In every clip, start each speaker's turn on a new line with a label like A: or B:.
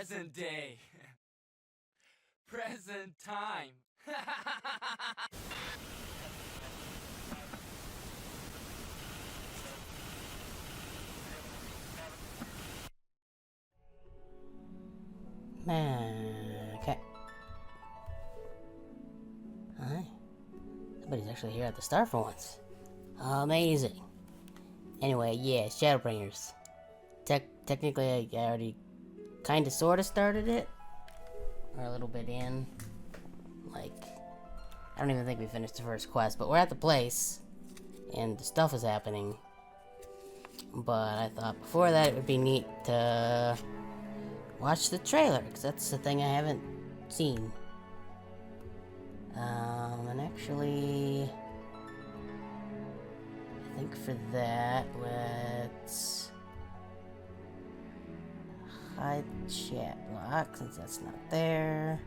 A: Present day. Present time.
B: Okay. Hi. Somebody's actually here at the start for once. Amazing. Anyway, yeah, Shadowbringers. Technically, I already kind of sort of started it. We're a little bit in. Like, I don't even think we finished the first quest, but we're at the place, and the stuff is happening. But I thought before that it would be neat to watch the trailer, because that's the thing I haven't seen. And actually, I think for that, let's hide the chat block, since that's not there.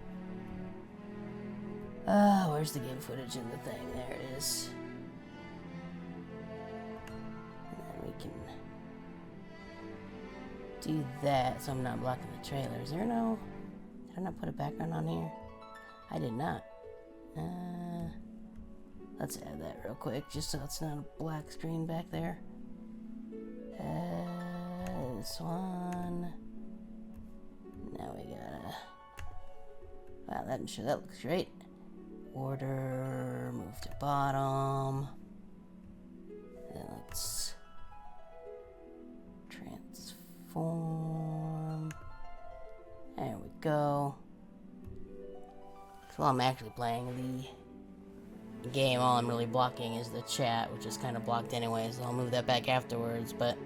B: Where's the game footage in the thing? There it is. And then we can do that, so I'm not blocking the trailer. Is there no... Did I not put a background on here? I did not. Let's add that real quick, just so it's not a black screen back there. This one. Now we gotta... Wow, that looks great. Order, move to bottom. Then let's transform. There we go. So while I'm actually playing the game, all I'm really blocking is the chat, which is kind of blocked anyway, so I'll move that back afterwards. But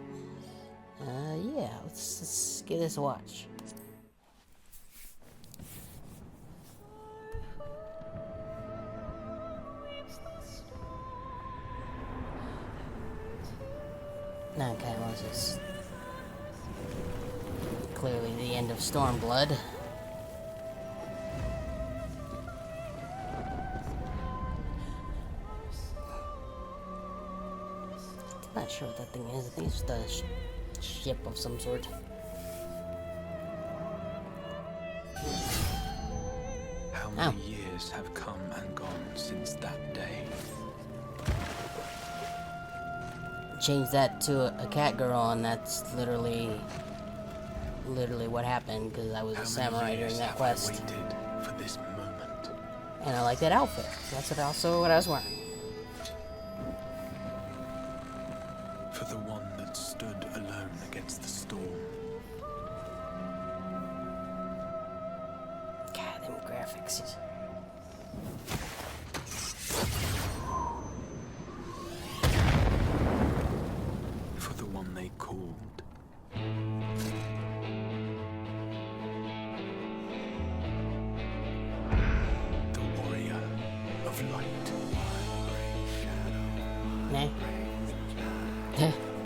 B: yeah, let's give this a watch. Okay, well, this is clearly the end of Stormblood. I'm not sure what that thing is. I think it's just a ship of some sort.
C: How many years have come and gone since that day?
B: Change that to a cat girl, and that's literally what happened, because I was a samurai during that quest.
C: I waited for this moment.
B: And I like that outfit. That's what I was wearing.
C: For the one that stood alone against the storm.
B: God, them graphics.
C: For the one they called. The warrior of light.
B: Nah.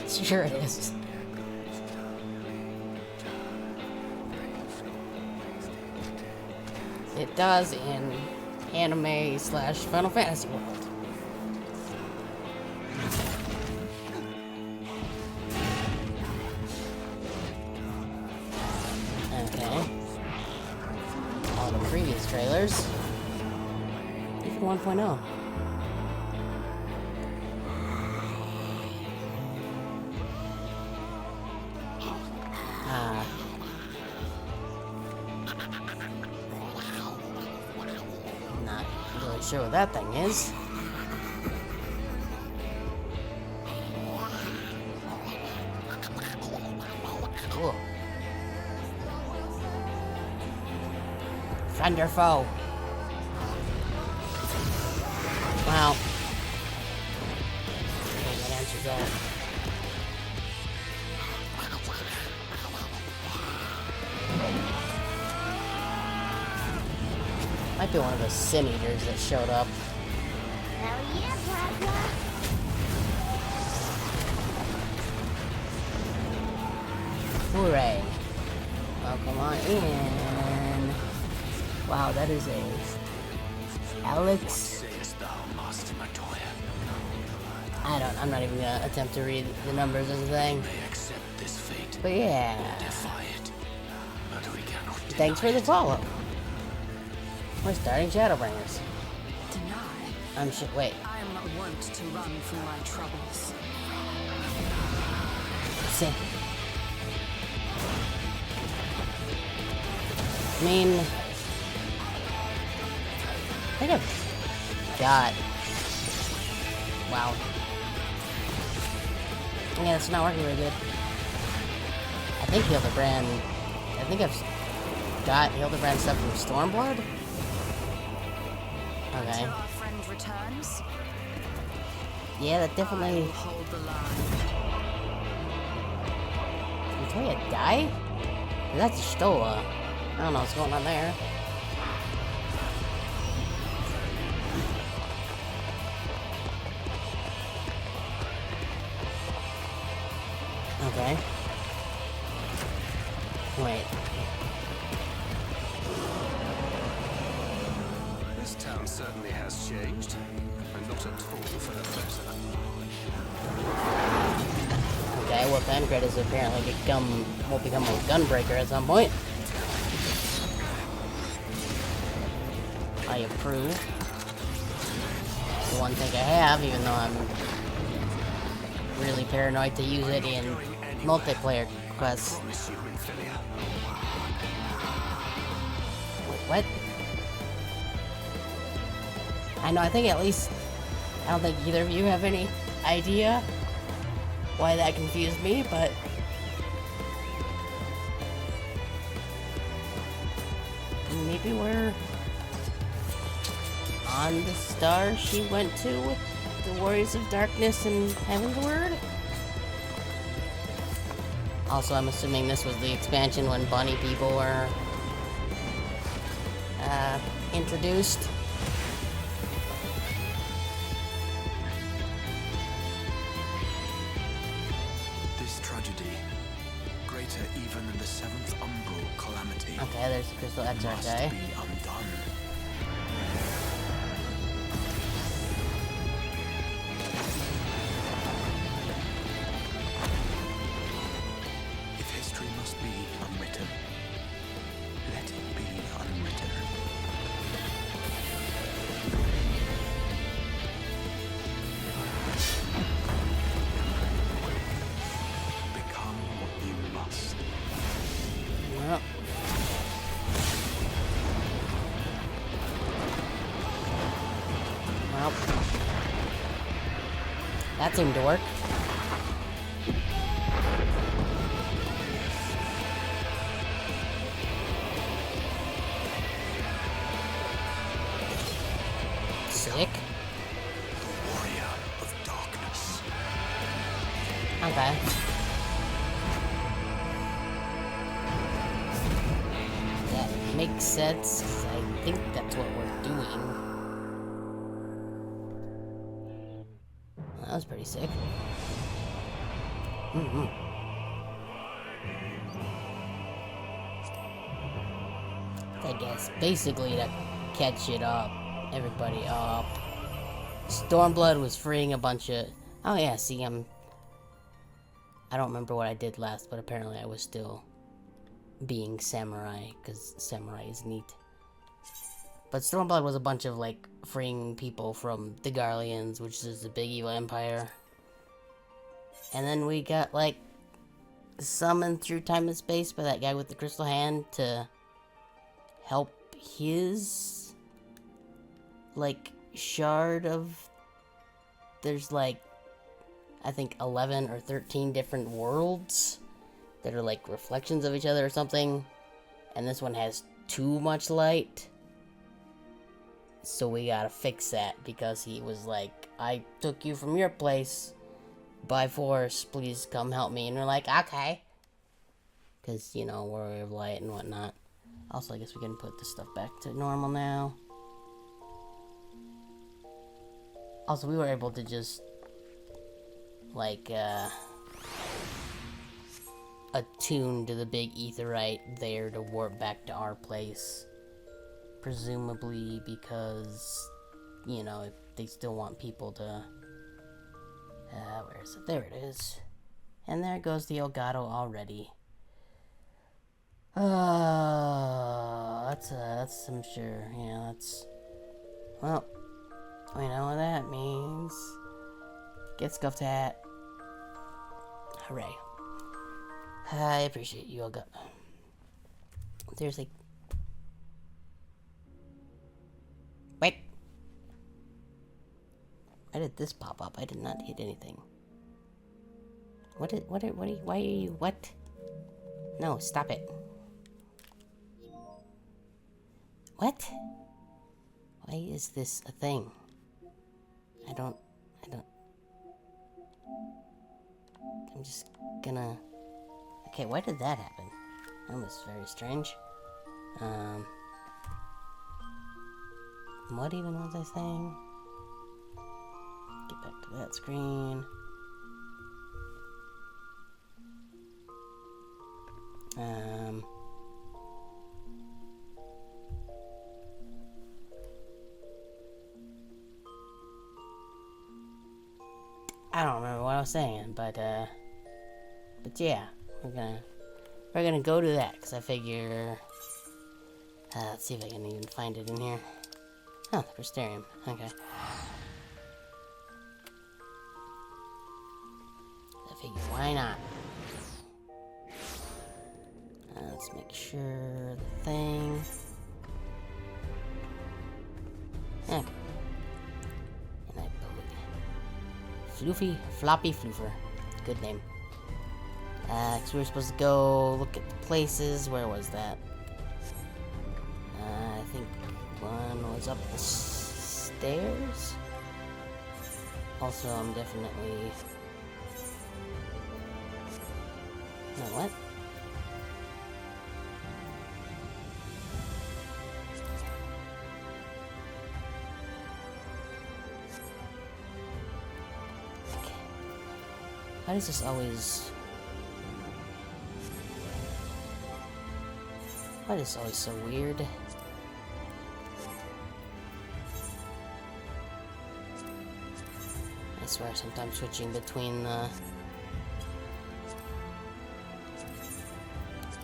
B: Sure it is. It does in anime / Final Fantasy world. Okay. All the previous trailers. Even 1.0. Not really sure what that thing is. Cool. Thunderfoe. Wow. Okay, that answers that. Might be one of the sin eaters that showed up.
D: Hell yeah, Plasma!
B: Hooray. Welcome on in. Wow, that is a Alex.
C: Sayest thou, Master Matoya?
B: I'm not even gonna attempt to read the numbers of the thing.
C: May accept this fate.
B: But yeah.
C: Defy it. But we cannot
B: Thanks for the follow. We're starting Shadowbringers.
A: Deny.
B: I'm sure. Wait.
A: I am not wont to run from my troubles.
B: See. I mean, I think I've got. Wow. Yeah, it's not working very good. I think Hildebrand. I think I've got Hildebrand stuff from Stormblood. Okay.
A: Until our friend returns,
B: Yeah, that
A: I
B: definitely.
A: will hold the line.
B: Until you die? That's Stola. I don't know what's going on there. Okay. Wait.
E: This town certainly has changed, and not at all for the better.
B: Okay, well, Pancred has apparently will become a gunbreaker at some point. I approve. The one thing I have, even though I'm really paranoid to use it in multiplayer quests.
E: Promise you, Infilia.
B: Wait, what? I know, I think at least, I don't think either of you have any idea why that confused me, but maybe we're on the star she went to with the Warriors of Darkness and Heaven's Word? Also, I'm assuming this was the expansion when bunny people were introduced.
C: This tragedy, greater even than the seventh umbral calamity,
B: Okay, there's the Crystal Exarch
C: must
B: guy.
C: be undone. If history must be unwritten, let it be unwritten. Become what you must.
B: Well. Well. That seemed to work. Sick.
C: Warrior of darkness.
B: Okay. That makes sense, 'cause I think that's what we're doing. That was pretty sick. I guess basically to catch everybody up. Stormblood was freeing a bunch of. Oh yeah, see, I don't remember what I did last, but apparently I was still being samurai, because samurai is neat. But Stormblood was a bunch of, like, freeing people from the Garleans, which is the big evil empire. And then we got, like, summoned through time and space by that guy with the crystal hand to help his, like, shard of... There's, like, I think 11 or 13 different worlds that are, like, reflections of each other or something. And this one has too much light. So we gotta fix that, because he was like, I took you from your place by force, please come help me. And we're like, okay. Because, you know, Warrior of Light and whatnot. Also, I guess we can put this stuff back to normal now. Also, we were able to just, like, attune to the big aetherite there to warp back to our place. Presumably because, you know, if they still want people to... where is it? There it is. And there goes the Elgato already. That's, I'm sure, yeah, that's, well, we know what that means. Get scuffed hat. Hooray. I appreciate you, Olga. Seriously. Wait. Why did this pop up? I did not hit anything. Why are you, what? No, stop it. What? Why is this a thing? I don't... I'm just gonna... Okay, why did that happen? That was very strange. What even was I saying? Get back to that screen. I don't remember what I was saying, but yeah, we're gonna go to that, because I figure, let's see if I can even find it in here. Oh, the Prosterium, okay. I figure, why not? Let's make sure the thing. Okay. And I believe Floppy Floofer. Good name. So we were supposed to go look at the places. Where was that? I think one was up the stairs. Also, I'm definitely... No, what? Why does this always... Why is this always so weird? I swear sometimes switching between the...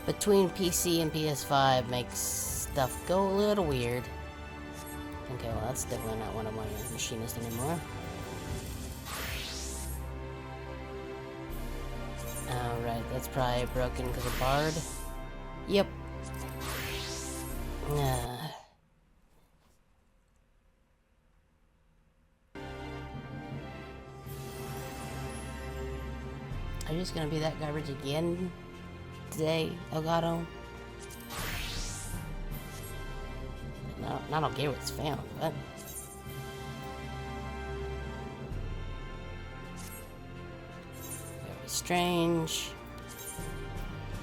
B: Between PC and PS5 makes stuff go a little weird. Okay, well that's definitely not one of my machinists anymore. Alright, that's probably broken because of Bard. Yep. Are you just gonna be that garbage again today, Elgato? No, I don't care what's found, but... Very strange.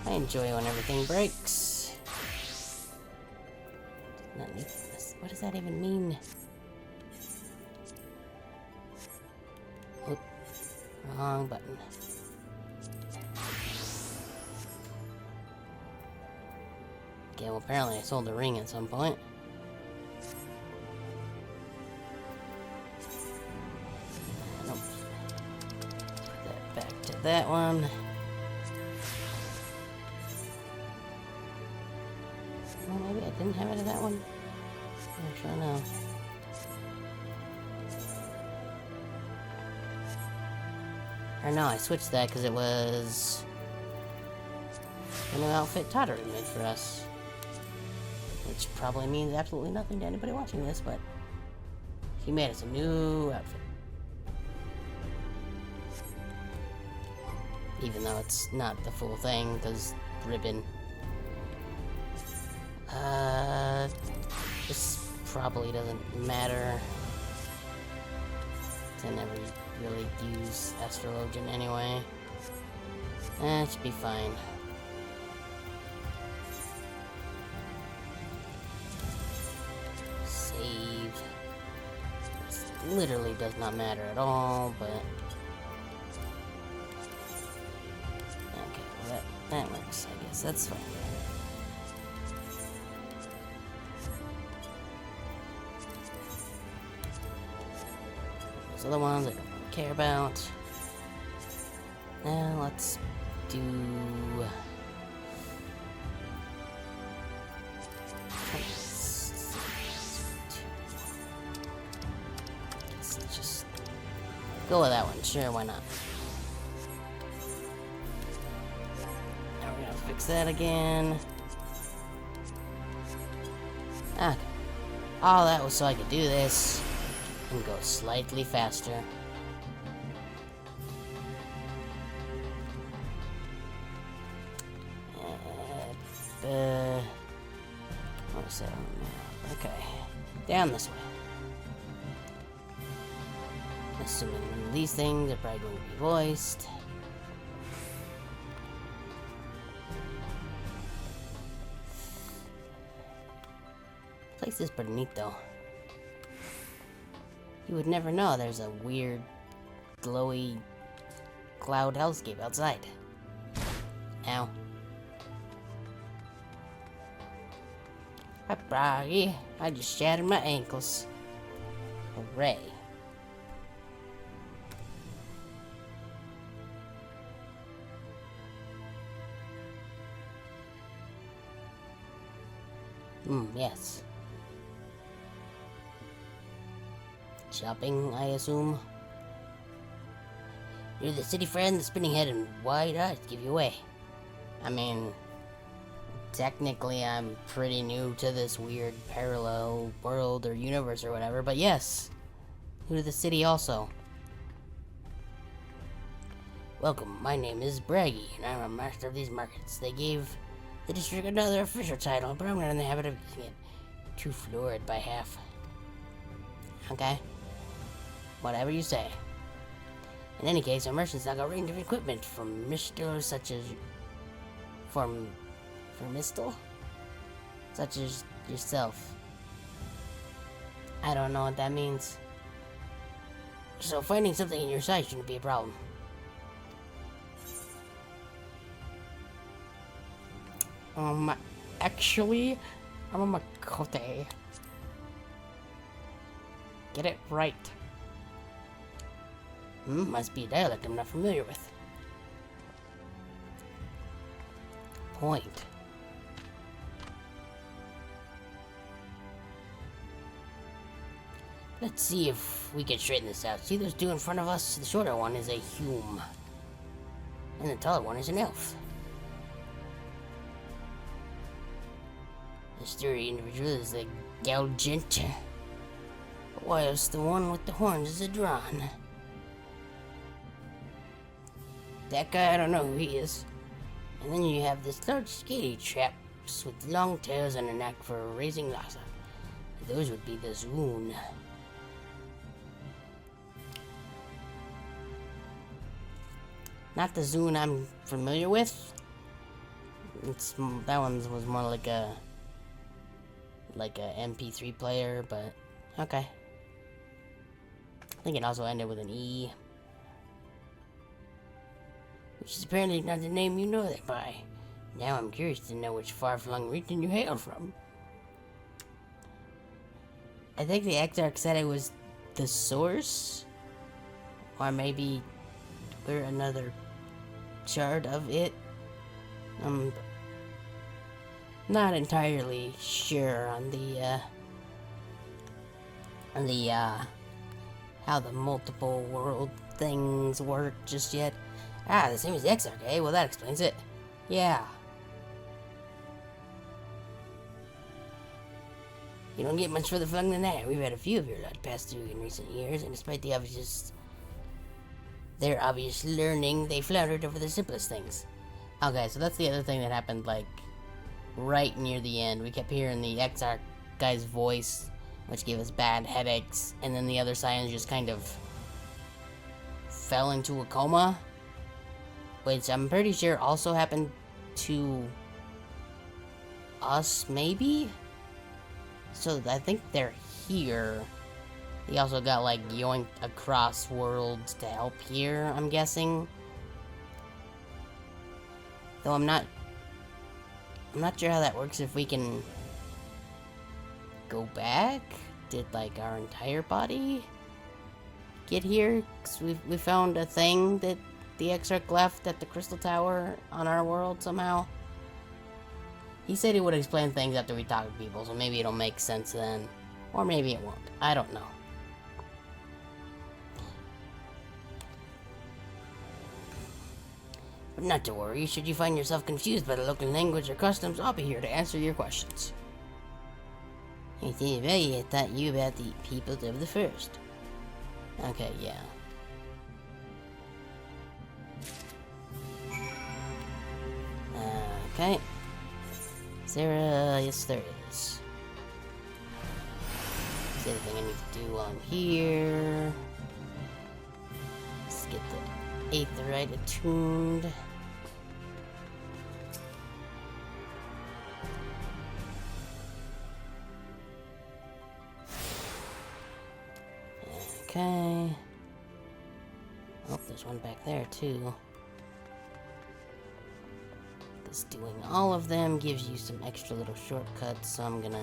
B: I enjoy when everything breaks. What does that even mean? Oop. Wrong button. Okay, well apparently I sold the ring at some point. Nope. Put that back to that one. Well, maybe I didn't have it in that one. I'm sure no. Or no, I switched that because it was a new outfit Totter made for us. Which probably means absolutely nothing to anybody watching this, but he made us a new outfit. Even though it's not the full thing, because ribbon. This probably doesn't matter. I never really use Astrologian anyway. It should be fine. Save. This literally does not matter at all, but... Okay, well that works, I guess. That's fine. Those are the ones I don't care about. Now let's do... Go with that one. Sure, why not? Now we're gonna fix that again. Ah, all that was so I could do this and go slightly faster. What's that? Okay, down this way. Assuming these things are probably going to be voiced. Place is pretty neat though. You would never know there's a weird, glowy cloud hellscape outside. Ow. Hi, Broggy. I just shattered my ankles. Hooray. Yes. Shopping, I assume. You're the city friend, the spinning head and wide eyes give you away. I mean, technically I'm pretty new to this weird parallel world or universe or whatever, but yes. New to the city also. Welcome, my name is Braggy, and I'm a master of these markets. They gave the district another official title, but I'm not in the habit of using it. Too florid by half. Okay. Whatever you say. In any case, our merchants now got a range of equipment from Mistol such as... From Mistol? Such as yourself. I don't know what that means. So finding something in your size shouldn't be a problem. Actually, I'm a Makote. Get it right. Must be a dialect I'm not familiar with. Point. Let's see if we can straighten this out. See those two in front of us? The shorter one is a Hume. And the taller one is an elf. The sturdy individual is the Galgent, whilst the one with the horns is a Dron. That guy, I don't know who he is. And then you have this large scaly chaps with long tails and a knack for raising lassa. Those would be the Zoon. Not the Zoon I'm familiar with. That one was more like a MP3 player, but okay. I think it also ended with an E, which is apparently not the name you know that by. Now I'm curious to know which far-flung region you hail from. I think the Exarch said it was the source, or maybe we're another shard of it. Not entirely sure on the how the multiple world things work just yet. Ah, the same as the Exarch, eh? Well, that explains it. Yeah. You don't get much further flung than that. We've had a few of your lot pass through in recent years, and despite their obvious learning, they floundered over the simplest things. Okay, so that's the other thing that happened, like, right near the end. We kept hearing the Exarch guy's voice, which gave us bad headaches, and then the other Scions just kind of fell into a coma, which I'm pretty sure also happened to us, maybe? So I think they're here. They also got, like, yoinked across worlds to help here, I'm guessing. Though I'm not sure how that works, if we can go back. Did, like, our entire body get here? 'Cause we found a thing that the Exarch left at the Crystal Tower on our world somehow. He said he would explain things after we talk to people, so maybe it'll make sense then. Or maybe it won't. I don't know. But not to worry, should you find yourself confused by the local language or customs, I'll be here to answer your questions. I thought you about the peoples of the first. Okay, yeah. Okay. Is there yes there is. Is there anything I need to do on here? Let's get the Aetherite attuned. Okay. Oh, there's one back there too. Because doing all of them gives you some extra little shortcuts, so I'm gonna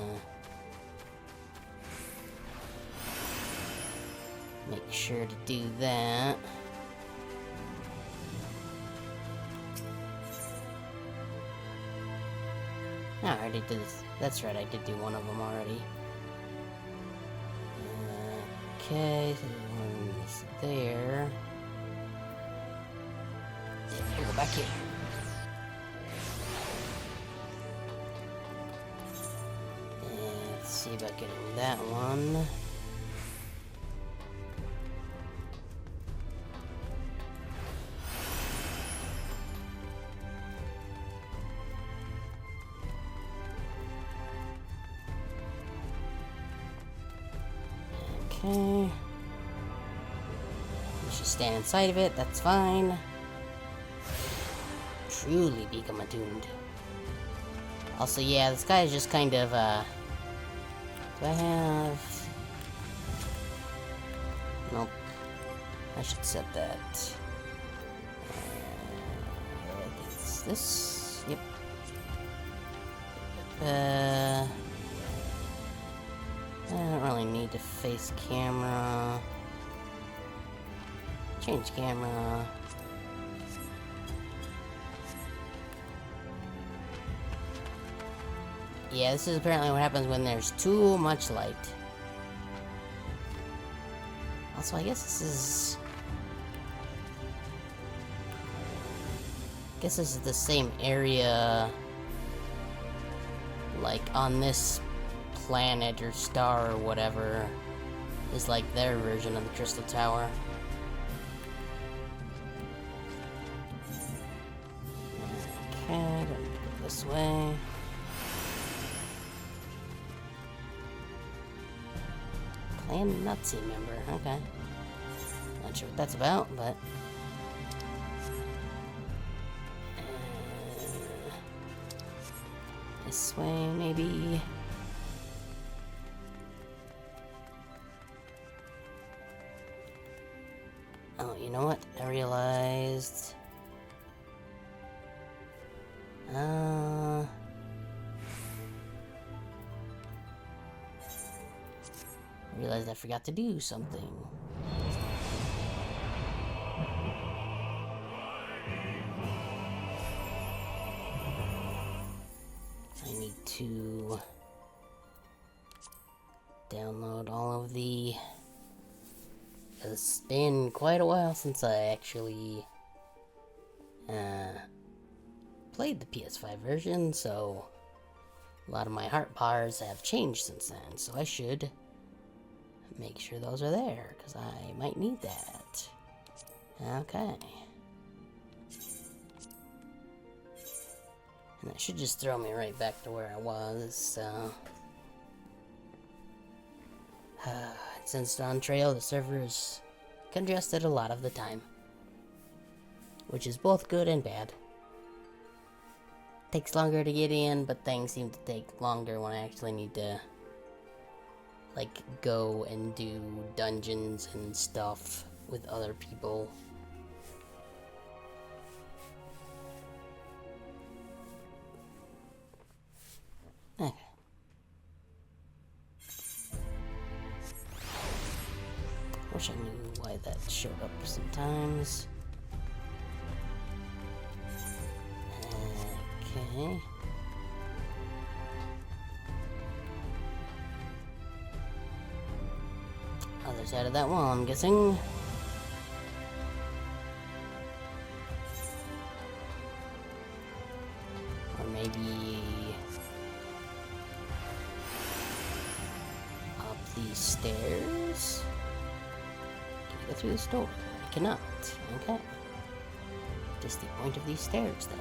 B: make sure to do that. Oh, I already did this. That's right, I did do one of them already. Okay, so the one is there. Yeah, go back here. And let's see about getting that one. Okay. You should stand inside of it, that's fine. Truly become attuned. Also, yeah, this guy is just kind of, do I have... Nope. I should set that. I think it's this. Yep. I don't really need to face camera. Change camera. Yeah, this is apparently what happens when there's too much light. Also, I guess this is the same area, like on this planet or star or whatever, is like their version of the Crystal Tower. Okay, gotta go this way. Clan Nazi member, okay. Not sure what that's about, but... this way, maybe... Oh, you know what? I realized... I realized I forgot to do something. I need to download all of the... It's been quite a while since I actually played the PS5 version, so a lot of my heart bars have changed since then, so I should make sure those are there, because I might need that. Okay. And that should just throw me right back to where I was, so... Since on trail, the server is congested a lot of the time, which is both good and bad. Takes longer to get in, but things seem to take longer when I actually need to, like, go and do dungeons and stuff with other people. Okay. Wish I knew why that showed up sometimes. Okay. Other side of that wall, I'm guessing. maybe up these stairs? Can I go through this door? I cannot. Okay. Just the point of these stairs then.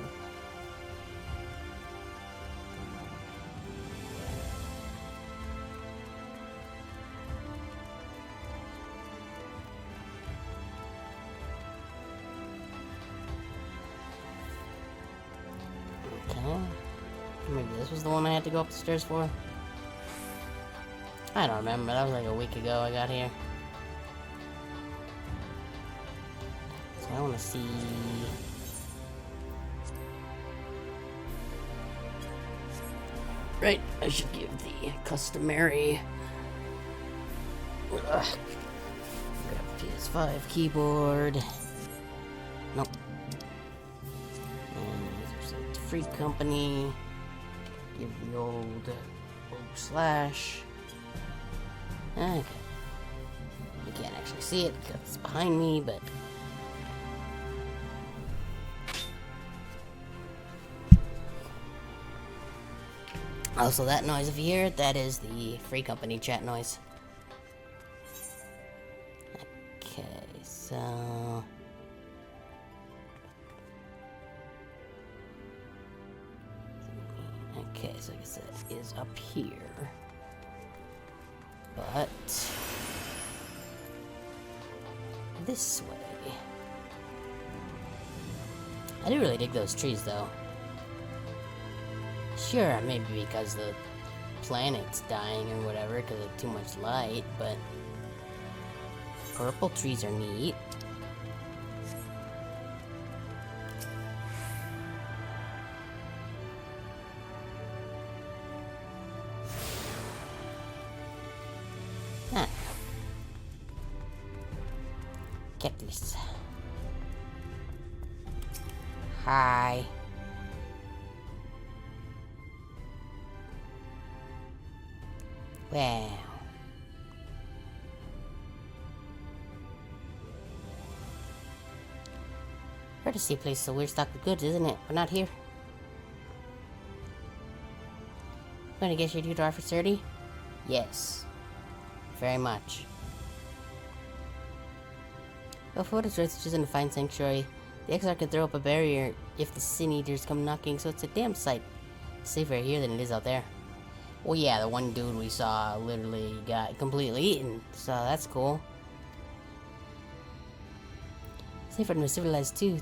B: Okay. Maybe this was the one I had to go up the stairs for? I don't remember. That was like a week ago I got here. So I want to see... Right, I should give the customary... Grab PS5 keyboard. Nope. And there's a free company. Give the old slash. Okay. You can't actually see it because it's behind me, but... Also, that noise, if you hear it, that is the free company chat noise. Okay, so... Okay, so I guess that is up here. But... this way. I do really dig those trees, though. Sure, maybe because the planet's dying or whatever because of too much light, but purple trees are neat. Huh. Cactus. Hi. Wow. Heard to see a place so weird stocked with goods, isn't it? We're not here. Gonna guess you're due to offer 30? Yes. Very much. Well, for what it's worth, it's just in a fine sanctuary. The Exarch could throw up a barrier if the Sin Eaters come knocking, so it's a damn sight safer here than it is out there. Well, yeah, the one dude we saw literally got completely eaten, so that's cool. Safer than civilized too,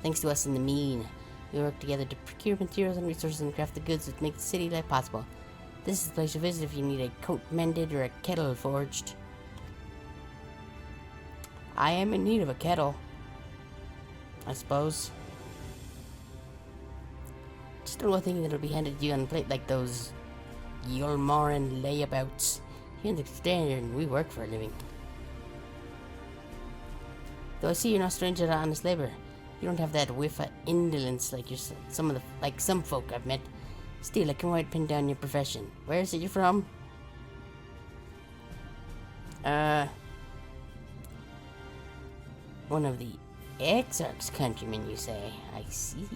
B: thanks to us in the mean. We work together to procure materials and resources and craft the goods that make the city life possible. This is the place to visit if you need a coat mended or a kettle forged. I am in need of a kettle, I suppose. Just don't go thinking that it'll be handed to you on a plate like those Yulmaran layabouts. Here in the standard, we work for a living. Though I see you're no stranger to honest labor, you don't have that whiff of indolence like some folk I've met. Still, I can quite pin down your profession. Where is it you're from? One of the Exarch's countrymen, you say? I see.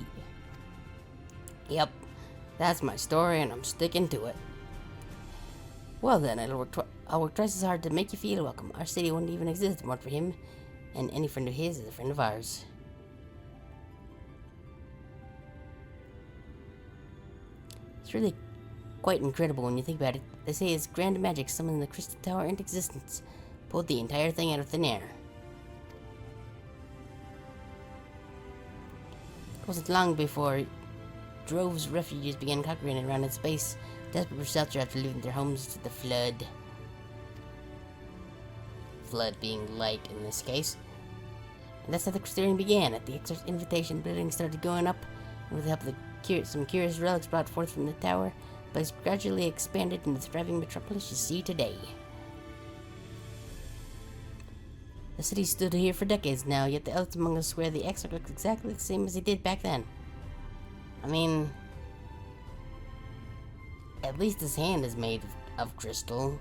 B: Yep, that's my story, and I'm sticking to it. Well then, I'll work twice as hard to make you feel welcome. Our city wouldn't even exist if it weren't for him, and any friend of his is a friend of ours. It's really quite incredible when you think about it. They say it's grand magic summoning the Crystal Tower into existence. Pulled the entire thing out of thin air. It wasn't long before droves of refugees began congregating around its base, desperate for shelter after leaving their homes to the flood. Flood being light in this case. And that's how the Crystalian began. At the Exarch's invitation, buildings started going up, and with the help of some curious relics brought forth from the tower, the place gradually expanded into the thriving metropolis you see today. The city stood here for decades now, yet the elders among us swear the Exarch looks exactly the same as he did back then. I mean, at least his hand is made of crystal.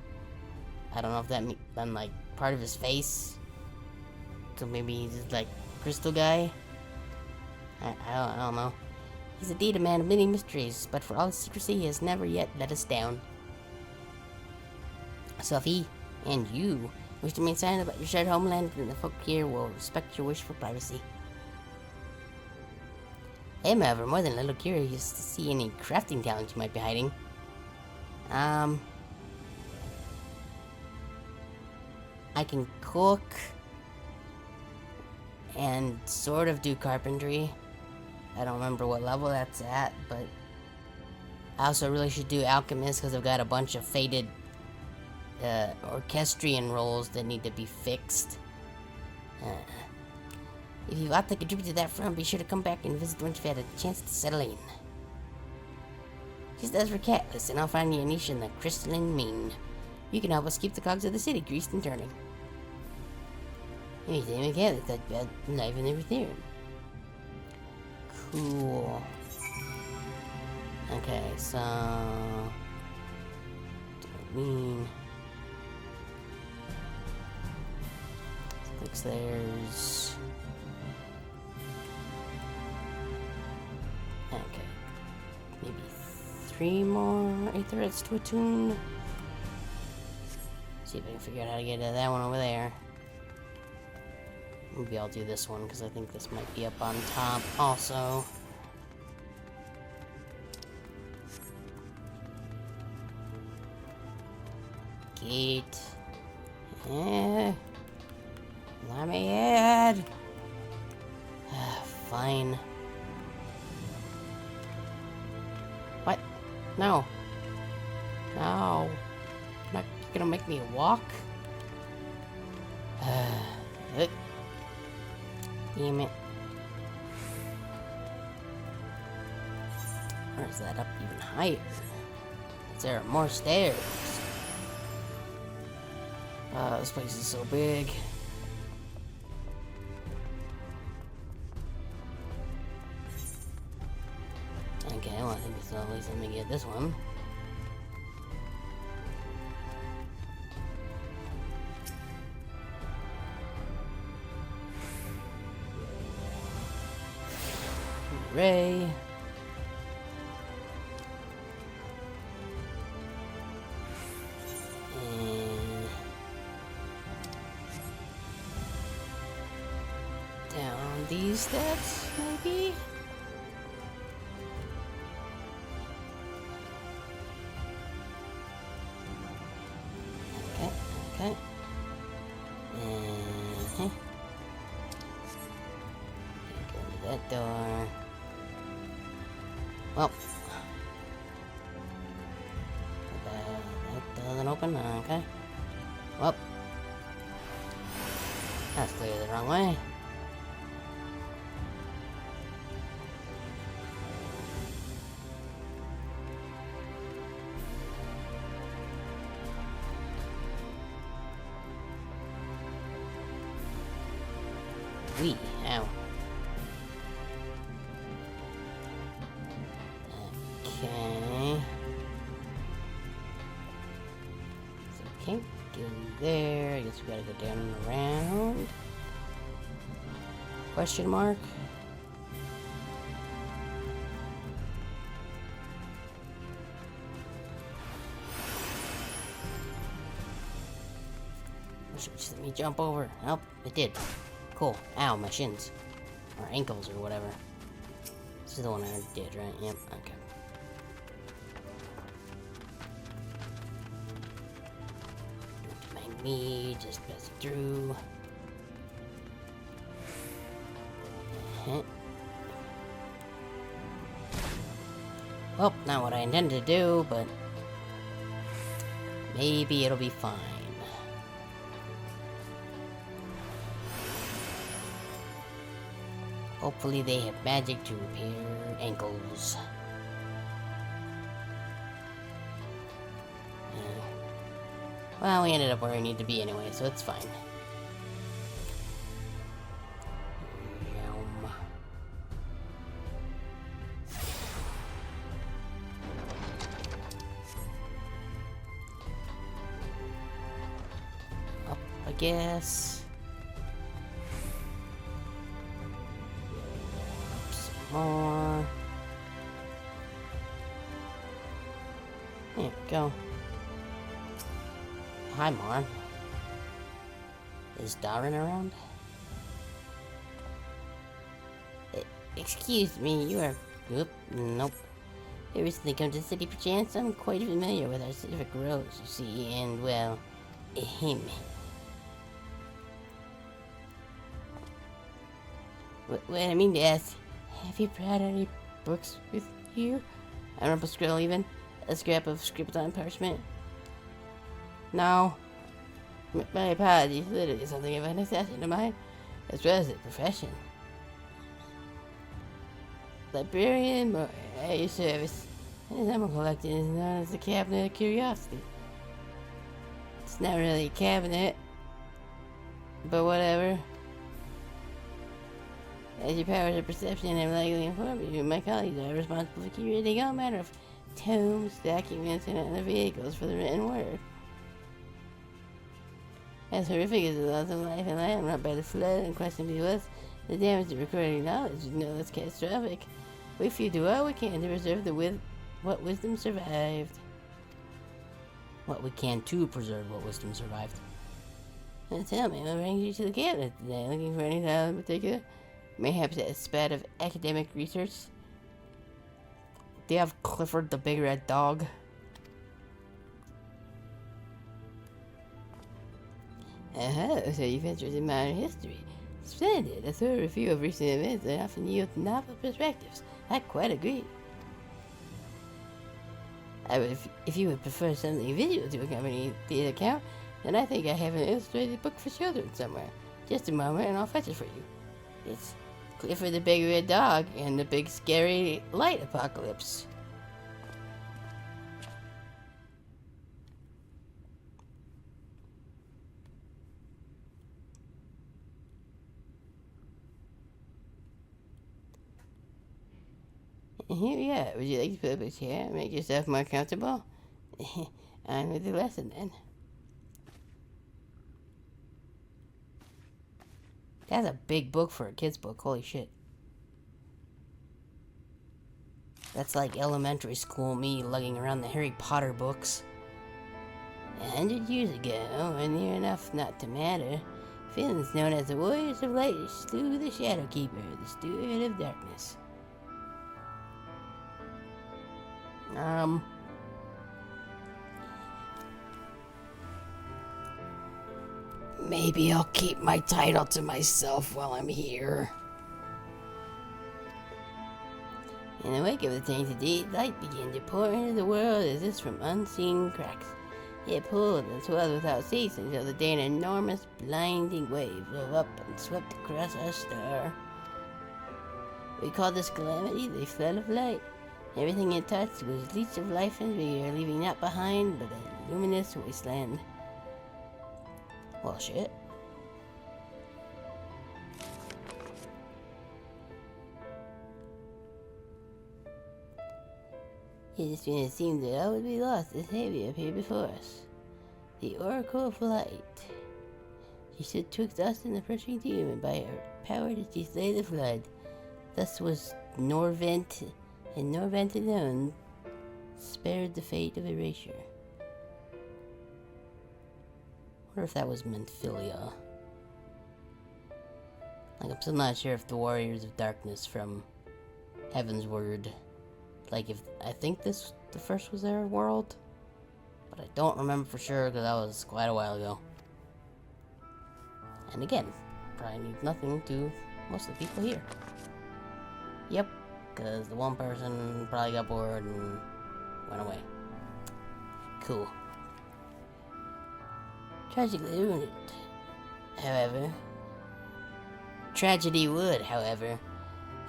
B: I don't know if that means like part of his face. So maybe he's just like crystal guy. I don't know. He's indeed a man of many mysteries, but for all his secrecy, he has never yet let us down. So if he, and you, wish to remain silent about your shared homeland, then the folk here will respect your wish for privacy. I am, however, more than a little curious to see any crafting talent you might be hiding. I can cook and sort of do carpentry. I don't remember what level that's at, but I also really should do alchemist because I've got a bunch of faded orchestrion rolls that need to be fixed. If you ought to contribute to that front, be sure to come back and visit once you've had a chance to settle in. Just as for Catless, and I'll find you a niche in the crystalline mean. You can help us keep the cogs of the city greased and turning. Anything we can, that's bad, not even everything. Cool. Okay, so looks there's okay, maybe 3 more aetherites to attune. See if I can figure out how to get to that one over there. Maybe I'll do this one because I think this might be up on top also. Gate. Let me in. Fine. What? No. No. You're not gonna make me walk? Damn it. Or is that up even higher? Is there more stairs? This place is so big. Okay, well I think it's at least let me get this one. Hooray! Down these steps, maybe? Okay. Go to that door. Well. That doesn't open? Okay. Well. That's clearly the wrong way. Wee, ow. Okay. So can't go there. I guess we gotta go down and around. Question mark? Just let me jump over. Oh, it did. Cool. Ow, my shins. Or ankles, or whatever. This is the one I already did, right? Yep, okay. Don't mind me, just pass it through. Well, not what I intended to do, but maybe it'll be fine. Hopefully they have magic to repair ankles. Well, we ended up where we need to be anyway, so it's fine. Up, I guess. More. There we go. Hi, Marn. Is Darren around? Excuse me, you are... Oop, nope. You recently come to the city, perchance? I'm quite familiar with our civic roads, you see, and, well, him. What I mean to ask, have you brought any books with you? A rumpled scroll, even? A scrap of scribbled on parchment? No. My apologies, literally something of a necessity of mine, as well as a profession. Librarian, more at your service. As I'm collecting is known as the Cabinet of Curiosity. It's not really a cabinet, but whatever. As your powers of perception have likely informed you, my colleagues are responsible for curating all manner of tomes, documents, and other vehicles for the written word. As horrific as the loss of life and land wrought by the flood and questionably was, the damage to recording knowledge is no less catastrophic. We few do all we can to preserve what wisdom survived. What we can to preserve what wisdom survived. Now tell me, what brings you to the cabinet today? Looking for any title in particular? Mayhaps a spat of academic research? Do you have Clifford the Big Red Dog? So you've interested in modern history. Splendid. A thorough review of recent events that often yield novel perspectives. I quite agree. If you would prefer something visual to accompany the account, then I think I have an illustrated book for children somewhere. Just a moment and I'll fetch it for you. It's Clifford the Big Red Dog and the Big Scary Light Apocalypse. Here we are. Would you like to put up a chair and make yourself more comfortable? On with the lesson then. That's a big book for a kid's book. Holy shit. That's like elementary school me lugging around the Harry Potter books. 100 years ago, when near enough not to matter, villains known as the Warriors of Light slew the Shadow Keeper, the Steward of Darkness. Maybe I'll keep my title to myself while I'm here. In the wake of the tainted deed, light began to pour into the world as if from unseen cracks. It pulled and swelled without cease until the day an enormous, blinding wave blew up and swept across our star. We called this calamity the flood of light. Everything it touched was leech of life and vigor, leaving naught behind but a luminous wasteland. Well, shit. It just when it seemed that all would be lost, a savior appeared before us. The Oracle of Light. She stood twixt us and the approaching doom, and by her power did she slay the flood. Thus was Norvent, and Norvent alone spared the fate of erasure. I wonder if that was Memphilia. Like, I'm still not sure if the Warriors of Darkness from Heaven's Word, like, if I think the first was their world, but I don't remember for sure because that was quite a while ago. And again, probably means nothing to most of the people here. Yep, because the one person probably got bored and went away. Cool. Tragically wounded, however. Tragedy would, however,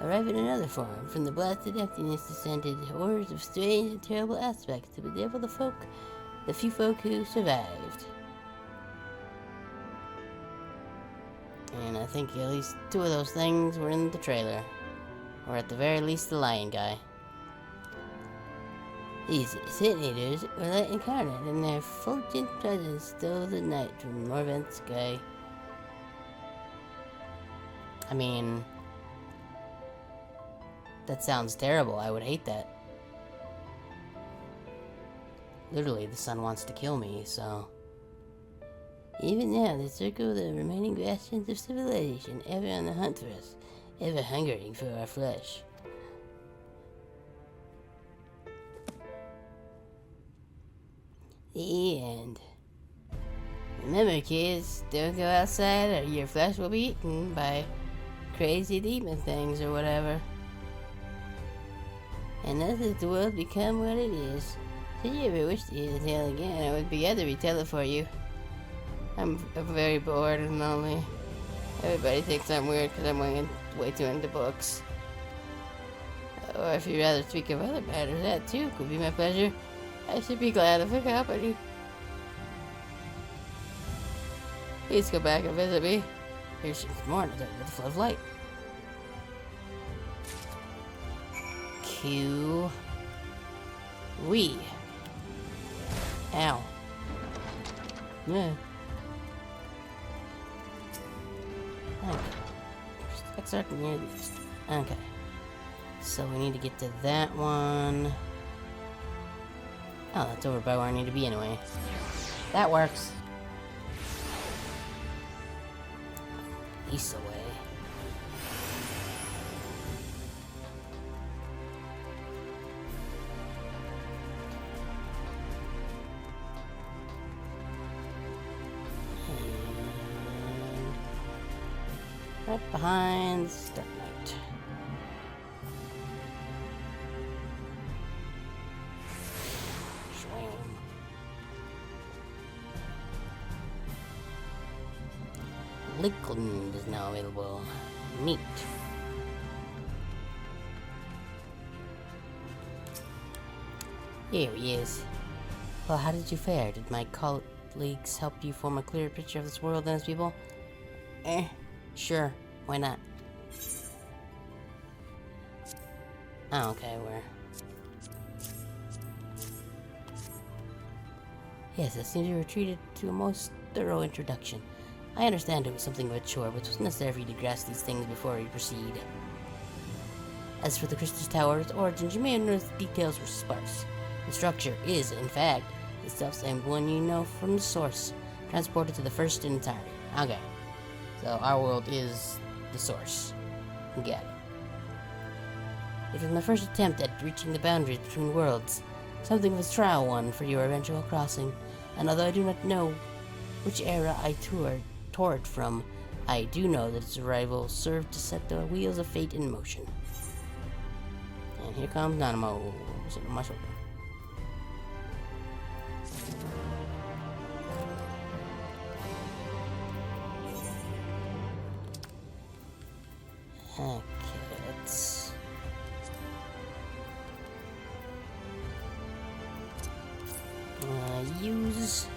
B: arrive in another form. From the blasted emptiness descended horrors of strange and terrible aspects to bedevil the few folk who survived. And I think at least two of those things were in the trailer. Or at the very least the lion guy. These Sin Eaters were light incarnate, and their fulgent presence stole the night from Norvent's sky. I mean, that sounds terrible. I would hate that. Literally, the sun wants to kill me, so... Even now, the circle of the remaining bastions of civilization, ever on the hunt for us, ever hungering for our flesh. The end. Remember, kids, don't go outside or your flesh will be eaten by crazy demon things or whatever. And thus has the world become what it is. Should you ever wish to hear the tale again, I would be glad to retell it for you. I'm very bored and lonely. Everybody thinks I'm weird because I'm way too into books. Or if you'd rather speak of other matters, that too could be my pleasure. I should be glad of the company. Please come back and visit me. Here's some more with the flood of light. Q. We. Ow. Yeah. Okay. Extract near these. Okay. So we need to get to that one. Oh, that's over by where I need to be anyway. That works. East away. And right behind Stark Knight. Lakeland is now available. Neat. Here he is. Well, how did you fare? Did my colleagues help you form a clearer picture of this world and its people? Sure. Why not? Oh, okay, where? Yes, I seem to have treated to a most thorough introduction. I understand it was something of a chore, but it was necessary for you to grasp these things before we proceed. As for the Crystal Tower's origins, you may have noticed the details were sparse. The structure is, in fact, the self-same one you know from the source, transported to the first in entirety. Okay. So our world is the source. Got it. It was my first attempt at reaching the boundaries between worlds, something of a trial one for your eventual crossing, and although I do not know which era I toured from, I do know that its arrival served to set the wheels of fate in motion. And here comes Nanamo, sitting on my shoulder. Okay, let's... use...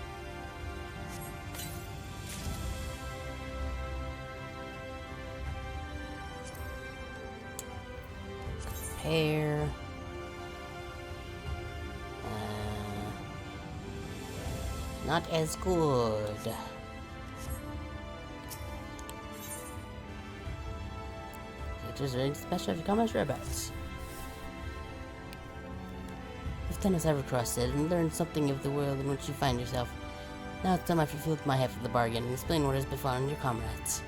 B: Compare... not as good. Just ready to smash off your comments, robots. If Ten has ever crossed it and learned something of the world in which you find yourself, now it's time I fulfill my half of the bargain and explain what has befallen your comrades.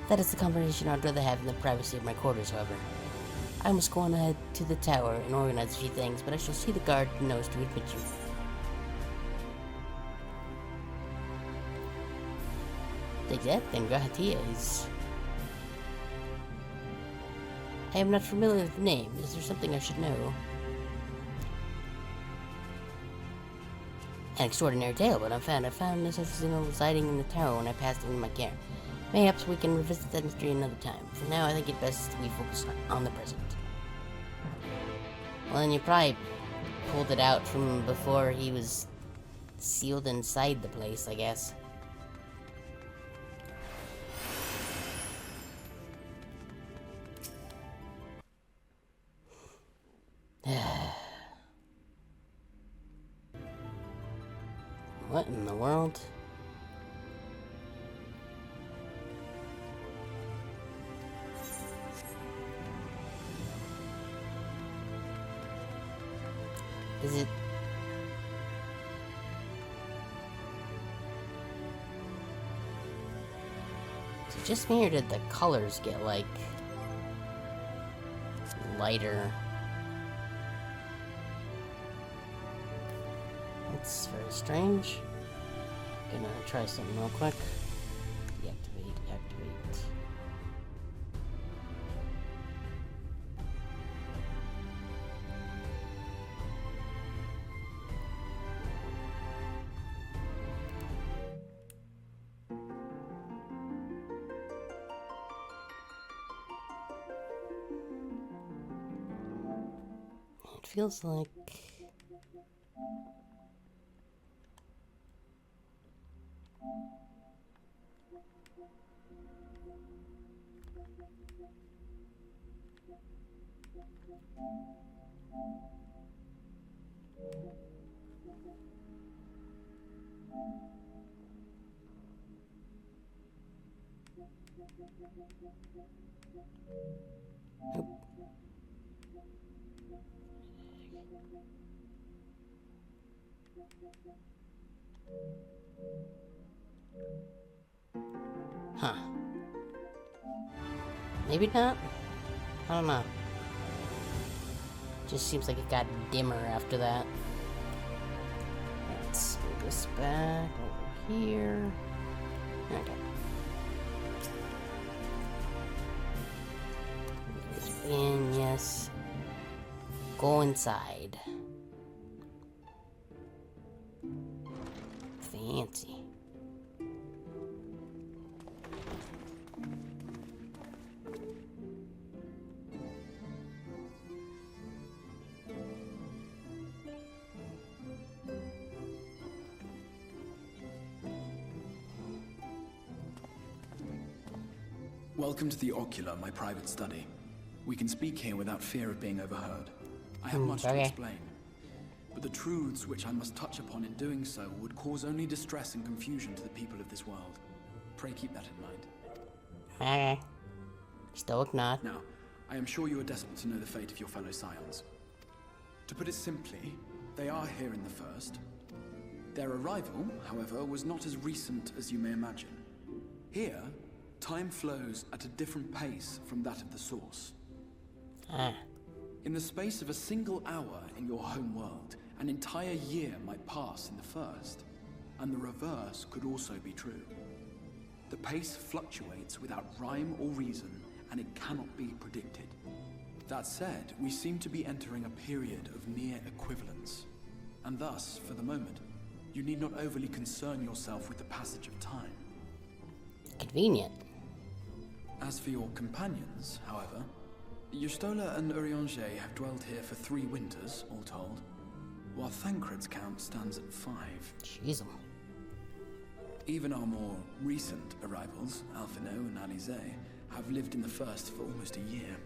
B: That is the conversation I'd rather have in the privacy of my quarters, however. I must go on ahead to the tower and organize a few things, but I shall see the guard who knows to admit you. Take that, then gracias. I am not familiar with the name. Is there something I should know? An extraordinary tale, but I found this signal residing in the tower when I passed into my care. Mayhaps we can revisit that mystery another time. For now, I think it best we focus on the present. Well, then you probably pulled it out from before he was sealed inside the place, I guess. What in the world? Is it just me or did the colors get like lighter? That's very strange. Gonna try something real quick. Deactivate, activate. It feels like huh. Maybe not? I don't know. Just seems like it got dimmer after that. Let's move this back over here. Okay. In, yes. Go inside. Fancy.
C: Welcome to the Ocular, my private study. We can speak here without fear of being overheard. I have much to explain, but the truths which I must touch upon in doing so would cause only distress and confusion to the people of this world. Pray keep that in mind.
B: Okay. Stoic nod.
C: Now, I am sure you are desperate to know the fate of your fellow scions. To put it simply, they are here in the first. Their arrival, however, was not as recent as you may imagine. Here, time flows at a different pace from that of the source. In the space of a single hour in your home world, an entire year might pass in the first, and the reverse could also be true. The pace fluctuates without rhyme or reason, and it cannot be predicted. That said, we seem to be entering a period of near equivalence, and thus, for the moment, you need not overly concern yourself with the passage of time.
B: Convenient.
C: As for your companions, however, Yustola and Urianger have dwelled here for 3 winters, all told, while Thancred's count stands at 5.
B: Jeez.
C: Even our more recent arrivals, Alphino and Alize, have lived in the first for almost a year.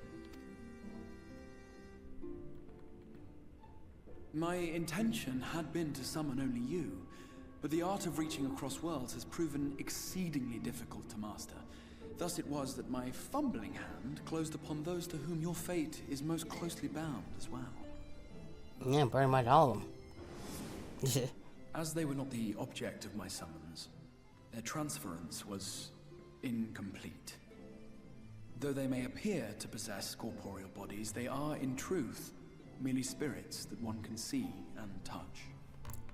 C: My intention had been to summon only you, but the art of reaching across worlds has proven exceedingly difficult to master. Thus it was that my fumbling hand closed upon those to whom your fate is most closely bound as well.
B: Yeah, pretty much all of them.
C: As they were not the object of my summons, their transference was incomplete. Though they may appear to possess corporeal bodies, they are, in truth, merely spirits that one can see and touch.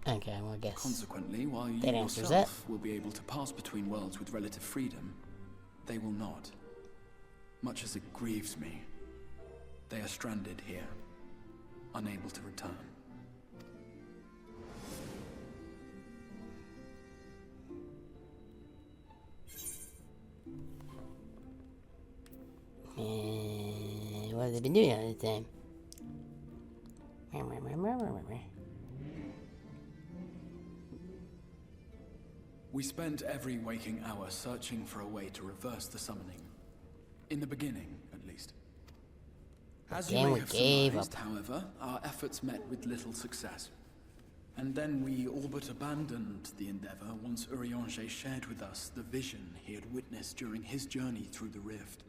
B: Okay, well, I guess.
C: Consequently, while you
B: that answers
C: yourself will be able to pass between worlds with relative freedom, they will not. Much as it grieves me, they are stranded here, unable to return.
B: What have they been doing all the time?
C: We spent every waking hour searching for a way to reverse the summoning. In the beginning, at least. As you may have surmised, however, our efforts met with little success. And then we all but abandoned the endeavor once Urianger shared with us the vision he had witnessed during his journey through the rift.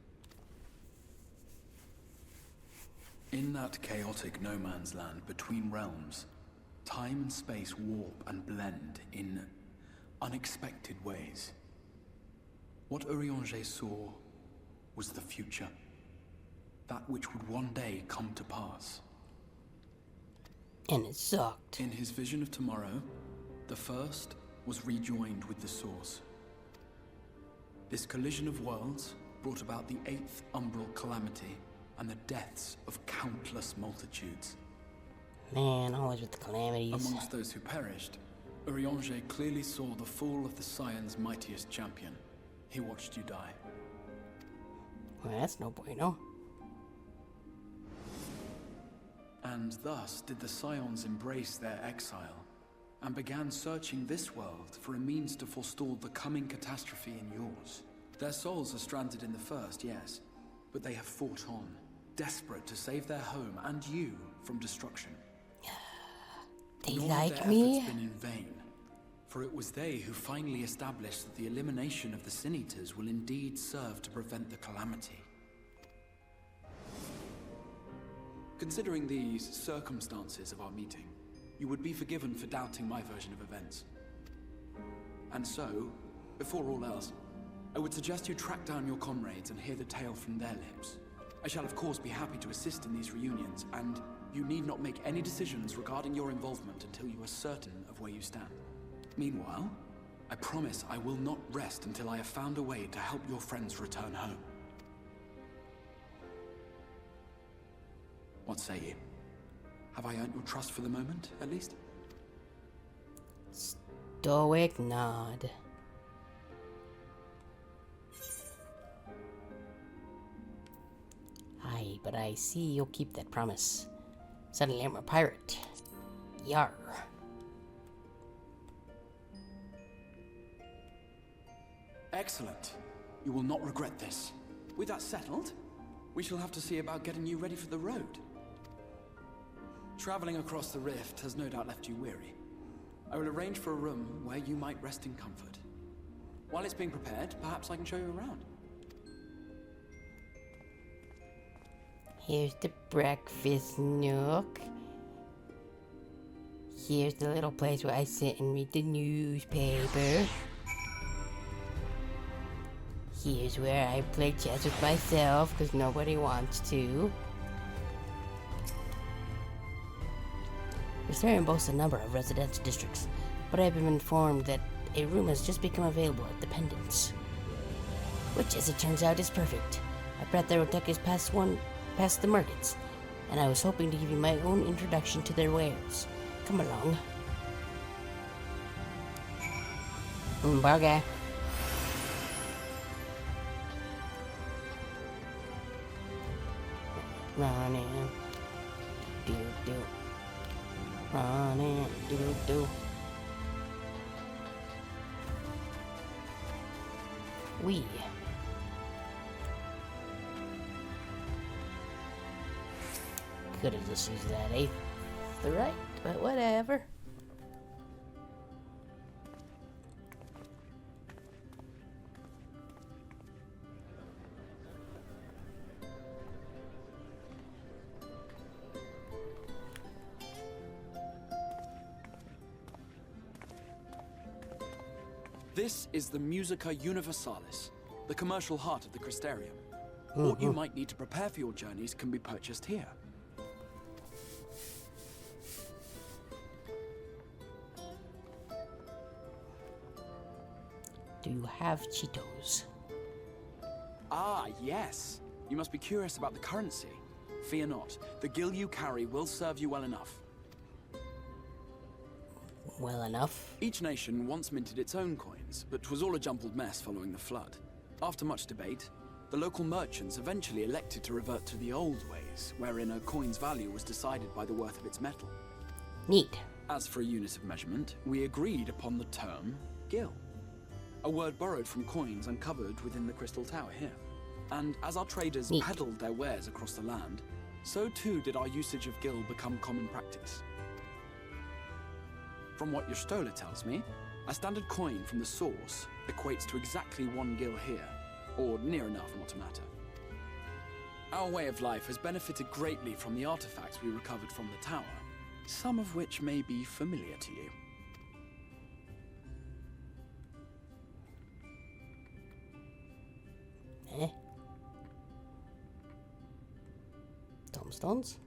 C: In that chaotic no-man's land between realms, time and space warp and blend in unexpected ways. What Urianger saw was the future. That which would one day come to pass.
B: And it sucked.
C: In his vision of tomorrow, the first was rejoined with the source. This collision of worlds brought about the 8th umbral calamity and the deaths of countless multitudes.
B: Man, always with the calamities.
C: Amongst those who perished, Urianger clearly saw the fall of the Scion's mightiest champion. He watched you die.
B: Well, that's no bueno.
C: And thus did the Scions embrace their exile, and began searching this world for a means to forestall the coming catastrophe in yours. Their souls are stranded in the first, yes, but they have fought on, desperate to save their home and you from destruction.
B: They
C: Nor
B: like
C: have their
B: me?
C: efforts been in vain, for it was they who finally established that the elimination of the Sin Eaters will indeed serve to prevent the calamity. Considering these circumstances of our meeting, you would be forgiven for doubting my version of events. And so, before all else, I would suggest you track down your comrades and hear the tale from their lips. I shall of course be happy to assist in these reunions, and you need not make any decisions regarding your involvement until you are certain of where you stand. Meanwhile, I promise I will not rest until I have found a way to help your friends return home. What say you? Have I earned your trust for the moment, at least?
B: Stoic nod. Aye, but I see you'll keep that promise. Suddenly I'm a pirate. Yar.
C: Excellent. You will not regret this. With that settled, we shall have to see about getting you ready for the road. Traveling across the rift has no doubt left you weary. I will arrange for a room where you might rest in comfort. While it's being prepared, perhaps I can show you around.
B: Here's the breakfast nook. Here's the little place where I sit and read the newspaper. Here's where I play chess with myself, because nobody wants to. This area boasts a number of residential districts, but I've been informed that a room has just become available at the Pendants. Which, as it turns out, is perfect. I brought the Rotekas past the markets, and I was hoping to give you my own introduction to their wares. Come along. Bugger. Running. Do. Running. Do. We. Could have just used that 8th right, but whatever.
C: This is the Musica Universalis, the commercial heart of the Crystarium. What you might need to prepare for your journeys can be purchased here.
B: Do you have Cheetos?
C: Ah, yes. You must be curious about the currency. Fear not. The gil you carry will serve you well enough.
B: Well enough.
C: Each nation once minted its own coins, but 'twas all a jumbled mess following the flood. After much debate, the local merchants eventually elected to revert to the old ways, wherein a coin's value was decided by the worth of its metal.
B: Neat.
C: As for a unit of measurement, we agreed upon the term gil. A word borrowed from coins uncovered within the Crystal Tower here. And as our traders
B: Neat.
C: peddled their wares across the land, so too did our usage of gil become common practice. From what your stola tells me, a standard coin from the source equates to exactly 1 gil here, or near enough not to matter. Our way of life has benefited greatly from the artifacts we recovered from the tower, some of which may be familiar to you.
B: Gemstones?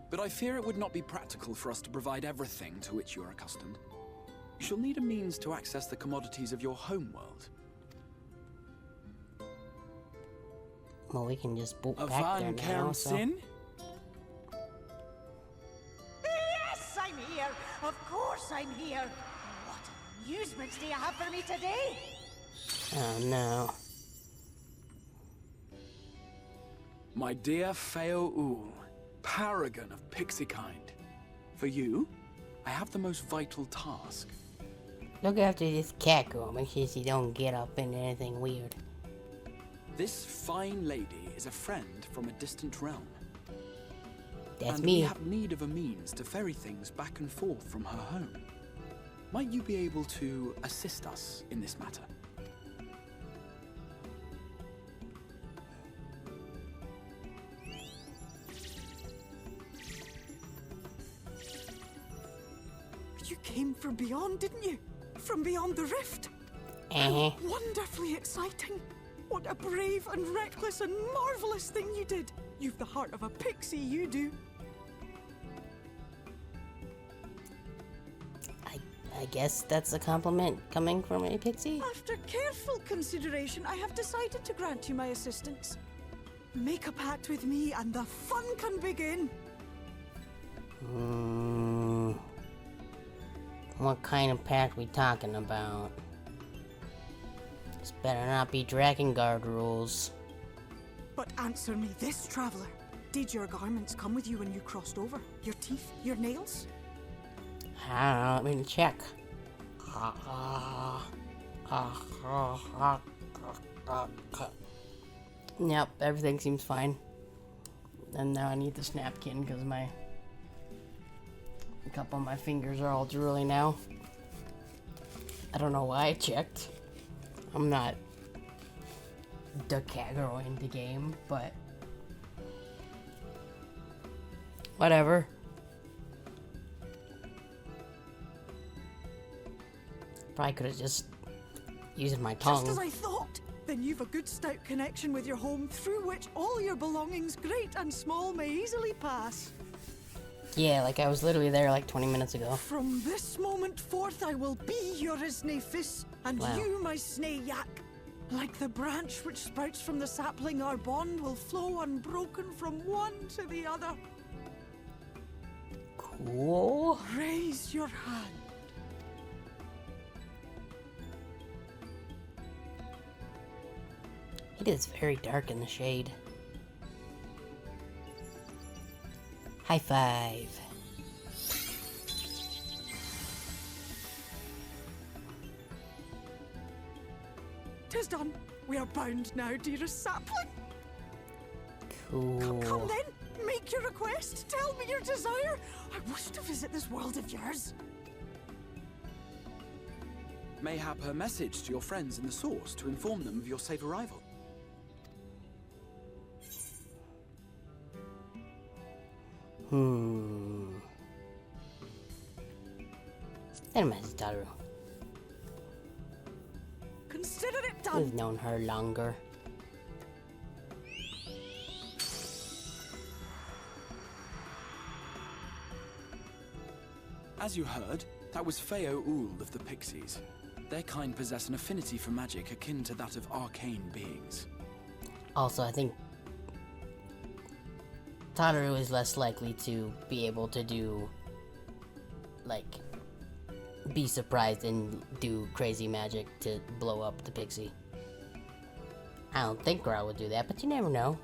C: But I fear it would not be practical for us to provide everything to which you are accustomed. You shall need a means to access the commodities of your homeworld.
B: Well, we can just boot back there now, so...
C: Sin?
F: Yes, I'm here. Of course I'm here. What amusements do you have for me today?
B: Oh, no.
C: My dear Feo Ul, paragon of pixie kind. For you, I have the most vital task.
B: Look after this cat girl. Make sure she don't get up into anything weird.
C: This fine lady is a friend from a distant realm.
B: That's
C: and
B: me.
C: we have need of a means to ferry things back and forth from her home. Might you be able to assist us in this matter?
F: You came from beyond, didn't you? From beyond the rift?
B: Uh-huh.
F: Wonderfully exciting. What a brave and reckless and marvelous thing you did. You've the heart of a pixie, you do.
B: I guess that's a compliment coming from a pixie?
F: After careful consideration, I have decided to grant you my assistance. Make a pact with me and the fun can begin.
B: What kind of pact we talking about? This better not be Drakengard rules.
F: But answer me this, traveler. Did your garments come with you when you crossed over? Your teeth? Your nails?
B: I don't know, let me check. Yep, everything seems fine. And now I need this napkin because a couple of my fingers are all drooly now. I don't know why I checked. I'm not the Kagero in the game, but whatever. Probably could have just used my tongue.
F: Just as I thought. Then you've a good stout connection with your home through which all your belongings, great and small, may easily pass.
B: Yeah, like I was literally there like 20 minutes ago.
F: From this moment forth, I will be your Isne Fis, and
B: Wow.
F: you my Sne Yak. Like the branch which sprouts from the sapling, our bond will flow unbroken from one to the other.
B: Cool.
F: Raise your hand.
B: It is very dark in the shade. High five.
F: 'Tis done. We are bound now, dearest sapling.
B: Cool.
F: Come then, make your request. Tell me your desire. I wish to visit this world of yours.
C: Mayhap her message to your friends in the source to inform them of your safe arrival.
B: That message Taru.
F: Consider it done.
B: We've known her longer.
C: As you heard, that was Feo Ul of the Pixies. Their kind possess an affinity for magic akin to that of arcane beings.
B: Also, I think Tataru is less likely to be able to do, like, be surprised and do crazy magic to blow up the pixie. I don't think Grau would do that, but you never know.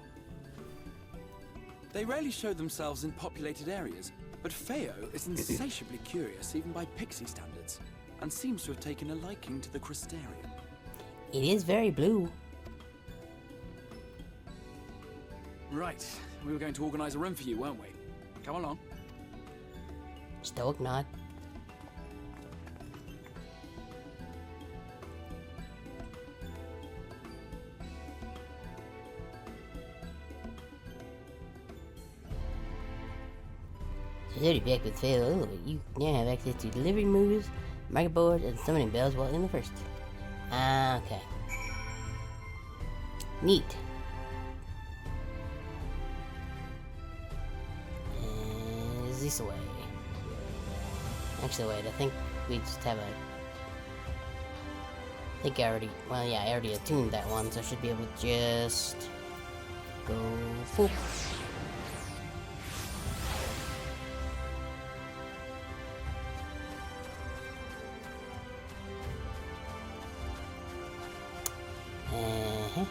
C: They rarely show themselves in populated areas, but Feo is insatiably curious even by pixie standards, and seems to have taken a liking to the Crystarium.
B: It is very blue.
C: Right, we were going to organize a room for you, weren't we? Come along.
B: Stoic nod. Already back with fail. Oh, you now have access to delivering moves, market boards, and summoning bells while in the first. Okay. Neat. Is this way? Actually, wait, I think we just have a... I think I already... Well, yeah, I already attuned that one, so I should be able to just... go... Boop. Uh-huh.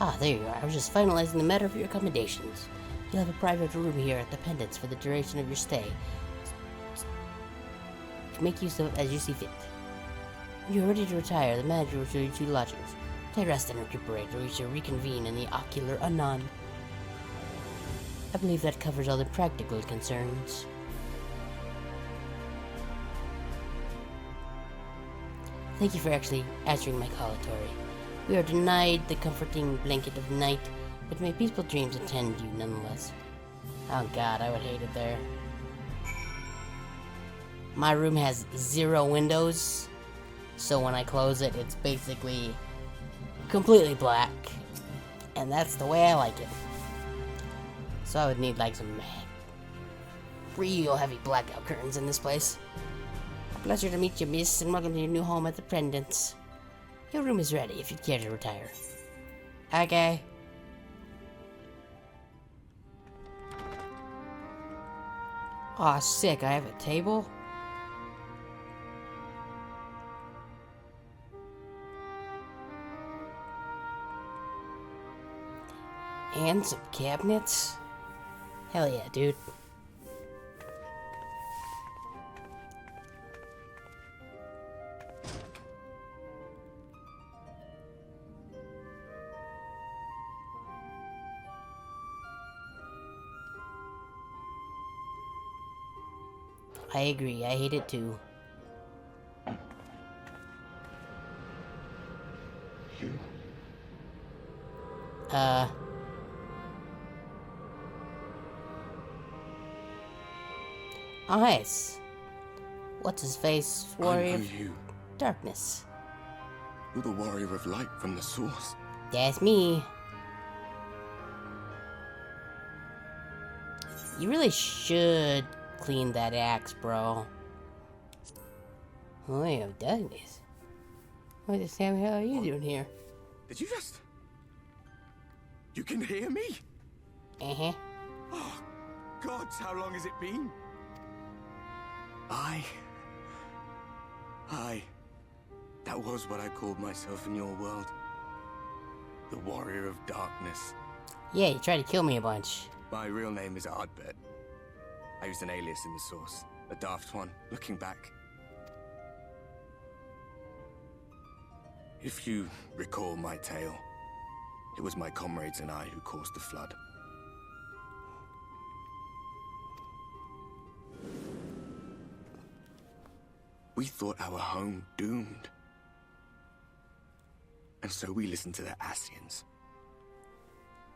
B: Ah, there you are. I was just finalizing the matter of your accommodations. You'll have a private room here at the Pendants for the duration of your stay. To make use of as you see fit. When you're ready to retire, the manager will show you 2 lodgings. Play rest and recuperate, or you shall reconvene in the ocular anon. I believe that covers all the practical concerns. Thank you for actually answering my call, Tori. We are denied the comforting blanket of night, but may peaceful dreams attend you nonetheless. Oh god, I would hate it there. My room has 0 windows, so when I close it, it's basically completely black. And that's the way I like it. So I would need like some real heavy blackout curtains in this place. A pleasure to meet you, miss, and welcome to your new home at the Pendants. Your room is ready if you'd care to retire. Okay. Aw, sick, I have a table? And some cabinets? Hell yeah, dude. I agree, I hate it too.
G: You?
B: Oh, nice. What's his face? Warrior
G: I know
B: of
G: you.
B: Darkness.
G: You're the warrior of light from the source.
B: That's me. You really should clean that axe, bro. Oh, yeah, darkness. What the Sam hell are you doing here?
G: Did you just... You can hear me?
B: Uh-huh.
G: Oh, gods, how long has it been? That was what I called myself in your world. The warrior of darkness.
B: Yeah, you tried to kill me a bunch.
G: My real name is Ardbert. I used an alias in the source. A daft one, looking back. If you recall my tale, it was my comrades and I who caused the flood. We thought our home doomed. And so we listened to the Ascians.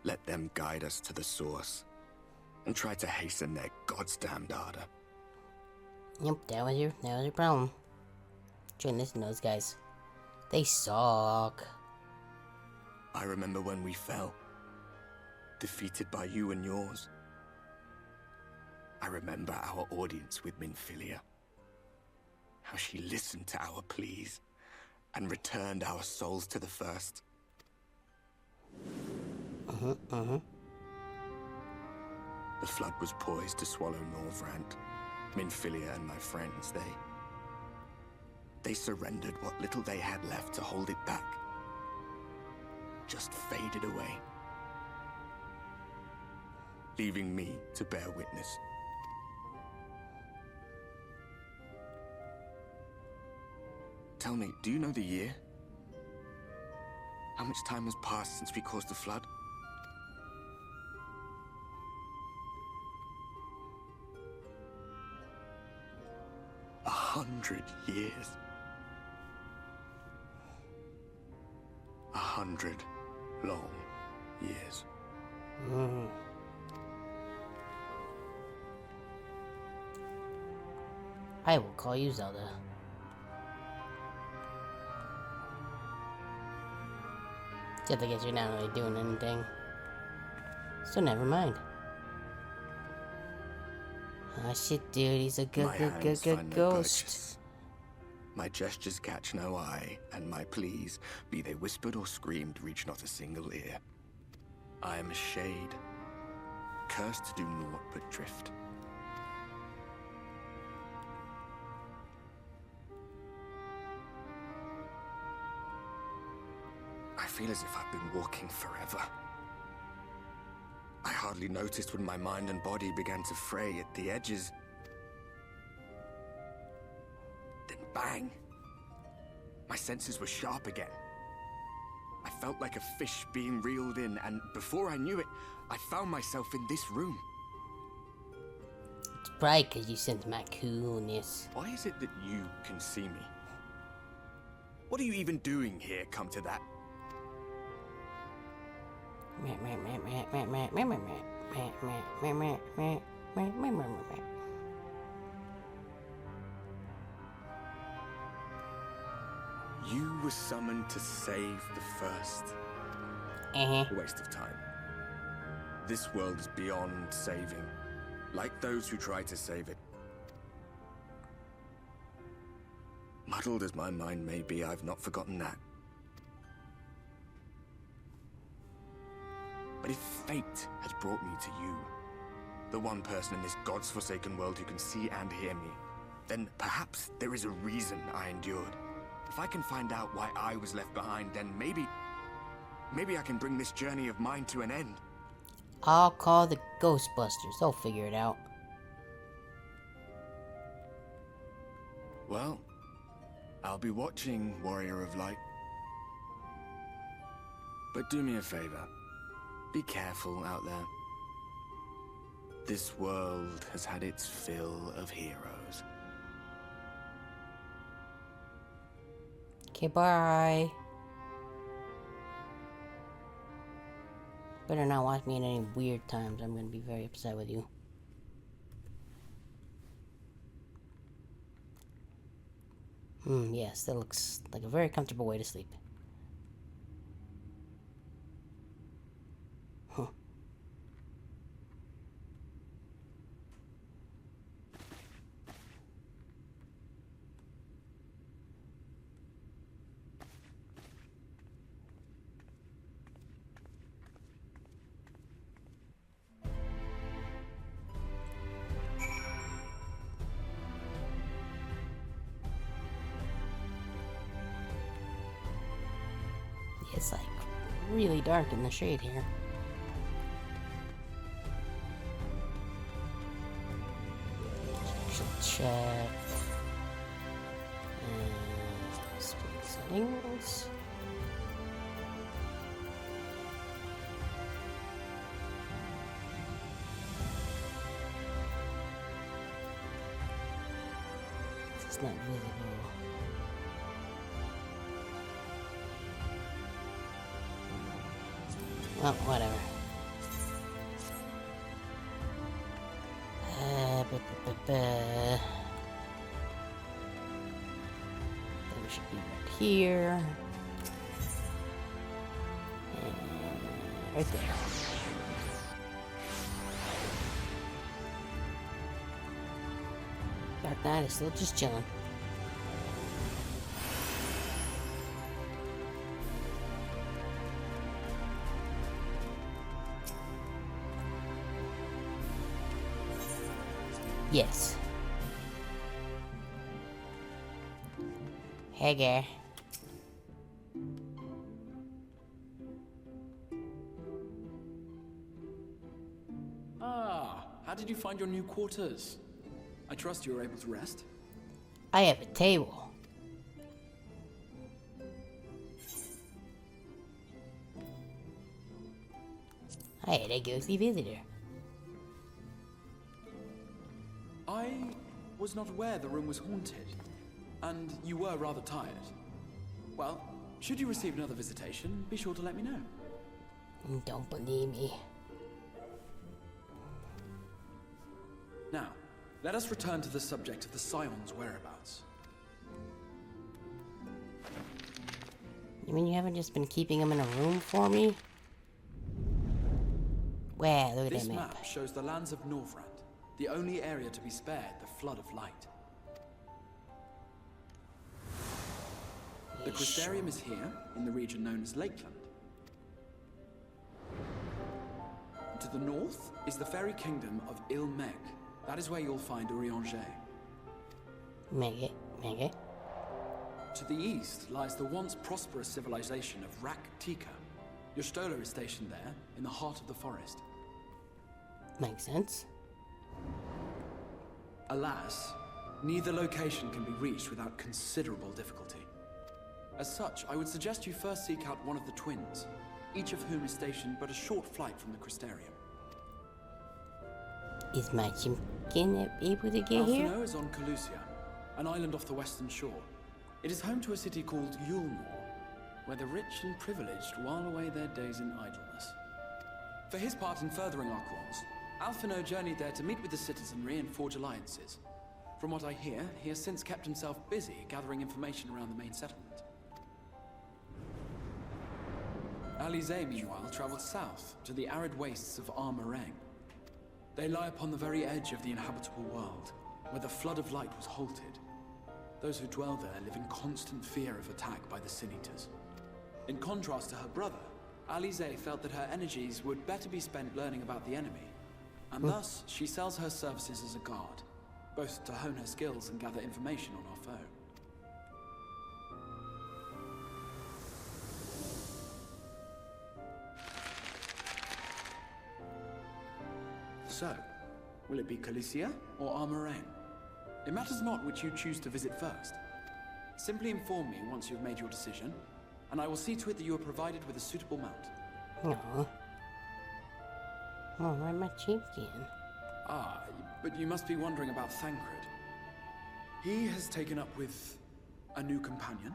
G: Let them guide us to the source. And tried to hasten their goddamned ardor.
B: Yep, that was your problem. Trying to listen to those guys. They suck.
G: I remember when we fell. Defeated by you and yours. I remember our audience with Minfilia. How she listened to our pleas and returned our souls to the first. The flood was poised to swallow Norvrant, Minfilia and my friends. They surrendered what little they had left to hold it back. Just faded away. Leaving me to bear witness. Tell me, do you know the year? How much time has passed since we caused the flood? $100 years. 100 long years.
B: I will call you Zelda. Except I guess you're not really doing anything. So never mind. Ah shit, dude, he's a
G: My hands find no
B: ghost.
G: purchase. My gestures catch no eye, and my pleas, be they whispered or screamed, reach not a single ear. I am a shade, cursed to do naught but drift. I feel as if I've been walking forever. I hardly noticed when my mind and body began to fray at the edges. Then bang! My senses were sharp again. I felt like a fish being reeled in, and before I knew it, I found myself in this room.
B: It's probably because you sent my coolness.
G: Why is it that you can see me? What are you even doing here, come to that? You were summoned to save the first. A waste of time. This world is beyond saving, like those who try to save it. Muddled as my mind may be, I've not forgotten that. But if fate has brought me to you, the one person in this God's forsaken world who can see and hear me, then perhaps there is a reason I endured. If I can find out why I was left behind, then maybe I can bring this journey of mine to an end.
B: I'll call the Ghostbusters. They'll figure it out.
G: Well, I'll be watching, Warrior of Light. But do me a favor. Be careful out there. This world has had its fill of heroes.
B: Okay, bye. Better not watch me in any weird times. I'm gonna be very upset with you. Yes, that looks like a very comfortable way to sleep. Huh. It's like really dark in the shade here. Check. Speed settings. It's not visible. Oh, whatever. Then we should be right here. And right there. Dark Knight is still just chilling. Yes. Hey, guy.
C: Ah, how did you find your new quarters? I trust you were able to rest.
B: I have a table. I had a ghostly visitor.
C: I was not aware the room was haunted, and you were rather tired. Well, Should you receive another visitation, be sure to let me know.
B: Don't believe me.
C: Now, let us return to the subject of the Scion's whereabouts.
B: You mean you haven't just been keeping them in a room for me? Wow, look at
C: This
B: that map.
C: map shows the lands of Norvrand, the only area to be spared the flood of light. The Crystarium is here, in the region known as Lakeland. To the north is the fairy kingdom of Il-Meg. That is where you'll find Urianger.
B: Meg it.
C: To the east lies the once prosperous civilization of Rak-Tika. Your Stola is stationed there, in the heart of the forest.
B: Makes sense.
C: Alas, neither location can be reached without considerable difficulty. As such, I would suggest you first seek out one of the twins, each of whom is stationed but a short flight from the Crystarium.
B: Is my chimkin able to get here?
C: Alphino is on Calusia, an island off the western shore. It is home to a city called Yulnor, where the rich and privileged while away their days in idleness. For his part in furthering our cause, Alphino journeyed there to meet with the citizenry and forge alliances. From what I hear, he has since kept himself busy gathering information around the main settlement. Alize, meanwhile, traveled south to the arid wastes of Armareng. They lie upon the very edge of the inhabitable world, where the flood of light was halted. Those who dwell there live in constant fear of attack by the Sin Eaters. In contrast to her brother, Alize felt that her energies would better be spent learning about the enemy, and thus she sells her services as a guard, both to hone her skills and gather information on our foe. So, will it be Calicia or Armareng? It matters not which you choose to visit first. Simply inform me once you've made your decision, and I will see to it that you are provided with a suitable mount.
B: Aww. Oh, where's my chimkin?
C: Ah, but you must be wondering about Thancred. He has taken up with a new companion,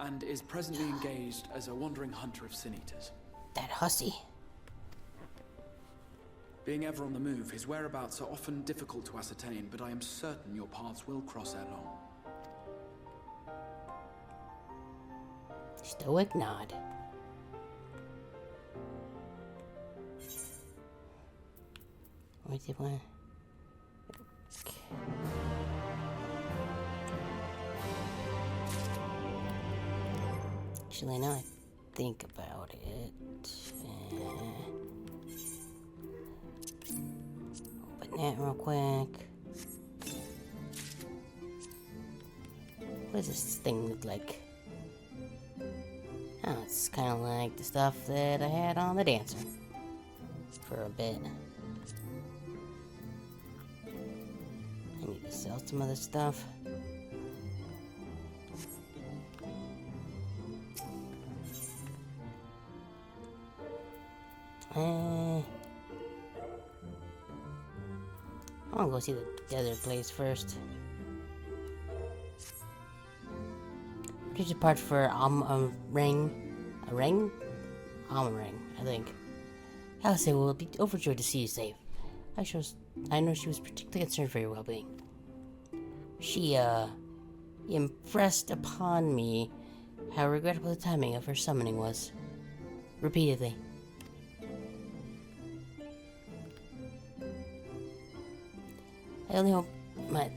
C: and is presently engaged as a wandering hunter of Sin Eaters.
B: That hussy.
C: Being ever on the move, his whereabouts are often difficult to ascertain, but I am certain your paths will cross ere long.
B: Stoic nod. What's it want? Actually, now I think about it. Open that real quick. What does this thing look like? Oh, it's kind of like the stuff that I had on the dancer for a bit. I need to sell some other stuff. I want to go see the desert place first. Just a part for Ring, I think. Alice will be overjoyed to see you safe. I know she was particularly concerned for your well-being. She impressed upon me how regrettable the timing of her summoning was. Repeatedly. I only hope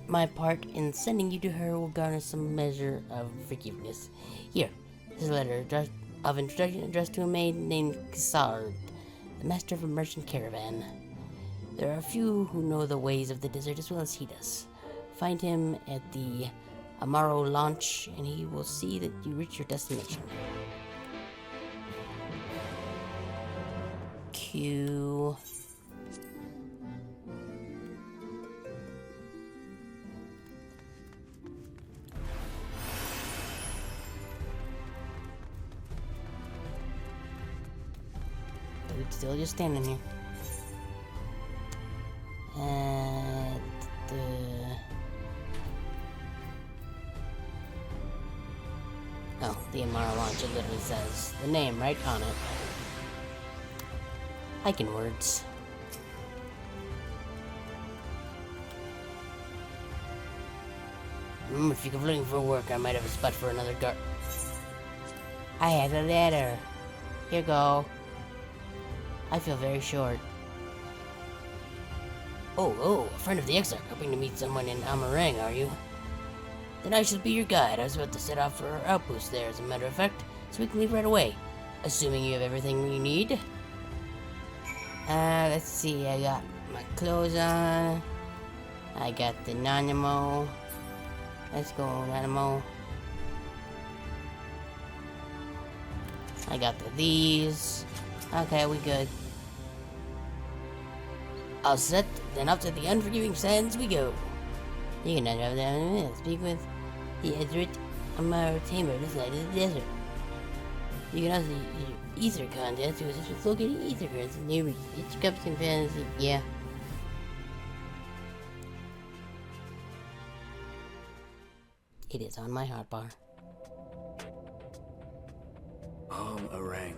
B: my part in sending you to her will garner some measure of forgiveness. Here, this is a letter of introduction addressed to a maid named Kissard, the master of a merchant caravan. There are a few who know the ways of the desert as well as he does. Find him at the Amaro launch, and he will see that you reach your destination. Q. Still just standing here. Oh, the Amara launch, it literally says the name right on it. Hiking words. If you're looking for work, I might have a spot for another guard. I have a letter. Here you go. I feel very short. Oh, a friend of the Exarch, hoping to meet someone in Amarang, are you? Then I shall be your guide. I was about to set off for our outpost there, as a matter of fact, so we can leave right away. Assuming you have everything we need. Let's see, I got my clothes on. I got the Nanamo. Let's go, Nanamo. I got these. Okay, we good. All set, then up to the unforgiving sands we go. You can have that. Speak with the Ezra Amara Tamer this side of the desert. You can also use ether contents to assist with locating ether currents in near regions. Each cup can fantasy. Yeah. It is on my hotbar.
G: Arang.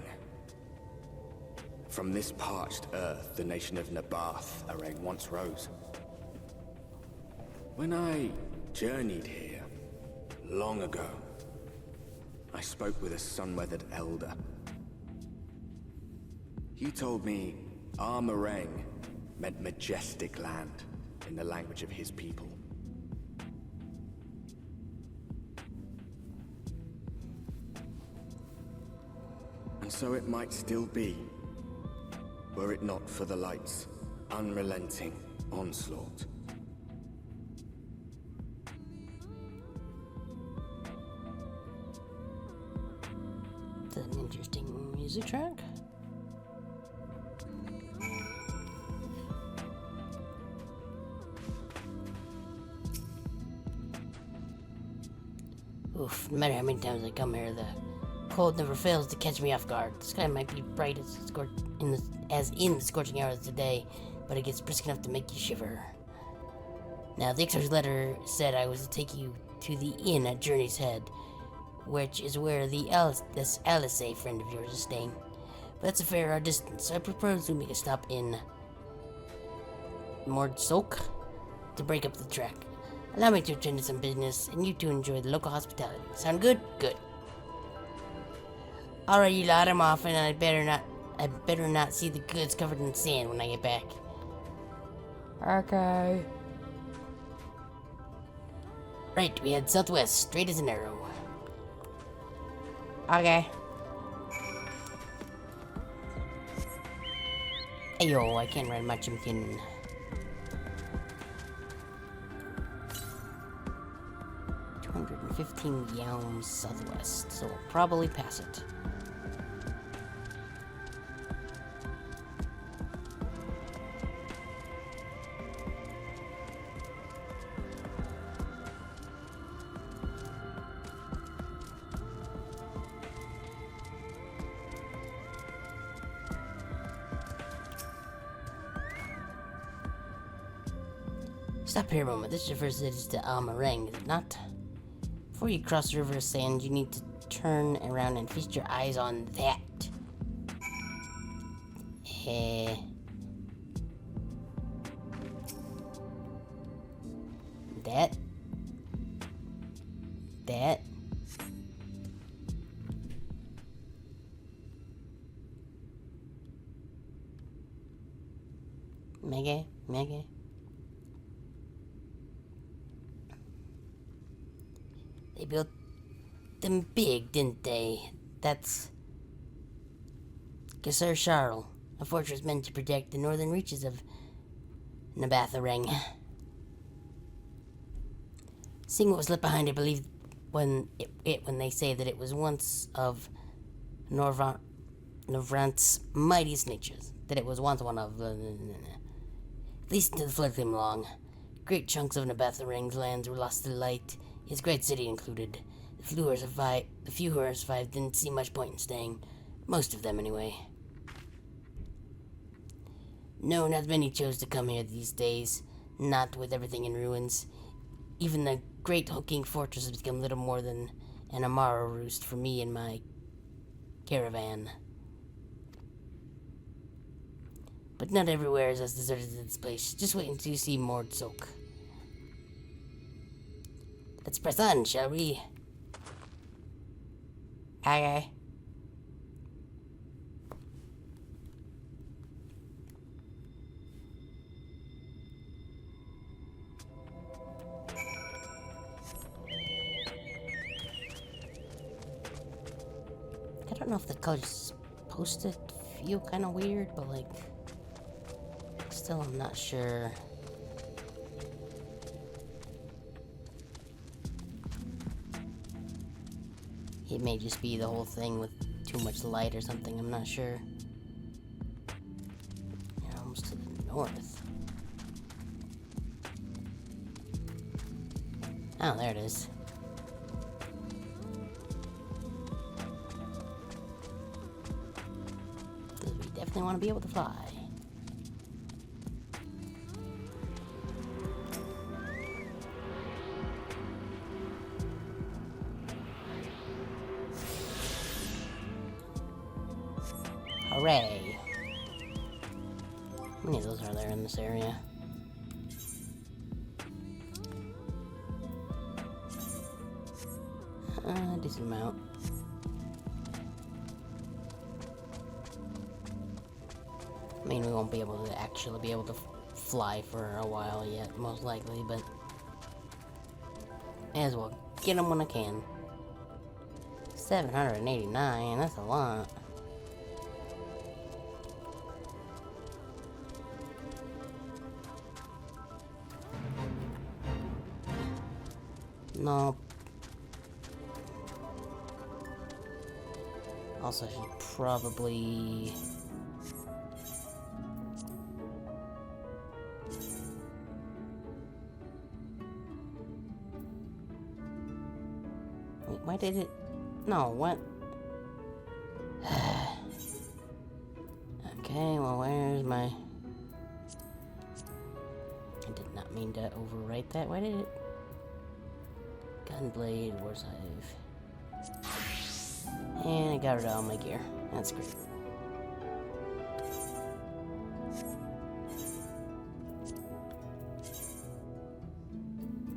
G: From this parched earth, the nation of Nabath, Arang once rose. When I journeyed here, long ago, I spoke with a sun-weathered elder. He told me Armarang meant majestic land in the language of his people. And so it might still be, were it not for the light's unrelenting onslaught.
B: It's an interesting music track. Oof, no matter how many times I come here, the cold never fails to catch me off guard. The sky might be bright as in the scorching hours of the day, but it gets brisk enough to make you shiver. Now, the Exarch's letter said I was to take you to the inn at Journey's Head, which is where this Alice friend of yours is staying. But that's a fair distance, so I propose we make a stop in Mordsulk to break up the trek. Allow me to attend to some business, and you two enjoy the local hospitality. Sound good? Good. Alright, you lot, I'm off, and I better not see the goods covered in sand when I get back. Okay. Right, we head southwest, straight as an arrow. Okay. Ayo, I can't ride my chimkin. $215 yalms southwest, so we'll probably pass it. Stop here a moment. This is your first visit to Amarang, is it not? Before you cross the river of sand, you need to turn around and feast your eyes on that. That. Mega. They built them big, didn't they? That's Gesser Sharl, a fortress meant to protect the northern reaches of Nabatharang. Seeing what was left behind, I believe when they say that it was once of Norvrant's mightiest natures. That it was once one of at least until the flood came along. Great chunks of Nabatharang's lands were lost to the light, his great city included. The few who survived didn't see much point in staying. Most of them, anyway. No, not many chose to come here these days. Not with everything in ruins. Even the great hulking fortress has become little more than an Amara roost for me and my caravan. But not everywhere is as deserted as this place. Just wait until you see Mordzok. Let's press on, shall we? Aye. I don't know if the color's supposed to feel kind of weird, but like, still I'm not sure. It may just be the whole thing with too much light or something, I'm not sure. Yeah, almost to the north. Oh, there it is. We definitely want to be able to fly. Hooray! How many of those are there in this area? A decent amount. I mean, we won't be able to actually be able to fly for a while yet, most likely, but may as well get them when I can. 789, that's a lot. No. Also, I should probably... Wait, why did it... No, what? Okay, well, where's my... I did not mean to overwrite that. Why did it... Gunblade, War Scythe. And I got rid of all my gear. That's great.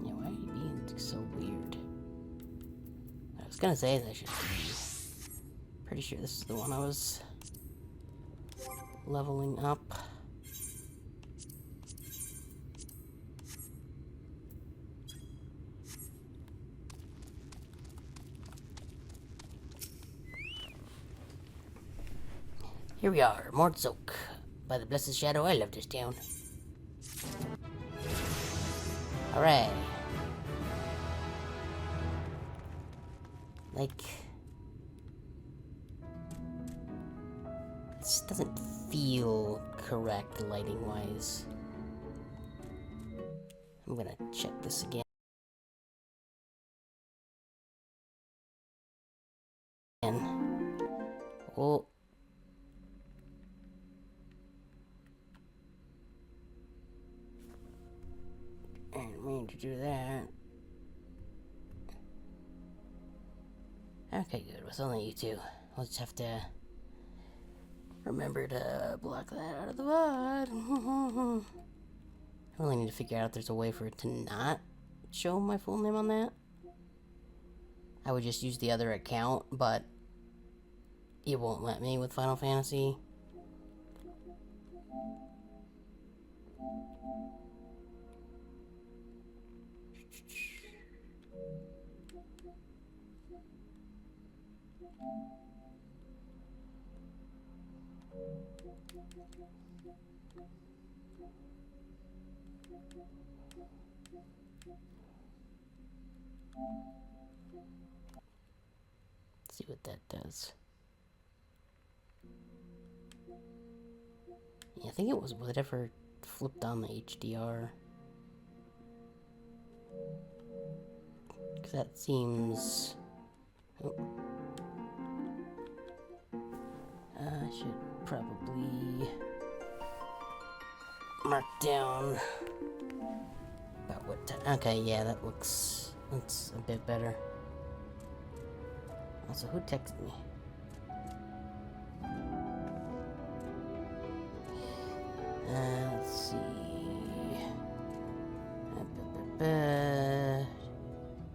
B: Yeah, why are you being so weird? What I was gonna say is I should be pretty sure this is the one I was leveling up. Here we are, Mordzok. By the blessed shadow, I love this town. Hooray. Like... This doesn't feel correct lighting-wise. I'm gonna check this again. Oh. I didn't mean to do that. Okay, good. With only you two. We'll just have to remember to block that out of the VOD. I really need to figure out if there's a way for it to not show my full name on that. I would just use the other account, but it won't let me with Final Fantasy. Let's see what that does. Yeah, I think it was whatever flipped on the HDR. Because that seems... Oh. I should probably mark down about what time. Okay, yeah, that's a bit better. Also, who texted me? Let's see.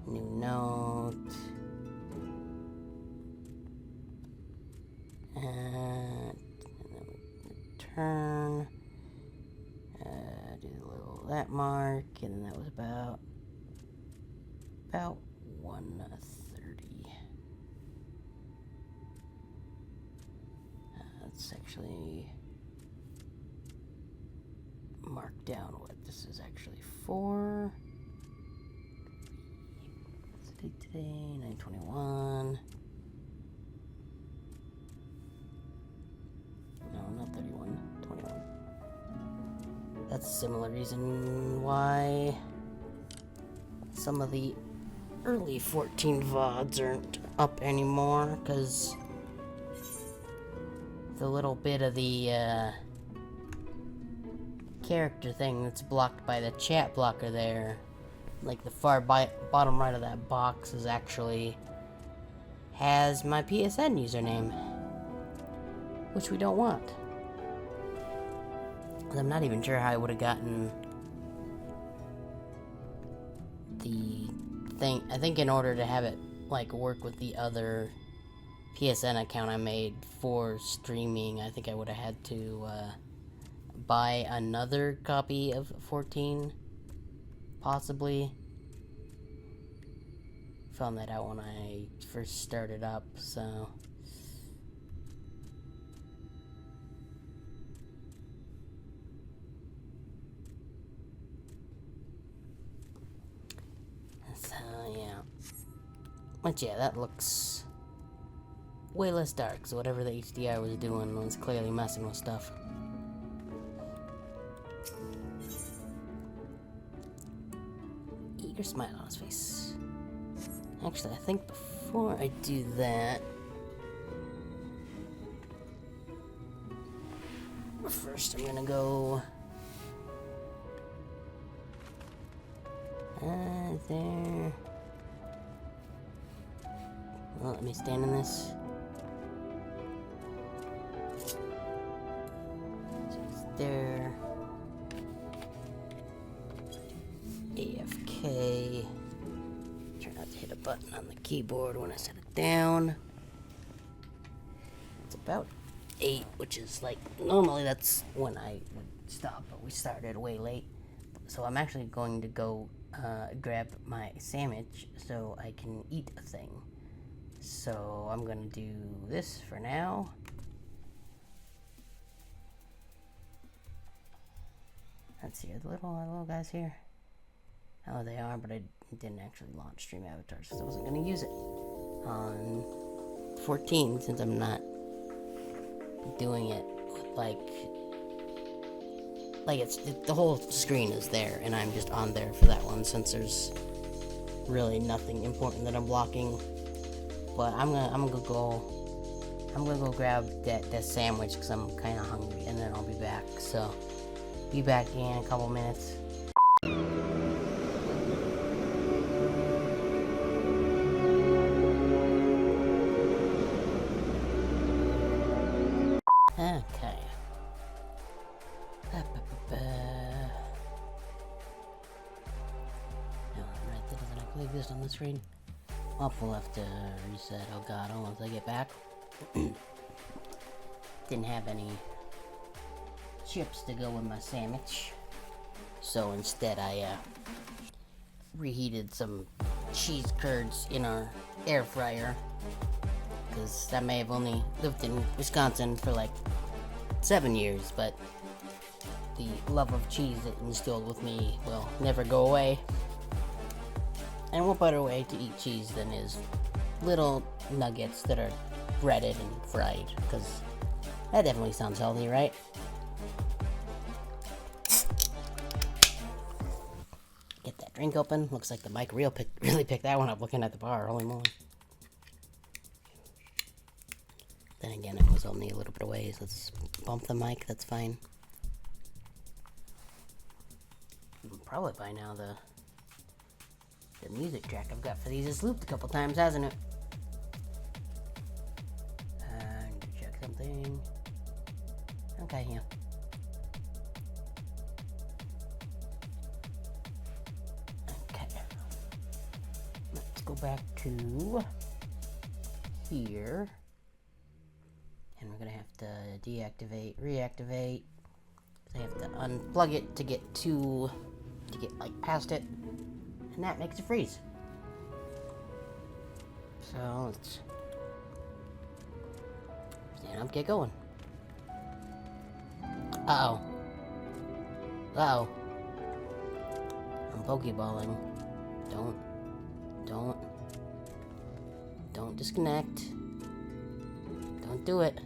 B: New note. And then return. Do a little that mark, and then that was about 1:30. Let's actually mark down what this is actually for. What's the date today? 9/21. No, not 31. 21. That's a similar reason why some of the early 14 VODs aren't up anymore, because the little bit of the character thing that's blocked by the chat blocker there, like the far bottom right of that box, is actually has my PSN username, which we don't want. I'm not even sure how I would have gotten the thing. I think in order to have it like work with the other PSN account I made for streaming, I think I would have had to buy another copy of 14, possibly. Found that out when I first started up, so. So, yeah. But yeah, that looks way less dark, so whatever the HDR was doing was clearly messing with stuff. Eager smile on his face. Actually, I think before I do that, first I'm gonna go there. Well, let me stand in this. Just there. AFK. Try not to hit a button on the keyboard when I set it down. It's about 8, which is like, normally that's when I would stop, but we started way late. So I'm actually going to go grab my sandwich so I can eat a thing. So I'm gonna do this for now. Let's see, are the little guys here? Oh, they are, but I didn't actually launch Stream Avatars because I wasn't gonna use it on 14 since I'm not doing it with like it's the whole screen is there, and I'm just on there for that one since there's really nothing important that I'm blocking. But I'm gonna go grab that sandwich because I'm kind of hungry, and then I'll be back. So be back in a couple minutes. Okay. Right, that doesn't actually exist on the screen. We'll have to reset Elgato once I get back. Didn't have any chips to go with my sandwich, so instead I reheated some cheese curds in our air fryer, because I may have only lived in Wisconsin for like 7 years, but the love of cheese it instilled with me will never go away. And what better way to eat cheese than is little nuggets that are breaded and fried, because that definitely sounds healthy, right? Get that drink open. Looks like the mic really picked that one up looking at the bar. Holy moly. Then again, it was only a little bit away, so let's bump the mic. That's fine. Probably by now the music track I've got for these is looped a couple times, hasn't it? go back to here. And we're gonna have to deactivate, reactivate. I have to unplug it to get like past it. And that makes it freeze. So let's stand up, get going. Uh-oh. Uh-oh. I'm Pokeballing. Don't disconnect. Don't do it.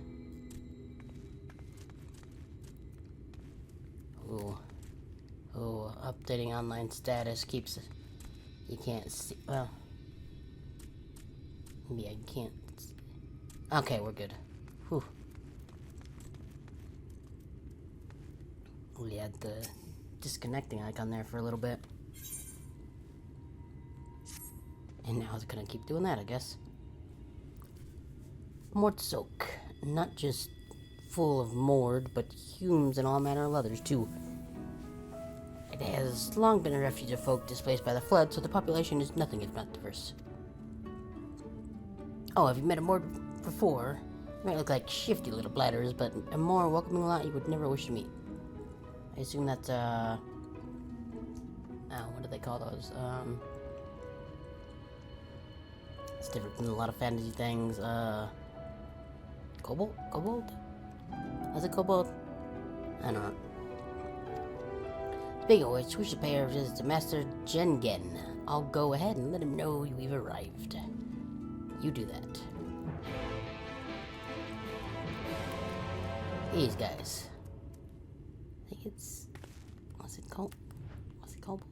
B: Ooh. Ooh, updating online status keeps it. You can't see. Well. Yeah, you can't. Okay, we're good. Whew. We had the disconnecting icon there for a little bit. And now it's gonna keep doing that, I guess. Mort soak. Not just full of Mord, but Humes and all manner of others, too. It has long been a refuge of folk displaced by the flood, so the population is nothing if not diverse. Oh, have you met a Mord before? They might look like shifty little bladders, but a more welcoming lot you would never wish to meet. I assume that's, oh, what do they call those? It's different from a lot of fantasy things. Kobold? Kobold? Was it kobold? I don't know. Speaking of which, we should pay our visit to Master Gengen. I'll go ahead and let him know we've arrived. You do that. These guys. I think it's... What's it called? What's it called?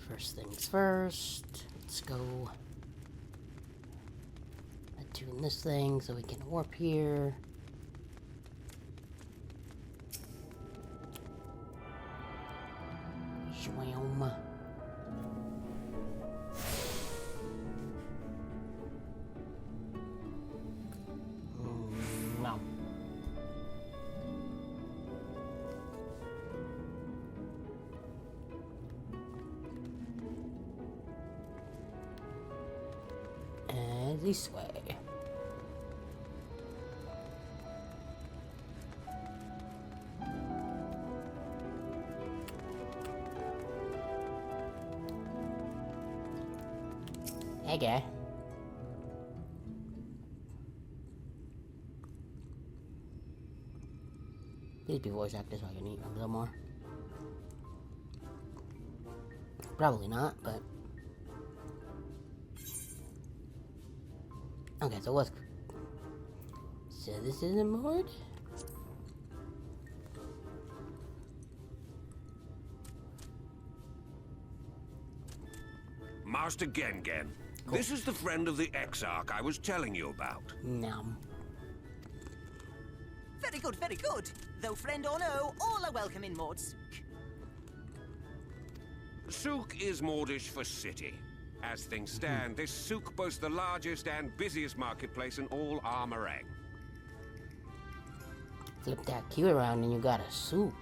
B: First things first, let's go attune this thing so we can warp here. Shwam. No. This way. Hey, guy. Please be voice actors so I can eat a little more. Probably not, but... Okay, so what's... So this isn't Mord?
E: Master Gengen. Cool. This is the friend of the Exarch I was telling you about.
B: No.
H: Very good, very good. Though friend or no, all are welcome in Mord's.
E: Souk is Mordish for city. As things stand, this souk boasts the largest and busiest marketplace in all Armorang.
B: Flip that key around and you got a soup.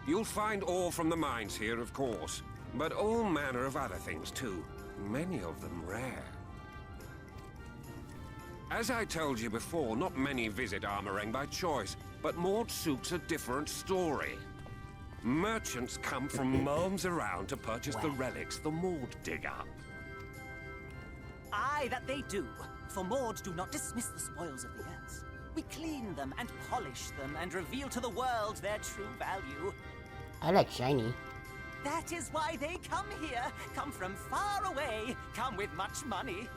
E: You'll find ore from the mines here, of course, but all manner of other things too. Many of them rare. As I told you before, not many visit Armorang by choice, but Mord Souk's a different story. Merchants come from miles around to purchase the relics the Mord dig up.
H: Aye, that they do. For Mord do not dismiss the spoils of the earth. We clean them and polish them and reveal to the world their true value.
B: I like shiny.
H: That is why they come here, come from far away, come with much money.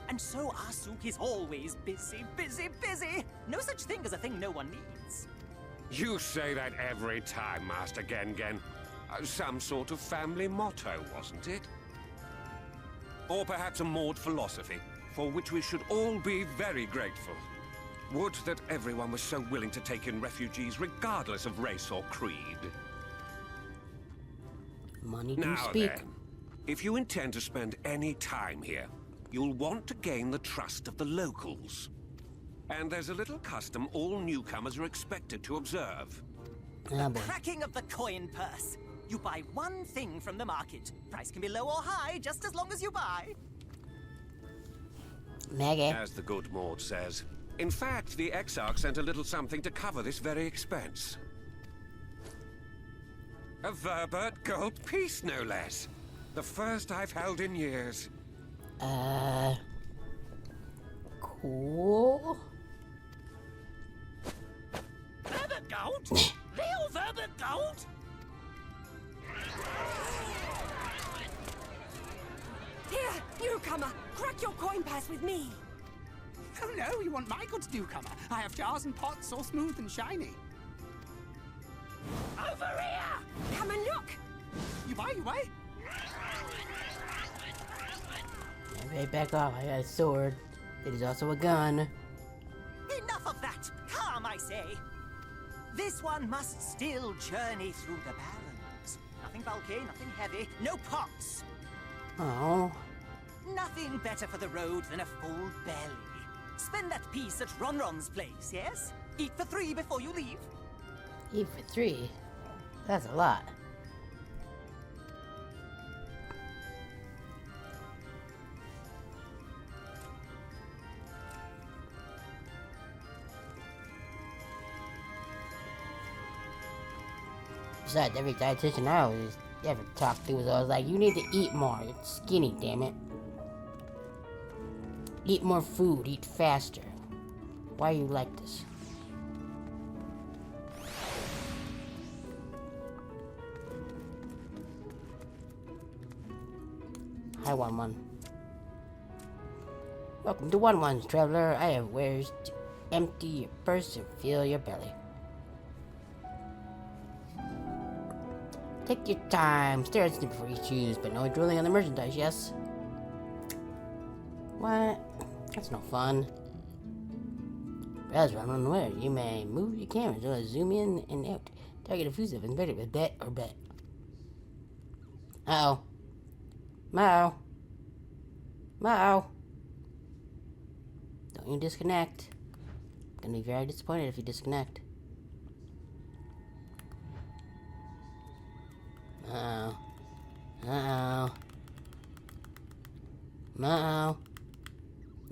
H: And so our souk is always busy, busy, busy. No such thing as a thing no one needs.
E: You say that every time, Master Gengen. Some sort of family motto, wasn't it? Or perhaps a Mord philosophy, for which we should all be very grateful. Would that everyone was so willing to take in refugees regardless of race or creed.
B: Money do
E: Now
B: speak.
E: then, if you intend to spend any time here, you'll want to gain the trust of the locals. And there's a little custom all newcomers are expected to observe.
B: Oh boy.
H: Cracking of the coin purse. You buy one thing from the market. Price can be low or high, just as long as you buy.
B: Maggie.
E: As the good Maud says. In fact, the Exarch sent a little something to cover this very expense. A Verbert gold piece, no less. The first I've held in years.
B: Cool.
H: Verbert gold? Real Verbert gold?
I: Here, newcomer, crack your coin purse with me.
J: Oh no, you want my goods, newcomer? I have jars and pots all smooth and shiny.
I: Over here! Come and look!
J: You buy, you buy.
B: Everybody back off, I got a sword. It is also a gun.
H: Enough of that! Calm, I say! This one must still journey through the barrens. Nothing bulky, nothing heavy, no pots.
B: Oh.
H: Nothing better for the road than a full belly. Spend that piece at Ronron's place, yes? Eat for 3 before you leave.
B: Eat for 3? That's a lot. Besides, every dietitian I always ever talked to was always like, you need to eat more. You're skinny, damn it. Eat more food, eat faster. Why are you like this? Hi, 1-1. Welcome to 1-1's, traveler. I have wares to empty your purse and fill your belly. Take your time, stare at it before you choose, but no drooling on the merchandise, yes? What? That's no fun. As I'm unaware, you may move your camera to zoom in and out. Target elusive and better with bet or bet. Uh-oh. Mao. Mao. Don't you disconnect. I'm gonna be very disappointed if you disconnect. Uh-oh. Uh-oh. Uh-oh.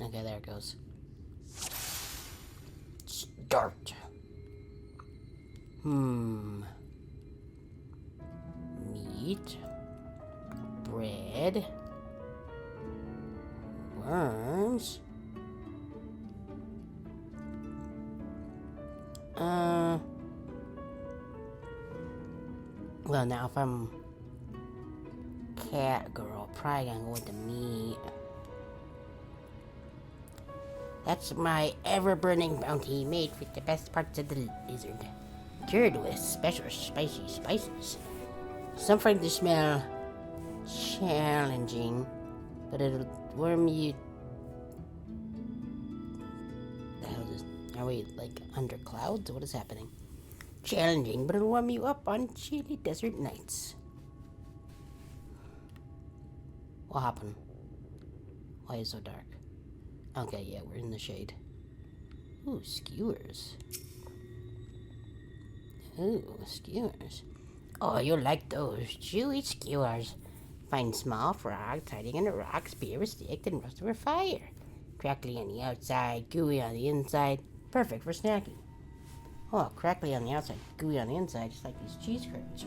B: Okay, there it goes. Start. Meat. Bread. Worms. Well, now if I'm cat girl, probably gonna go with the meat. That's my ever-burning bounty, made with the best parts of the lizard, cured with special spicy spices. Something to smell challenging, but it'll warm you. The hell is? Are we like under clouds? What is happening? Challenging, but it'll warm you up on chilly desert nights. What happened? Why is it so dark? Okay, yeah, we're in the shade. Ooh, skewers. Ooh, skewers. Oh, you'll like those chewy skewers. Find small frogs hiding in the rocks, beer stick, and roast over fire. Crackly on the outside, gooey on the inside. Perfect for snacking. Oh, crackly on the outside, gooey on the inside, just like these cheese curds.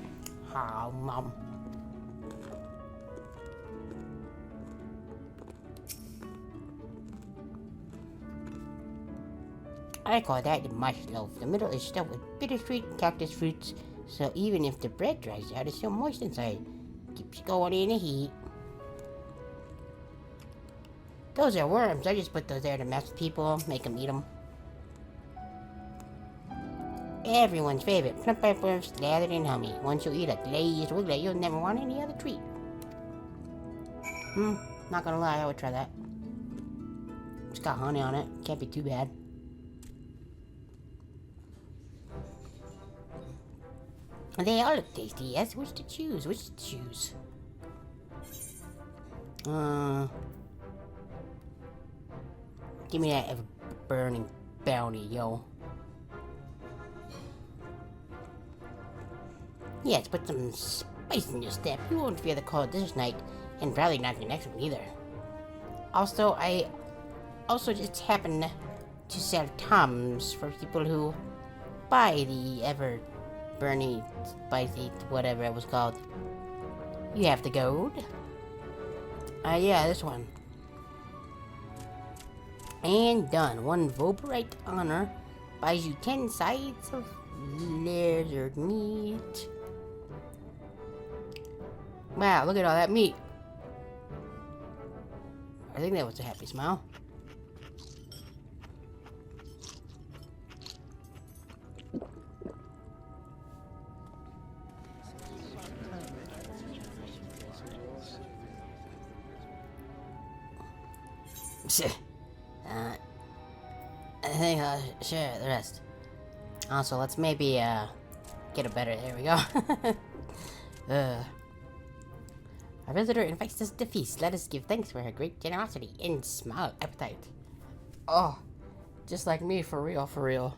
B: Oh, Mom. I call that the mush loaf. The middle is stuffed with bittersweet cactus fruits, so even if the bread dries out, it's still moist inside. Keeps you going in the heat. Those are worms. I just put those there to mess with people, make them eat them. Everyone's favorite, plump worms slathered in honey. Once you eat a glazed wiggler, you'll never want any other treat. Not gonna lie, I would try that. It's got honey on it. Can't be too bad. They all look tasty, yes? Which to choose? Which to choose? Give me that burning bounty, yo. Yes, put some spice in your step. You won't fear the cold this night, and probably not the next one either. Also, I just happen to sell Toms for people who buy the ever-burning, spicy, whatever it was called. You have the gold? Yeah, this one. And done. 1 Voberite honor buys you 10 sides of lizard meat. Wow, look at all that meat. I think that was a happy smile. I think I'll share the rest. Also, let's maybe, get a better... There we go. Our visitor invites us to feast. Let us give thanks for her great generosity and small appetite. Oh, just like me, for real, for real.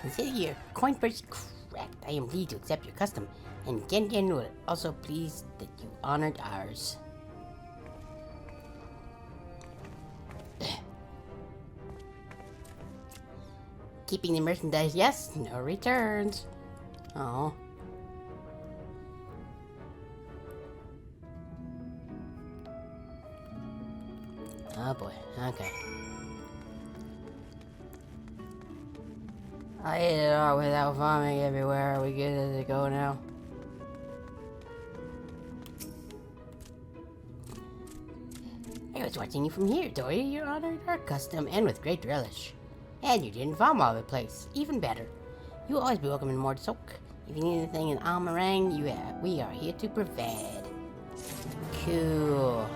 B: Consider your coin purchase correct. I am pleased to accept your custom, and Gen will also pleased that you honored ours. Keeping the merchandise, yes, no returns. Oh. Oh boy, okay. I ate it all without vomiting everywhere. Are we good to go now? I was watching you from here, Dory. You honored our custom and with great relish. And you didn't vom all over the place. Even better. You'll always be welcome in Mordsok. If you need anything in Almarang, we are here to provide. Cool.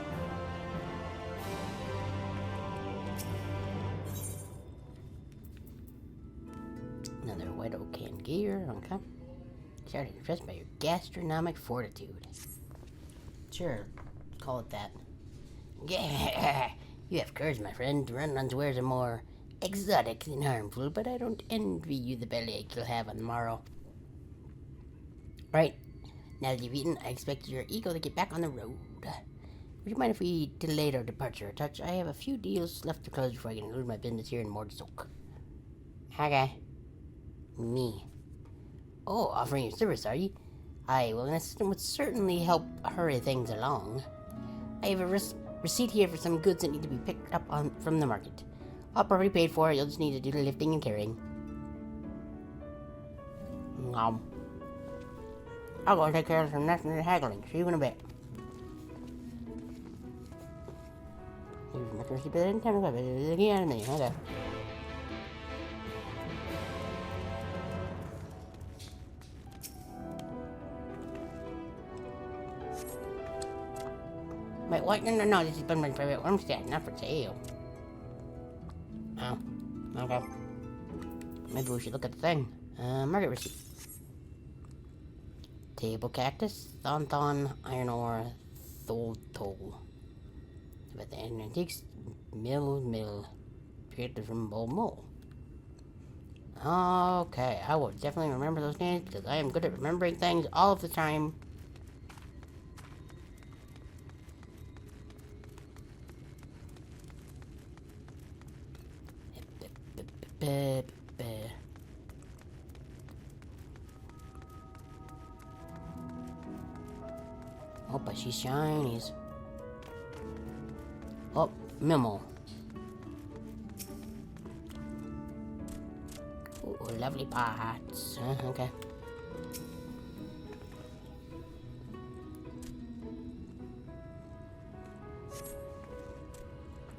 B: Another white oak can gear, okay. Started impressed by your gastronomic fortitude. Sure, call it that. Yeah, you have courage, my friend. Run's wares are more exotic than harmful, but I don't envy you the bellyache you'll have on the morrow. Right, now that you've eaten, I expect you're eager to get back on the road. Would you mind if we delayed our departure a touch? I have a few deals left to close before I can lose my business here in Mordsok. Okay. Me. Oh, offering your service, are you? Aye, well, an assistant would certainly help hurry things along. I have a receipt here for some goods that need to be picked up from the market. All property paid for, you'll just need to do the lifting and carrying. I'll go and take care of some necessary haggling. See you in a bit. Okay. Wait, what? No, this is my private homestead, not for sale. Oh, okay. Maybe we should look at the thing. Market receipt. Table cactus, thon, iron ore, thol. But the antiques, mill, created from mole. Okay, I will definitely remember those names because I am good at remembering things all of the time. Oh, but she's shinies. Oh, Mimo. Oh, lovely pots. Okay.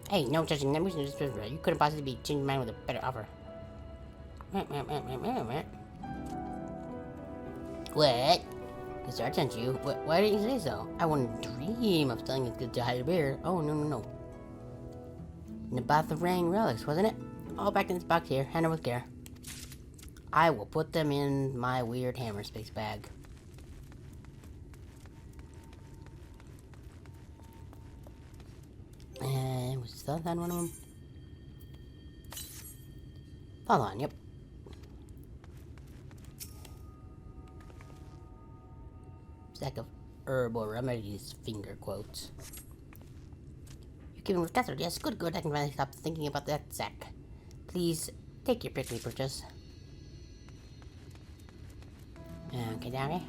B: Hey, no judging. You couldn't possibly be changing man with a better offer. What? Because I sent you. Why didn't you say so? I wouldn't dream of telling it to hide a bear. Oh, no. Nabatharang relics, wasn't it? All back in this box here. Handle with care. I will put them in my weird hammer space bag. And was that one of them? Hold on, yep. Stack of herbal remedies, finger quotes. You're keeping with Catherine, yes, good, I can finally stop thinking about that sack. Please, take your prickly purchase. Okay, Daddy.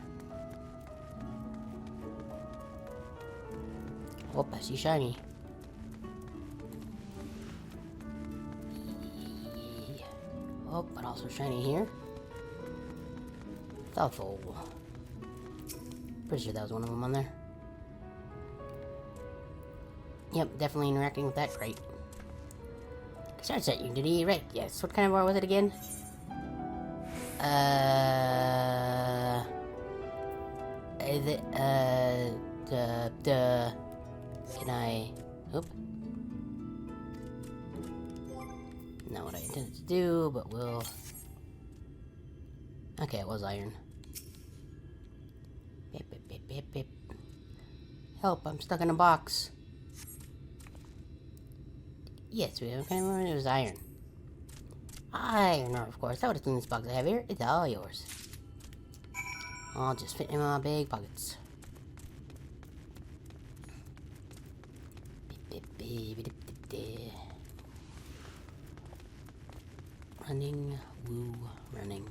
B: Oh, I see shiny. Oh, but also shiny here. Thoughtful. Pretty sure that was one of them on there. Yep, definitely interacting with that crate. Starts at you, did he? Right, yes. What kind of bar was it again? Can I... Oop. Not what I intended to do, but we'll... Okay, it was iron. Beep, beep, beep, beep, beep. Help, I'm stuck in a box. Yes, we have kind of it was iron. Iron, of course. That would have cleaned this box I have here. It's all yours. I'll just fit in my big pockets. Running, woo, running.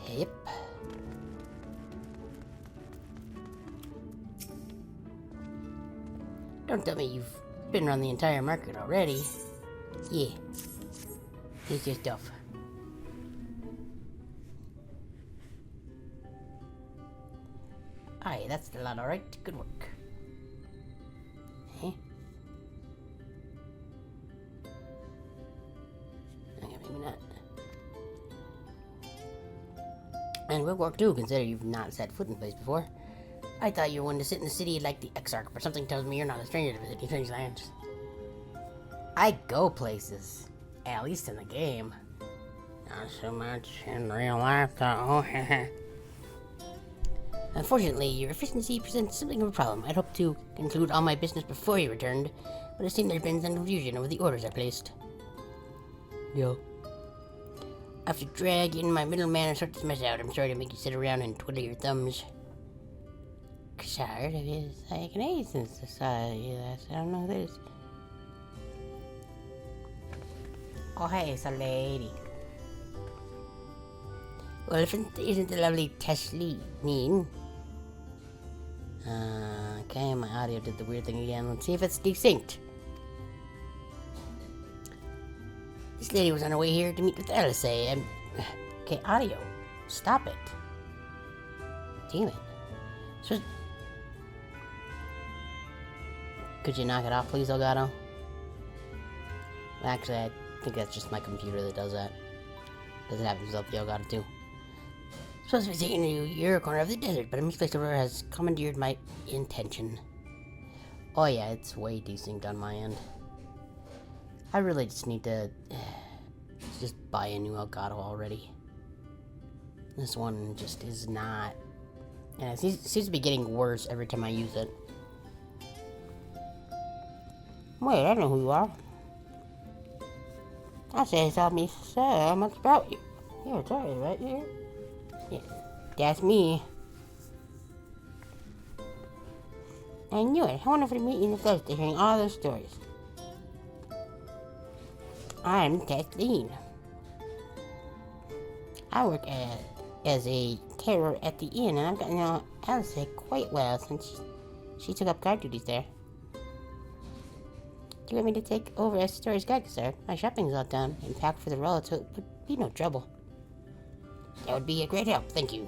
B: Yep. Don't tell me you've been around the entire market already. Yeah. Here's your stuff. Aye, that's the lot, alright. Good work. Hey? Okay, maybe not. And good work too, consider you've not set foot in the place before. I thought you were one to sit in the city like the Exarch, but something tells me you're not a stranger to visiting strange lands. I go places. At least in the game. Not so much in real life, though. Unfortunately, your efficiency presents something of a problem. I'd hoped to conclude all my business before you returned, but it seems there's been some confusion over the orders I placed. Yo. I have to drag in my middleman and sort this mess out. I'm sorry to make you sit around and twiddle your thumbs. Tired of his psychosis in society. I don't know who that is. Oh, hey, it's a lady. Well, if it isn't the lovely Tesleen. Okay, my audio did the weird thing again. Let's see if it's desynced. This lady was on her way here to meet with LSA, and... Okay, audio. Stop it. Damn it. So... Could you knock it off, please, Elgato? Actually, I think that's just my computer that does that. Does it happen to the Elgato too? Supposed to be taking you your corner of the desert, but a misplaced order has commandeered my intention. Oh yeah, it's way desynced on my end. I really just need to just buy a new Elgato already. This one just is not... Yeah, it seems to be getting worse every time I use it. Wait, I know who you are. I say tell me so much about you. You're sorry, right here? Yeah, that's me. I knew it. I wonderful to meet you in the flesh to hearing all those stories. I'm Kathleen. I work as a caterer at the inn, and I've gotten to know Alice quite well since she took up guard duties there. Do you want me to take over as Story's guide, sir? My shopping's all done and packed for the road, so it would be no trouble. That would be a great help, thank you.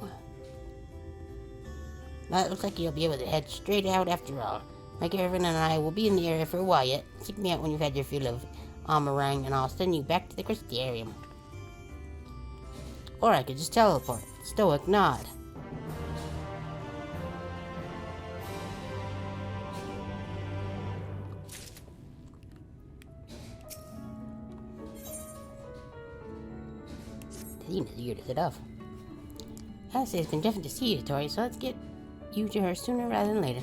B: Well, it looks like you'll be able to head straight out after all. My caravan and I will be in the area for a while yet. Seek me out when you've had your fill of Amarang, and I'll send you back to the Crystarium. Or I could just teleport. Stoic nod. Is eager to set off. Alice has been definitely to see you, Tori, so let's get you to her sooner rather than later.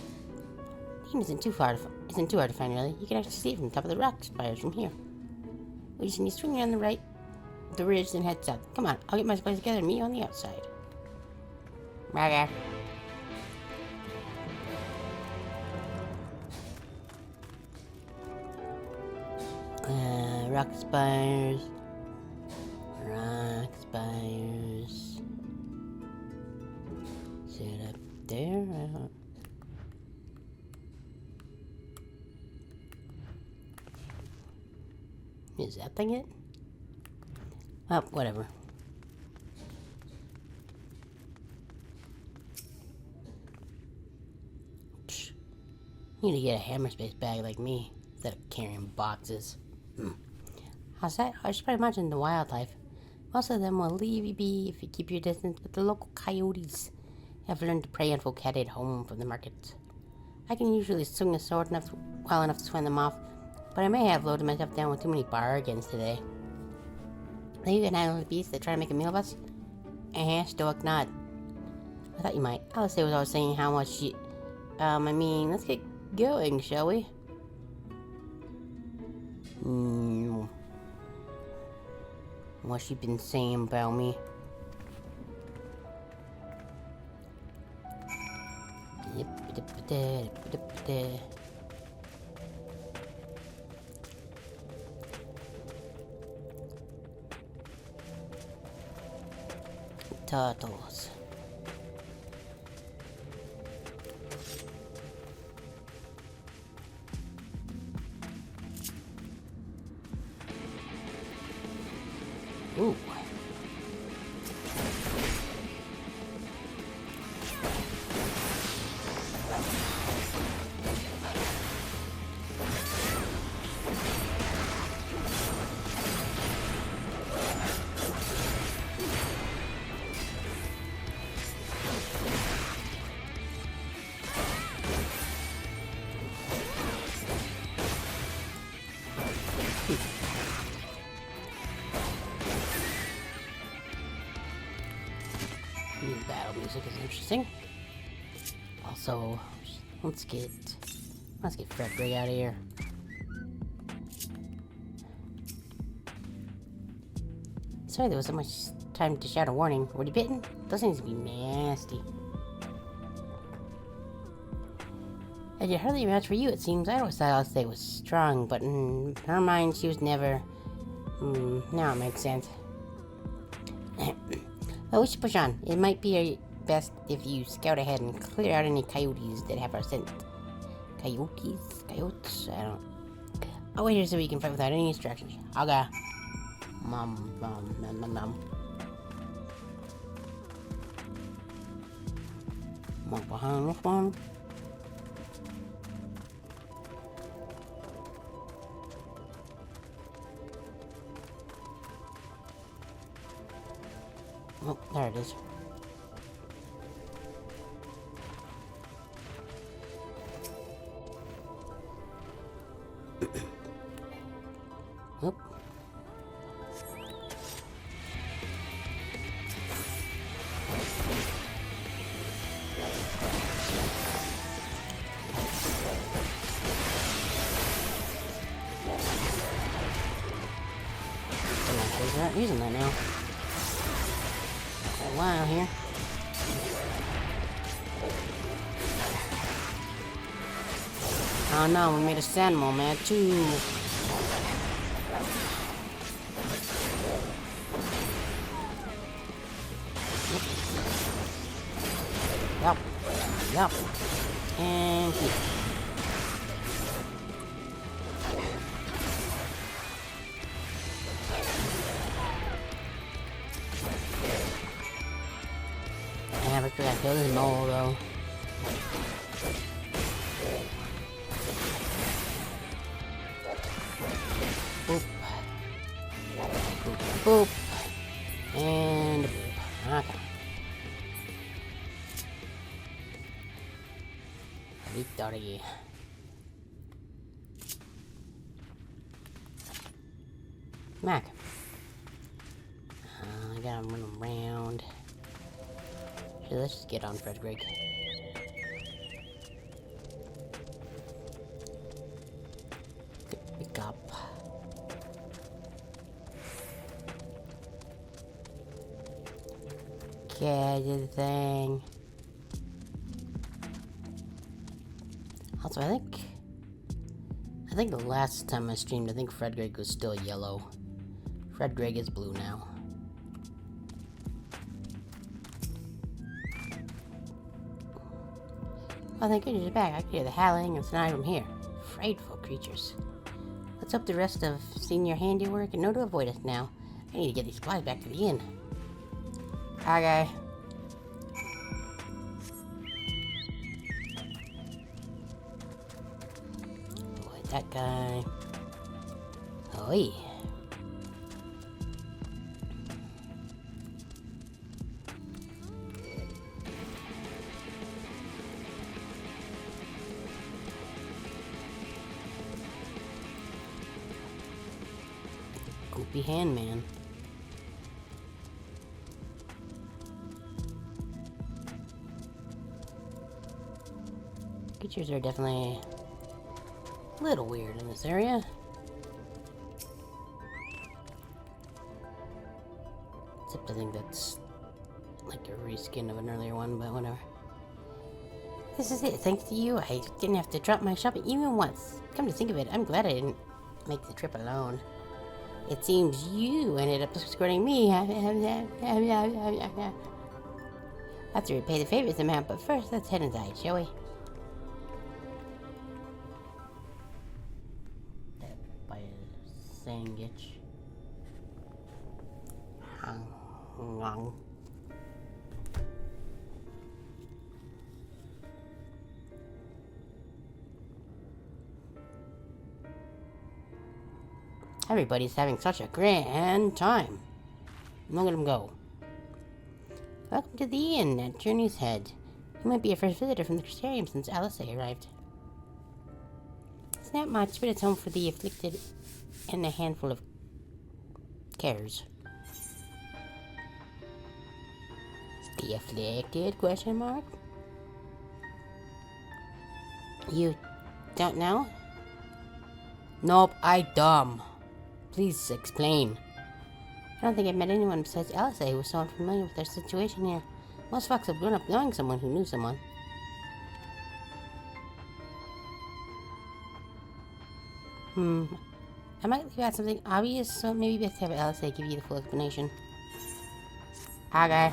B: The isn't too hard to find, really. You can actually see it from the top of the rock spires from here. We just need to swing around the ridge, and head south. Come on, I'll get my supplies together and meet you on the outside. Bye, rock spires. Rock spires. Sit up there. Is that thing it? Oh, whatever. Psh. You need to get a hammer space bag like me instead of carrying boxes. How's that? I should probably imagine the wildlife. Most of them will leave you be if you keep your distance, but the local coyotes have learned to prey on folk headed home from the market. I can usually swing a sword well enough to swing them off, but I may have loaded myself down with too many bargains today. Think you can handle the beasts that try to make a meal of us? Stoic nod. I thought you might. I'll say what I was saying, how much you... I mean, let's get going, shall we? What's she been saying about me? Turtles. Ooh. New battle music is interesting. Also, let's get Frederick out of here. Sorry there was so much time to shout a warning. Were you bitten? Those things be nasty. I did hardly a match for you, it seems. I always thought Alice was strong, but in her mind, she was never... now it makes sense. Well, we should push on. It might be best if you scout ahead and clear out any coyotes that have our scent. Coyotes? Coyotes? I don't... I'll wait here so we can fight without any distractions. I'll go. Mom. Walk behind this one. Oh, there it is. Oop. They're not using that now. A while here. Oh no, we made a sandmole mad too. Yup. And here. Yeah, but we gotta kill this mole though. Boop. Boop. Boop. And boop. Okay. Victory. Mac. I gotta run around. So let's just get on Frederick. Okay, I did the thing. Also, I think the last time I streamed, I think Fred Greg was still yellow. Fred Greg is blue now. Oh, thank goodness you're back. I can hear the howling and snarl from here. Frightful creatures. Let's hope the rest have seen your handiwork and know to avoid us now. I need to get these supplies back to the inn. Okay. Avoid that guy. Oi. Goopy hand man. Creatures are definitely a little weird in this area. Except I think that's like a reskin of an earlier one, but whatever. This is it. Thanks to you, I didn't have to drop my shopping even once. Come to think of it, I'm glad I didn't make the trip alone. It seems you ended up escorting me. I have to repay the favors amount, but first let's head inside, shall we? By a sandwich. Everybody's having such a grand time. Look at them go. Welcome to the inn at Journey's Head. You might be a first visitor from the Crystarium since Alice arrived. It's not much, but it's home for the afflicted and a handful of cares. The afflicted? Question mark? You don't know? Nope, I dumb. Please explain. I don't think I've met anyone besides Alice who was so unfamiliar with their situation here. Most folks have grown up knowing someone who knew someone. I might leave out something obvious, so maybe best have Alice give you the full explanation. Okay.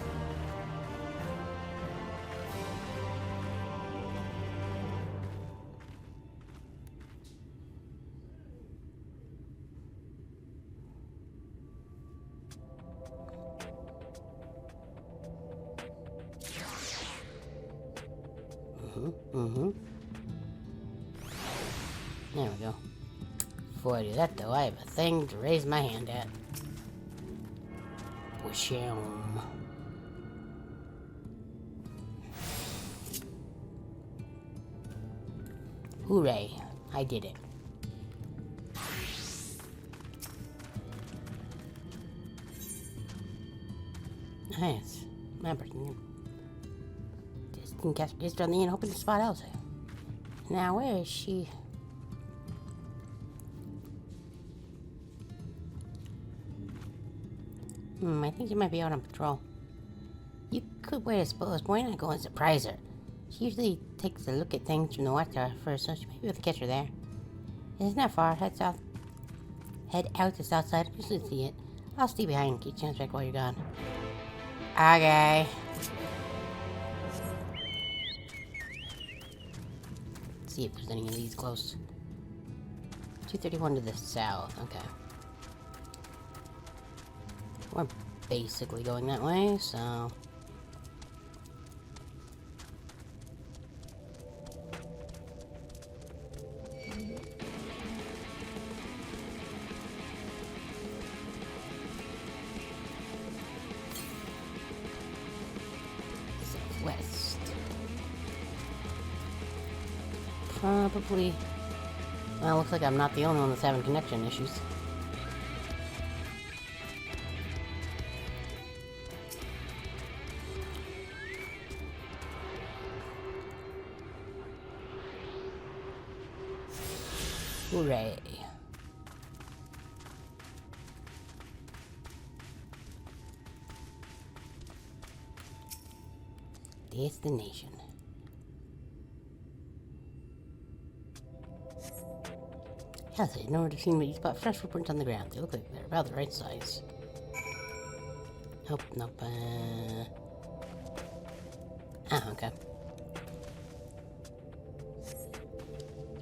B: There we go. Before I do that, though, I have a thing to raise my hand at. Whoosham. Hooray! I did it. Nice. Remember, just didn't catch just on the inn, hoping to spot Elsa. Now, where is she? I think she might be out on patrol. You could wait, I suppose. Why not go and surprise her? She usually takes a look at things from the watchtower first, so she might be able to catch her there. It's not far. Head south. Head out the south side. You should see it. I'll stay behind and keep chance back while you're gone. Okay. Let's see if there's any of these close. 231 to the south. Okay. We're basically going that way, so... Southwest. Probably... Well, looks like I'm not the only one that's having connection issues. Hooray. Destination. Yes, in order to see me spot fresh footprints on the ground. They look like they're about the right size. Nope, nope, ah, okay.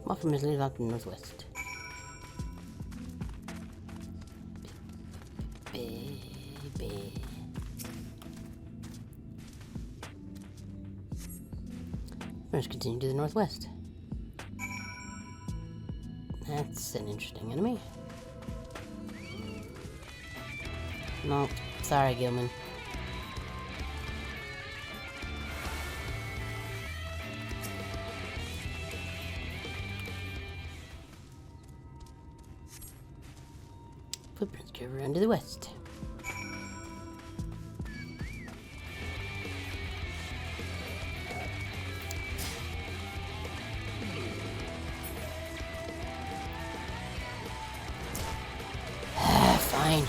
B: Small from his leaves out to the northwest. Baby. Let's continue to the northwest. That's an interesting enemy. No, sorry, Gilman. Footprints curve around to the west. Fine.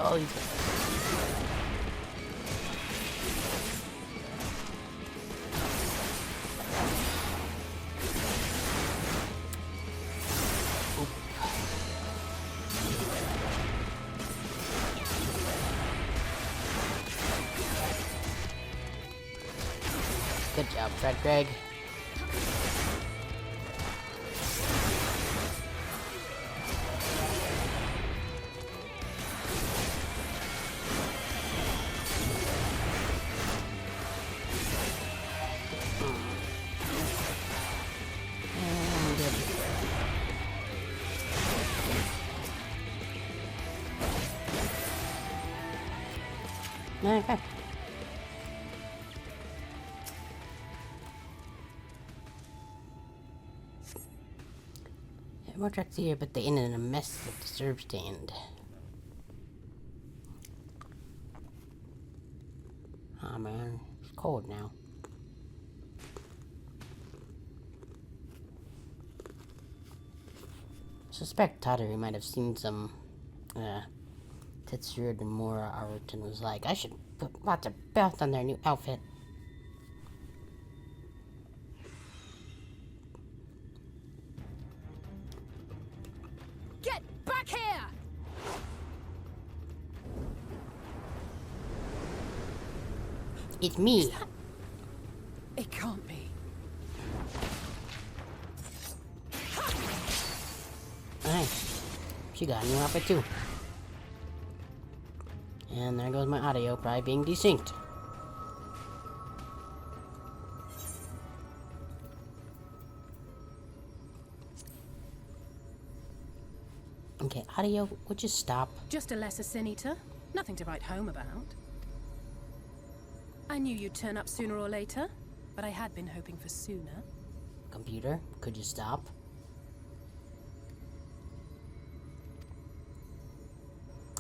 B: All these guys. Good job, Fred Greg. Okay. More tracks here, but they ended in a mess of disturbed stand. Oh man, it's cold now. Suspect Tottery might have seen some Tetsuya Nomura art and was like, I should put lots of belts on their new outfit.
I: Get back here!
B: It's me.
F: It can't be.
B: Nice. She got a new outfit too. And there goes my audio probably being desynced. Okay, audio, would you stop?
I: Just a lesser sin eater. Nothing to write home about. I knew you'd turn up sooner or later, but I had been hoping for sooner.
B: Computer, could you stop?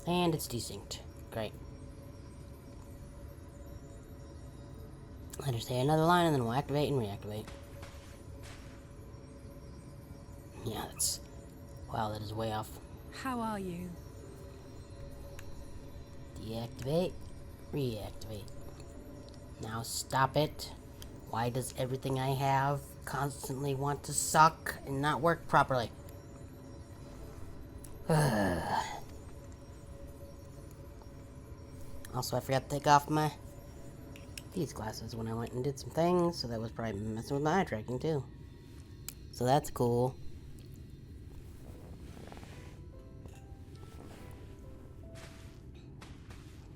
B: And it's desynced. Great. Let her say another line and then we'll activate and reactivate. Yeah, that's... Wow, that is way off.
I: How are you?
B: Deactivate. Reactivate. Now stop it. Why does everything I have constantly want to suck and not work properly? Also, I forgot to take off these glasses when I went and did some things, so that was probably messing with my eye tracking too. So that's cool.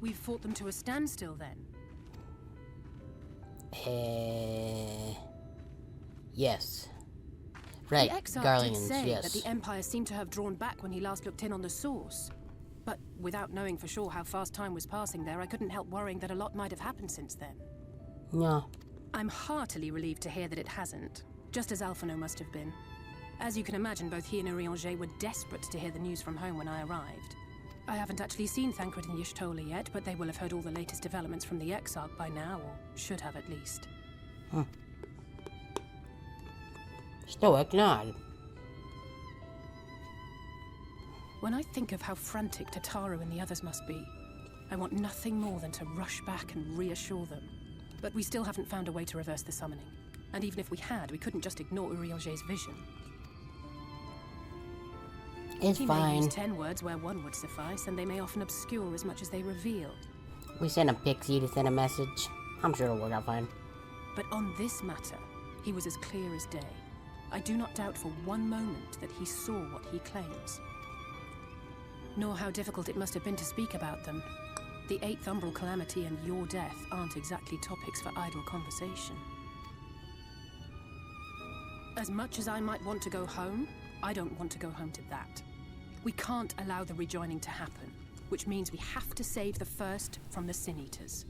I: We've fought them to a standstill then.
B: Yes. Right,
I: the Exarch
B: Garleans,
I: did say
B: yes.
I: that the Empire seemed to have drawn back when he last looked in on the source. But without knowing for sure how fast time was passing there, I couldn't help worrying that a lot might have happened since then.
B: Yeah.
I: I'm heartily relieved to hear that it hasn't, just as Alphino must have been. As you can imagine, both he and Urianger were desperate to hear the news from home when I arrived. I haven't actually seen Thancred and Y'shtola yet, but they will have heard all the latest developments from the Exarch by now, or should have at least.
B: Stoic nod.
I: When I think of how frantic Tataru and the others must be, I want nothing more than to rush back and reassure them. But we still haven't found a way to reverse the summoning. And even if we had, we couldn't just ignore Urianger's vision.
B: It's
I: He
B: fine.
I: may use 10 words where one would suffice, and they may often obscure as much as they reveal.
B: We sent a pixie to send a message. I'm sure it'll work out fine.
I: But on this matter, he was as clear as day. I do not doubt for one moment that he saw what he claims. Nor how difficult it must have been to speak about them. The 8th Umbral Calamity and your death aren't exactly topics for idle conversation. As much as I might want to go home, I don't want to go home to that. We can't allow the rejoining to happen, which means we have to save the first from the Sin Eaters.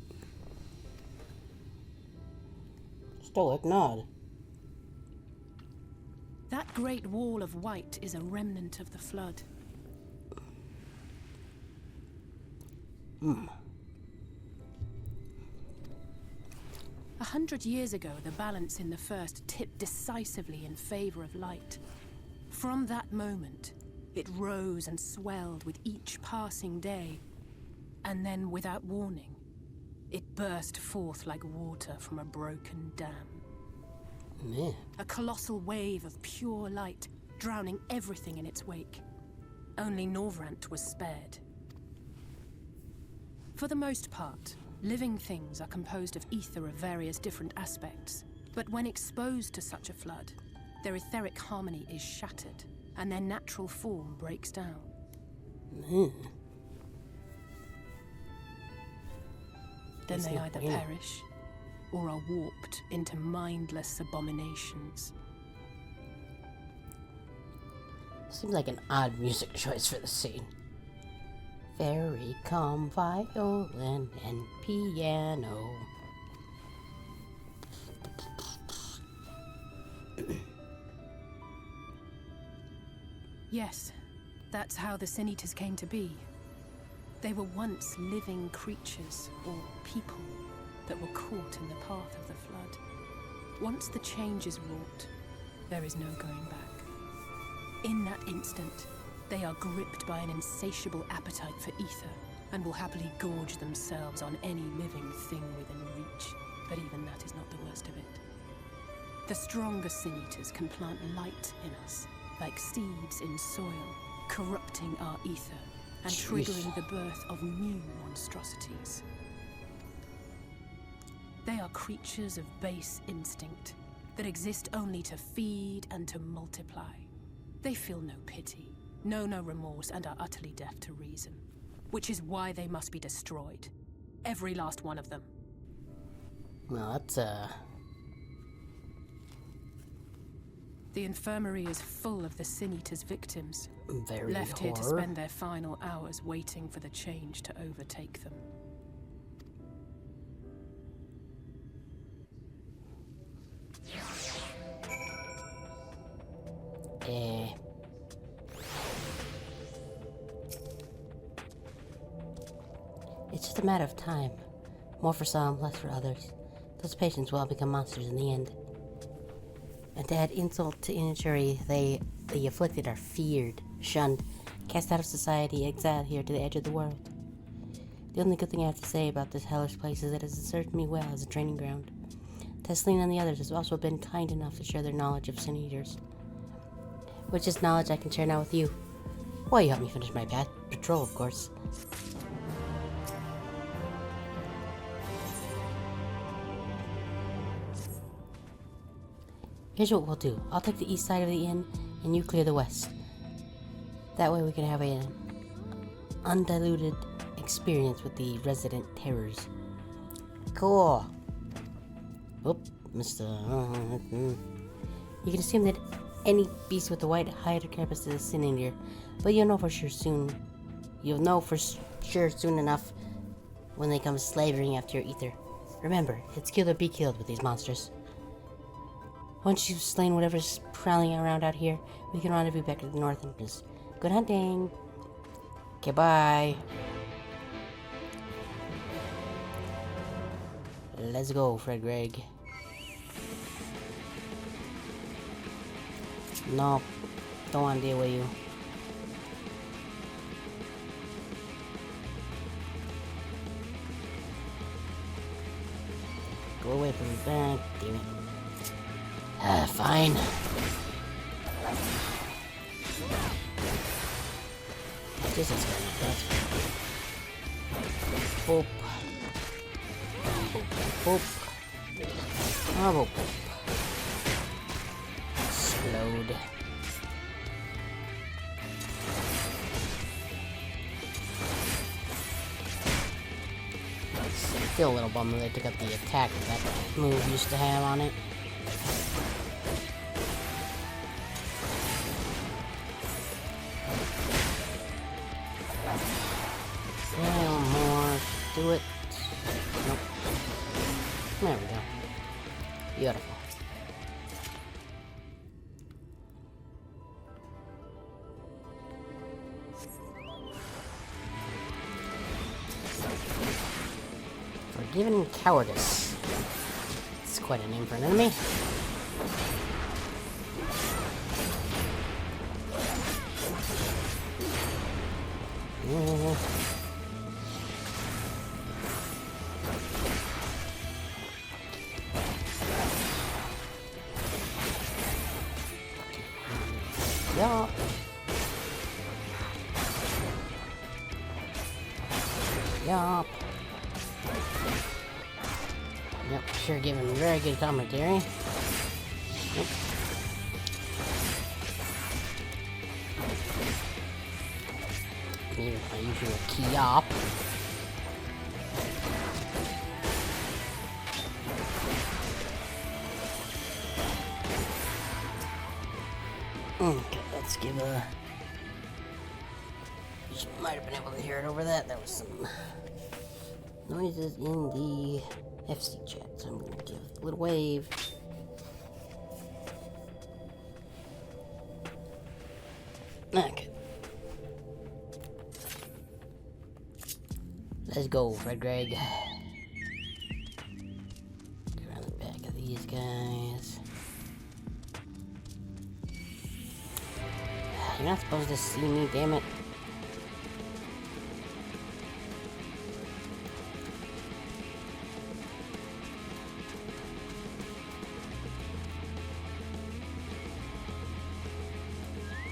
B: Stoic nod.
I: That great wall of white is a remnant of the flood. 100 years ago, the balance in the first tipped decisively in favor of light. From that moment, it rose and swelled with each passing day, and then, without warning, it burst forth like water from a broken dam.
B: Yeah.
I: A colossal wave of pure light, drowning everything in its wake. Only Norvrant was spared. For the most part, living things are composed of ether of various different aspects, but when exposed to such a flood, their etheric harmony is shattered, and their natural form breaks down. Then they either perish, or are warped into mindless abominations.
B: Seems like an odd music choice for the scene. Very calm violin and piano.
I: Yes, that's how the Sin Eaters came to be. They were once living creatures, or people, that were caught in the path of the flood. Once the change is wrought, there is no going back. In that instant, they are gripped by an insatiable appetite for ether, and will happily gorge themselves on any living thing within reach. But even that is not the worst of it. The stronger Sin Eaters can plant light in us, like seeds in soil, corrupting our ether, and triggering the birth of new monstrosities. They are creatures of base instinct, that exist only to feed and to multiply. They feel no pity, know no remorse, and are utterly deaf to reason. Which is why they must be destroyed. Every last one of them.
B: Well, that's,
I: The infirmary is full of the Sin Eaters' victims.
B: very
I: Left here to
B: horror.
I: spend their final hours waiting for the change to overtake them.
B: It's just a matter of time. More for some, less for others. Those patients will all become monsters in the end. And to add insult to injury, the afflicted are feared, shunned, cast out of society, exiled here to the edge of the world. The only good thing I have to say about this hellish place is that it has served me well as a training ground. Tesseline and the others have also been kind enough to share their knowledge of Sin Eaters. Which is knowledge I can share now with you. While you help me finish my patrol, of course. Here's what we'll do. I'll take the east side of the inn, and you clear the west. That way we can have an undiluted experience with the resident terrors. Cool. Oop, missed the... You can assume that any beast with a white hide or carapace is a Sin Eater, but you'll know for sure soon. You'll know for sure soon enough when they come slavering after your ether. Remember, it's kill or be killed with these monsters. Once you've slain whatever's prowling around out here, we can rendezvous back to the north and just good hunting. Okay, bye. Let's go, Fred Gregg. No. Don't want to deal with you. Go away from the back. Damn it. Fine. This is gonna be best. Boop. Boop. Boop. Oh, boop. Explode. Still a little bummed that they took up the attack that move used to have on it. Yeah, more. Do it. Nope. There we go. Beautiful. Forgiven Cowardice. It's quite a name for an enemy. Yeah. Yup. Yep, sure giving very good commentary. Yep. Here's my usual key up. Okay, let's give a... You might have been able to hear it over that. There was some noises in the FC chat, so I'm gonna give a little wave. Okay. Let's go, Fred Greg. Get around the back of these guys. You're not supposed to see me, damn it.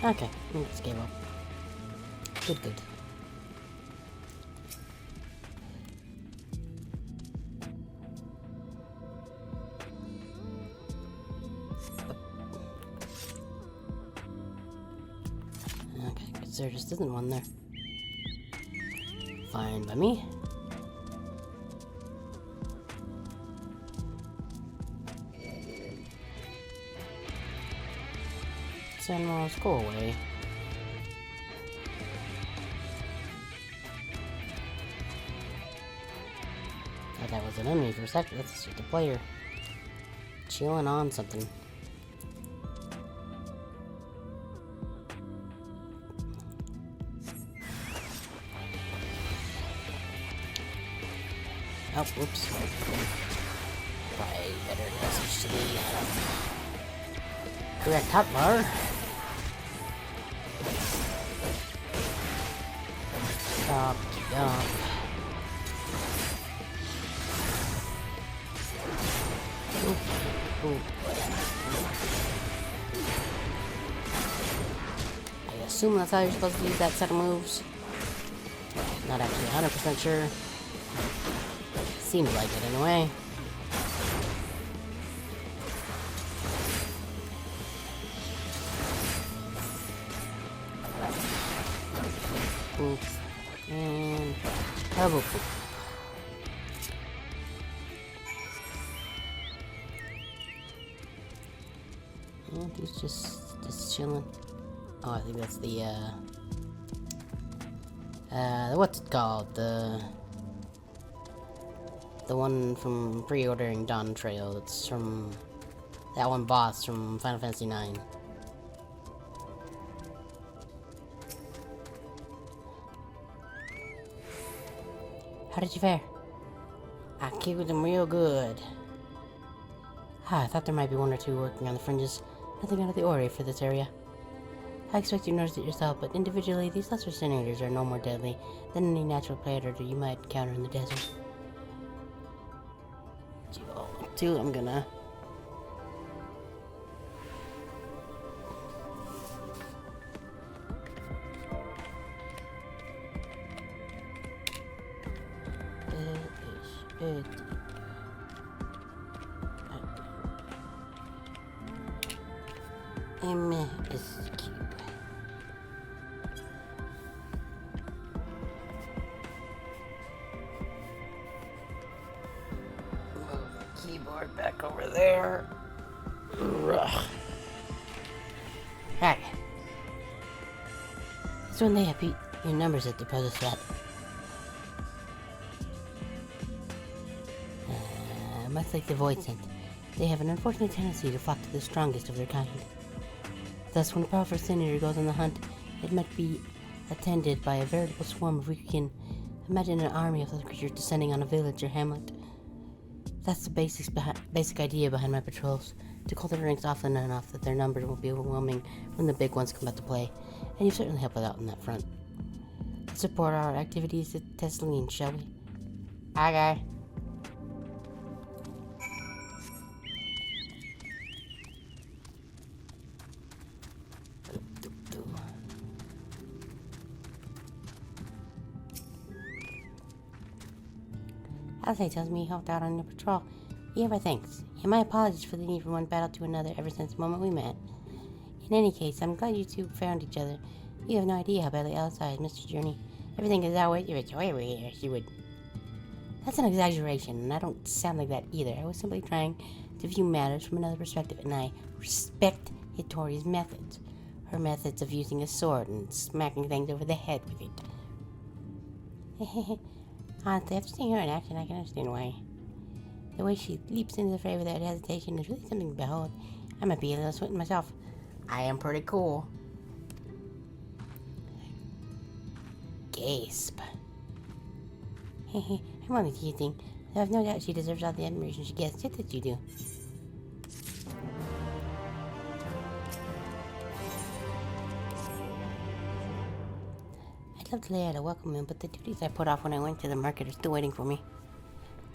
B: Okay, let's give up. Good, good. Okay, because there just isn't one there. Fine by me. Animals, go away. Thought that was an enemy for a second. That's just a player chilling on something. Oh, whoops. Probably better message to the correct hotbar. Stop, stop. Ooh. I assume that's how you're supposed to use that set of moves. Not actually 100% sure. Seems like it anyway. Boop. And double boop. And he's just chilling. Oh, I think that's the what's it called? The one from pre-ordering Dawn Trail. That's from that one boss from Final Fantasy IX. How did you fare? I killed them real good. I thought there might be one or two working on the fringes. Nothing out of the ordinary for this area. I expect you noticed it yourself, but individually, these lesser incinerators are no more deadly than any natural predator you might encounter in the desert. Two, I'm gonna... is cube. Move the keyboard back over there. Ugh. Right. This one they have your numbers at the deposit slot. Much like the Void Scent, they have an unfortunate tendency to flock to the strongest of their kind. Thus, when a powerful incinerator goes on the hunt, it might be attended by a veritable swarm of weaker kin. Imagine an army of those creatures descending on a village or hamlet. That's the basic idea behind my patrols, to call their ranks often enough that their numbers will be overwhelming when the big ones come out to play, and you've certainly helped us out on that front. Let's support our activities at Tessalene, shall we? Aye, guy. Alcide tells me he helped out on the patrol. Yeah, but thanks. And my apologies for the need from one battle to another ever since the moment we met. In any case, I'm glad you two found each other. You have no idea how badly Alcide has missed your journey. Everything is always your joy over here, she would. That's an exaggeration, and I don't sound like that either. I was simply trying to view matters from another perspective, and I respect Hitori's methods. Her methods of using a sword and smacking things over the head with it. Honestly, after seeing her in action, I can understand why. The way she leaps into the fray without hesitation is really something to behold. I might be a little sweating myself. I am pretty cool. Gasp. I'm only teasing. I have no doubt she deserves all the admiration she gets, just as you do. I'd love to lay out a welcome meal, but the duties I put off when I went to the market are still waiting for me.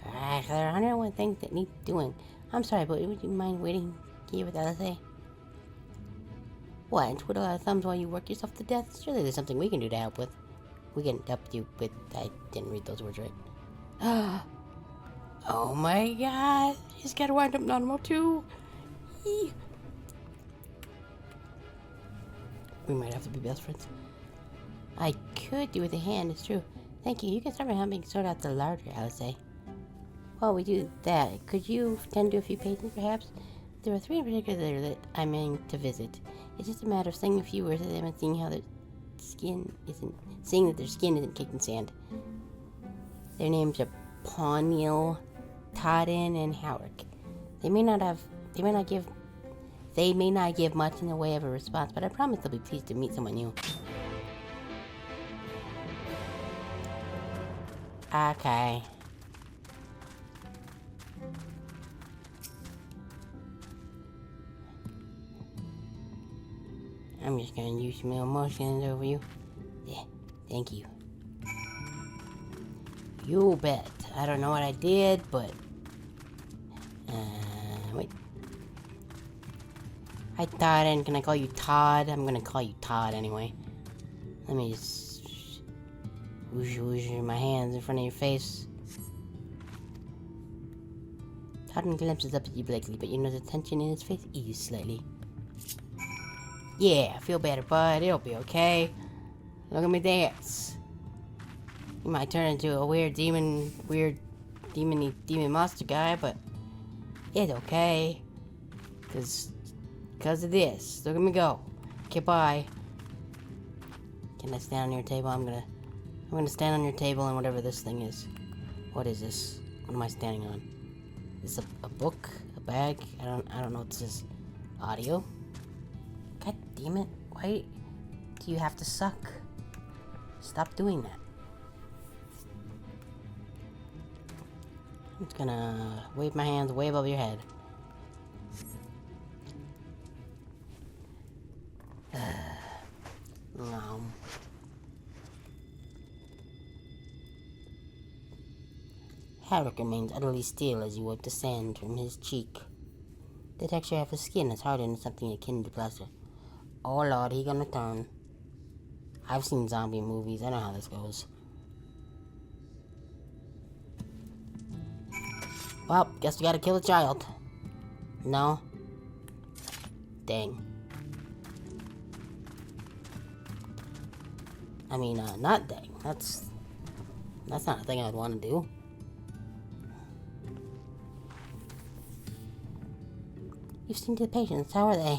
B: There are 101 things that need doing. I'm sorry, but would you mind waiting here with Alice? What, and twiddle our thumbs while you work yourself to death? Surely there's something we can do to help with. We can help you with... I didn't read those words right. Oh my god! He's got a wind-up normal too! Eee. We might have to be best friends. I could do with a hand, it's true. Thank you. You can start by helping sort out the larder, Alice. While we do that, could you tend to a few patrons, perhaps? There are 3 in particular that I'm aiming to visit. It's just a matter of saying a few words to them and seeing how their skin isn't... seeing that their skin isn't caked in sand. Their names are Pawnil, Todden, and Howard. They may not give much in the way of a response, but I promise they'll be pleased to meet someone new. Okay. I'm just gonna use some emotions over you. Yeah, thank you. You bet. I don't know what I did, but... wait. Hi, Todd, and can I call you Todd? I'm gonna call you Todd anyway. Let me just... whoosh my hands in front of your face. Todd glimpses up at you blankly, but you know the tension in his face eases slightly. Yeah, feel better, bud. It'll be okay. Look at me dance. You might turn into a weird demon monster guy, but it's okay. Cause of this. Look at me go. Okay, bye. Can I stand on your table? I'm gonna stand on your table and whatever this thing is. What is this? What am I standing on? Is this a book? A bag? I don't know what this is. Audio? God damn it. Why do you have to suck? Stop doing that. I'm just gonna wave my hands way above your head. Haddock remains utterly still as you wipe the sand from his cheek. The texture of his skin is hardened into something akin to plaster. Oh lord, he gonna turn. I've seen zombie movies, I know how this goes. Well, guess we gotta kill the child. No? Dang. I mean, not dang. That's not a thing I'd want to do. You've seen the patients, how are they?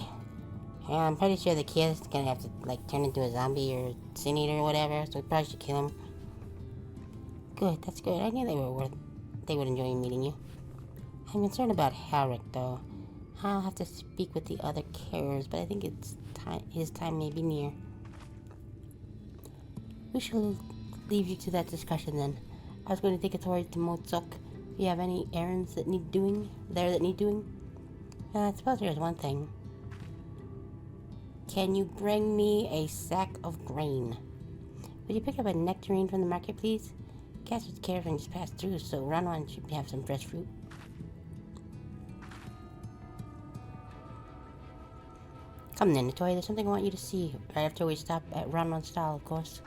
B: Yeah, I'm pretty sure the kid's gonna have to, like, turn into a zombie or sin eater or whatever, so we probably should kill him. Good, that's good. I knew they would enjoy meeting you. I'm concerned about Harrick, though. I'll have to speak with the other carers, but I think his time may be near. We shall leave you to that discussion then. I was going to take authority to Motsuk. If you have any errands that need doing, I suppose there's one thing. Can you bring me a sack of grain? Would you pick up a nectarine from the market, please? Caster's caravan just passed through, so Ranwan should have some fresh fruit. Come then, Natoya, there's something I want you to see. Right after we stop at Ranwan's stall, of course.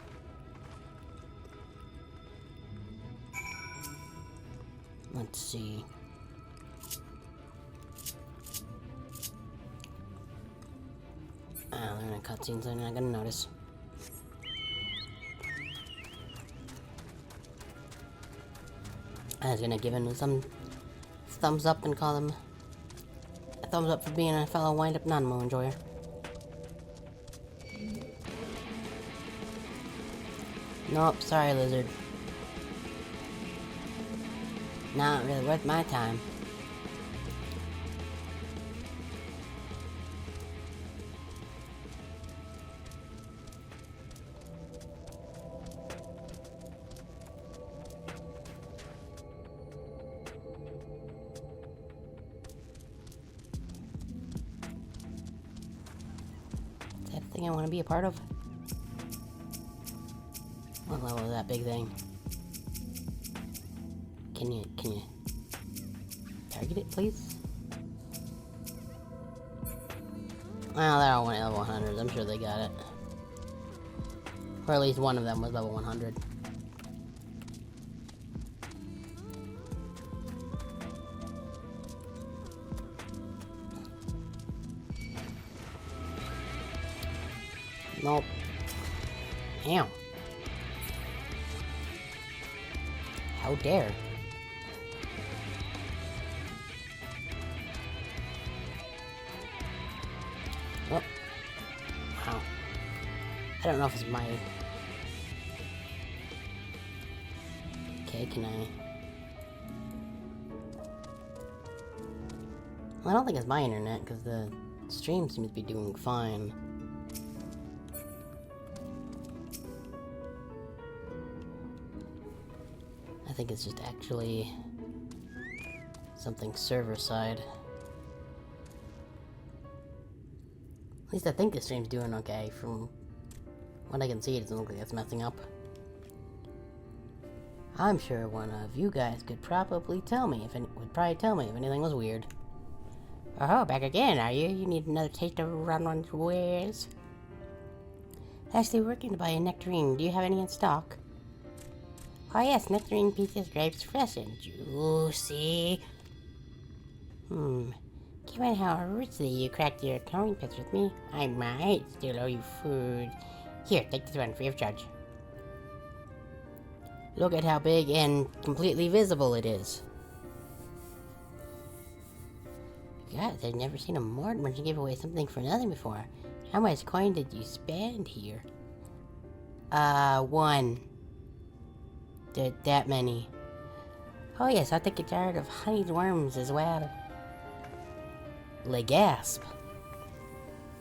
B: Let's see. They're in a cutscene, so I'm not gonna notice. I was gonna give him some thumbs up and call him a thumbs up for being a fellow wind-up Nanmo enjoyer. Nope, sorry, lizard. Not really worth my time. Is that a thing I want to be a part of? What level is that big thing? Can you target it, please? Well, they're all level 100s. I'm sure they got it. Or at least one of them was level 100. Nope. Damn. How dare. Oh. Wow. I don't know if it's my... Okay, can I... Well, I don't think it's my internet, because the stream seems to be doing fine. I think it's just actually something server side. At least I think the stream's doing okay. From what I can see, it doesn't look like it's messing up. I'm sure one of you guys could probably tell me if anything was weird. Oh, back again, are you? You need another taste of Ranwan's wares? Actually, working to buy a nectarine. Do you have any in stock? Oh yes, nectarine, peaches, grapes, fresh and juicy. Given how richly you cracked your coin pits with me, I might still owe you food. Here, take this one free of charge. Look at how big and completely visible it is. God, I've never seen a Mortimer give away something for nothing before. How much coin did you spend here? 1. That many. Oh yes, I'll take a jar of honeyed worms as well. Le gasp.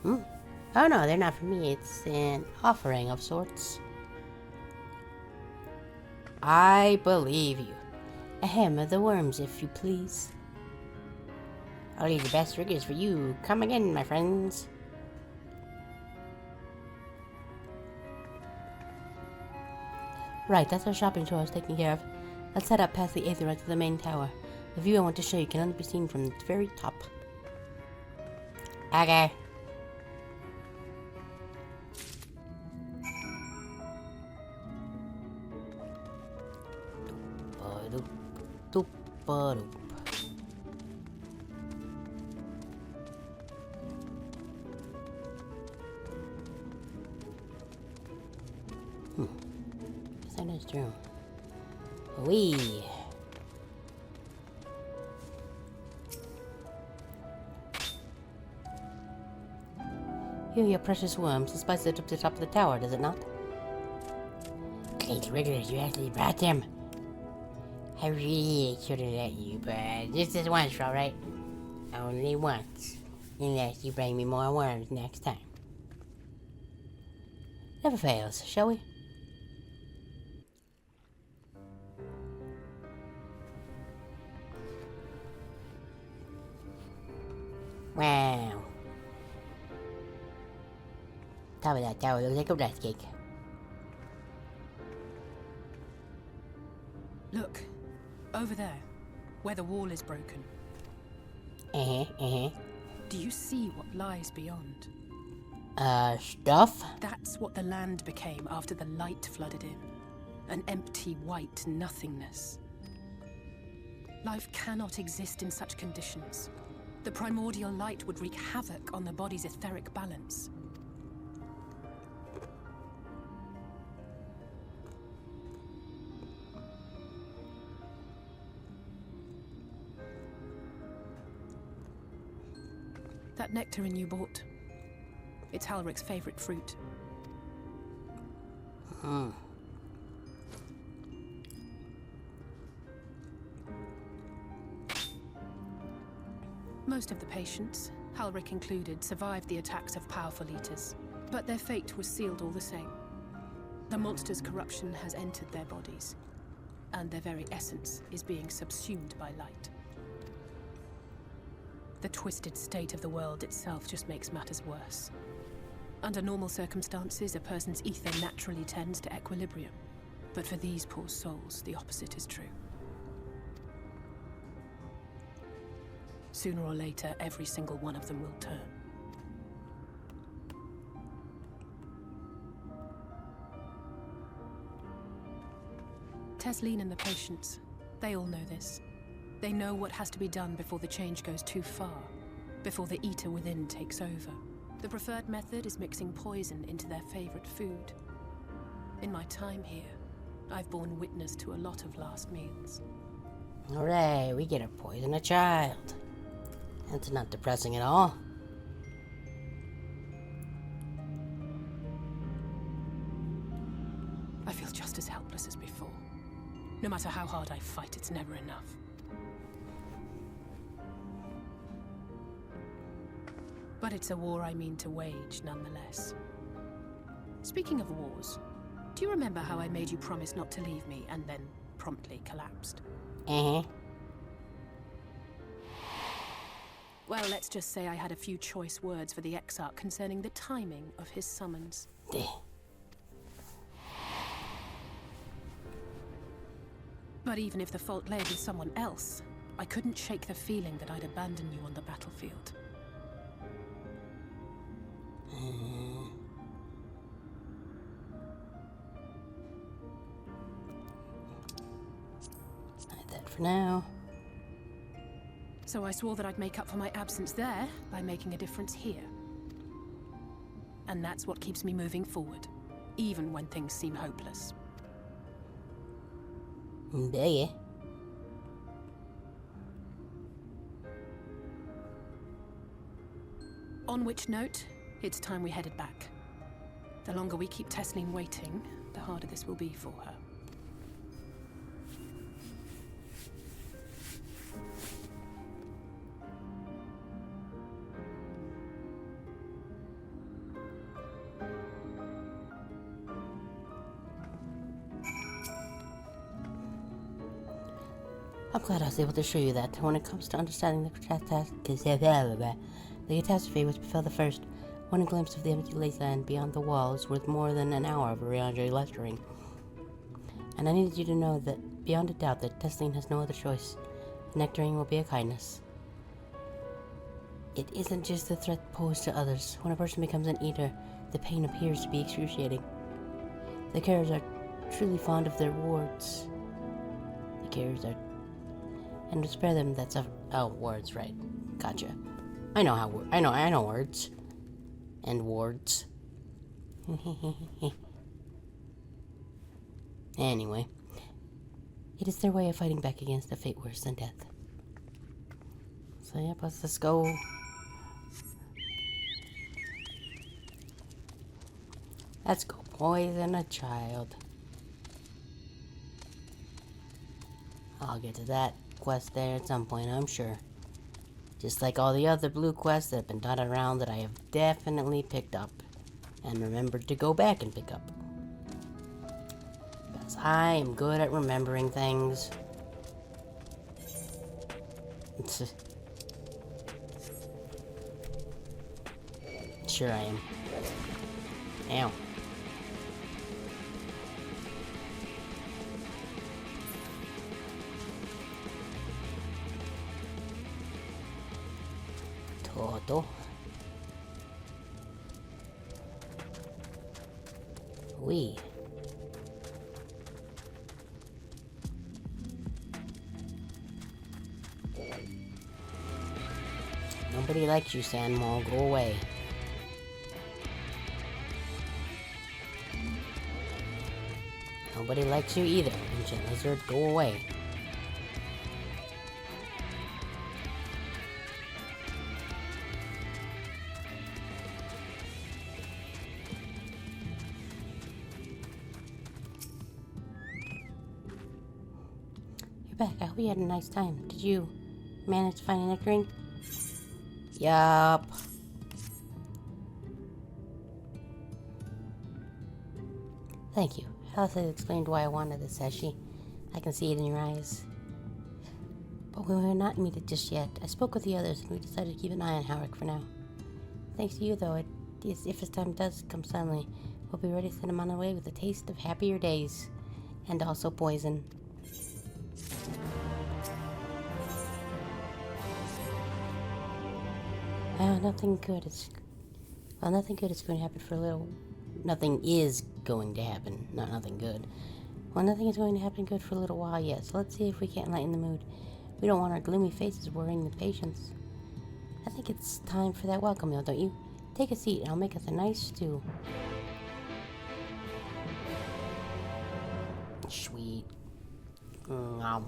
B: Oh no, they're not for me. It's an offering of sorts. I believe you. Ahem, the worms, if you please. I'll leave the best riggers for you. Come again, my friends. Right, that's our shopping tour I was taking care of. Let's head up past the Aetherite to the main tower. The view I want to show you can only be seen from the very top. Okay. Doop, doop, doop. Guess that is true. Wee. Here, your precious worms. This spice it up to the top of the tower, does it not? Great riggers, you actually brought them. I really should have let you, but just this once, alright? Only once. Unless you bring me more worms next time. Never fails, shall we? Wow. Top of that tower looks like a rice cake.
I: Look, over there, where the wall is broken. Do you see what lies beyond?
B: Stuff?
I: That's what the land became after the light flooded in. An empty white nothingness. Life cannot exist in such conditions. The primordial light would wreak havoc on the body's etheric balance. That nectarine you bought, it's Halric's favorite fruit. Most of the patients, Halric included, survived the attacks of powerful eaters, but their fate was sealed all the same. The monster's corruption has entered their bodies, and their very essence is being subsumed by light. The twisted state of the world itself just makes matters worse. Under normal circumstances, a person's ether naturally tends to equilibrium. But for these poor souls, the opposite is true. Sooner or later, every single one of them will turn. Tesleen and the patients, they all know this. They know what has to be done before the change goes too far, before the eater within takes over. The preferred method is mixing poison into their favorite food. In my time here, I've borne witness to a lot of last meals.
B: Hooray, we get to poison a child. That's not depressing at all.
I: I feel just as helpless as before. No matter how hard I fight, it's never enough. But it's a war I mean to wage, nonetheless. Speaking of wars, do you remember how I made you promise not to leave me and then promptly collapsed? Well, let's just say I had a few choice words for the Exarch concerning the timing of his summons. But even if the fault lay with someone else, I couldn't shake the feeling that I'd abandon you on the battlefield.
B: Hide that for now.
I: So I swore that I'd make up for my absence there by making a difference here. And that's what keeps me moving forward, even when things seem hopeless.
B: Yeah.
I: On which note, it's time we headed back. The longer we keep Tesleen waiting, the harder this will be for her.
B: I'm glad I was able to show you that. When it comes to understanding the catastrophe which befell the first, one glimpse of the empty wasteland beyond the wall is worth more than an hour of Riandre lecturing. And I needed you to know that beyond a doubt that Tessline has no other choice. Nectaring will be a kindness. It isn't just the threat posed to others. When a person becomes an eater, the pain appears to be excruciating. The carers are truly fond of their wards. The carers are... And to spare them that suffer... Oh, wards, right. Gotcha. I know how... I know words. And wards. Anyway. It is their way of fighting back against a fate worse than death. So yep, let's go. Let's go poison a child. I'll get to that quest there at some point, I'm sure. Just like all the other blue quests that have been dotted around that I have definitely picked up. And remembered to go back and pick up. Because I am good at remembering things. Sure I am. Ow. Toto. We. Nobody likes you, Sandmall. Go away. Nobody likes you either, Ancient Lizard. Go away. You're back. I hope you had a nice time. Did you manage to find a nectaring? Yup. Thank you. Alice has explained why I wanted this, has she? I can see it in your eyes. But we were not meeting just yet. I spoke with the others and we decided to keep an eye on Howard for now. Thanks to you, though, if this time does come suddenly, we'll be ready to send him on our way with a taste of happier days. And also poison. Nothing good is going to happen for a little... Nothing is going to happen. Nothing good. Well, nothing is going to happen good for a little while yet, so let's see if we can't lighten the mood. We don't want our gloomy faces worrying the patients. I think it's time for that welcome meal, don't you? Take a seat and I'll make us a nice stew. Sweet. Nom.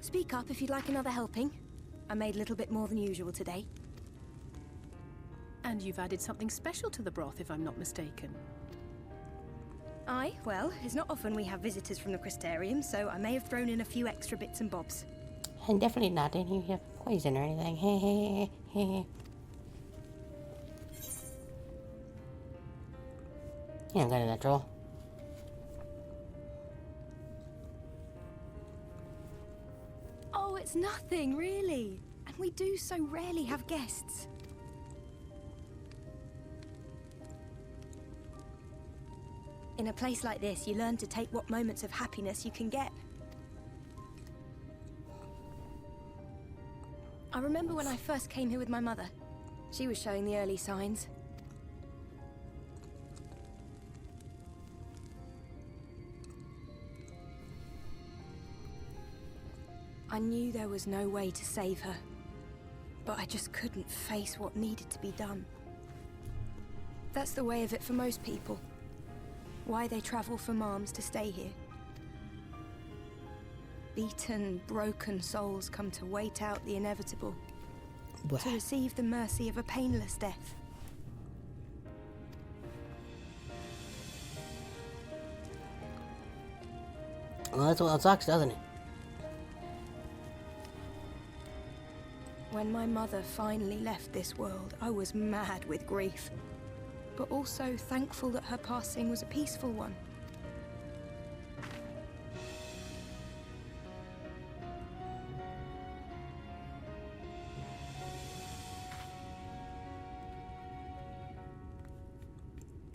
K: Speak up if you'd like another helping. I made a little bit more than usual today.
I: And you've added something special to the broth, if I'm not mistaken.
K: Aye, well, it's not often we have visitors from the Crystarium, so I may have thrown in a few extra bits and bobs.
B: And definitely not any poison or anything. Yeah, I'm gonna natural.
K: Oh, it's nothing, really. And we do so rarely have guests. In a place like this, you learn to take what moments of happiness you can get. I remember when I first came here with my mother. She was showing the early signs. I knew there was no way to save her, but I just couldn't face what needed to be done. That's the way of it for most people. Why they travel from arms to stay here. Beaten, broken souls come to wait out the inevitable. To receive the mercy of a painless death.
B: Well, that's what it sucks, doesn't it?
K: When my mother finally left this world, I was mad with grief, but also thankful that her passing was a peaceful one.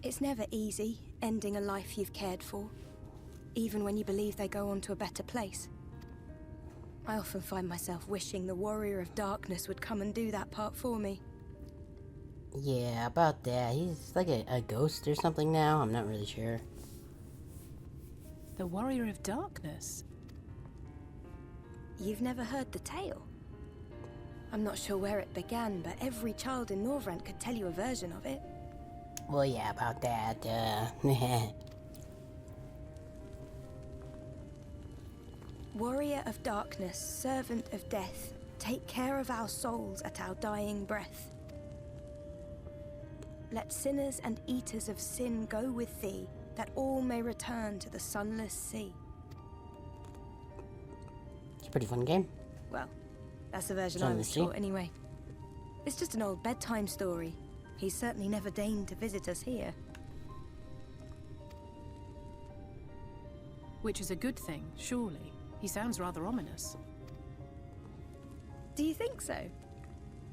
K: It's never easy, ending a life you've cared for, even when you believe they go on to a better place. I often find myself wishing the Warrior of Darkness would come and do that part for me.
B: Yeah, about that. He's like a ghost or something now. I'm not really sure.
I: The Warrior of Darkness?
K: You've never heard the tale? I'm not sure where it began, but every child in Norvrent could tell you a version of it.
B: Well, yeah, about that.
K: Warrior of Darkness, servant of death, take care of our souls at our dying breath. Let sinners and eaters of sin go with thee, that all may return to the sunless sea.
B: It's a pretty fun game.
K: Well, that's the version I was taught anyway. It's just an old bedtime story. He's certainly never deigned to visit us here.
I: Which is a good thing, surely. He sounds rather ominous.
K: Do you think so?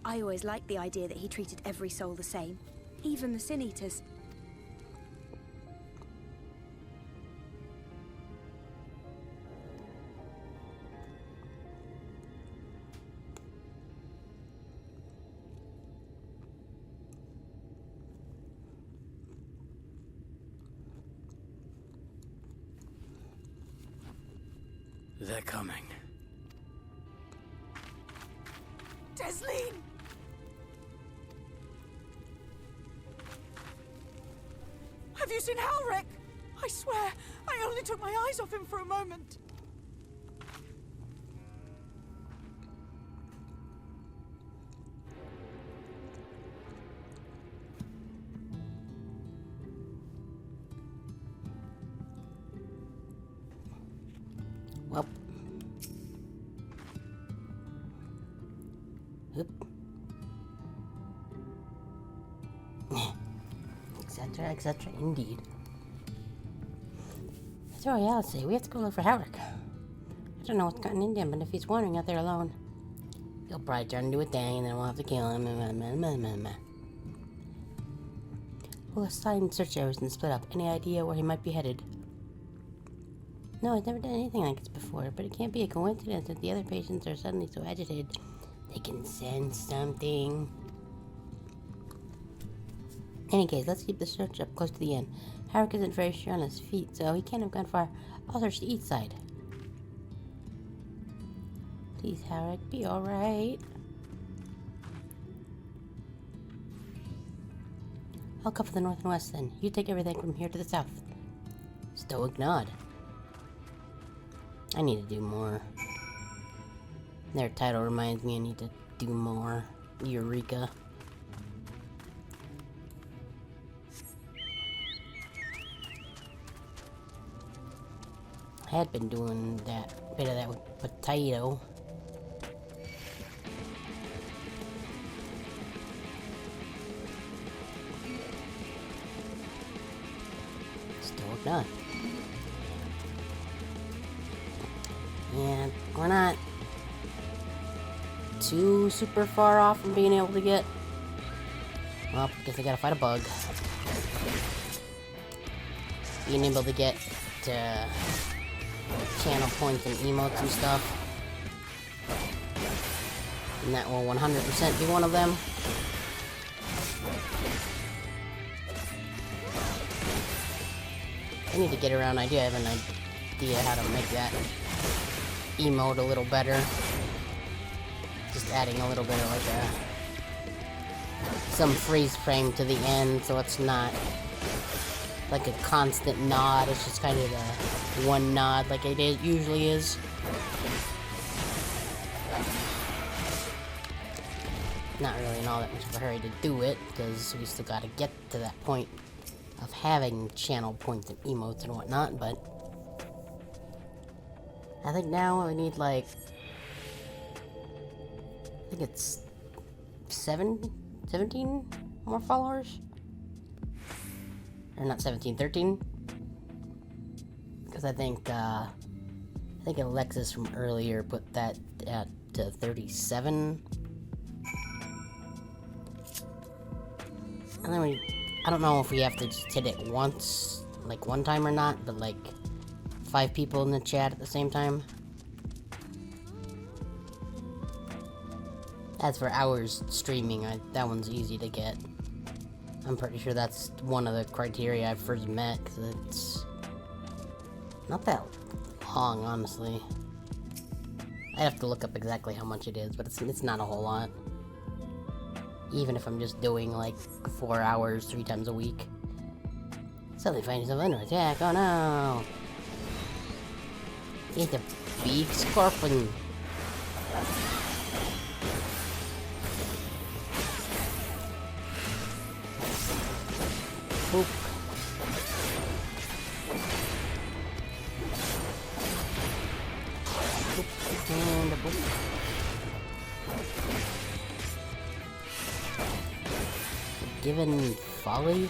K: I always liked the idea that he treated every soul the same, even the Sin Eaters.
L: They're coming.
F: Desleen! Have you seen Halric? I swear, I only took my eyes off him for a moment.
B: Well. Oop. Etc., etc., indeed. So yeah, let's see. We have to go look for Halric. I don't know what's gotten into him, but if he's wandering out there alone, he'll probably turn into a thing, and then we'll have to kill him. We'll assign search areas and split up. Any idea where he might be headed? No, I've never done anything like this before, but it can't be a coincidence that the other patients are suddenly so agitated they can sense something. In any case, let's keep the search up close to the end. Halric isn't very sure on his feet, so he can't have gone far. I'll search the east side. Please, Halric, be alright. I'll cover the north and west then. You take everything from here to the south. Stoic nod. I need to do more. Their title reminds me I need to do more. Eureka. I had been doing that bit of that with potato. Still done. And we're not too super far off from being able to get. Well, guess I gotta fight a bug. Being able to get channel points and emotes and stuff. And that will 100% be one of them. I need to get around. I do have an idea how to make that emote a little better. Just adding a little bit of like some freeze frame to the end, so it's not like a constant nod. It's just kind of the one nod like it usually is. Not really in all that much of a hurry to do it, because we still gotta get to that point of having channel points and emotes and whatnot, but I think now we need like, I think it's 17 more followers? Or not 17, 13? Because I think Alexis from earlier put that at 37. And then we I don't know if we have to just hit it once, like one time or not, but like 5 people in the chat at the same time. As for hours streaming, that one's easy to get. I'm pretty sure that's one of the criteria I first met, because it's not that long, honestly. I have to look up exactly how much it is, but it's not a whole lot. Even if I'm just doing like 4 hours 3 times a week. Suddenly find yourself under attack, oh no! It's a big scorpion. Boop. Boop. And a boop. Given folly?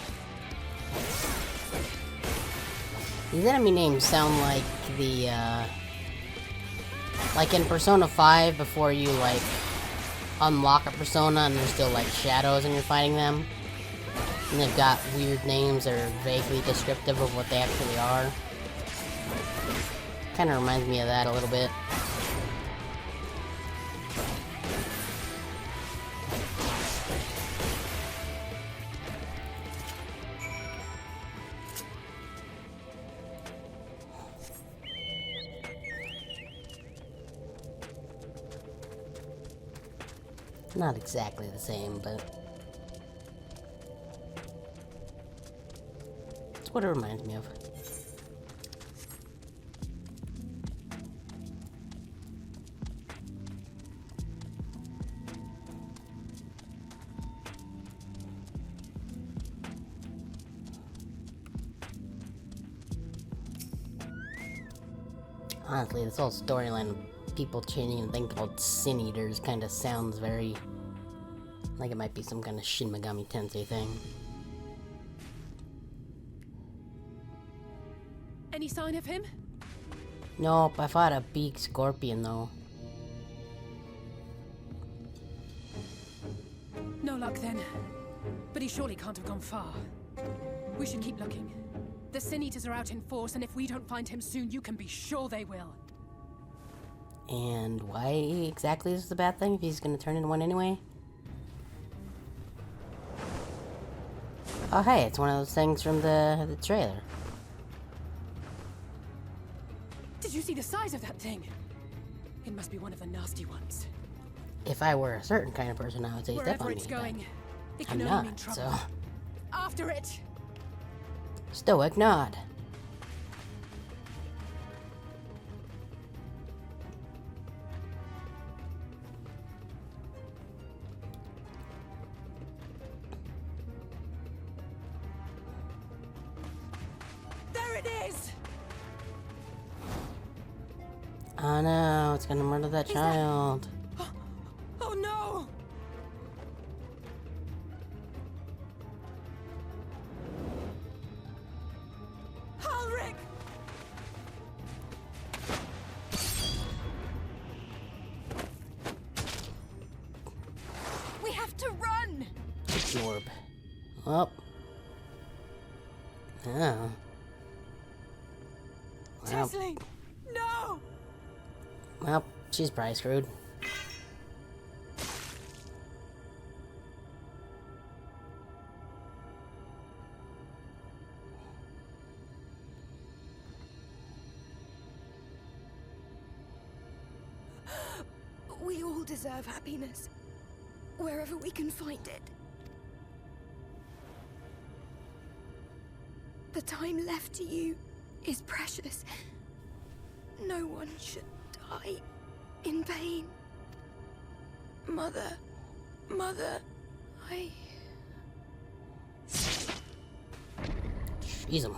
B: These enemy names sound like the, like in Persona 5 before you, like, unlock a persona and there's still, like, shadows and you're fighting them. And they've got weird names that are vaguely descriptive of what they actually are. Kinda reminds me of that a little bit. Not exactly the same, but it's what it reminds me of. Honestly, this whole storyline of people changing a thing called Sin Eaters kind of sounds very like it might be some kind of Shin Megami Tensei thing.
I: Any sign of him?
B: Nope, I fought a big scorpion though.
I: No luck then. But he surely can't have gone far. We should keep looking. The Sin Eaters are out in force, and if we don't find him soon, you can be sure they will.
B: And why exactly is this a bad thing if he's gonna turn into one anyway? Oh hey, it's one of those things from the trailer.
I: Did you see the size of that thing? It must be one of the nasty ones.
B: If I were a certain kind of person, I would say step on me.
I: Wherever it's going, it can
B: I'm
I: only mean
B: not,
I: trouble.
B: so...
I: After it!
B: Stoic nod.
I: There it is!
B: Oh no, it's gonna murder that child.
I: Oh no! Ulrich!
K: We have to run!
B: Orb. Oh. Oh. Well,
I: Tesling! No!
B: well, she's probably screwed.
K: We all deserve happiness, wherever we can find it. The time left to you is precious. No one should die in pain. Mother, I...
B: Jeez 'em.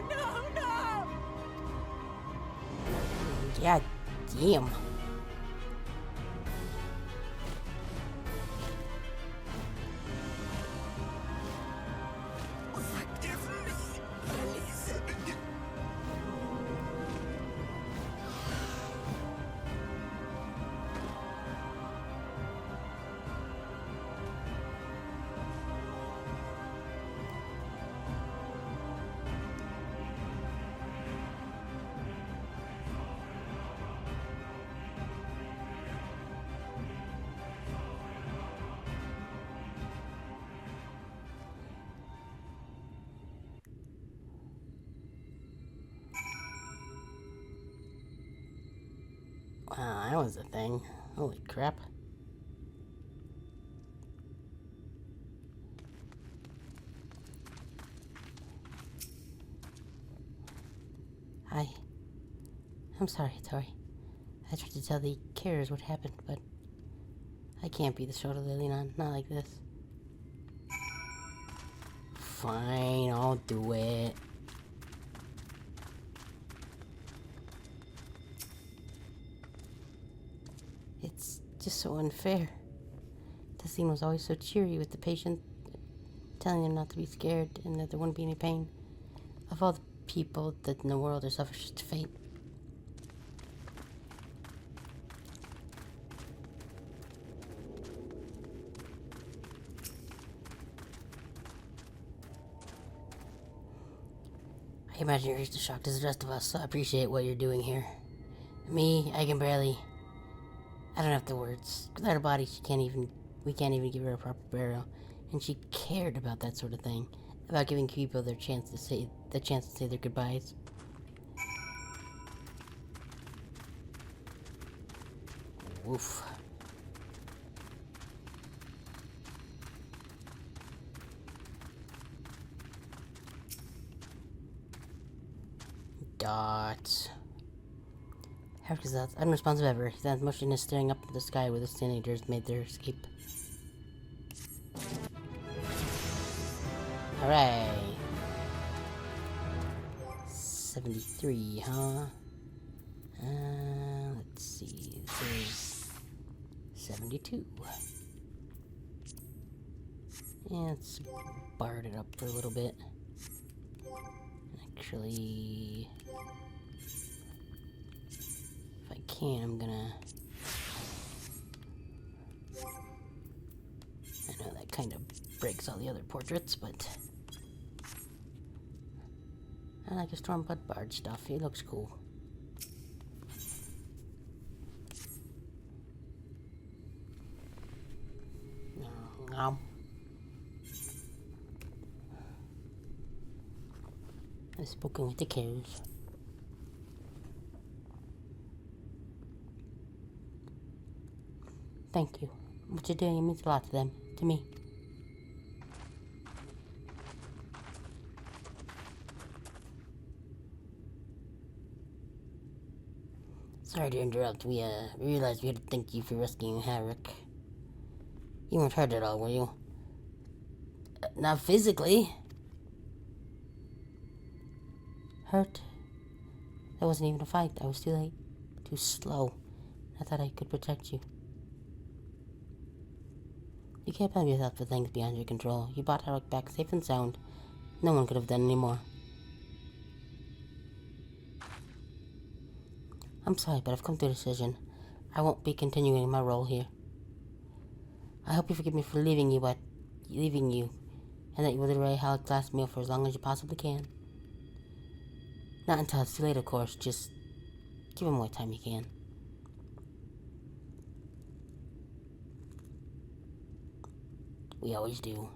H: no, no!
B: God damn.
G: Forgive me, Elise.
B: Wow, that was a thing. Holy crap. Hi. I'm sorry, Tori. I tried to tell the carers what happened, but I can't be the shoulder to lean on, not like this. Fine, I'll do it. It's just so unfair. The scene was always so cheery with the patient telling them not to be scared and that there wouldn't be any pain. Of all the people that in the world are selfish to fate. I imagine you're just as shocked as the rest of us, so I appreciate what you're doing here. Me, I can barely... I don't have the words. Without her body, we can't even give her a proper burial. And she cared about that sort of thing. About giving people the chance to say their goodbyes. Woof. Dots. Harrick is unresponsive ever. He's not motionless, staring up into the sky where the teenagers made their escape. Hooray! 73, huh? Let's see. This is 72. Yeah, let's bard it up for a little bit. Actually, if I can, I'm gonna... I know that kind of breaks all the other portraits, but... I like a Stormblood Bard stuff. He looks cool. I've spoken with the carers. Thank you. What you're doing means a lot to them, to me. Sorry to interrupt. We realized we had to thank you for rescuing Harrick. You weren't hurt at all, were you? Not physically. Hurt? That wasn't even a fight. I was too late. Too slow. I thought I could protect you. You can't blame yourself for things beyond your control. You brought Harrick back safe and sound. No one could have done any more. I'm sorry, but I've come to a decision. I won't be continuing my role here. I hope you forgive me for leaving you, and that you will delay Halleck's last meal for as long as you possibly can. Not until it's too late, of course. Just give him what time you can. We always do.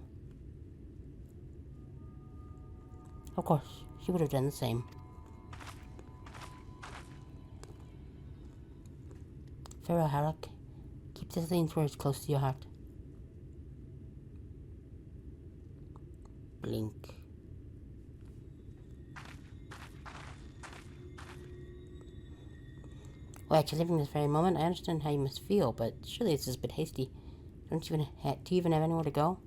B: Of course, she would have done the same. Farewell, Harrick. Keep Cecilene's words close to your heart. Blink. Well, actually, living this very moment, I understand how you must feel, but surely it's just a bit hasty. Do you even have anywhere to go?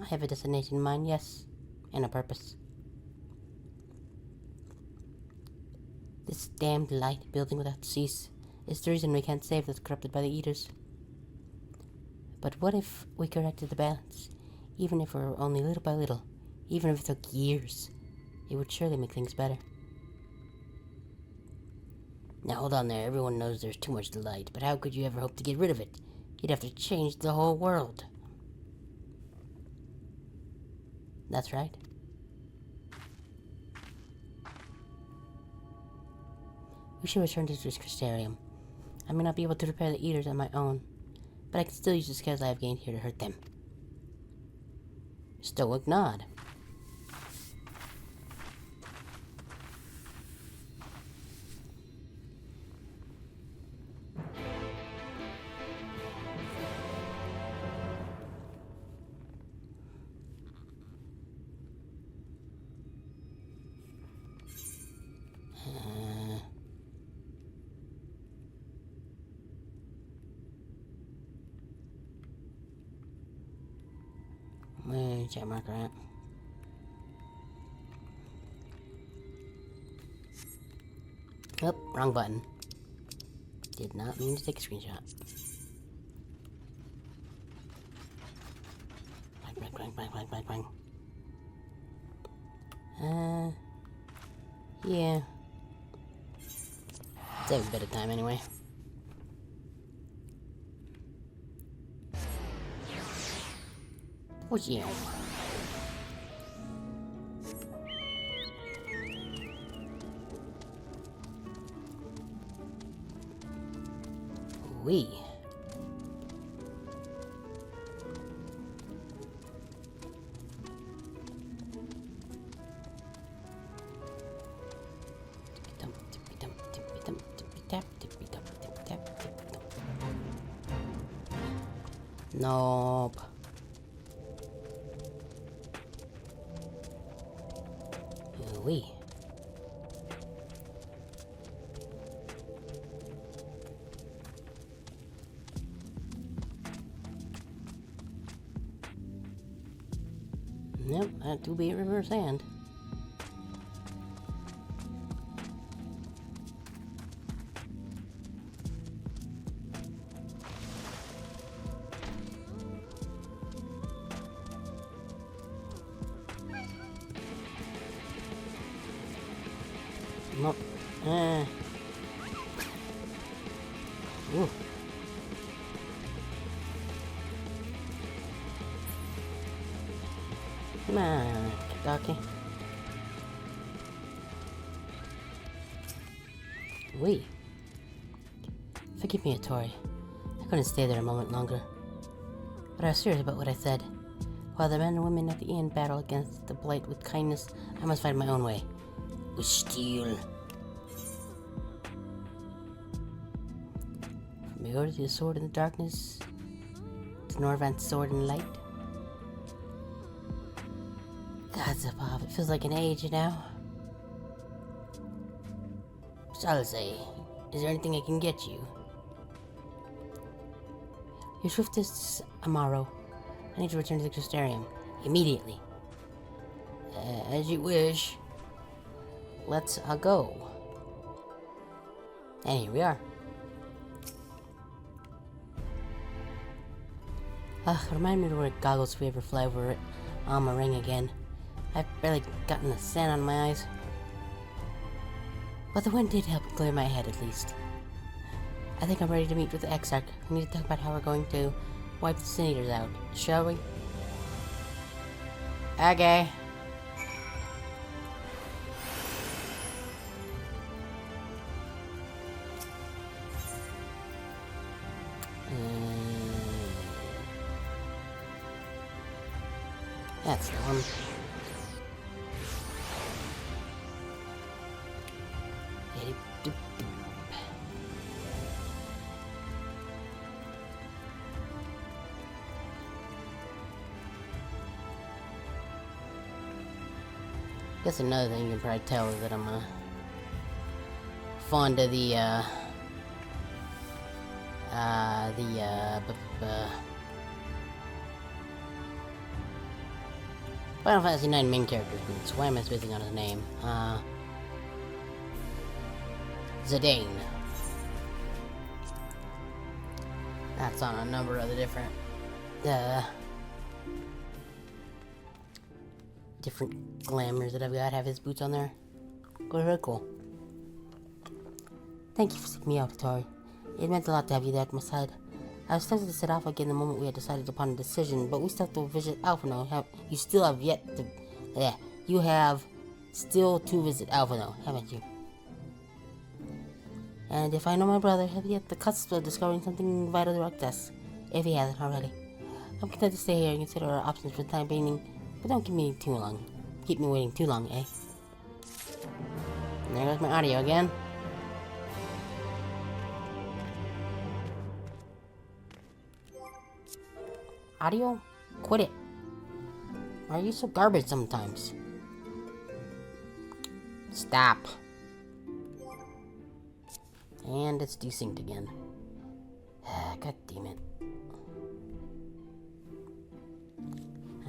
B: I have a destination in mind, yes. and a purpose. This damned light building without cease is the reason we can't save those corrupted by the Eaters. But what if we corrected the balance? Even if it were only little by little, even if it took years, it would surely make things better. Now hold on there, everyone knows there's too much light, but how could you ever hope to get rid of it? You'd have to change the whole world. That's right. We should return to this crystarium. I may not be able to repair the Eaters on my own, but I can still use the skills I have gained here to hurt them. Stoic nod. Where's that marker at? Oh, wrong button. Did not mean to take a screenshot. Bang, bang, bang, bang, bang, bang, bang. Yeah. Save a bit of time anyway. Oh yeah. Wee. Nope. Wee. Nope, that do be reverse hand. Nope. Ooh. Come on, Kentucky. Wait. Forgive me, Tori. I couldn't stay there a moment longer. But I was serious about what I said. While the men and women at the inn battle against the blight with kindness, I must find my own way. With steel. From Yordi to the sword in the darkness, to Norvan's sword in light. Gods above, it feels like an age now. Salze, is there anything I can get you? Your swiftest Amaro. I need to return to the Crystarium. Immediately. As you wish. Let's go. And here we are. Remind me to wear goggles if we ever fly over it on my ring again. I've barely gotten the sand on my eyes. But the wind did help clear my head at least. I think I'm ready to meet with the Exarch. We need to talk about how we're going to wipe the Sin Eaters out, shall we? Okay. That's the one. Guess another thing you can probably tell is that I'm fond of the Final Fantasy IX main character. Why am I spacing on his name? Zidane. That's on a number of the different glamours that I've got. Have his boots on there. Very cool. Thank you for seeking me out, Tori. It meant a lot to have you there at my side. I was tempted to set off again the moment we had decided upon a decision, but we still have to visit Alphino. You still have yet to... you have still to visit Alphino, haven't you? And if I know my brother, he'll be at the cusp of discovering something vital to us, if he hasn't already. I'm content to stay here and consider our options for the time being, but don't keep me waiting too long, eh? And there goes my audio again. Audio? Quit it. Why are you so garbage sometimes? Stop. And it's desynced again. God damn it.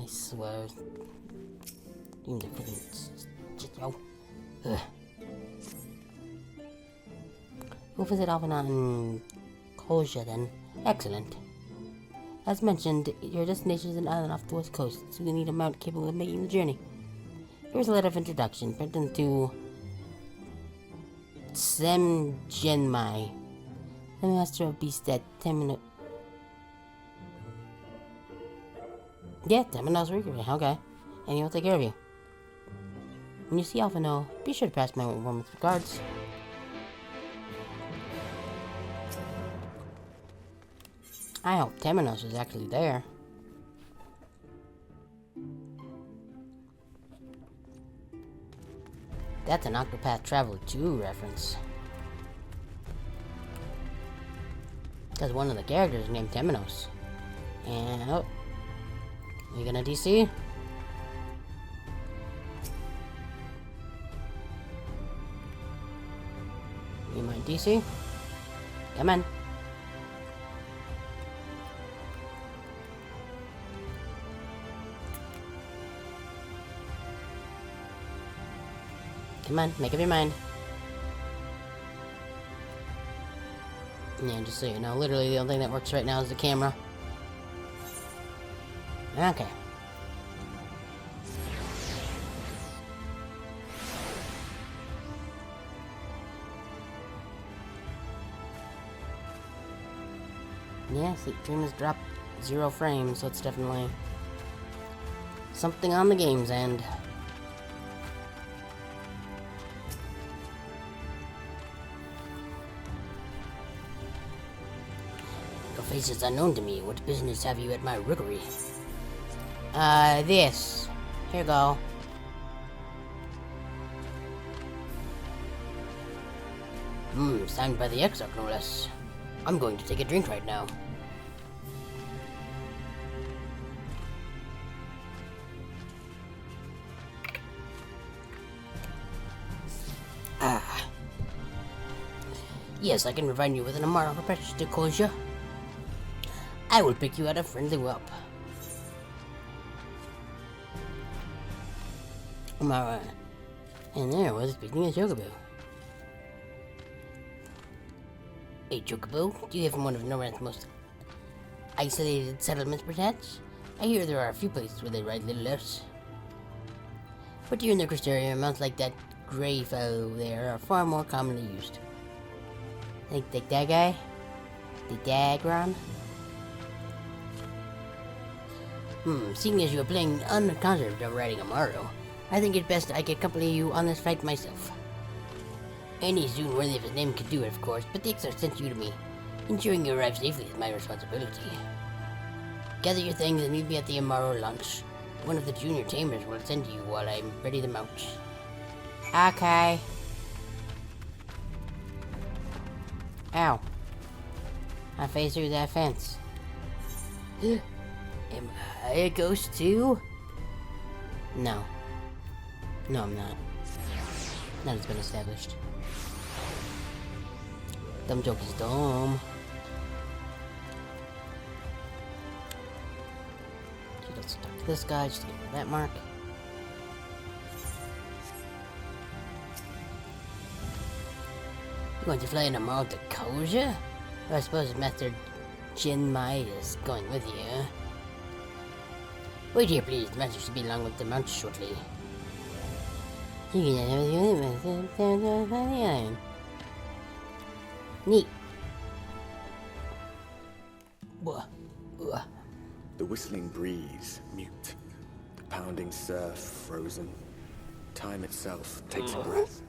B: I swear. Damn the freaking shit, yo. Ugh. We'll visit Alphina and Kolja then. Excellent. As mentioned, your destination is an island off the west coast, so we need a mount capable of making the journey. Here's a letter of introduction, written to Semgenmai, the master of beasts at Temino. Yeah, Temino's Rikurin, okay. And he'll take care of you. When you see Alphino, be sure to pass my warmest regards. I hope Temenos is actually there. That's an Octopath Traveler 2 reference. Because one of the characters is named Temenos. And, oh. You gonna DC? You might DC? Come on. Come on, make up your mind. Yeah, just so you know, literally the only thing that works right now is the camera. Okay. Yeah, Sleep Dream has dropped 0 frames, so it's definitely something on the game's end. Face is unknown to me. What business have you at my rookery? This. Here you go. Signed by the Exarch, no less. I'm going to take a drink right now. Yes, I can provide you with an Amaro for purchase to Kolja. I will pick you at a friendly whelp. Alright. And there was speaking of Chocobo. Hey Chocobo, do you have from one of Noran's most isolated settlements perhaps? I hear there are a few places where they ride little elves. But here in the Crystarium, amounts like that gray fellow there are far more commonly used. Like that guy? The Dagron? Seeing as you are playing unconserved of riding Amaro, I think it best I can accompany you on this flight myself. Any Zune worthy of his name could do it, of course, but the Exarch sent you to me. Ensuring you arrive safely is my responsibility. Gather your things and meet me at the Amaro lunch. One of the junior tamers will attend to you while I'm ready to mount. Okay. Ow. I phased through that fence. Am I a ghost too? No. No, I'm not. That has been established. Dumb joke is dumb. Okay, let's talk to this guy, just to get rid of that mark. Going to fly in a mall to Koja? Well, I suppose Master Jin Mai is going with you. Wait here, please. The master should be along with the mount shortly. Neat.
G: The whistling breeze, mute. The pounding surf, frozen. Time itself takes a breath.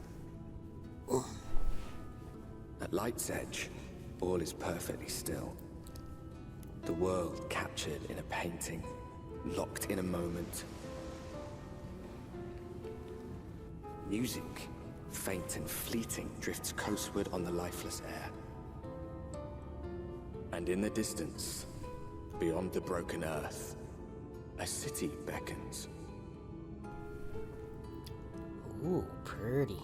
G: At light's edge, all is perfectly still. The world captured in a painting, locked in a moment. Music, faint and fleeting, drifts coastward on the lifeless air. And in the distance, beyond the broken earth, a city beckons.
B: Ooh, pretty.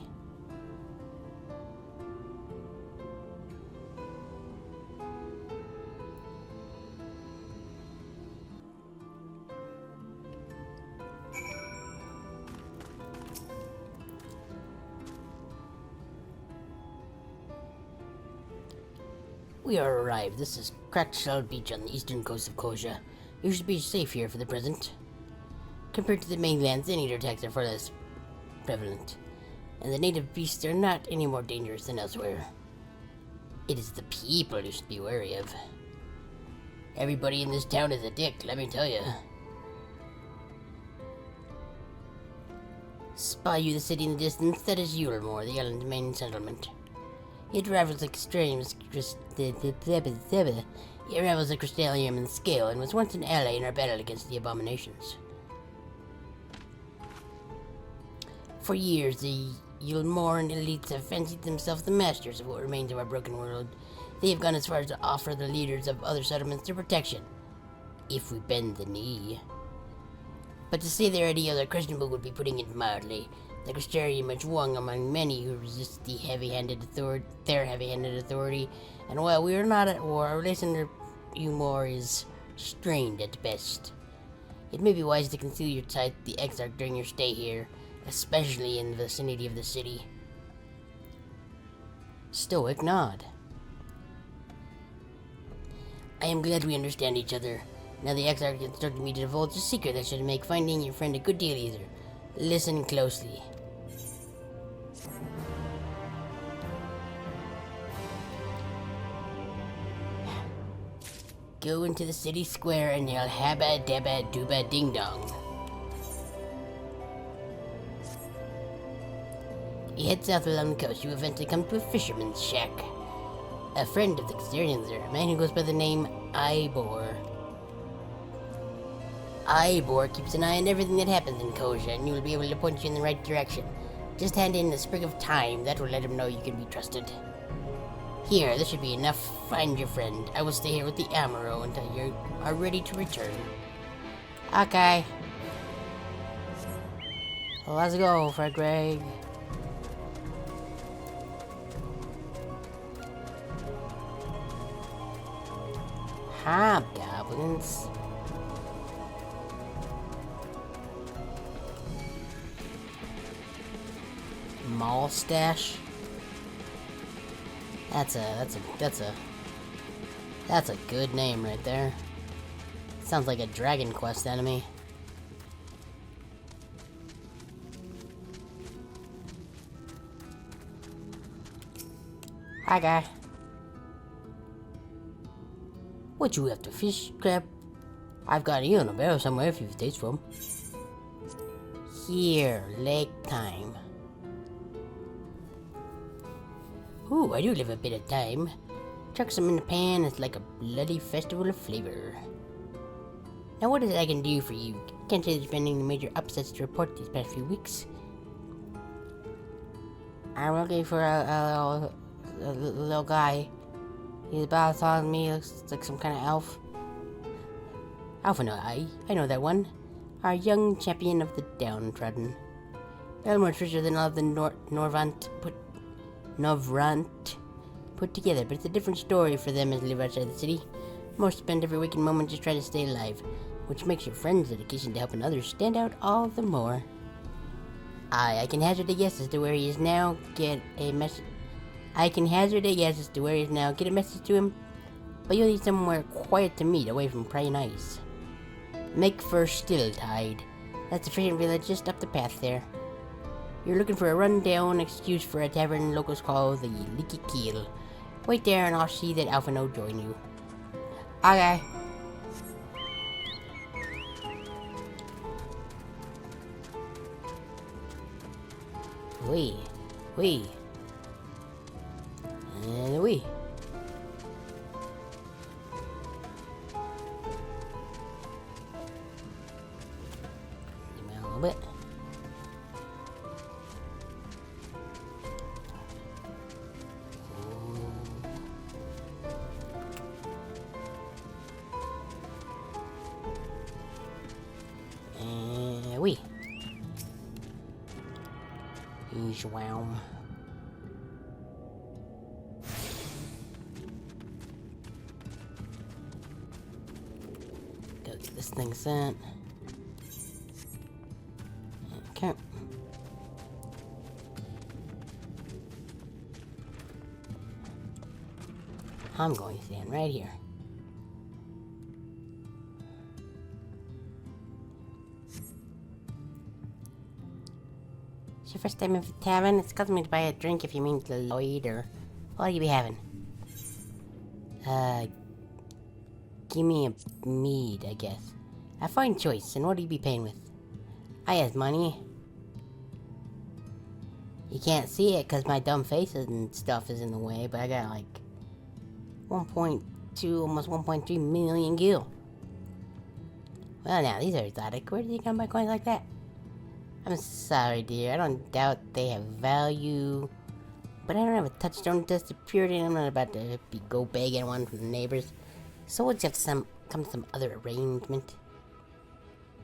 B: We are arrived. This is Cracked Shell Beach on the eastern coast of Koja. You should be safe here for the present. Compared to the mainland, the native attacks are far less prevalent, and the native beasts are not any more dangerous than elsewhere. It is the people you should be wary of. Everybody in this town is a dick, let me tell you. Spy you the city in the distance, that is Yulmore, the island's main settlement. It rivals the Crystallium in scale and was once an ally in our battle against the abominations. For years, the Yulmoran elites have fancied themselves the masters of what remains of our broken world. They have gone as far as to offer the leaders of other settlements their protection, if we bend the knee. But to say they're any other questionable would be putting it mildly. The Crystarium is one among many who resist their heavy-handed authority, and while we are not at war, our relation to Yulmore is strained at best. It may be wise to conceal your ties with the Exarch during your stay here, especially in the vicinity of the city. Stoic nod. I am glad we understand each other. Now the Exarch instructed me to divulge a secret that should make finding your friend a good deal easier. Listen closely. Go into the city square and yell habba dabba dooba ding dong. You head south along the coast, you eventually come to a fisherman's shack. A friend of the Xerians there, a man who goes by the name Ivor. Ivor keeps an eye on everything that happens in Koja, and he will be able to point you in the right direction. Just hand in a sprig of thyme, that will let him know you can be trusted. Here, this should be enough. Find your friend. I will stay here with the Amaro until you are ready to return. Okay. Let's go, Fred Greg. Hobgoblins. Mall stash. That's a good name right there. Sounds like a Dragon Quest enemy. Hi, guy. What you have to fish, crab? I've got you in a barrel somewhere if you've taste from. Here, lake time. Ooh, I do live a bit of time. Chuck some in the pan, it's like a bloody festival of flavor. Now what is it I can do for you? Can't say there's been any major upsets to report these past few weeks. I'm looking for a little guy. He's about on me, looks like some kind of elf. I know that one. Our young champion of the downtrodden. They're more richer than all of the Novrant put together, but it's a different story for them as they live outside the city. Most spend every waking moment just trying to stay alive, which makes your friend's dedication to helping others stand out all the more. I can hazard a guess as to where he is now. I can hazard a guess as to where he is now. Get a message to him, but you'll need somewhere quiet to meet, away from prying eyes. Make for Stilltide. That's a fishing village just up the path there. You're looking for a rundown excuse for a tavern locals call the Leaky Keel. Wait there and I'll see that Alphino join you. Okay. Wee. And wee. Give me a little bit. And wee. Wow. Go get this thing sent. Okay. I'm going to stand right here. It's your first time in the tavern? It's customary to buy a drink if you mean to Lloyd, or what will you be having? Give me a mead, I guess. A fine choice, and what will you be paying with? I has money. You can't see it because my dumb faces and stuff is in the way, but I got like 1.2, almost 1.3 million gil. Well now, these are exotic. Where did you come by coins like that? I'm sorry, dear. I don't doubt they have value, but I don't have a touchstone to test the purity, and I'm not about to go begging one from the neighbors. So we'll just have to come to some other arrangement.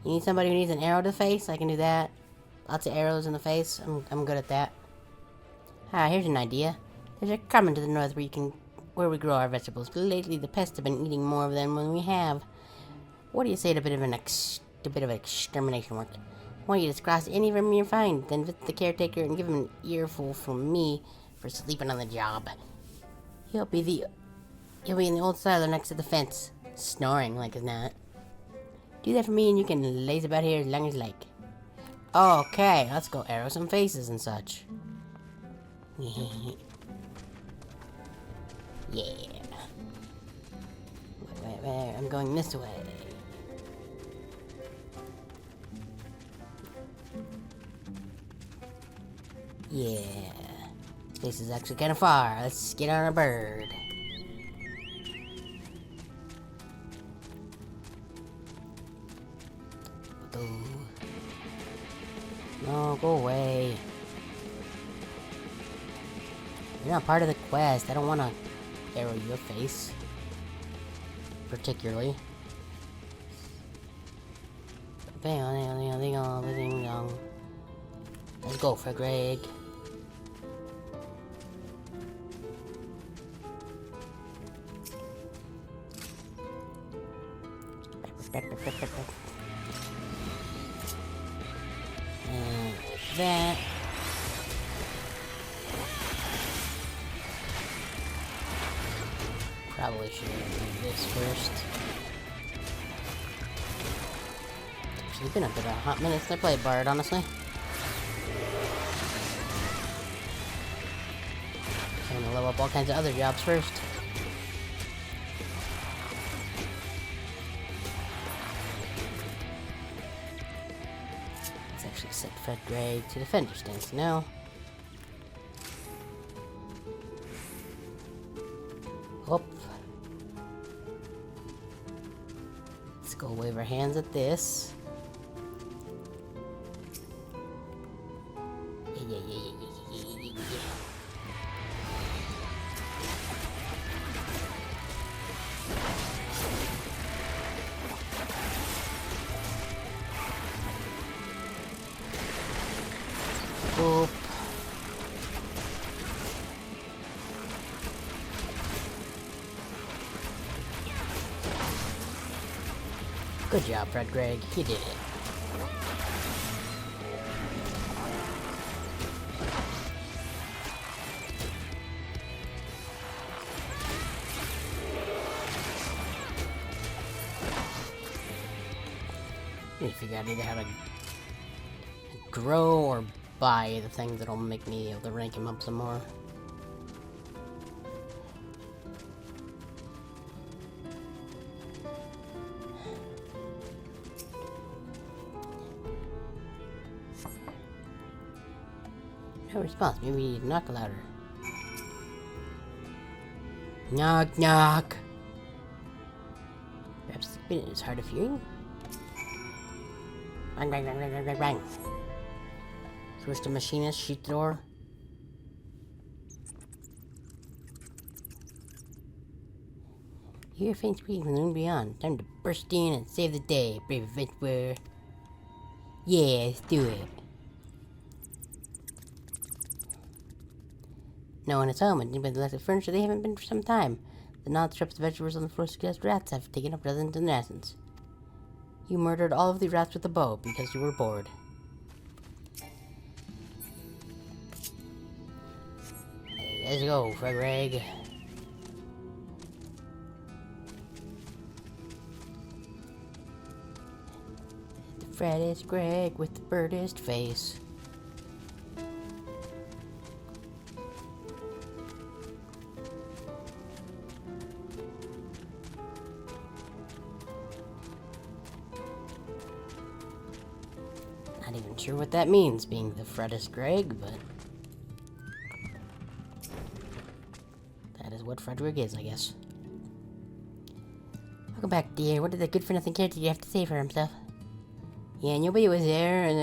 B: You need somebody who needs an arrow to the face? I can do that. Lots of arrows in the face. I'm good at that. Ah, here's an idea. There's a common to the north where we grow our vegetables. But lately, the pests have been eating more of them than we have. What do you say to a bit of extermination work? I want you to cross any of them you find, then visit the caretaker and give him an earful from me for sleeping on the job. He'll be in the old silo next to the fence, snoring like it's not. Do that for me and you can laze about here as long as you like. Okay, let's go arrow some faces and such. Yeah. Wait, I'm going this way. Yeah. This is actually kind of far. Let's get on a bird. No, go away. You're not part of the quest. I don't want to arrow your face. Particularly. Let's go for Greg. And that. Probably should do this first. Actually, been up about a hot minute since I played Bard, honestly. I'm gonna level up all kinds of other jobs first. Let's actually set Fred Gray to defender stance now. Whoop. Let's go wave our hands at this. Yeah. Oop. Good job, Fred Greg. You did it. need to figure out either how to grow or buy the things that'll make me able to rank him up some more. No response. Maybe we need to knock louder. Knock, knock. Perhaps the spin is hard of hearing. Bang, bang, bang, bang, bang, bang, bang. Switch to machinist, shoot the door. You hear faint squeaking from the room beyond. Time to burst in and save the day, brave adventurer. Yeah, let's do it. No one is home, and anybody left the furniture they haven't been for some time. The nondescript vegetables on the floor suggest rats have taken up residence in essence. You murdered all of the rats with a bow because you were bored. Let's go, Frogreg. The fattest Greg with the birdest face. Not even sure what that means, being the fattest Greg, but that is what Frederick is, I guess. Welcome back, dear. What did the good-for-nothing character have to say for himself? Yeah, nobody was there, and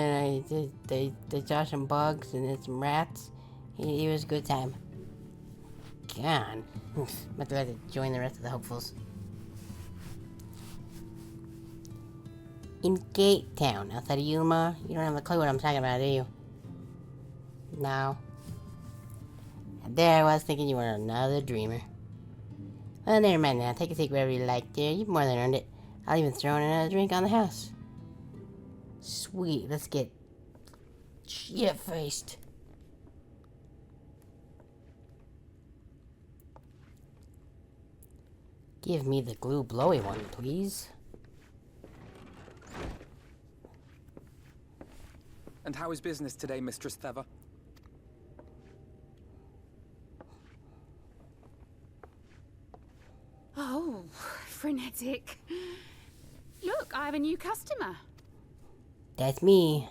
B: then they saw some bugs and then some rats. It was a good time. God. I'm about to have to join the rest of the hopefuls. In Gate Town, outside of Yuma. You don't have a clue what I'm talking about, do you? No. And there I was thinking you were another dreamer. Well, never mind now. Take a seat wherever you like, dear. You've more than earned it. I'll even throw in another drink on the house. Sweet. Let's get shit-faced. Give me the glue blowy one, please.
M: And how is business today, Mistress Theva?
N: Oh, frenetic. Look, I have a new customer.
B: That's me.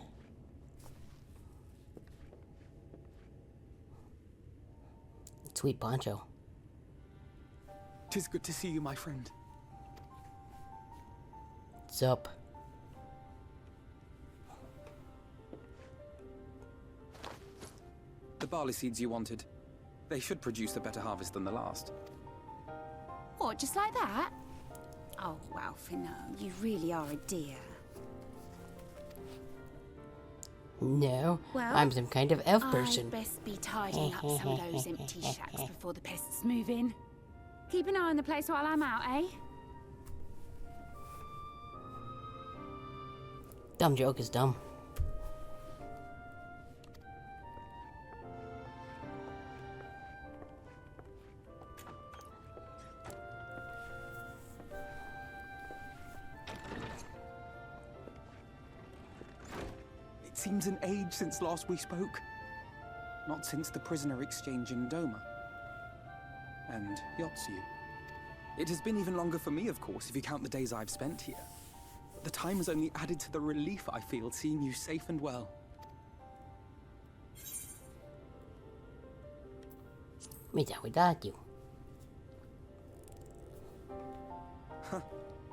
B: Sweet poncho.
M: 'Tis good to see you, my friend.
B: What's up?
M: The barley seeds you wanted. They should produce a better harvest than the last.
N: What, just like that? Oh, wow, Finno, you really are a dear.
B: No,
N: Well,
B: I'm some kind of elf person.
N: I'd best be tidying up some of those empty shacks before the pests move in. Keep an eye on the place while I'm out, eh?
B: Dumb joke is dumb.
M: It seems an age since last we spoke. Not since the prisoner exchange in Doma. And Yotsu. It has been even longer for me, of course, if you count the days I've spent here. But the time has only added to the relief I feel seeing you safe and well.
B: Without you.
M: Huh.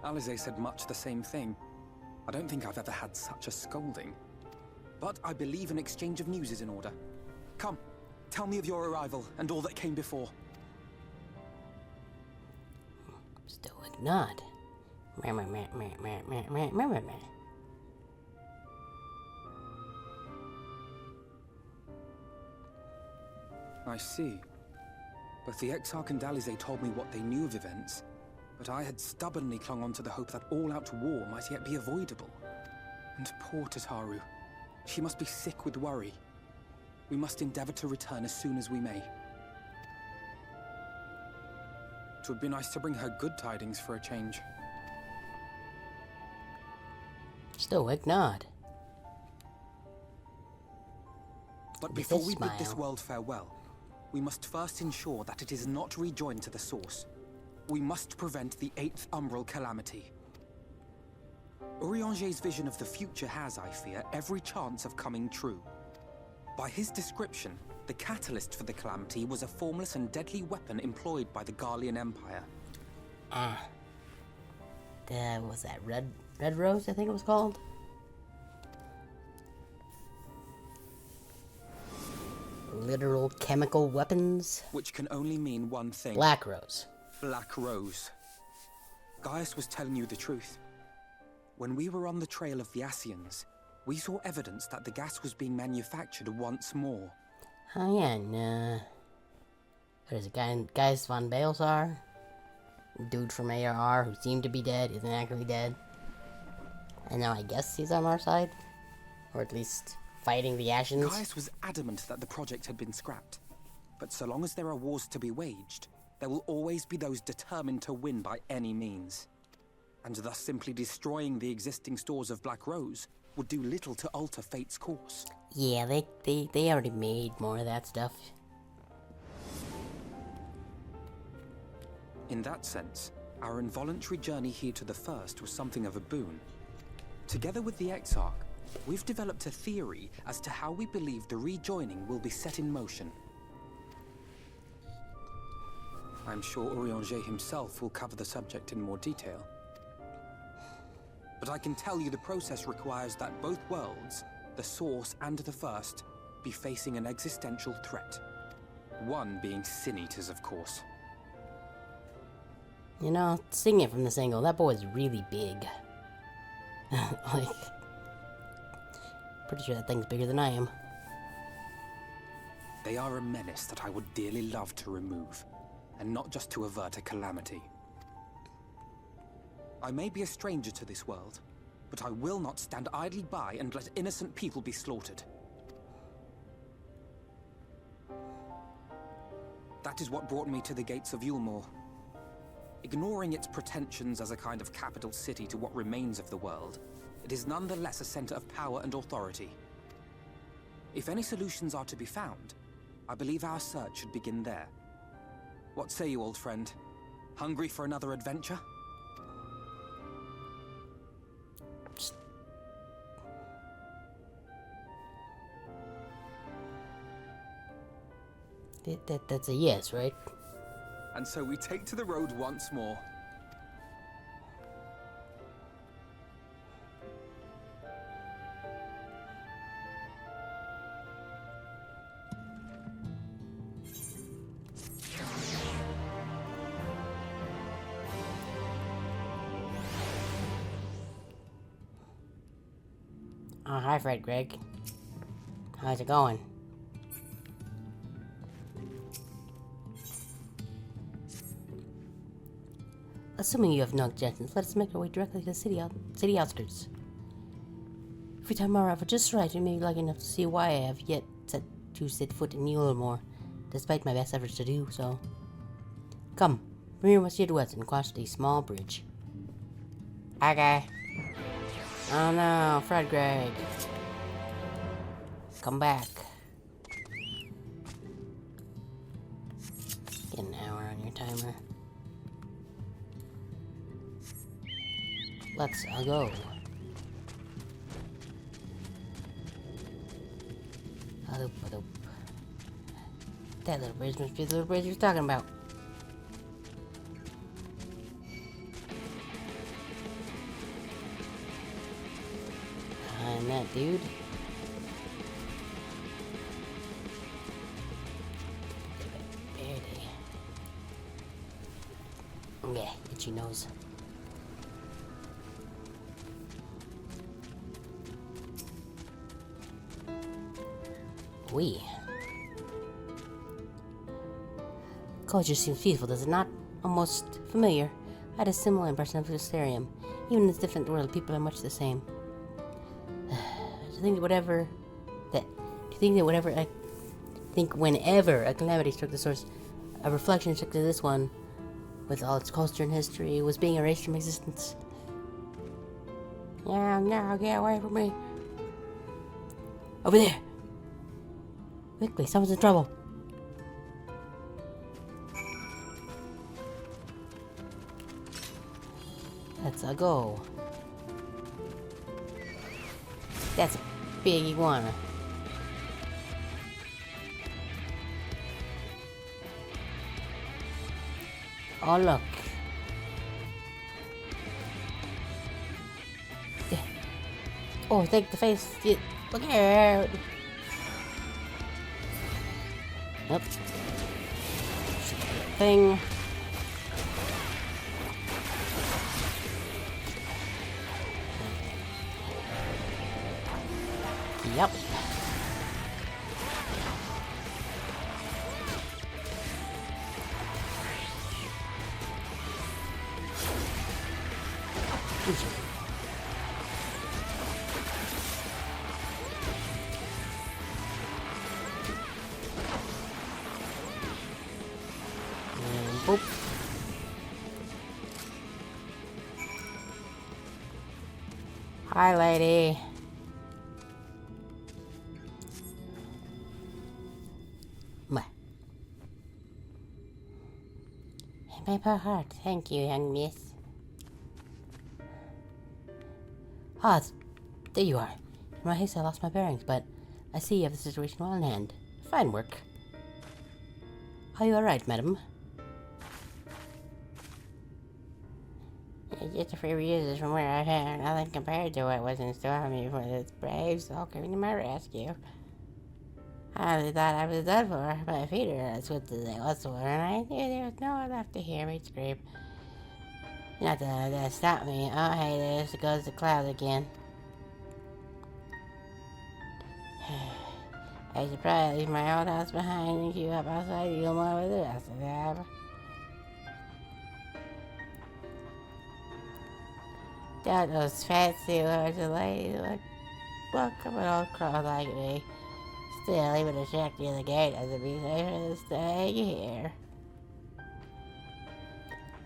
M: Alize said much the same thing. I don't think I've ever had such a scolding. But I believe an exchange of news is in order. Come, tell me of your arrival and all that came before.
B: Stoic nod.
M: I see. Both the Exarch and Alize told me what they knew of events, but I had stubbornly clung on to the hope that all-out war might yet be avoidable. And poor Tataru. She must be sick with worry. We must endeavor to return as soon as we may. It would be nice to bring her good tidings for a change.
B: Stoic nod.
M: But
B: With
M: before
B: a
M: we bid this
B: smile.
M: world farewell, we must first ensure that it is not rejoined to the source. We must prevent the 8th Umbral calamity. Urianger's vision of the future has, I fear, every chance of coming true. By his description, the catalyst for the calamity was a formless and deadly weapon employed by the Garlean Empire.
B: What was that? Red Rose, I think it was called? Literal chemical weapons?
M: Which can only mean one thing.
B: Black Rose.
M: Black Rose. Gaius was telling you the truth. When we were on the trail of the Ascians, we saw evidence that the gas was being manufactured once more.
B: Oh yeah, and what is it, Gaius von Balthasar? Dude from ARR who seemed to be dead, isn't actually dead. And now I guess he's on our side? Or at least fighting the Ascians?
M: Gaius was adamant that the project had been scrapped. But so long as there are wars to be waged, there will always be those determined to win by any means. And thus simply destroying the existing stores of Black Rose would do little to alter fate's course.
B: Yeah, they already made more of that stuff.
M: In that sense, our involuntary journey here to the First was something of a boon. Together with the Exarch, we've developed a theory as to how we believe the rejoining will be set in motion. I'm sure Urianger himself will cover the subject in more detail. But I can tell you the process requires that both worlds, the Source and the First, be facing an existential threat. One being Sin Eaters, of course.
B: You know, seeing it from this angle, that boy's really big. Like, pretty sure that thing's bigger than I am.
M: They are a menace that I would dearly love to remove, and not just to avert a calamity. I may be a stranger to this world, but I will not stand idly by and let innocent people be slaughtered. That is what brought me to the gates of Yulmore. Ignoring its pretensions as a kind of capital city to what remains of the world, it is nonetheless a center of power and authority. If any solutions are to be found, I believe our search should begin there. What say you, old friend? Hungry for another adventure?
B: That's a yes, right?
M: And so we take to the road once more.
B: Oh, hi, Fred Greg. How's it going? Assuming you have no objections, let us make our way directly to the city outskirts. If we time our effort just right, we may be lucky enough to see why I have yet set foot in Yulmore, despite my best efforts to do so. Come, bring your steer west and cross the small bridge. Okay. Oh no, Fred Greg. Come back. Get an hour on your timer. Let's go. That little bridge must be the little bridge you're talking about. Behind that dude. Yeah, itchy nose. Culture seems peaceful, does it not? Almost familiar. I had a similar impression of Hysterium. Even in this different world, people are much the same. Do you think whenever a calamity struck the source, a reflection struck to this one, with all its culture and history, was being erased from existence? No, no, get away from me. Over there. Quickly, someone's in trouble. Let's go. That's a big iguana. Oh, look. Oh, take the face. Look out. Nope. Thing. Yep. And boop. Hi, lady. My poor heart. Thank you, young miss. Ah, there you are. In my haste, I lost my bearings, but I see you have the situation well in hand. Fine work. Are you alright, madam? Just a few years from where I had nothing compared to what was in store for me for this brave soul coming to my rescue. I really thought I was done for. My feet are as swift as they was for, and I knew there was no one left to hear me scream. Not to stop me. Oh, hey, there goes the cloud again. I should probably leave my old house behind and queue up outside to deal more with the rest of them. Don't those fancy lords and ladies look welcome an old crow like me. Still, even a check near the gate doesn't be safer than staying here.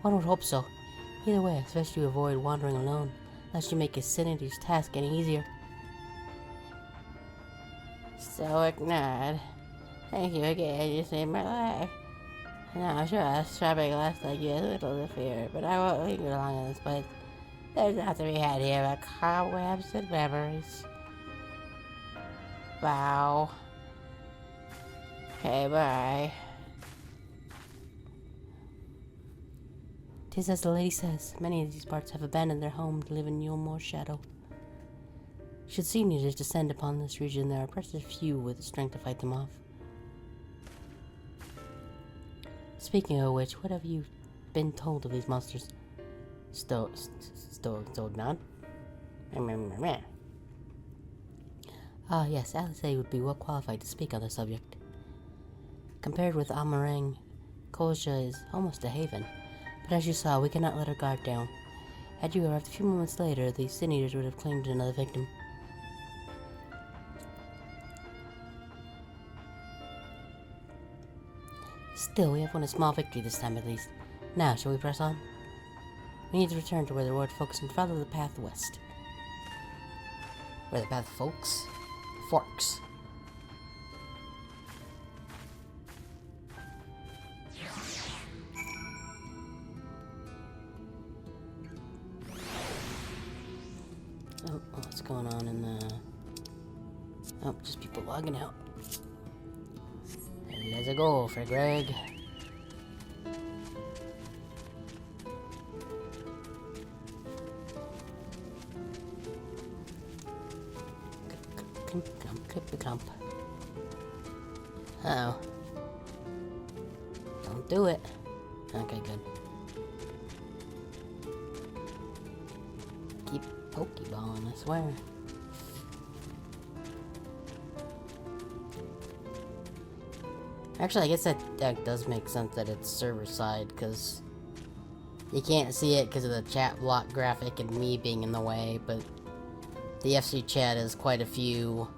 B: One would hope so. Either way, especially to avoid wandering alone, lest you make Asinity's task any easier. Stoic nod. Thank you again, you saved my life. Now, I'm sure us shopping less like you has little to fear, but I won't linger long in this place. There's nothing to be had here but cobwebs and memories. Bow. Okay, bye. 'Tis as the lady says, many of these parts have abandoned their home to live in no more shadow. Should seniors descend upon this region, there are precious few with the strength to fight them off. Speaking of which, what have you been told of these monsters? Nod? Ah, yes, Alice would be well qualified to speak on the subject. Compared with Amarang, Koja is almost a haven, but as you saw, we cannot let our guard down. Had you arrived a few moments later, the Sin Eaters would have claimed another victim. Still, we have won a small victory this time at least. Now, shall we press on? We need to return to where the road forks and follow the path west. Where the path forks? Oh, what's going on in the... Oh, just people logging out. Let's go for Greg. Clump. Uh-oh. Don't do it. Okay, good. Keep Pokeballing, I swear. Actually, I guess that does make sense that it's server side, because you can't see it because of the chat block graphic and me being in the way, but the FC chat is quite a few.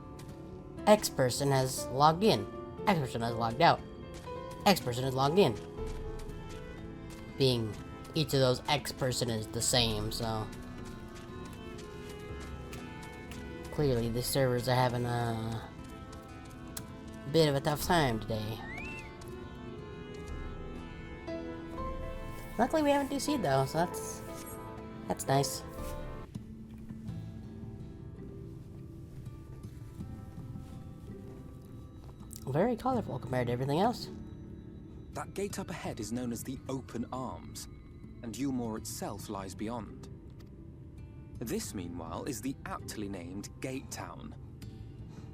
B: X person has logged in. X person has logged out. X person has logged in. Being each of those X person is the same, so. Clearly, the servers are having a bit of a tough time today. Luckily, we haven't DC'd though, so that's nice. Very colorful compared to everything else.
M: That gate up ahead is known as the Open Arms, and Yulmore itself lies beyond. This, meanwhile, is the aptly named Gate Town,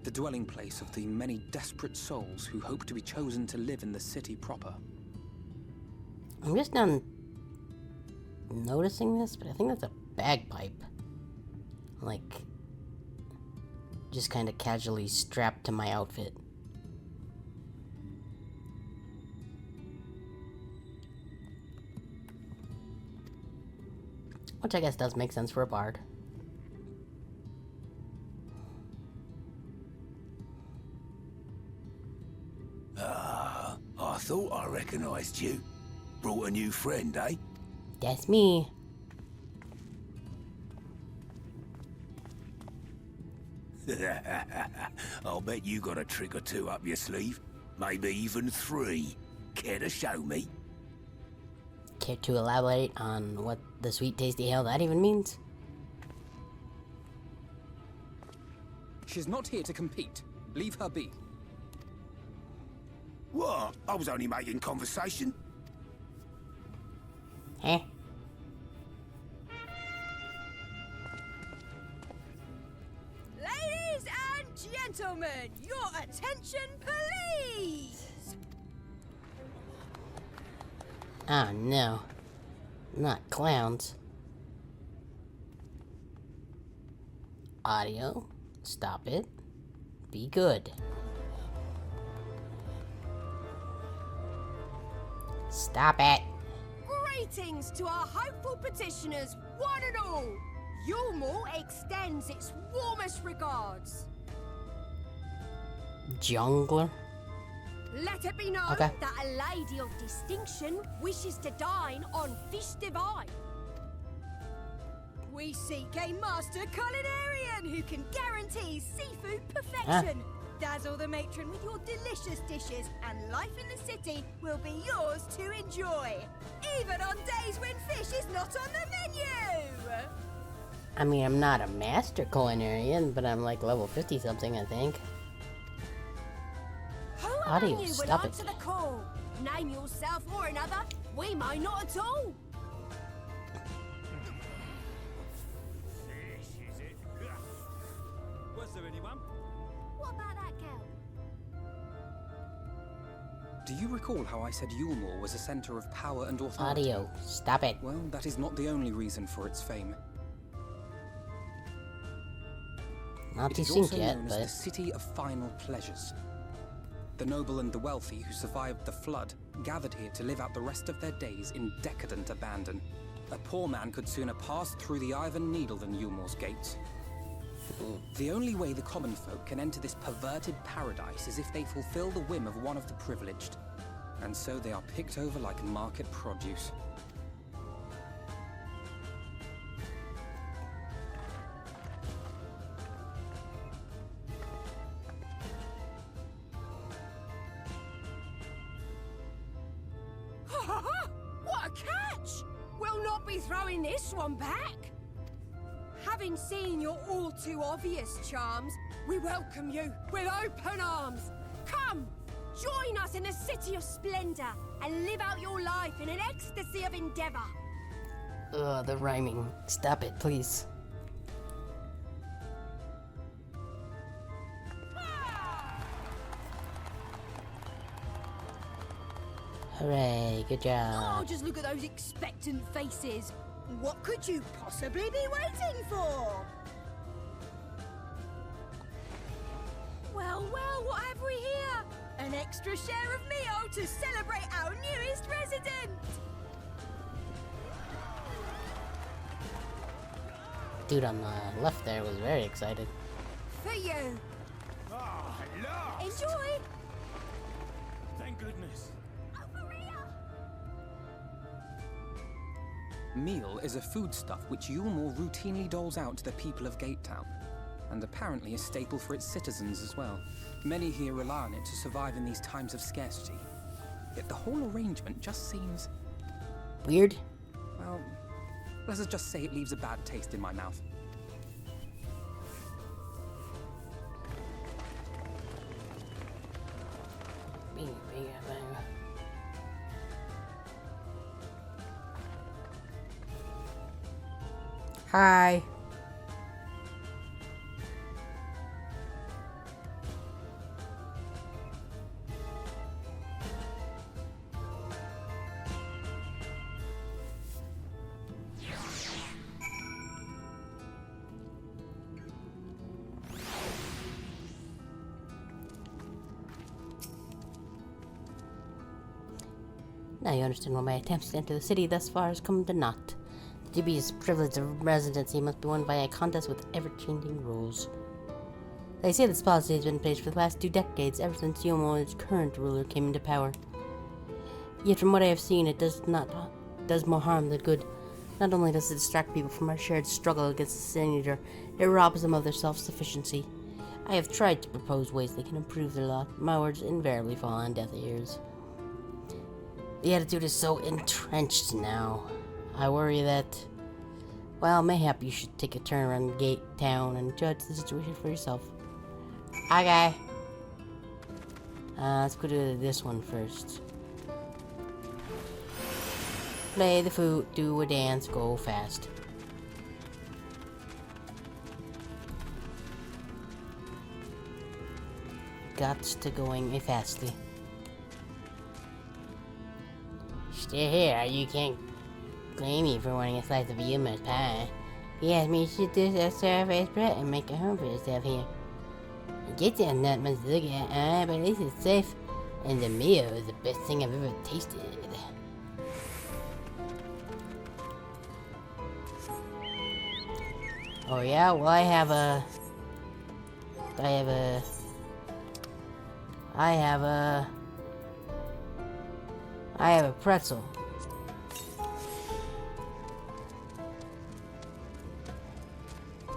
M: the dwelling place of the many desperate souls who hope to be chosen to live in the city proper.
B: I'm just not noticing this, but I think that's a bagpipe. Like, just kind of casually strapped to my outfit. Which I guess does make sense for a bard.
O: I thought I recognized you. Brought a new friend, eh?
B: That's me.
O: I'll bet you got a trick or two up your sleeve. Maybe even 3. Care to show me?
B: Care to elaborate on what the sweet tasty hell that even means?
M: She's not here to compete. Leave her be.
O: What? I was only making conversation.
B: Eh?
K: Ladies and gentlemen, your attention, please!
B: Oh no. Not clowns. Audio. Stop it. Be good. Stop it.
K: Greetings to our hopeful petitioners, one and all. Yulmore extends its warmest regards.
B: Jungler?
K: Let it be known
B: Okay.
K: that a lady of distinction wishes to dine on fish divine. We seek a master culinarian who can guarantee seafood perfection. Dazzle the matron with your delicious dishes, and life in the city will be yours to enjoy, even on days when fish is not on the menu.
B: I mean, I'm not a master culinarian, but I'm like level 50 something, I think.
K: Who
B: Audio,
K: among you will
B: stop
K: answer
B: it.
K: the call? Name yourself or another. We may not at all.
P: Was there anyone?
K: What about that girl?
M: Do you recall how I said Yulmore was a center of power and authority?
B: Audio, stop it.
M: Well, that is not the only reason for its fame.
B: Not
M: It
B: too
M: is
B: synced
M: also
B: yet,
M: known as
B: but
M: the City of Final Pleasures. The noble and the wealthy who survived the flood gathered here to live out the rest of their days in decadent abandon. A poor man could sooner pass through the Iron Needle than Yulmore's gates. The only way the common folk can enter this perverted paradise is if they fulfill the whim of one of the privileged. And so they are picked over like market produce.
K: What a catch! We'll not be throwing this one back. Having seen your all too obvious charms, we welcome you with open arms. Come, join us in a city of splendor and live out your life in an ecstasy of endeavor.
B: ugh, the rhyming. Stop it, please. Hooray, good
K: Oh,
B: job.
K: just look at those expectant faces. What could you possibly be waiting for? Well, what have we here? An extra share of meal to celebrate our newest resident.
B: Dude on the left there was very excited.
K: For you.
P: Ah, hello!
K: Enjoy.
P: Thank goodness.
M: Meal is a foodstuff which Yulmore routinely doles out to the people of Gate Town. and apparently a staple for its citizens as well. Many here rely on it to survive in these times of scarcity. Yet the whole arrangement just seems...
B: weird?
M: Well, let's just say it leaves a bad taste in my mouth.
B: Hi. Now you understand why my attempts to enter the city thus far has come to naught. The dubious privilege of residency must be won by a contest with ever-changing rules. They say this policy has been in place for the past 2 decades, ever since Yomo's current ruler came into power. Yet from what I have seen, it does more harm than good. Not only does it distract people from our shared struggle against the senator, it robs them of their self-sufficiency. I have tried to propose ways they can improve their lot. My words invariably fall on deaf ears. The attitude is so entrenched now. I worry that, well, mayhap you should take a turn around the gate town and judge the situation for yourself. Okay. Let's go to this one first. Play the flute, do a dance, go fast. Gots to going fastly. Stay here, you can't blame me for wanting a slice of human pie. He asked me to do a surface bread and make a home for yourself here. It gets you not much to look at, but at least it's safe. And the meal is the best thing I've ever tasted. Oh yeah, well I have a pretzel.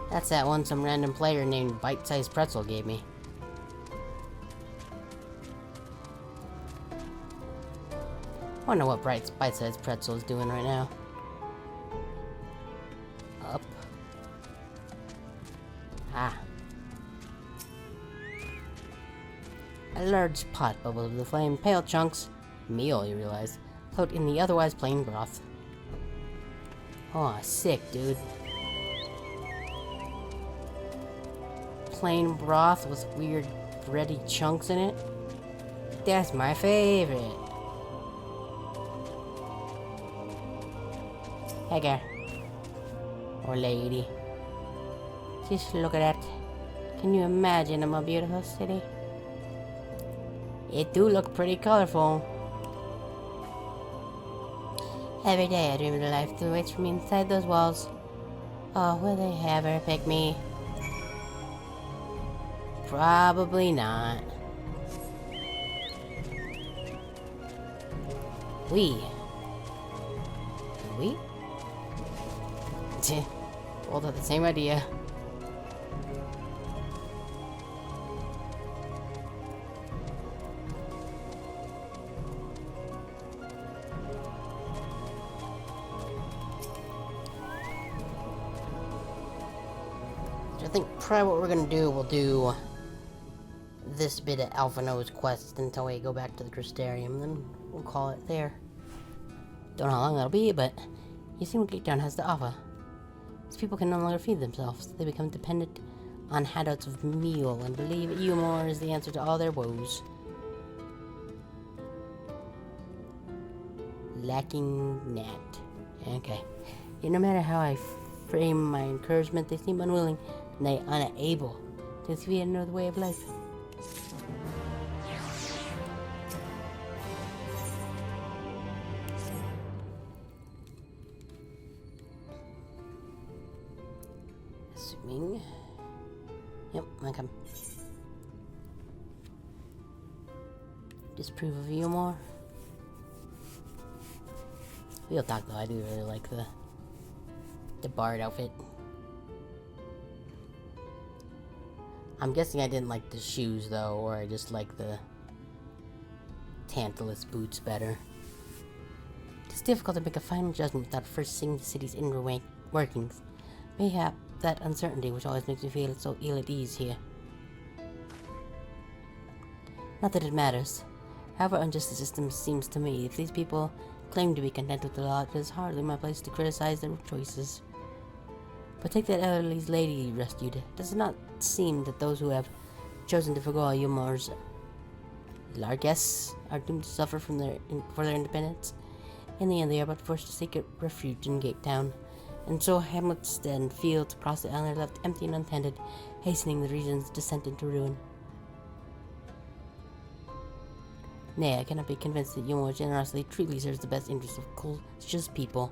B: That's that one some random player named Bite-Sized Pretzel gave me. I wonder what Bite-Sized Pretzel is doing right now. Up. Ah. A large pot bubbles with flame. Pale chunks, meal, you realize, float in the otherwise plain broth. Oh, sick, dude. Plain broth with weird bready chunks in it. That's my favorite. Hey, guy. Or lady. Just look at that. Can you imagine a more beautiful city? It do look pretty colorful. Every day I dream of the life that waits for me inside those walls. Oh, will they ever pick me? Probably not. We? Both have the same idea. I think probably what we're gonna do, we'll do this bit of Alphino's quest until we go back to the Crystarium, then we'll call it there. Don't know how long that'll be, but you see what Geektown has to offer. These people can no longer feed themselves. They become dependent on handouts of meal and believe Eumor is the answer to all their woes. Lacking Nat. Okay. Yet no matter how I frame my encouragement, they seem unwilling and they unable to see another way of life. Assuming. Yep, I come. Disapprove of you more. Real talk though, I do really like the bard outfit. I'm guessing I didn't like the shoes, though, or I just like the Tantalus boots better. It's difficult to make a final judgment without first seeing the city's inner workings. Mayhap that uncertainty which always makes me feel so ill at ease here. Not that it matters. However unjust the system seems to me, if these people claim to be content with the lot, it is hardly my place to criticize their choices. But take that elderly lady you rescued. Does it not seem that those who have chosen to forgo Yumor's largesse are doomed to suffer for their independence? In the end, they are but forced to seek a refuge in Gate Town, and so hamlets and fields across the island are left empty and untended, hastening the region's descent into ruin. Nay, I cannot be convinced that Yumor's generosity truly serves the best interests of Kolch's people.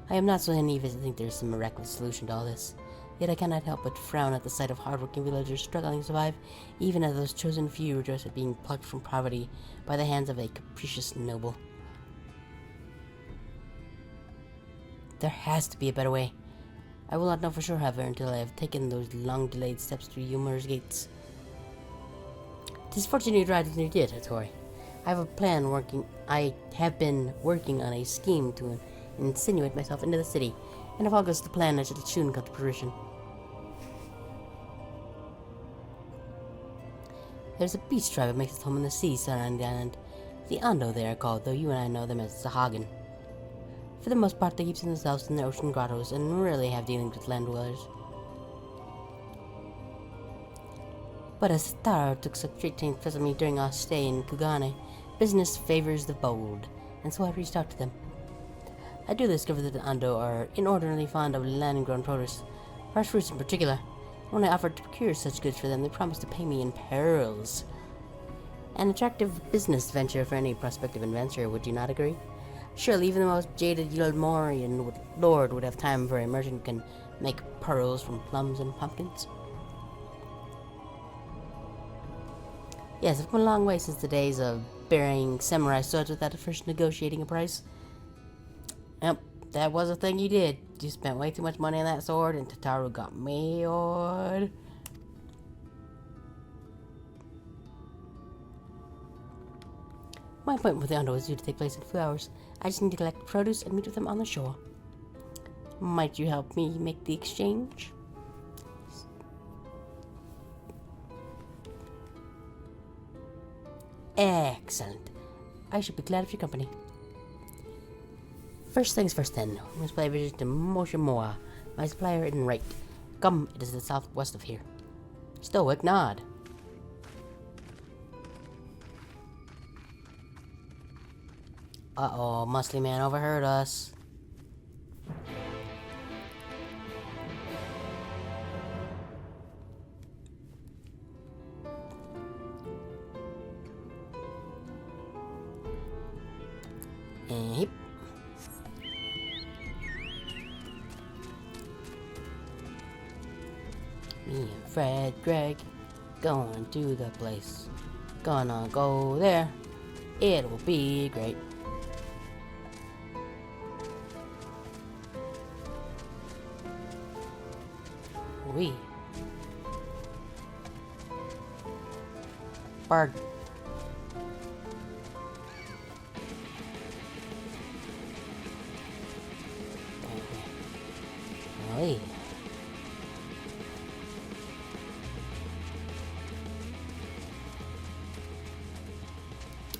B: I am not so naive as to think there is some miraculous solution to all this. Yet I cannot help but frown at the sight of hardworking villagers struggling to survive, even as those chosen few rejoice at being plucked from poverty by the hands of a capricious noble. There has to be a better way. I will not know for sure, however, until I have taken those long-delayed steps through Yumor's gates. 'Tis fortunate you arrived when you did, Hattori. I have been working on a scheme to insinuate myself into the city, and if all goes to plan, I shall soon come to fruition. There's a beast tribe that makes its home in the sea surrounding the island. The Ando they are called, though you and I know them as the Hagen. For the most part, they keep to themselves in their ocean grottos and rarely have dealings with land dwellers. But as Taro took such great pains to visit me during our stay in Kugane, business favors the bold, and so I reached out to them. I do discover that the Ando are inordinately fond of land-grown produce, fresh fruits in particular. When I offered to procure such goods for them, they promised to pay me in pearls. An attractive business venture for any prospective adventurer, would you not agree? Surely even the most jaded Yildmorian lord would have time for a merchant who can make pearls from plums and pumpkins. Yes, I've come a long way since the days of burying samurai swords without first negotiating a price. Yep, that was a thing you did. You spent way too much money on that sword, and Tataru got mad. My appointment with the Ando is due to take place in a few hours. I just need to collect produce and meet with them on the shore. Might you help me make the exchange? Excellent. I should be glad of your company. First things first then, we must pay a visit to Moshimoa, my supplier in Right. Come, it is the southwest of here. Stoic nod. Uh-oh, muscly man overheard us. Yep. Me and Fred, Greg, going to the place. Gonna go there. It'll be great. We. Bird. Hey.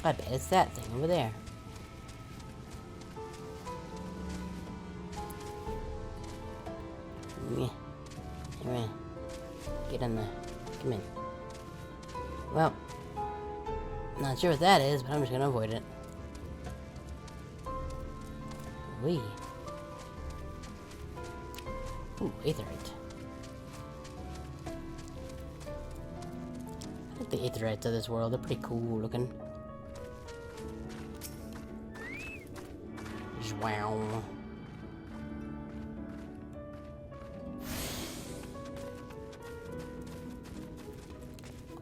B: I bet it's that thing over there. Yeah. Come in. Get in there. Come in. Well, not sure what that is, but I'm just gonna avoid it. Wee. Ooh, aetherite. I like the aetherites of this world. They're pretty cool looking. Wow.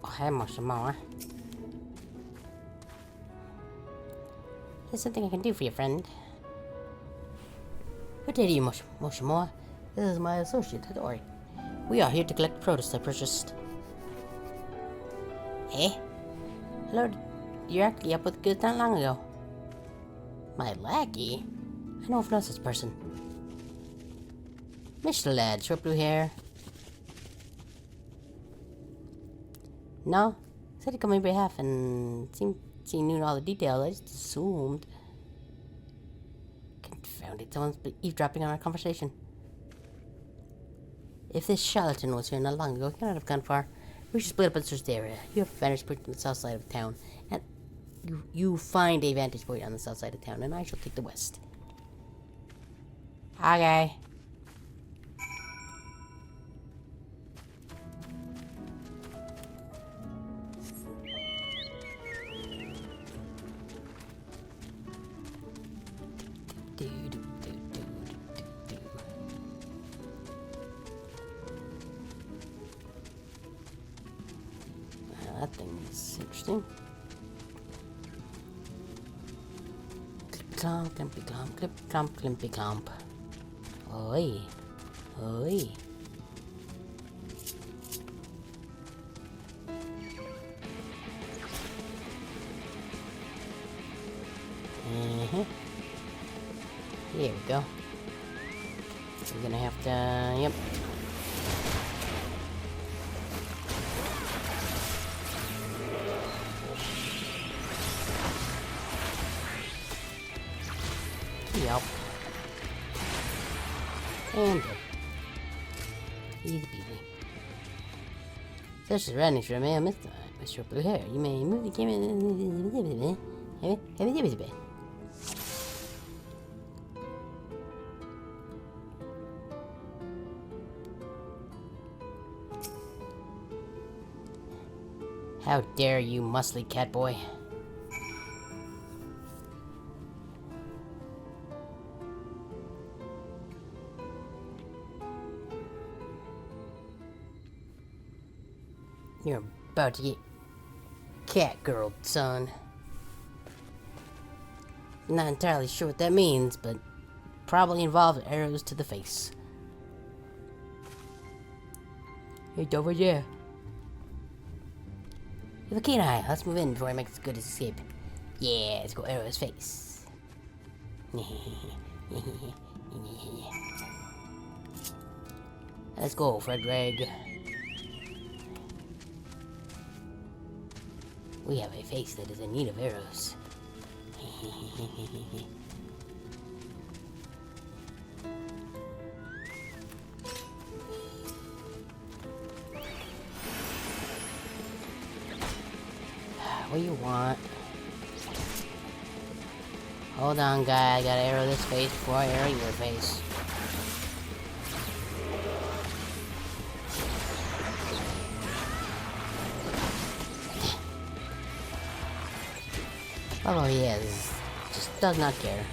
B: Oh, hey, Moshimoa. There's something I can do for you, friend. Good day to you, Moshimoa. This is my associate, Hattori. We are here to collect produce I purchased. Eh? Hello, you're actually up with goods not long ago. My lackey? I know of no such person. Mr. Lad, short blue hair. No, said he'd come on my behalf and seemed he knew all the details. I just assumed. Confounded, someone's been eavesdropping on our conversation. If this charlatan was here not long ago, he could not have gone far. We should split up and search the area. You have a vantage point on the south side of town, and you find a vantage point on the south side of town, and I shall take the west. Okay. That thing's interesting. Clip clomp, climpy clomp, clip clomp, climpy clomp. Oi. Oi. Here we go. We're gonna have to, yep. Yep. And easy peasy. Such is running for a man with short blue hair. You may move the camera. How dare you, muscly cat boy. You're about to get cat-girled, son. Not entirely sure what that means, but probably involves arrows to the face. It's over there. You have a keen eye. Let's move in before I make this good escape. Yeah, let's go arrow's face. Let's go, Fredreg. We have a face that is in need of arrows. What do you want? Hold on, guy. I gotta arrow this face before I arrow your face. Oh, he is. Just does not care.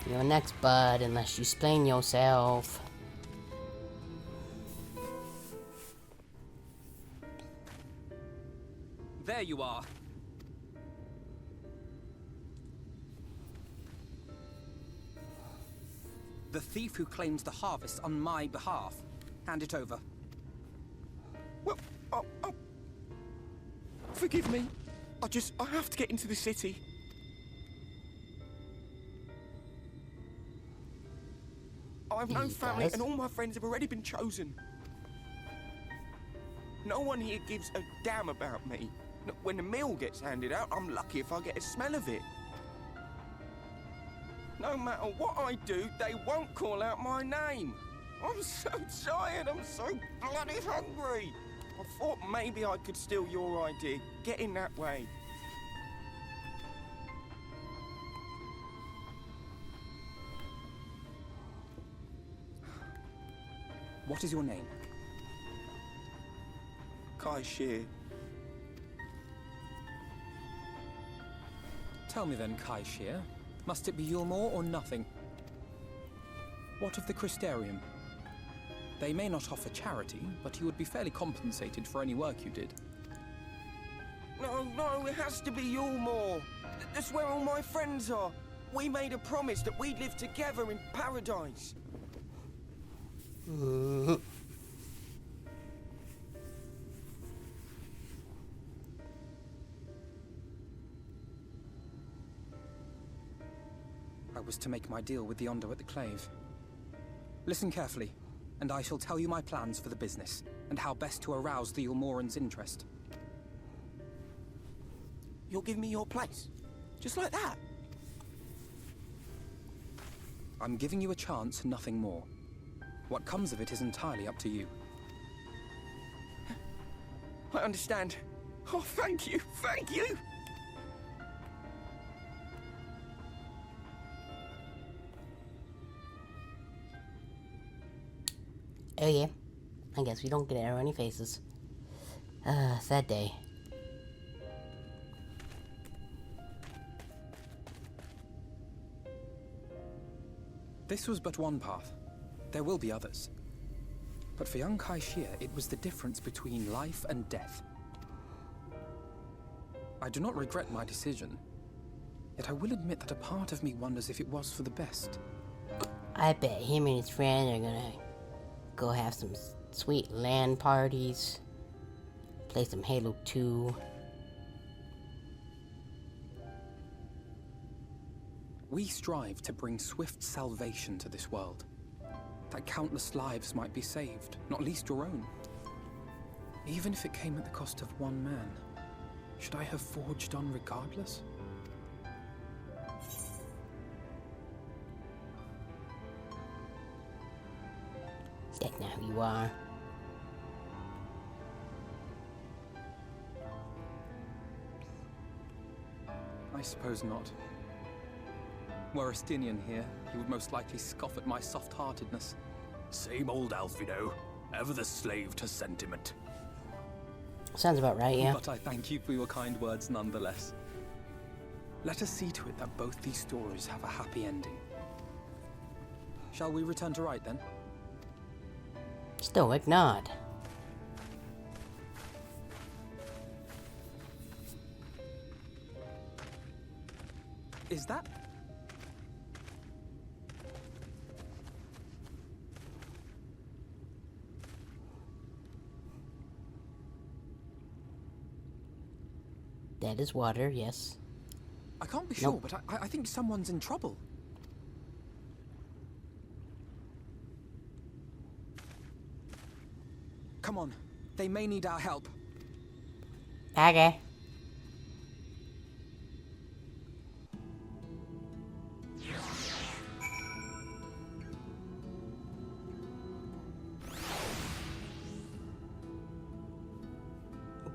B: You're next, bud, unless you explain yourself.
H: There you are. The thief who claims the harvest on my behalf. Hand it over.
G: Well, forgive me. I have to get into the city. I've no family and all my friends have already been chosen. No one here gives a damn about me. When the meal gets handed out, I'm lucky if I get a smell of it. No matter what I do, they won't call out my name. I'm so tired, I'm so bloody hungry. I thought maybe I could steal your idea, get in that way.
M: What is your name?
G: Kai Shear.
M: Tell me then, Kai Shear. Must it be Yulmore or nothing? What of the Crystarium? They may not offer charity, but you would be fairly compensated for any work you did.
Q: No, it has to be Yulmore. That's where all my friends are. We made a promise that we'd live together in paradise.
M: I was to make my deal with the Ondo at the Clave. Listen carefully, and I shall tell you my plans for the business, and how best to arouse the Yulmoran's interest.
Q: You'll give me your place? Just like that?
M: I'm giving you a chance, nothing more. What comes of it is entirely up to you.
Q: I understand. Oh, thank you, thank you!
B: Oh yeah, I guess we don't get arrow any faces. Sad day.
M: This was but one path. There will be others. But for young Kaishia, it was the difference between life and death. I do not regret my decision, yet I will admit that a part of me wonders if it was for the best.
B: I bet him and his friend are gonna go have some sweet LAN parties, play some Halo 2.
M: We strive to bring swift salvation to this world, that countless lives might be saved, not least your own. Even if it came at the cost of one man, should I have forged on regardless?
B: That's not who you are.
M: I suppose not. Were Estinian here, he would most likely scoff at my soft-heartedness.
O: Same old Alfredo, ever the slave to sentiment.
B: Sounds about right, yeah.
M: But I thank you for your kind words nonetheless. Let us see to it that both these stories have a happy ending. Shall we return to Wright then?
B: Stoic nod.
M: Is that?
B: That is water, yes.
M: I can't be sure, but I think someone's in trouble. Come on, they may need our help.
B: Okay.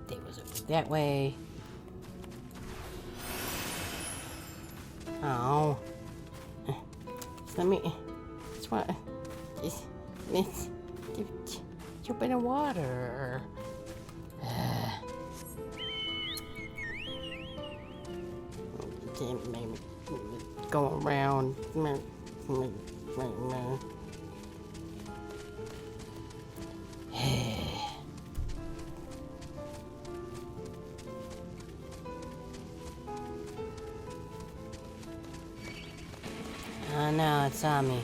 B: They was over that way. Oh. Let me. It's what. It's jump in the water. Go around. Oh no, it saw me.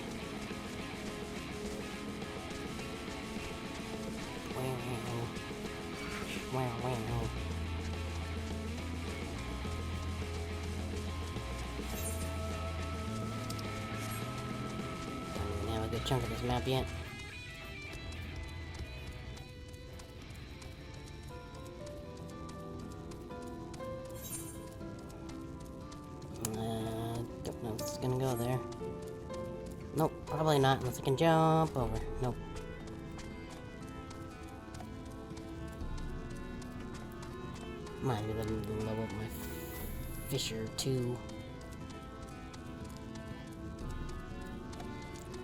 B: Don't even have a good chunk of this map yet. Don't know if it's gonna go there. Nope, probably not unless I can jump over. Nope. Might be able to level up my Fisher too.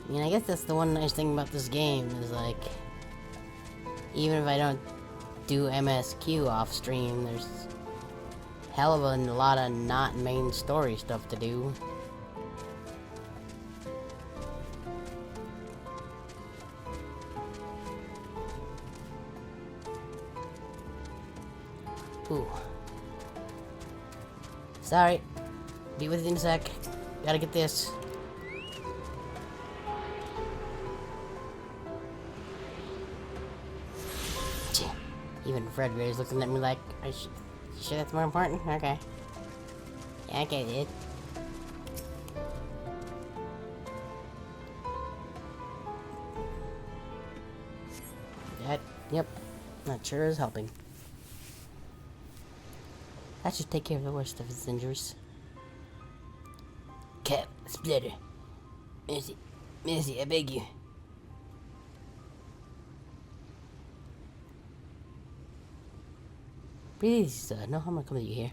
B: I mean, I guess that's the one nice thing about this game is like, even if I don't do MSQ off stream, there's hell of a lot of not main story stuff to do. Ooh. Sorry. Be with you in a sec. Gotta get this. Even Fredbear's looking at me like, you sure that's more important? Okay. Yeah, okay, dude. That, yep. Not sure is helping. That should take care of the worst of his injuries. Cap, Splitter. Mercy, I beg you. Breathe easy, sir. No harm will come to you here.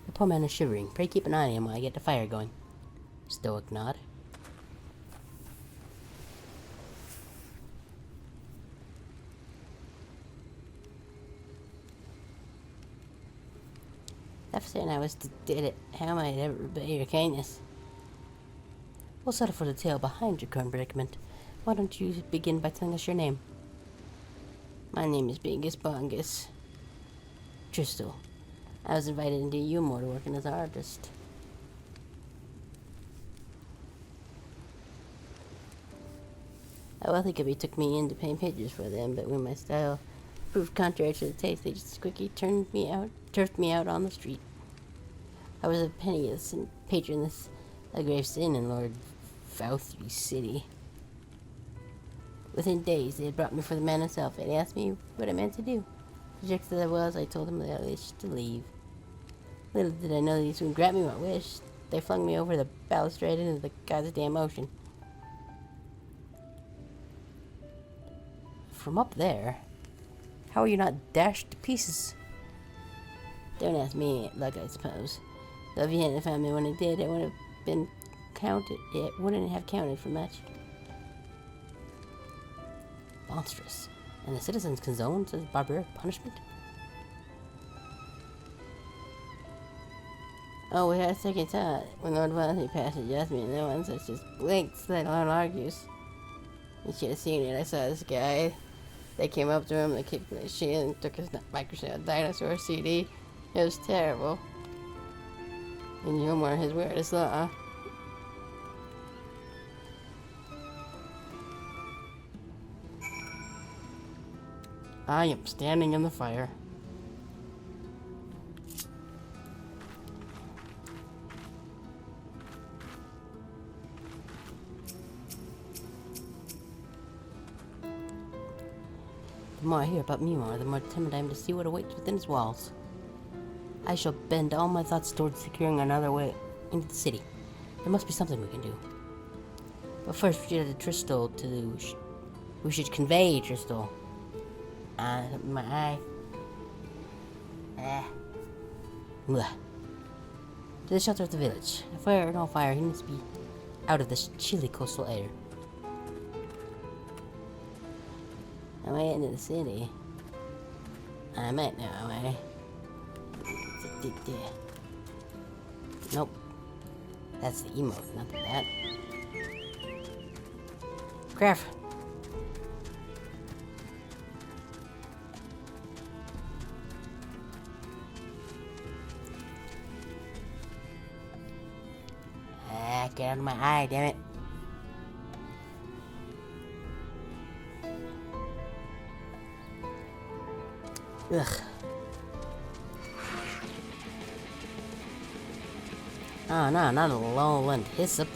B: The poor man is shivering. Pray keep an eye on him while I get the fire going. Stoic nod. After saying I was did it, how might I ever repay your kindness? We'll settle for the tale behind your current predicament. Why don't you begin by telling us your name? My name is Bingus Bongus. Tristal. I was invited into Umor to work as an artist. A wealthy company took me in to paint pictures for them, but when my style proved contrary to the taste, they just quickly turfed me out on the street. I was a penniless and patronless of a grave sin in Lord Fouthry City. Within days, they had brought me for the man himself and asked me what I meant to do. Rejected as I was, I told them that I wished to leave. Little did I know these would grant me my wish. They flung me over the balustrade into the goddamn ocean. From up there? How are you not dashed to pieces? Don't ask me, luck, I suppose. Though if you hadn't found me when I did, it would have been counted. It wouldn't have counted for much. Monstrous. And the citizens condone such barbaric punishment? Oh, we had a second thought. When Lord Wesley passed a judgment, no one such as blinks, let alone argues. You should have seen it. I saw this guy. They came up to him, they kicked him in the shin, and took his Microsoft Dinosaur CD. It was terrible. And Umor, his weirdest law. I am standing in the fire. The more I hear about Umor, the more determined I am to see what awaits within its walls. I shall bend all my thoughts towards securing another way into the city. There must be something we can do. But first, we should have Tristal to... We should convey Tristal. My eye. Blech. To the shelter of the village. A fire or no fire, he must be out of this chilly coastal air. Am I into the city? I might know, am I? Nope. That's the emote, not that. Craft. Get out of my eye, damn it. Ugh. Oh no, not a lowland hyssop.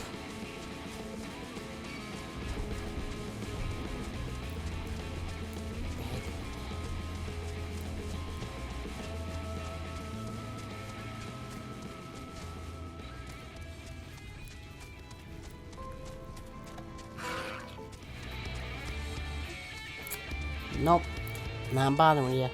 B: Nope. Not bothering you.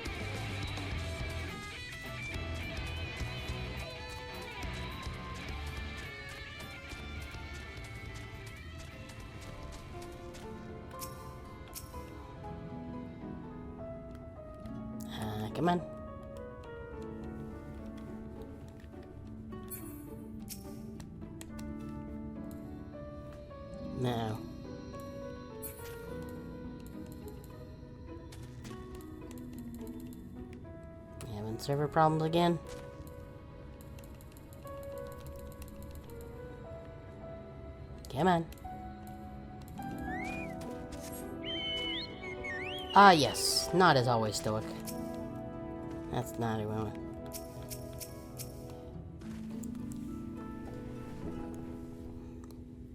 B: Come on. No. having server problems again? Come on. Ah, yes. Not as always stoic. That's not a moment.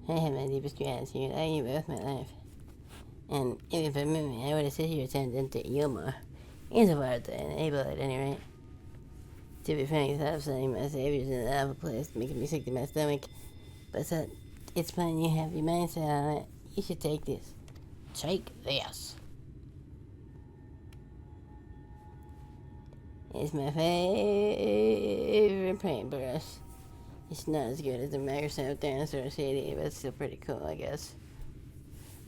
B: I have my deepest gratitude. I you both my life. And if I move me, I would assist your attendant into humor. Insofar to enable it at any rate. To be frank, the thought of setting my saviors in the awful place making me sick to my stomach. But so, it's fun you have your mindset on it. You should take this. Take this. It's my favorite paintbrush. It's not as good as the Microsoft Dinosaur CD, but it's still pretty cool, I guess.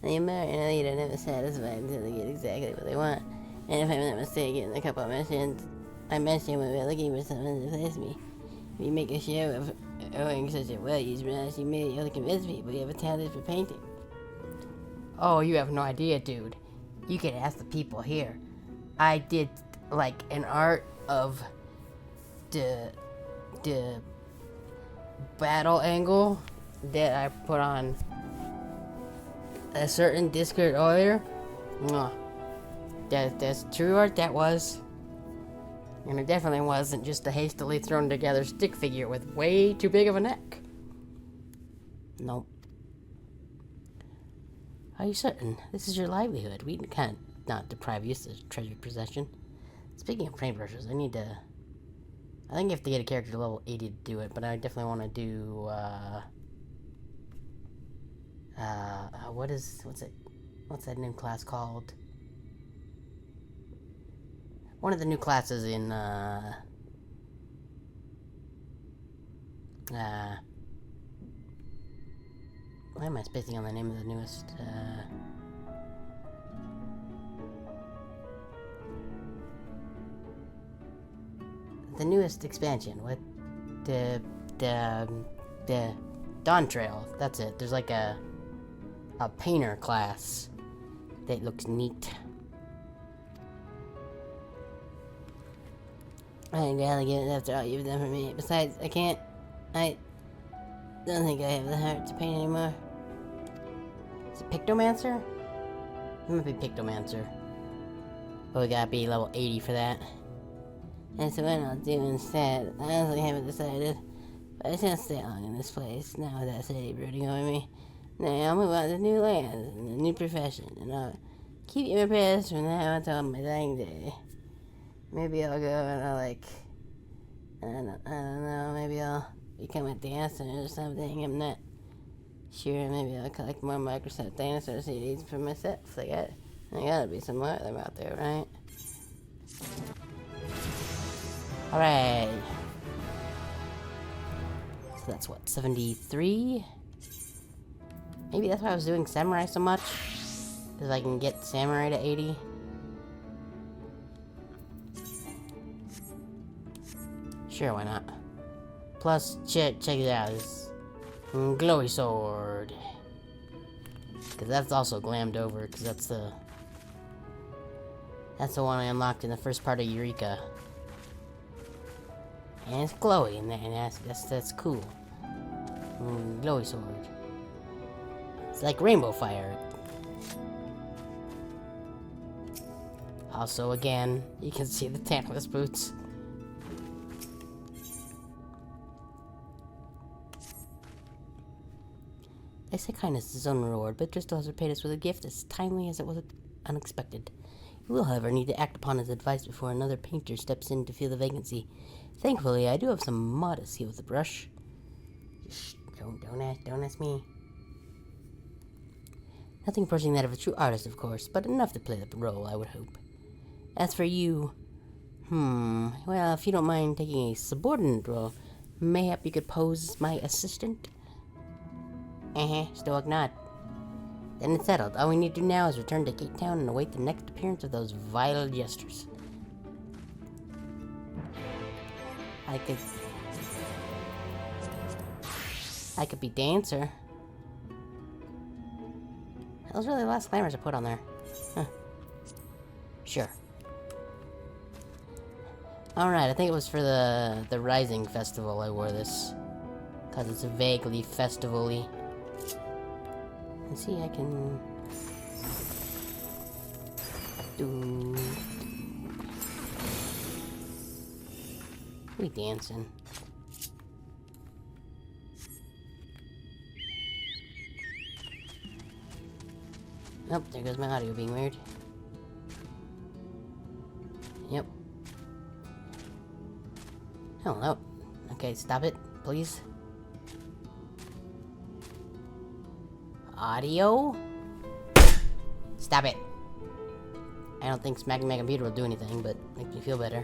B: The American elite are never satisfied until they get exactly what they want. And if I'm not mistaken, a couple of missions I mentioned when we were looking for someone to replace me. If you make a show of owning such a well-used brush, you may be able to convince people you have a talent for painting. Oh, you have no idea, dude. You can ask the people here. I did, like, an art of the battle angle that I put on a certain Discord earlier. That's true art, that was. And it definitely wasn't just a hastily thrown together stick figure with way too big of a neck. Nope. Are you certain? This is your livelihood. We can't not deprive you of this treasured possession. Speaking of paintbrushes, I think you have to get a character to level 80 to do it, but I definitely want to do, what's that new class called? One of the new classes in, why am I spacing on the name of the newest, the newest expansion? What? The Dawn Trail. That's it. There's like a painter class that looks neat. I gotta get it after all you've done for me. Besides, I don't think I have the heart to paint anymore. Is it Pictomancer? It might be Pictomancer. But we gotta be level 80 for that. And so what I'll do instead, I honestly haven't decided. But I can't stay long in this place, now with that city brooding over me. Now I'll move on to new lands and a new profession, and I'll keep you abreast from now until my dying day. Maybe I'll go and I don't know, maybe I'll become a dancer or something, I'm not sure. Maybe I'll collect more Microsoft Dinosaur CDs for myself. There gotta be some more of them out there, right? Alright. So that's what, 73? Maybe that's why I was doing Samurai so much. Because I can get Samurai to 80. Sure, why not? Plus, check it out, this glowy sword. Because that's also glammed over, because that's the one I unlocked in the first part of Eureka. And it's glowy, and that's cool. Glowy sword. It's like rainbow fire. Also, again, you can see the Tantalus boots. They say kindness is its own reward, but Driscoll has repaid us with a gift as timely as it was unexpected. You will, however, need to act upon his advice before another painter steps in to fill the vacancy. Thankfully, I do have some modesty with the brush. Shh, don't ask me. Nothing approaching that of a true artist, of course, but enough to play the role, I would hope. As for you, well, if you don't mind taking a subordinate role, mayhap you could pose as my assistant? Stoic nod. Then it's settled. All we need to do now is return to Gate Town and await the next appearance of those vile jesters. I could be Dancer. That was really the last glamours I put on there. Huh. Sure. Alright, I think it was for the Rising Festival I wore this. Because it's vaguely festival-y. Let's see, I can... do... We dancing. Oh, there goes my audio being weird. Yep. Oh, no. Okay, stop it, please. Audio? Stop it. I don't think smacking my computer will do anything, but makes me feel better.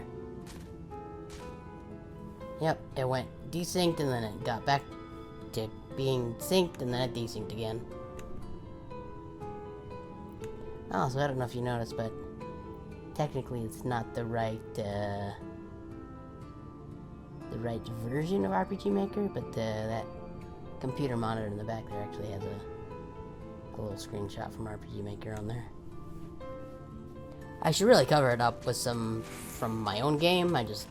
B: Yep, it went desynced and then it got back to being synced and then it desynced again. Oh, so I don't know if you noticed, but technically it's not the right version of RPG Maker, but that computer monitor in the back there actually has a little screenshot from RPG Maker on there. I should really cover it up with some from my own game. I just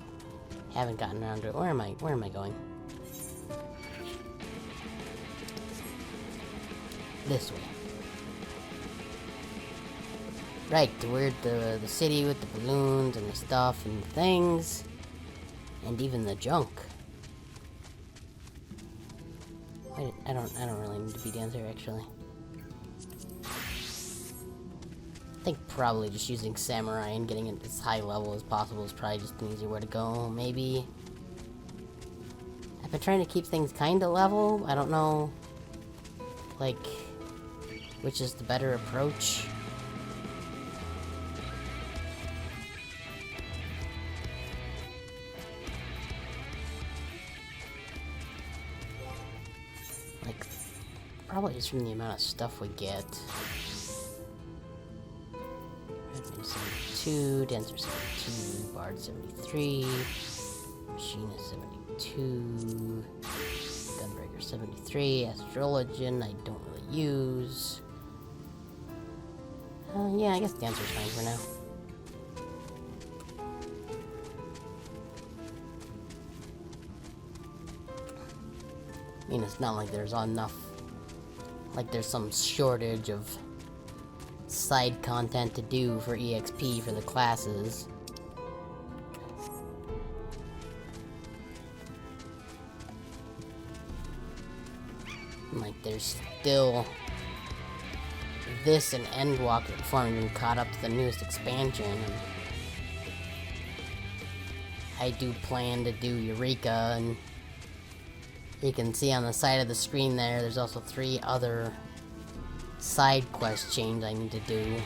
B: haven't gotten around to it. Where am I going? This way. Right, we're the city with the balloons and the stuff and the things. And even the junk. I don't really need to be down there actually. I think probably just using Samurai and getting it as high level as possible is probably just an easier way to go. Maybe. I've been trying to keep things kinda level. I don't know, like, which is the better approach. Like, probably just from the amount of stuff we get. 72, Dancer 72, Bard 73, Machinist 72, Gunbreaker 73, Astrologian I don't really use. Yeah, I guess Dancer's fine for now. I mean, it's not like there's enough, like there's some shortage of side content to do for EXP for the classes. Like, there's still this and Endwalker before I'm even caught up to the newest expansion. And I do plan to do Eureka, and you can see on the side of the screen there's also 3 other side quest chains I need to do.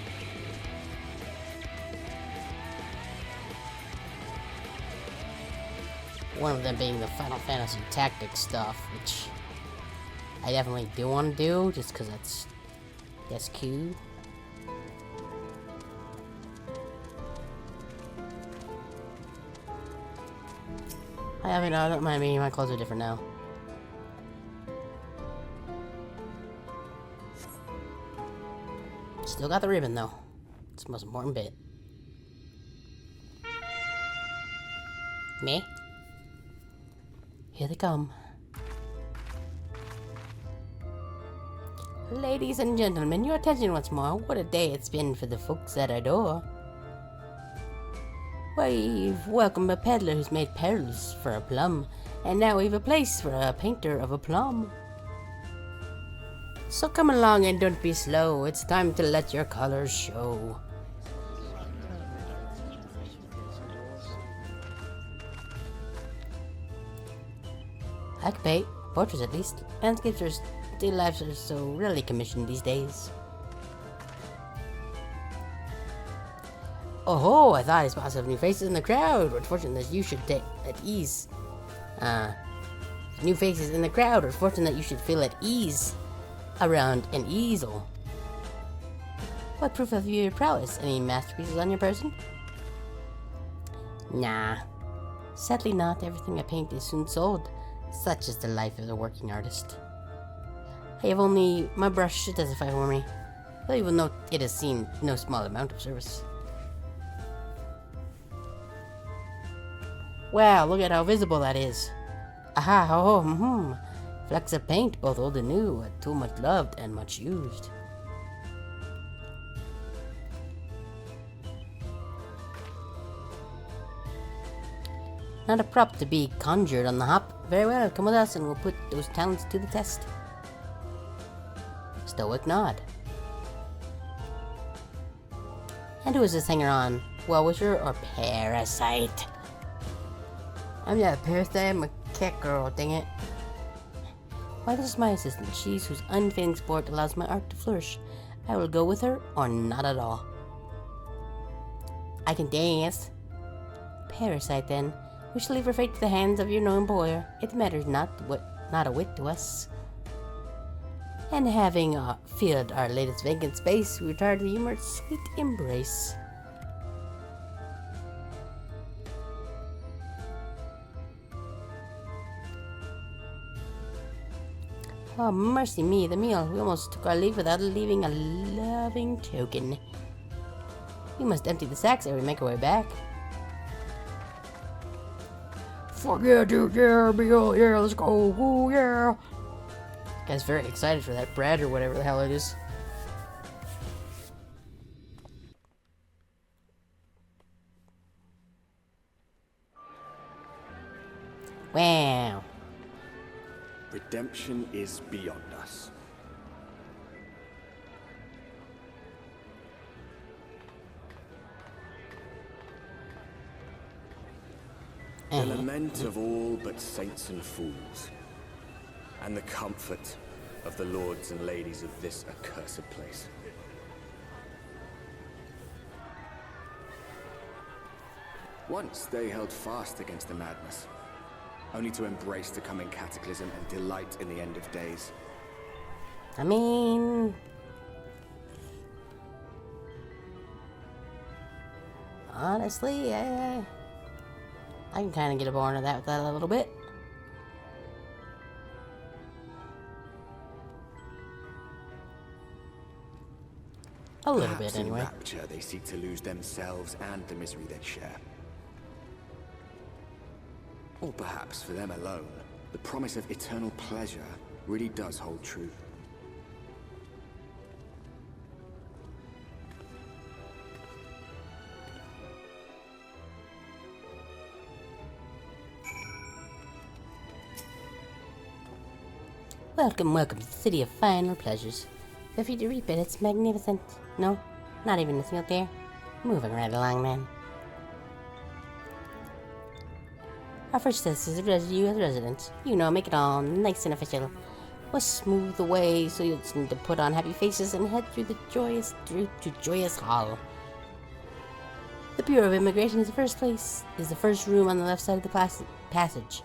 B: One of them being the Final Fantasy Tactics stuff, which I definitely do want to do, just because that's cute. I mean, I don't mind me, my clothes are different now. Still got the ribbon, though. It's the most important bit. Me? Here they come. Ladies and gentlemen, your attention once more. What a day it's been for the folks at our door. We've welcomed a peddler who's made pearls for a plum, and now we've a place for a painter of a plum. So come along and don't be slow, it's time to let your colors show. I can paint, portraits at least. Landscapes or still lifes are so rarely commissioned these days. Oh ho, I thought I spotted some new faces in the crowd. What fortunate that you should take at ease. New faces in the crowd, or fortunate that you should feel at ease around an easel. What proof of your prowess? Any masterpieces on your person? Nah. Sadly not. Everything I paint is soon sold. Such is the life of the working artist. I have only my brush to testify for me. Though you will note it has seen no small amount of service. Wow, look at how visible that is. Aha, Flecks of paint, both old and new, a tool much loved and much used. Not a prop to be conjured on the hop. Very well, come with us and we'll put those talents to the test. Stoic nod. And who is this hanger-on? Well-wisher or parasite? I'm not a parasite, I'm a cat girl, dang it. Why, this is my assistant. She's whose unfitting sport allows my art to flourish. I will go with her or not at all. I can dance. Parasite, then. We shall leave her fate to the hands of your new employer. It matters not a whit to us. And having filled our latest vacant space, we retire to the humorous sweet embrace. Oh, mercy me, the meal. We almost took our leave without leaving a loving token. We must empty the sacks ere we make our way back. Forget it, yeah, meal, yeah, let's go, woo, yeah. Guy's very excited for that bread or whatever the hell it is. Wow.
G: Redemption is beyond us. The lament of all but saints and fools, and the comfort of the lords and ladies of this accursed place. Once they held fast against the madness, only to embrace the coming cataclysm and delight in the end of days.
B: I mean... honestly, I can kind of get aboard of that with that a little bit. A little bit, anyway.
G: In rapture, they seek to lose themselves and the misery they share. Or perhaps for them alone, the promise of eternal pleasure really does hold true.
B: Welcome, welcome to the city of final pleasures. Feel free to reap it, it's magnificent. No, not even a single tear. Moving right along, then. Our first test is you as residents. You know, make it all nice and official. We'll smooth the way so you'll just need to put on happy faces and head through to Joyous Hall. The Bureau of Immigration is the first room on the left side of the passage.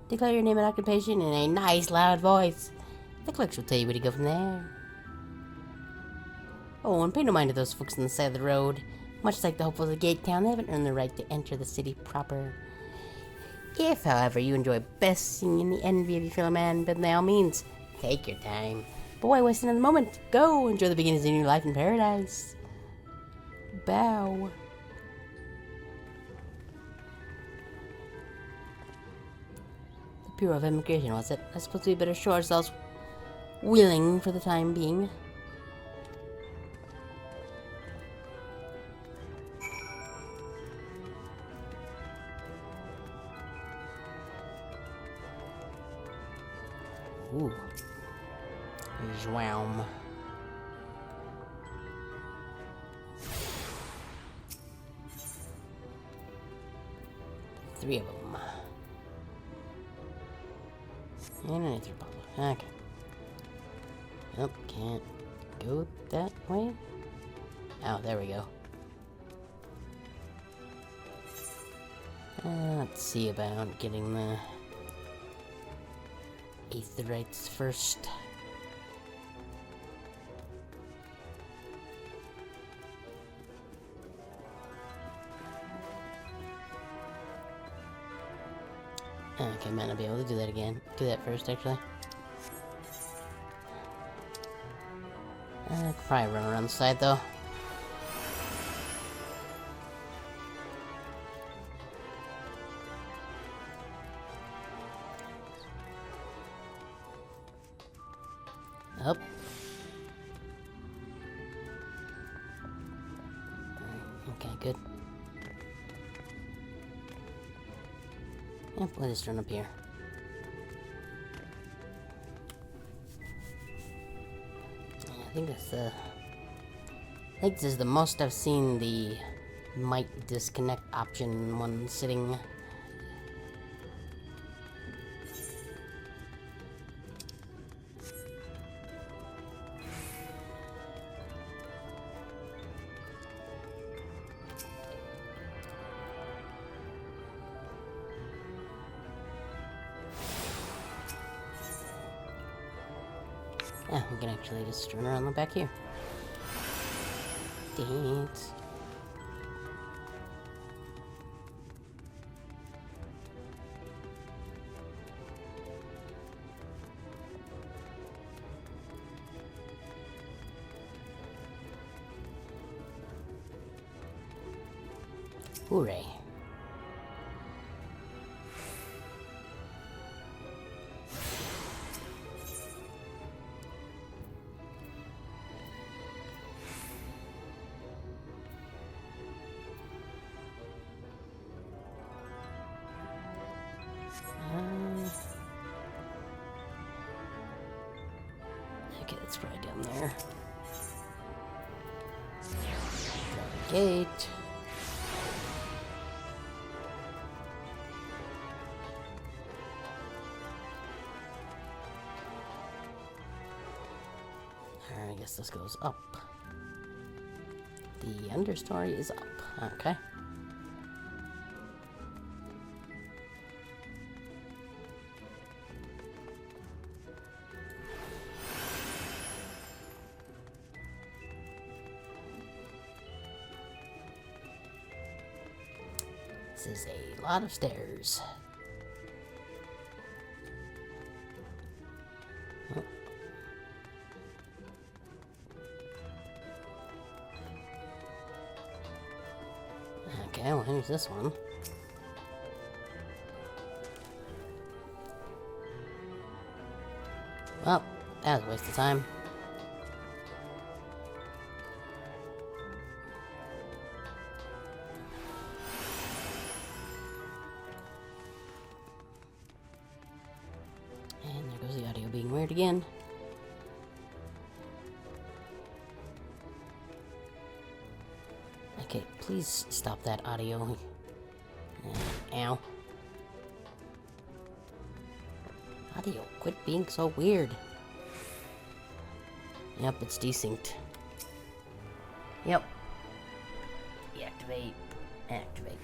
B: Declare your name and occupation in a nice loud voice. The clerks will tell you where to go from there. Oh, and pay no mind to those folks on the side of the road. Much like the hopefuls of Gate Town, they haven't earned the right to enter the city proper. If, however, you enjoy best seeing the envy of your fellow man, then by all means, take your time. But why waste another moment? Go, enjoy the beginnings of your new life in paradise. Bow. The Bureau of Immigration, was it? I suppose we better show ourselves willing for the time being. Ooh. Zwam. Three of them. And an ether bottle. Okay. Nope, can't go that way. Oh, there we go. Let's see about getting the aetherites first. Okay, might not be able to do that again. Do that first, actually. I could probably run around the side, though. Up. Okay, good. Yep, let us run up here. I think that's the... I think this is the most I've seen the might disconnect option when sitting. Yeah, we can actually just turn around the back here. Dance. Hooray. Okay, that's right down there. Gate. I guess this goes up. The understory is up. Okay. This is a lot of stairs. Oh. Okay, well, here's this one. Well, that was a waste of time. And there goes the audio being weird again. Okay, please stop that audio. Ow. Audio, quit being so weird. Yep, it's desynced. Yep. Deactivate. Activate.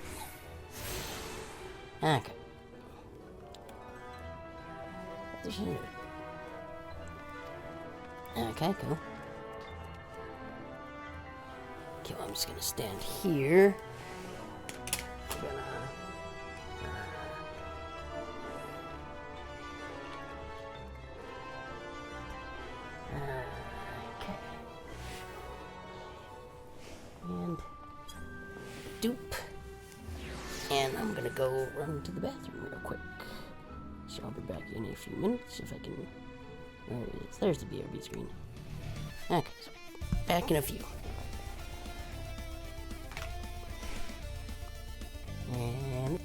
B: Okay. Okay, cool. Okay, well, I'm just gonna stand here. I'm gonna... okay. And... dupe. And I'm gonna go run to the bathroom real quick. So I'll be back in a few minutes if I can... where it is. There's the BRB screen. Okay, so back in a few. And...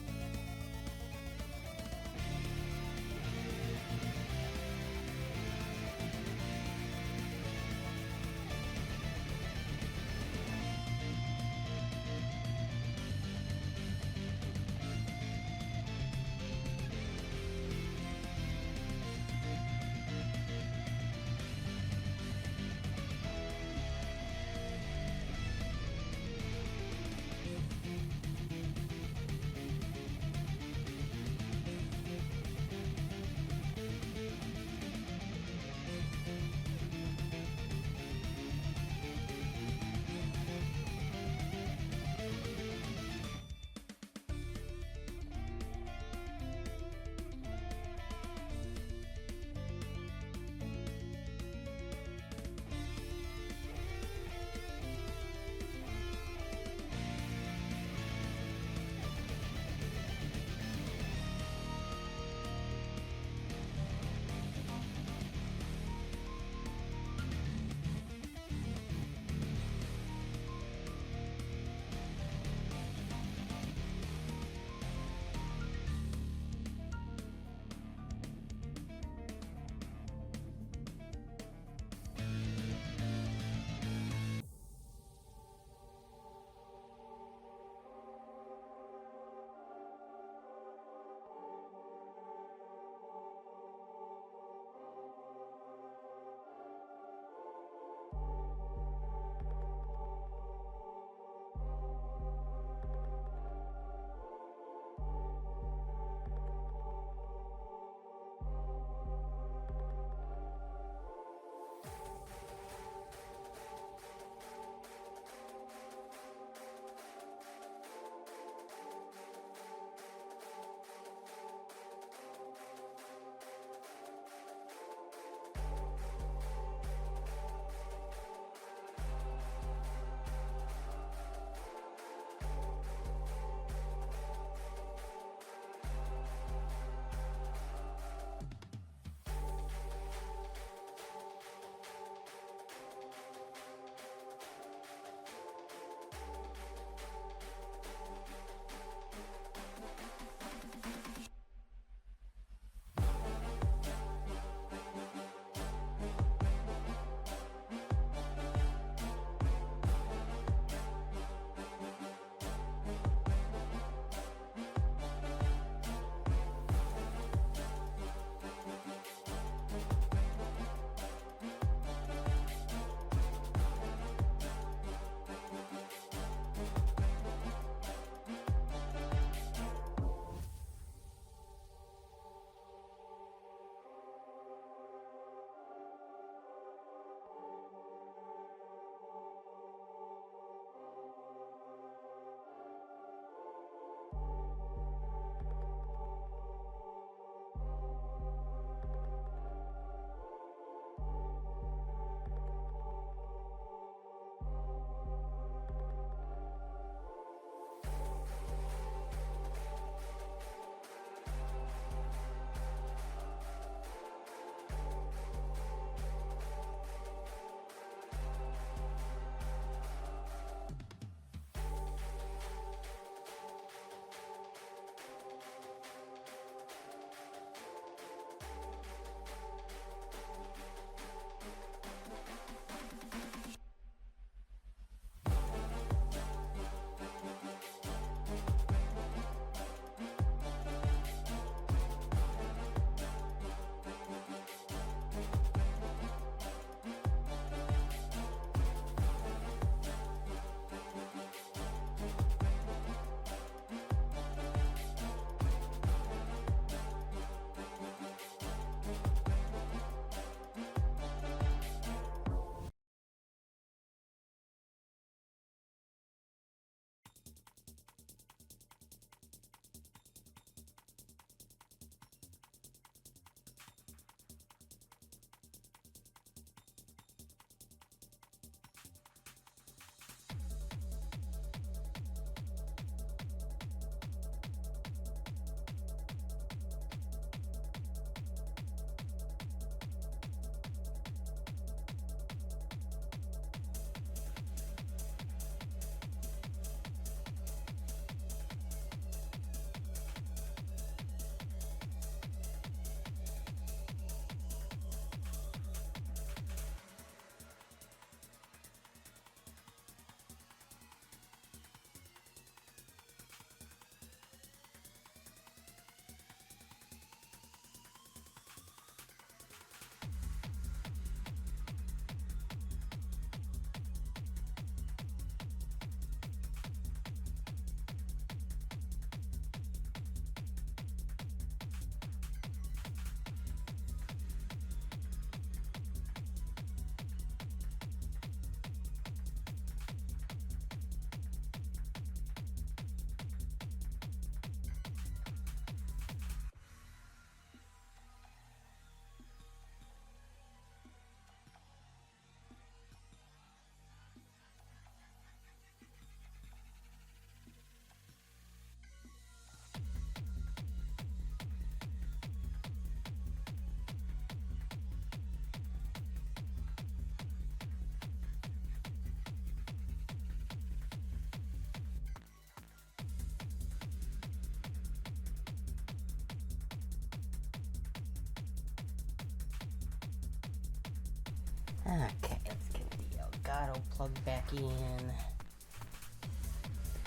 B: Okay, let's get the Elgato plugged back in.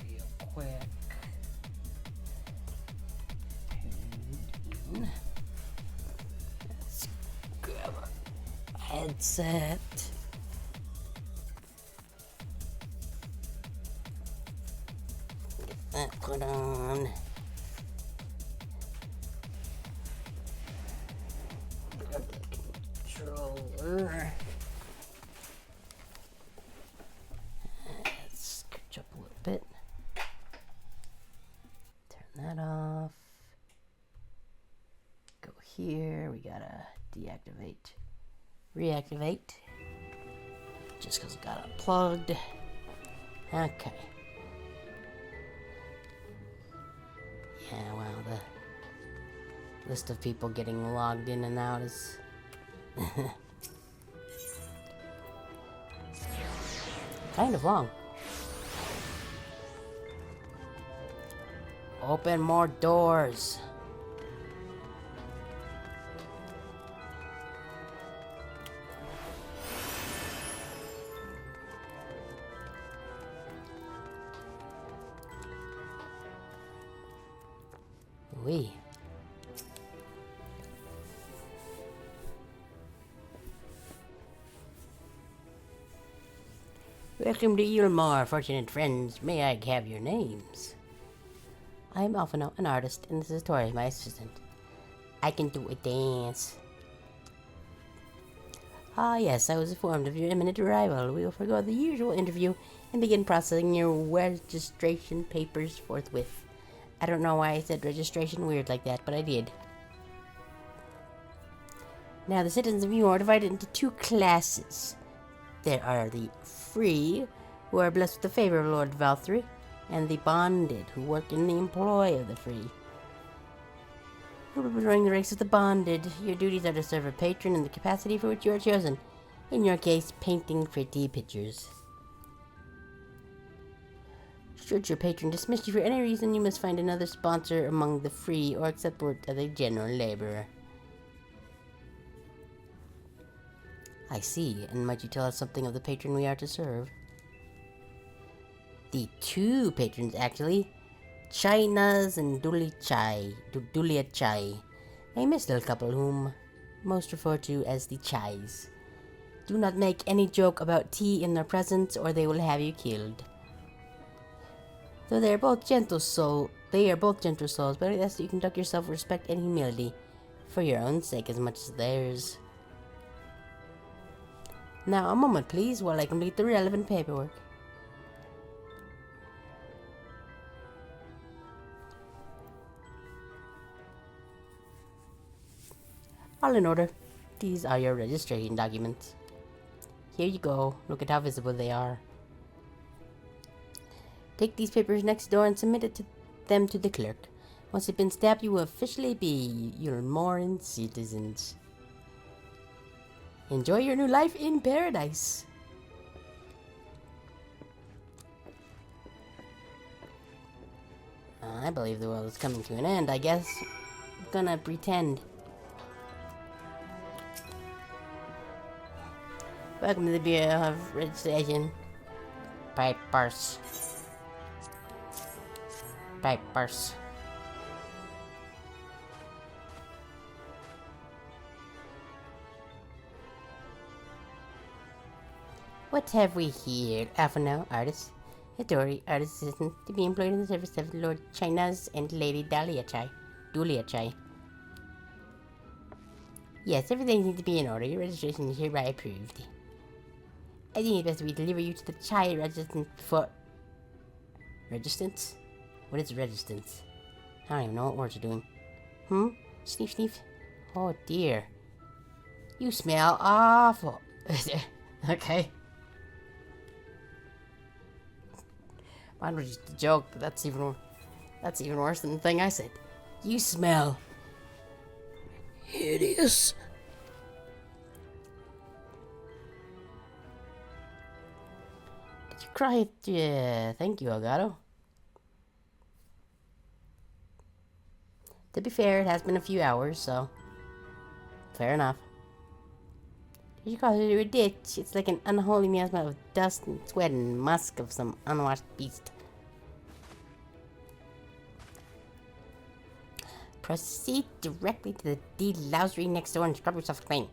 B: Real quick. Let's grab a headset. Get that put on. Grab the controller. Let's scooch up a little bit. Turn that off. Go here. We gotta deactivate, reactivate. Just because it got unplugged. Okay. Yeah, well, the list of people getting logged in and out is kind of long. Open more doors. Oui. Welcome to Yulmore, fortunate friends. May I have your names? I am Alphino, an artist, and this is Tori, my assistant. I can do a dance. Ah, yes, I was informed of your imminent arrival. We will forego the usual interview and begin processing your registration papers forthwith. I don't know why I said registration weird like that, but I did. Now, the citizens of Yulmore are divided into two classes. There are the free, who are blessed with the favor of Lord Valtteri, and the bonded, who work in the employ of the free. You will be joining the ranks of the bonded. Your duties are to serve a patron in the capacity for which you are chosen. In your case, painting pretty pictures. Should your patron dismiss you for any reason, you must find another sponsor among the free or accept work as a general laborer. I see, and might you tell us something of the patron we are to serve? The two patrons, actually. Chainas and Dulia Chai. A mystical couple whom most refer to as the Chais. Do not make any joke about tea in their presence or they will have you killed. Though they are both gentle souls, but I ask that you conduct yourself with respect and humility, for your own sake as much as theirs. Now, a moment, please, while I complete the relevant paperwork. All in order. These are your registration documents. Here you go. Look at how visible they are. Take these papers next door and submit them to the clerk. Once they've been stamped, you will officially be Yulmoran citizens. Enjoy your new life in paradise. I believe the world is coming to an end, I guess. I'm gonna pretend. Welcome to the Bureau of Registration. Papers. Papers. What have we here? Alphino, artist. Hitori, artist assistant, to be employed in the service of Lord Chainas and Lady Dulia Chai. Yes, everything needs to be in order. Your registration is hereby approved. I think it best we deliver you to the Chai Resistance for... Resistance? What is resistance? I don't even know what words are doing. Sniff, sniff. Oh dear. You smell awful. Okay. Mine was just a joke, but that's even worse than the thing I said. You smell hideous. Did you cry? Yeah, thank you, Elgato. To be fair, it has been a few hours, so fair enough. You call it a ditch. It's like an unholy miasma of dust and sweat and musk of some unwashed beast. Proceed directly to the delousery next door and scrub yourself clean.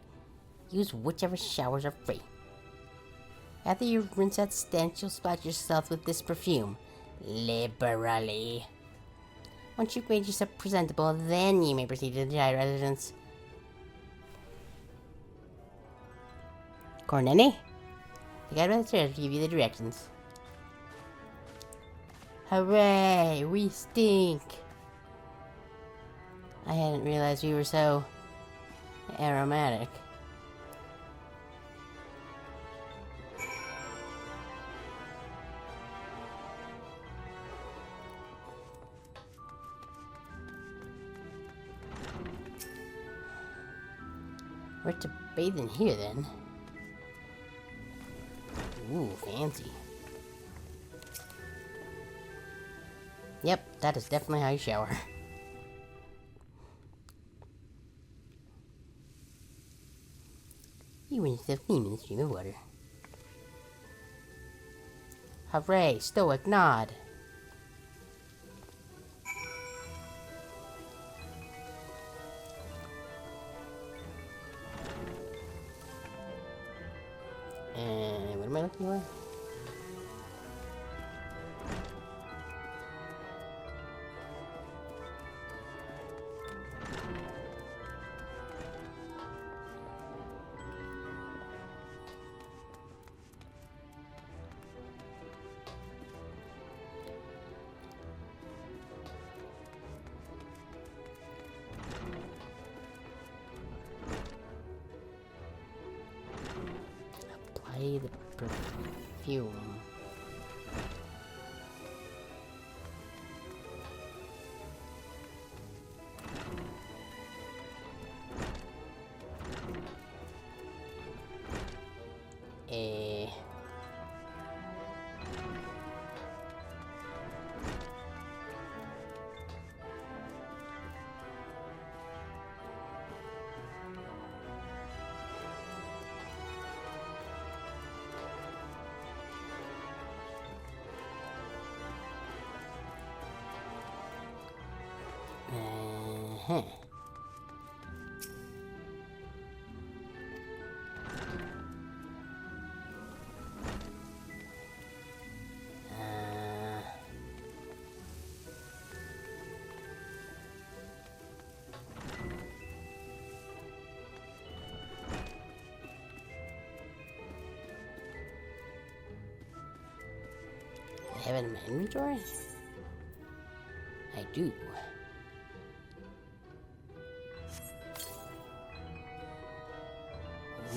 B: Use whichever showers are free. After you rinse that stench, you'll splash yourself with this perfume. Liberally. Once you've made yourself presentable, then you may proceed to the desired residence. Corneni? The guy by the stairs will give you the directions. Hooray! We stink! I hadn't realized we were so aromatic. We're to bathe in here then. Ooh, fancy. Yep, that is definitely how you shower. You rinse yourself clean in the stream of water. Hooray, stoic nod. And what am I looking for? Apply the perfume. Uh-huh. I have it in my inventory? I do.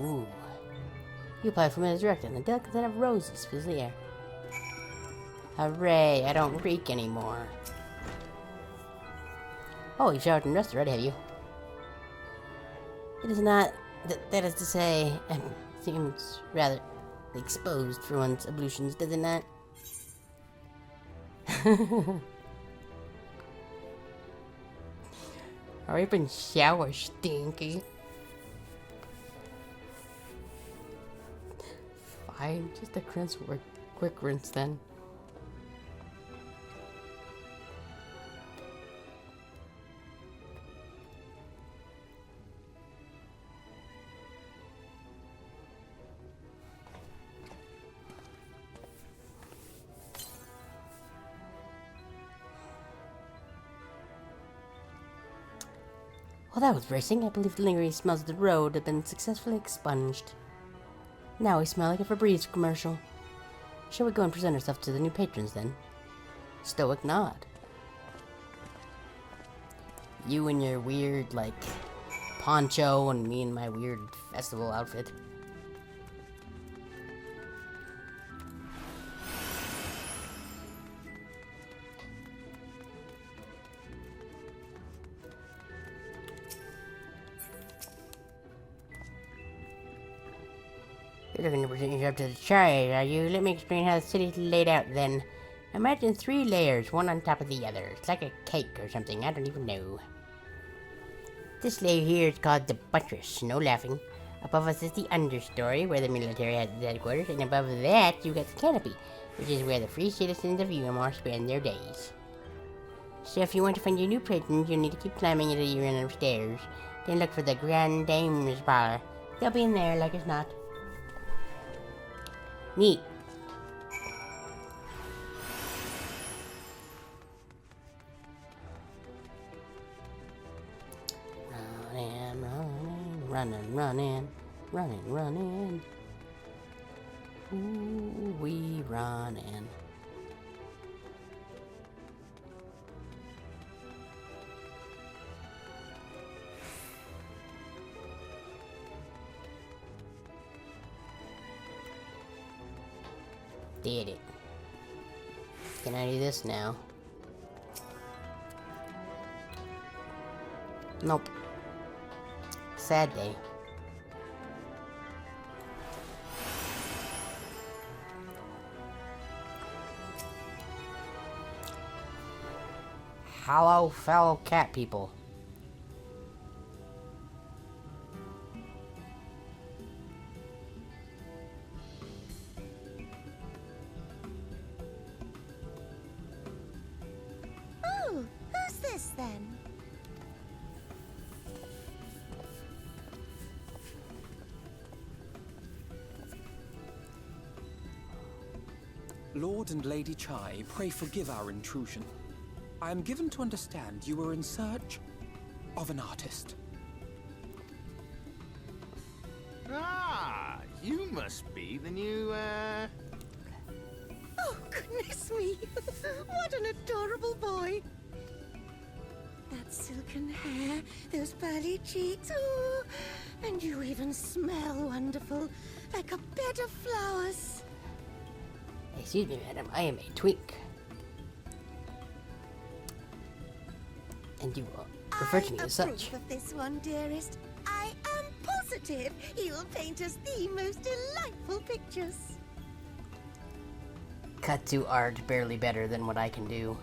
B: Ooh. You apply from it direct and the delicate scent of roses fills the air. Hooray, I don't reek anymore. Oh, you've showered and dressed already, have you? It is not, that is to say, seems rather exposed for one's ablutions, does it not? Hurry up and shower, stinky. Fine, just a quick rinse then. Well, that was bracing. I believe the lingering smells of the road have been successfully expunged. Now we smell like a Febreze commercial. Shall we go and present ourselves to the new patrons then? Stoic nod. You and your weird, like, poncho, and me in my weird festival outfit. You're looking to present yourself to the charge, are you? Let me explain how the city's laid out then. Imagine 3 layers, one on top of the other. It's like a cake or something, I don't even know. This layer here is called the buttress, no laughing. Above us is the understory, where the military has its headquarters, and above that you got the canopy, which is where the free citizens of Euromore spend their days. So if you want to find your new prisons, you'll need to keep climbing into your inner stairs. Then look for the Grand Dame's Parlor. They'll be in there like it's not. Neat. Running. Ooh, we running. Did it. Can I do this now? Nope. Sad day. Hello, fellow cat people.
D: Oh, who's this then?
M: Lord and Lady Chai, pray forgive our intrusion. I am given to understand you were in search of an artist.
R: Ah, you must be the new,
D: Oh, goodness me! What an adorable boy! That silken hair, those pearly cheeks, oh, and you even smell wonderful, like a bed of flowers.
B: Excuse me, madam, I am a twink. And you refer to me as such.
D: Of this one, dearest. I am positive he will paint us the most delightful pictures.
B: Cut to art barely better than what I can do.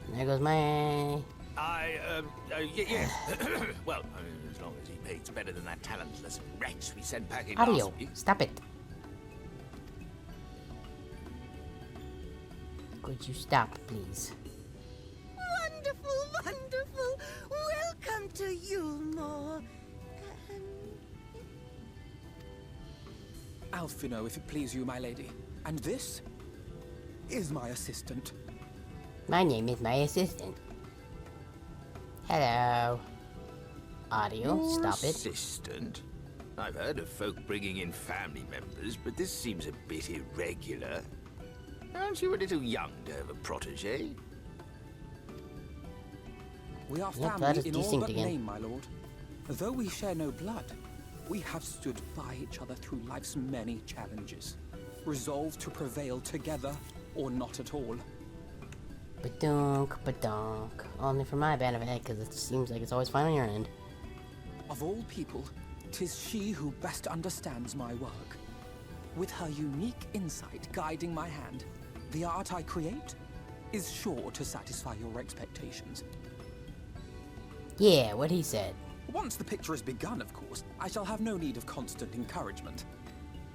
B: And there goes my...
O: Yes. Well, as long as he paints better than that talentless wretch we sent packing
B: Audio,
O: last week.
B: stop it. Could you stop, please?
D: Wonderful! Welcome to Yulmore.
M: Alfino, if it please you, my lady. And this is my assistant.
B: My name is my assistant. Hello. Audio,
O: Your
B: stop it.
O: Assistant? I've heard of folk bringing in family members, but this seems a bit irregular. Aren't you a little young to have a protege?
M: We are
B: Yep, that
M: family
B: is
M: in all
B: decent
M: but
B: again.
M: name, my lord. Though we share no blood, we have stood by each other through life's many challenges, resolved to prevail together or not at all.
B: Badunk. Only for my benefit, because it seems like it's always fine on your end.
M: Of all people, 'tis she who best understands my work. With her unique insight guiding my hand, the art I create is sure to satisfy your expectations.
B: Yeah, what he said.
M: Once the picture is begun, of course, I shall have no need of constant encouragement.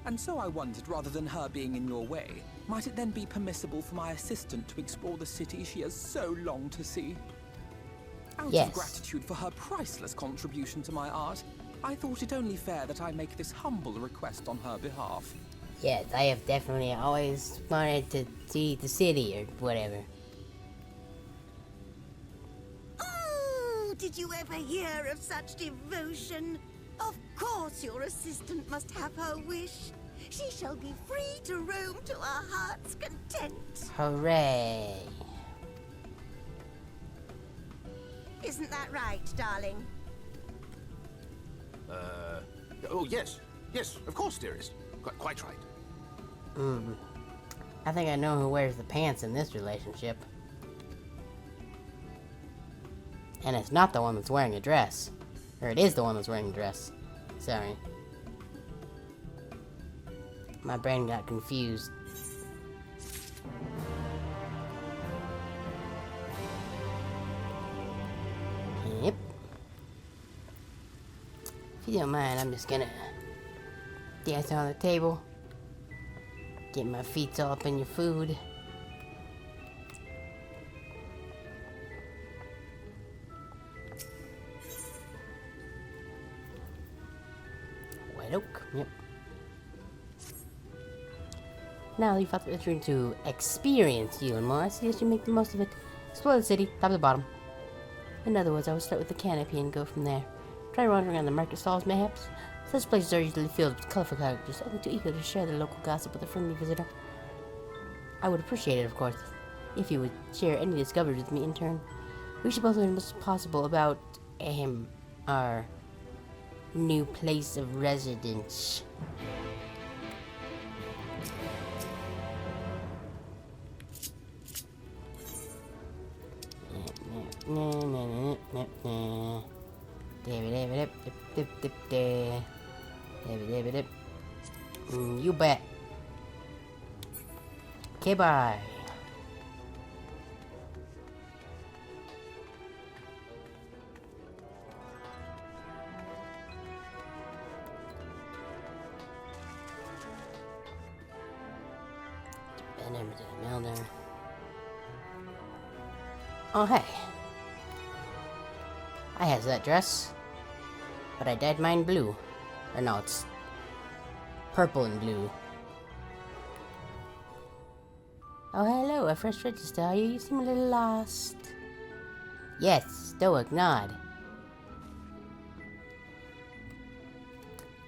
M: And so I wondered, rather than her being in your way, might it then be permissible for my assistant to explore the city she has so longed to see? Out
B: Yes.
M: of gratitude for her priceless contribution to my art, I thought it only fair that I make this humble request on her behalf.
B: Yes, I have definitely always wanted to see the city or whatever.
D: Oh, did you ever hear of such devotion? Of course your assistant must have her wish. She shall be free to roam to our heart's content.
B: Hooray.
D: Isn't that right, darling?
O: Oh, yes. Yes, of course, dearest. Quite right.
B: I think I know who wears the pants in this relationship. And it's not the one that's wearing a dress. Or it is the one that's wearing a dress. Sorry. My brain got confused. Yep. you don't mind, I'm just gonna dance on the table. Get my feet all up in your food. White oak, yep. Now you've got the opportunity to experience you and more. I suggest you make the most of it. Explore the city, top to bottom. In other words, I would start with the canopy and go from there. Try wandering around the market stalls, mayhaps. Such places are usually filled with colorful characters, only too eager to share their local gossip with a friendly visitor. I would appreciate it, of course, if you would share any discoveries with me in turn. We should both learn as much as possible about, our new place of residence. You bet. Okay, bye. Oh, hey. I have that dress, but I dyed mine blue. Or no, it's purple and blue. Oh, hello, a fresh register. Are you? You seem a little lost. Yes, stoic nod.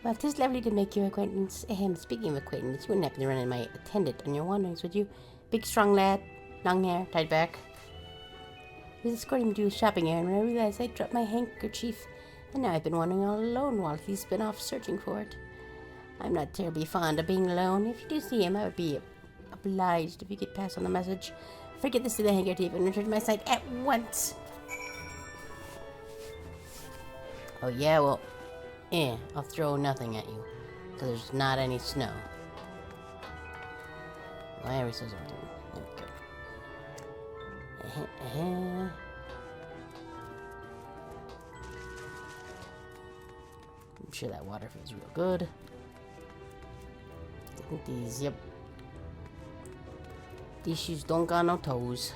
B: Well, 'tis lovely to make your acquaintance. Speaking of acquaintance, you wouldn't happen to run in my attendant on your wanderings, would you? Big, strong lad, long hair, tied back. I was escorting him to a shopping errand when I realized I'd dropped my handkerchief, and now I've been wandering all alone while he's been off searching for it. I'm not terribly fond of being alone. If you do see him, I would be obliged if you could pass on the message. Forget this to the handkerchief and return to my side at once. Oh yeah, well, I'll throw nothing at you, because there's not any snow. Why are we so sorry? There we go. I'm sure that water feels real good. I think these, yep. These shoes don't got no toes.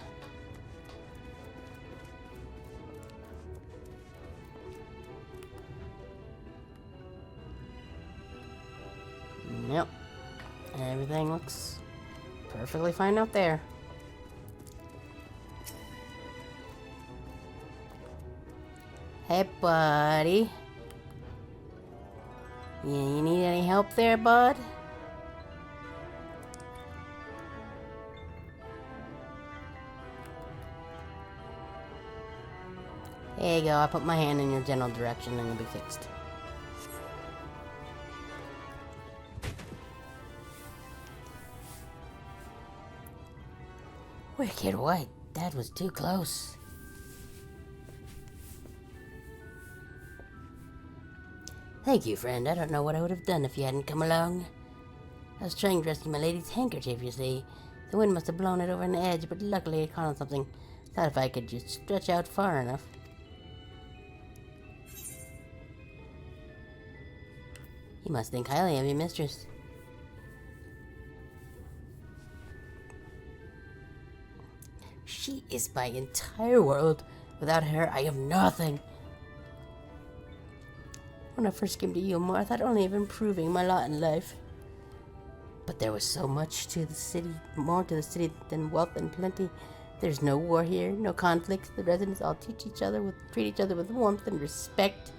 B: Yep. Everything looks perfectly fine out there. Hey, buddy. Yeah, you need any help there, bud? There you go, I put my hand in your general direction and you'll be fixed. Wicked white, that was too close. Thank you, friend. I don't know what I would have done if you hadn't come along. I was trying to rescue my lady's handkerchief, you see. The wind must have blown it over an edge, but luckily I caught on something. Thought if I could just stretch out far enough. You must think highly of your mistress. She is my entire world. Without her, I am nothing. When I first came to Yulmore, I thought only of improving my lot in life. But there was so much to the city, more to the city than wealth and plenty. There's no war here, no conflicts. The residents all treat each other with warmth and respect.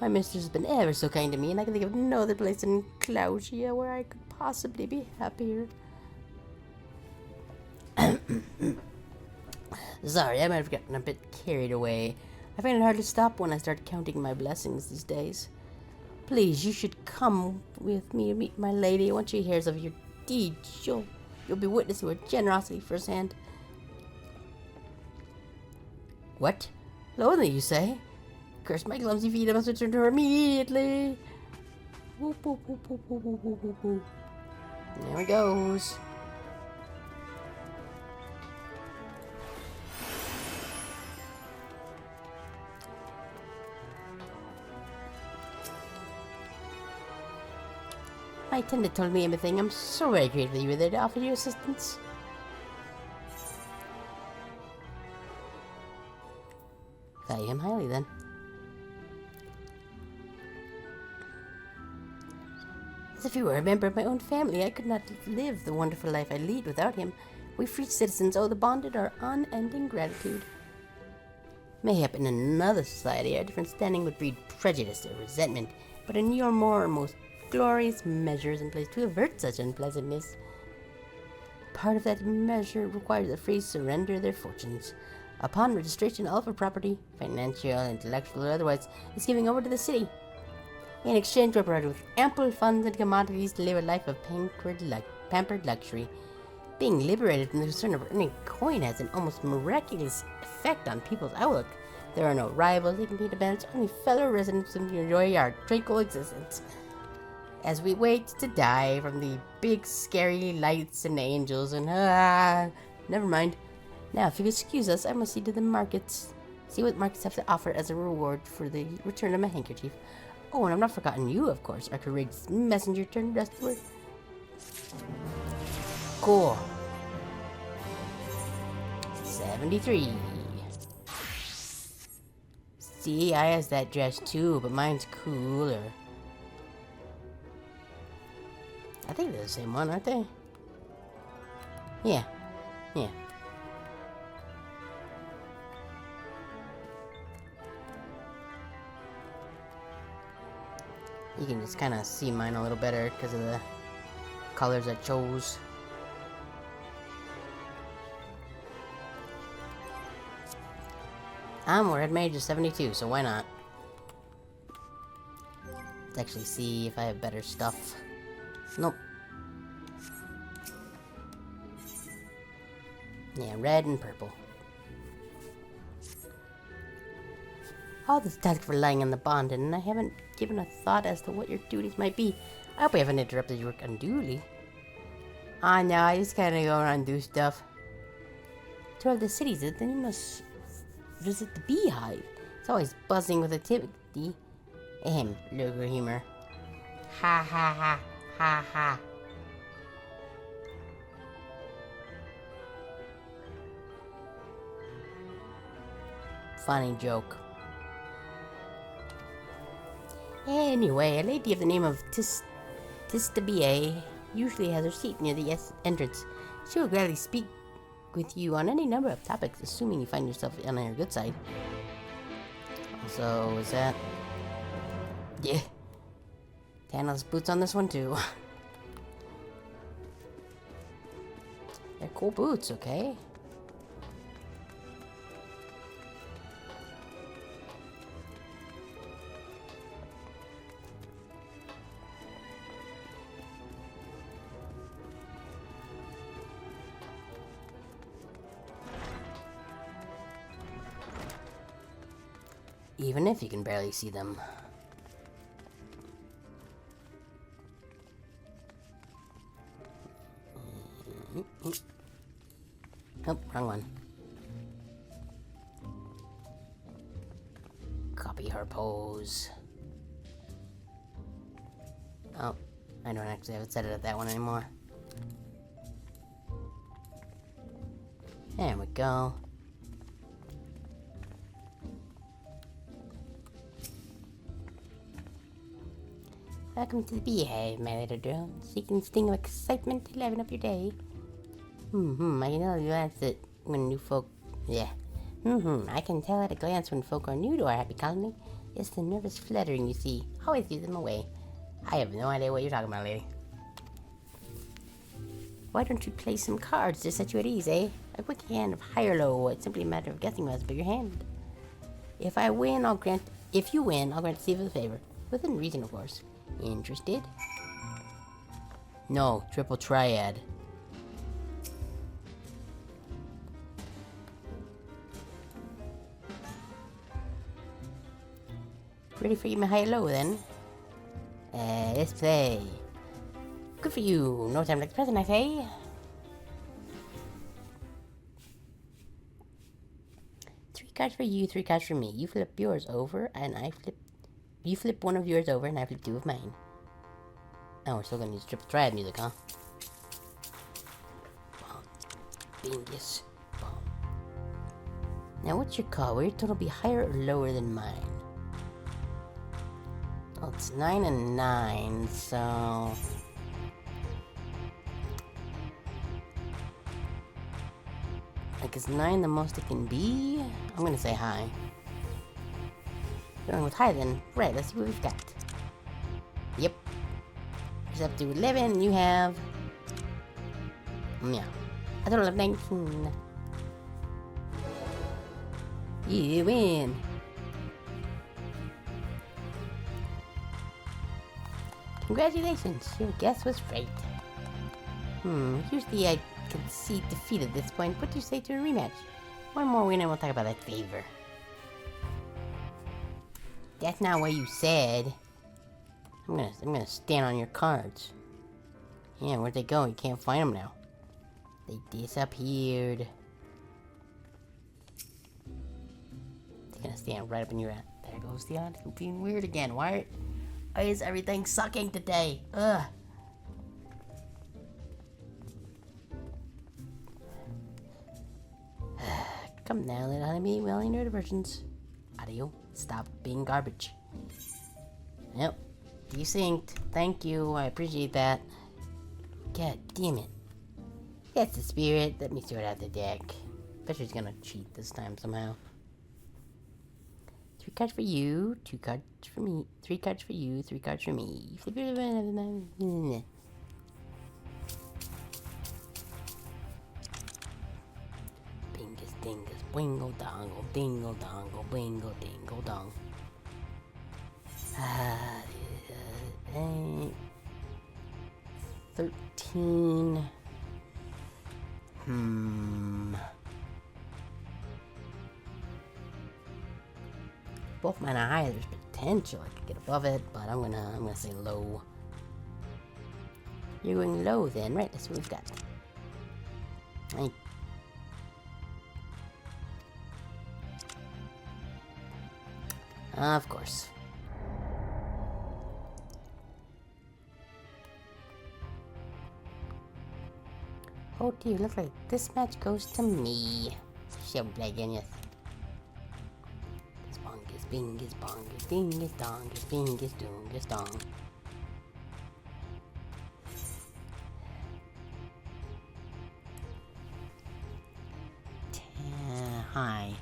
B: My mistress has been ever so kind to me, and I can think of no other place in Claudia where I could possibly be happier. Sorry, I might have gotten a bit carried away. I find it hard to stop when I start counting my blessings these days. Please, you should come with me to meet my lady. Once she hears of your deeds, you'll be witness to her generosity firsthand. What? Lonely, you say? Curse my clumsy feet, I must return to her immediately. Whoop, whoop, whoop, whoop, whoop, whoop, whoop, whoop. There he goes. My attendant told me everything. I'm so very grateful you were there to offer your assistance. Value him highly, then. As if he were a member of my own family, I could not live the wonderful life I lead without him. We free citizens owe the bonded our unending gratitude. Mayhap in another society, our different standing would breed prejudice or resentment, but in your most glorious measures in place to avert such unpleasantness. Part of that measure requires the free surrender of their fortunes. Upon registration, all of our property, financial, intellectual, or otherwise, is given over to the city. In exchange, we're provided with ample funds and commodities to live a life of pampered luxury. Being liberated from the concern of earning coin has an almost miraculous effect on people's outlook. There are no rivals, they compete against, only fellow residents who enjoy our tranquil existence. As we wait to die from the big scary lights and angels and never mind. Now, if you excuse us, I must see to the markets. See what markets have to offer as a reward for the return of my handkerchief. Oh, and I've not forgotten you, of course, our courageous messenger turned rescuer. Cool. 73. See, I has that dress too, but mine's cooler. I think they're the same one, aren't they? Yeah. Yeah. You can just kind of see mine a little better because of the colors I chose. We're at mage of 72, so why not? Let's actually see if I have better stuff. Nope. Yeah, red and purple. All this task for relying on the bond, and I haven't given a thought as to what your duties might be. I hope I haven't interrupted your work unduly. No, I just kinda go around and do stuff. Toward the cities, then you must visit the beehive. It's always buzzing with activity. Logo humor. Ha ha ha ha ha. Funny joke. Anyway, a lady of the name of Tistabie usually has her seat near the entrance. She will gladly speak with you on any number of topics, assuming you find yourself on her good side. Also, is that... Yeah. Thanos boots on this one too. They're cool boots, okay? Even if you can barely see them. Oh, wrong one. Copy her pose. Oh, I don't actually have it set it at that one anymore. There we go. Welcome to the beehive, my little drone. Seeking sting of excitement to liven up your day. I can tell at a glance that when new folk... Yeah. I can tell at a glance when folk are new to our happy colony. It's the nervous fluttering you see. Always gives them away. I have no idea what you're talking about, lady. Why don't you play some cards to set you at ease, eh? A quick hand of high or low. It's simply a matter of guessing what's bigger hand. If you win, I'll grant Steve a favor. Within reason, of course. Interested? No, triple triad. Ready for you, my high-low, then? Let's play. Good for you. No time like the present, I say. Three cards for you, 3 cards for me. You flip yours over, and I flip... You flip one of yours over, and I flip 2 of mine. Oh, we're still gonna use triple triad music, huh? Bingus. Now, what's your call? Will your total be higher or lower than mine? Well, it's 9 and 9, so... Like, is 9 the most it can be? I'm gonna say high. Going with high then. Right, let's see what we've got. Yep. It's up to 11, you have... Yeah. A total of 19. You win. Congratulations, your guess was right. Usually I concede defeat at this point. What do you say to a rematch? One more win and we'll talk about that favor. That's not what you said. I'm gonna stand on your cards. Yeah, where'd they go? You can't find them now. They disappeared. They're gonna stand right up in your ass. There goes the odds. I'm being weird again. Why is everything sucking today? Ugh. Come now, little honey, well, you know the versions. Audio, stop being garbage. Yep, desynced. Thank you, I appreciate that. God damn it. That's the spirit. Let me sort out the deck. Bet she's gonna cheat this time somehow. 3 cards for you, 2 cards for me, 3 cards for you, 3 cards for me. Flip it around. Bingus dingus, wingle dongle, dingle dongle, wingle dingle dong. 13. Both mine are high. There's potential I could get above it, but I'm gonna say low. You're going low then, right? That's what we've got. Of course. Oh dear, looks like this match goes to me. Shadowbringers. Bongus, bingus, bongus, dingus, dongus, bingus, doongus, dong. Hi.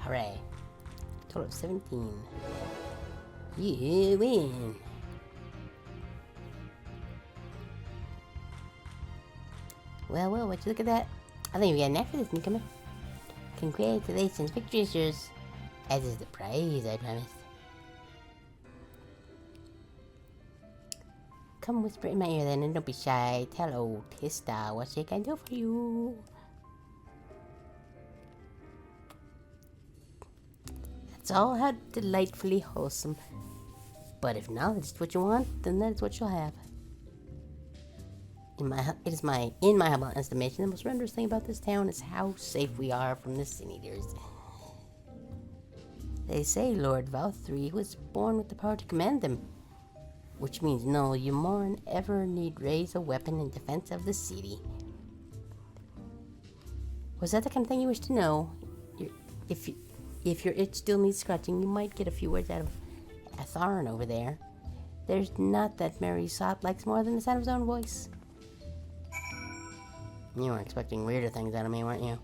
B: Hooray. Total of 17. You win. Well, would you look at that? I think we got enough for this newcomer. Congratulations, victory is yours. As is the prize, I promise. Come whisper in my ear then and don't be shy. Tell old Tista what she can do for you. That's all how delightfully wholesome. But if knowledge is what you want, then that is what you'll have. In my humble estimation, the most wondrous thing about this town is how safe we are from the sin eaters. They say Lord Valthree was born with the power to command them, which means no, you more than ever need raise a weapon in defense of the city. Was that the kind of thing you wish to know? If your itch still needs scratching, you might get a few words out of Atharan over there. There's not that merry sot likes more than the sound of his own voice. You were expecting weirder things out of me, weren't you?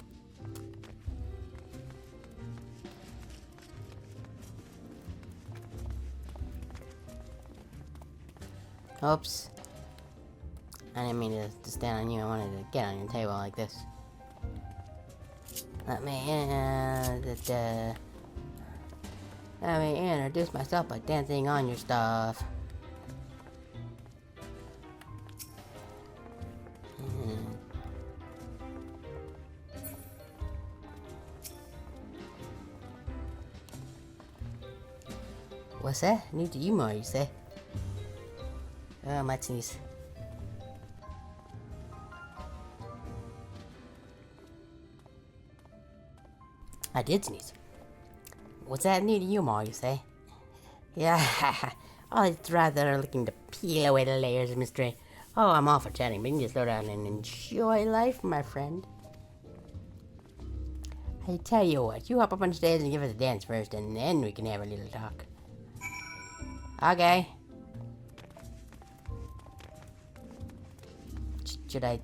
B: Oops. I didn't mean to stand on you. I wanted to get on your table like this. Let me introduce myself by dancing on your stuff. What's that? New to you more, you say? Oh, my sneeze. I did sneeze. What's that new to you, Ma, you say? Yeah, oh, it's rather looking to peel away the layers of mystery. Oh, I'm all for chatting, but you need to slow down and enjoy life, my friend. I tell you what, you hop up on stage and give us a dance first, and then we can have a little talk. Okay. Should I...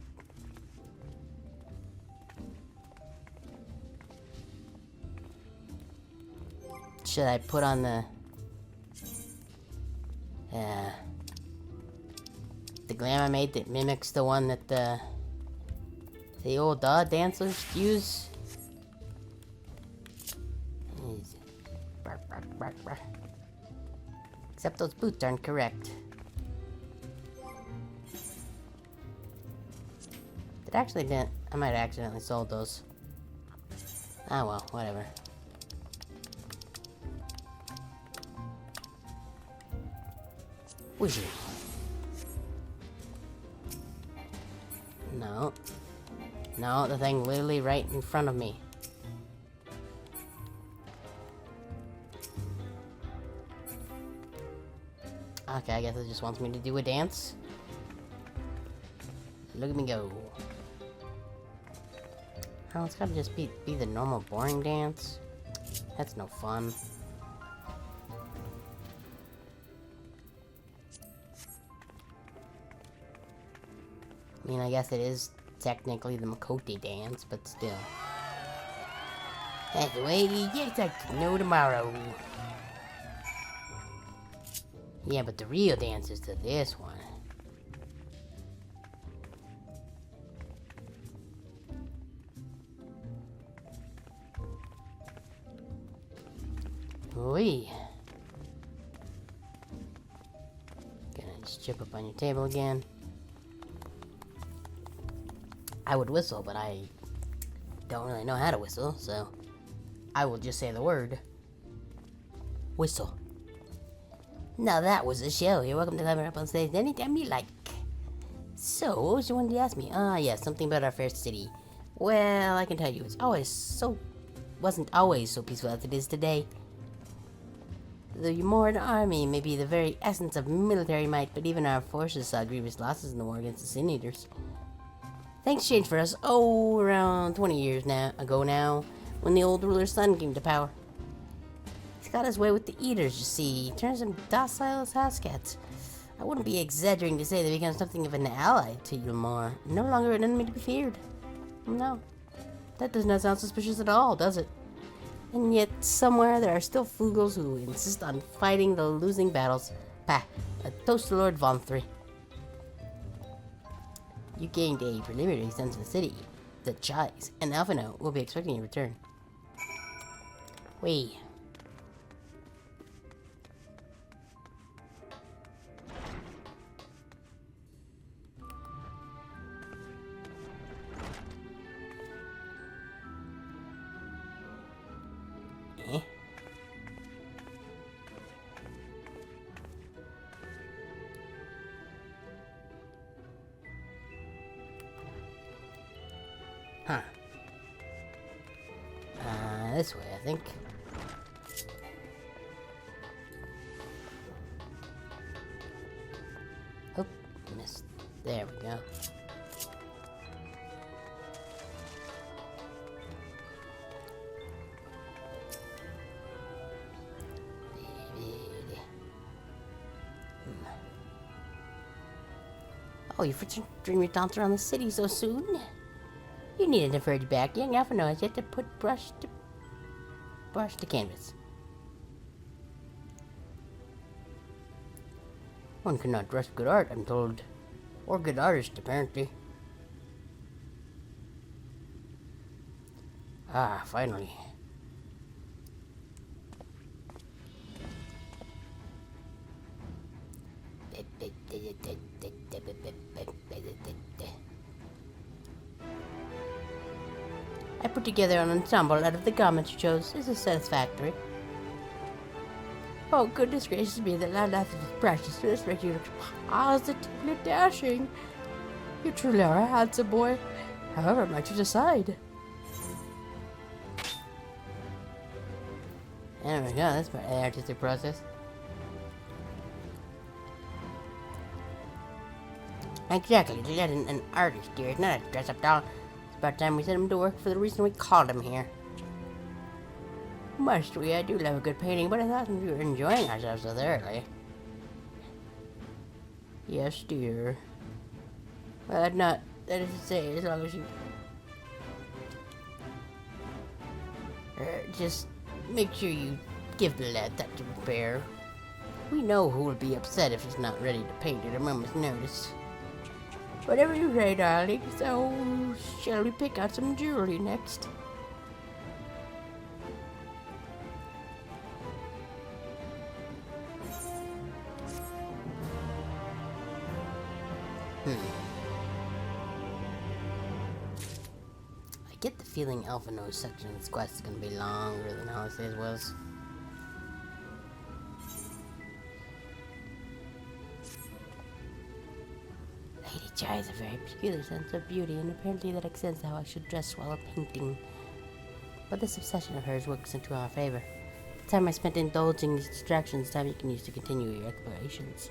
B: Should I put on the glam I made that mimics the one that the old dancers use? Except those boots aren't correct. It actually didn't. I might have accidentally sold those. Ah well, whatever. Whooshy. No. No, the thing literally right in front of me. Okay, I guess it just wants me to do a dance. Look at me go. Oh, it's gotta just be the normal boring dance. That's no fun. I mean, I guess it is technically the Makote dance, but still. That's the way you get to know tomorrow. Yeah, but the real dance is to this one. Wee. Gonna just chip up on your table again. I would whistle, but I don't really know how to whistle, so I will just say the word. Whistle. Now that was a show. You're welcome to climb up on stage anytime you like. So, what was you wanting to ask me? Ah, yes, something about our fair city. Well, I can tell you, wasn't always so peaceful as it is today. The Umoran army may be the very essence of military might, but even our forces saw grievous losses in the war against the Sin Eaters. Things changed for us, around 20 years ago now, when the old ruler's son came to power. He's got his way with the Eaters, you see. He turns them docile as house cats. I wouldn't be exaggerating to say they become something of an ally to Ulmar. No longer an enemy to be feared. No. That does not sound suspicious at all, does it? And yet, somewhere there are still Fugals who insist on fighting the losing battles. Pah, a toast to Lord Vonthry. You gained a preliminary sense of the city. The Chais and Alphino will be expecting your return. Wait. Huh. This way, I think. Oh, missed. There we go. Oh, you've returned your taunts around the city so soon? You needn't have hurried back. Young Alphino has yet to put brush to canvas. One cannot trust good art, I'm told. Or good artist, apparently. Ah, finally. I put together an ensemble out of the garments you chose. Is this satisfactory? Oh, goodness gracious me, the lad is precious. This makes you look positively dashing. You truly are a handsome boy. However, might you decide? There we go, that's part of the artistic process. Exactly, to let an artist here, not a dress-up doll. It's about time we set him to work for the reason we called him here. Must we? I do love a good painting, but I thought we were enjoying ourselves so thoroughly. Yes, dear. Well, that is to say, as long as you... just make sure you give the lad that to repair. We know who will be upset if he's not ready to paint at a moment's notice. Whatever you say, darling. So, shall we pick out some jewelry next? I get the feeling Elfino's section of this quest is going to be longer than Holidays was. Lady Jai has a very peculiar sense of beauty, and apparently that extends to how I should dress while painting. But this obsession of hers works into our favor. The time I spent indulging these distractions, time you can use to continue your explorations.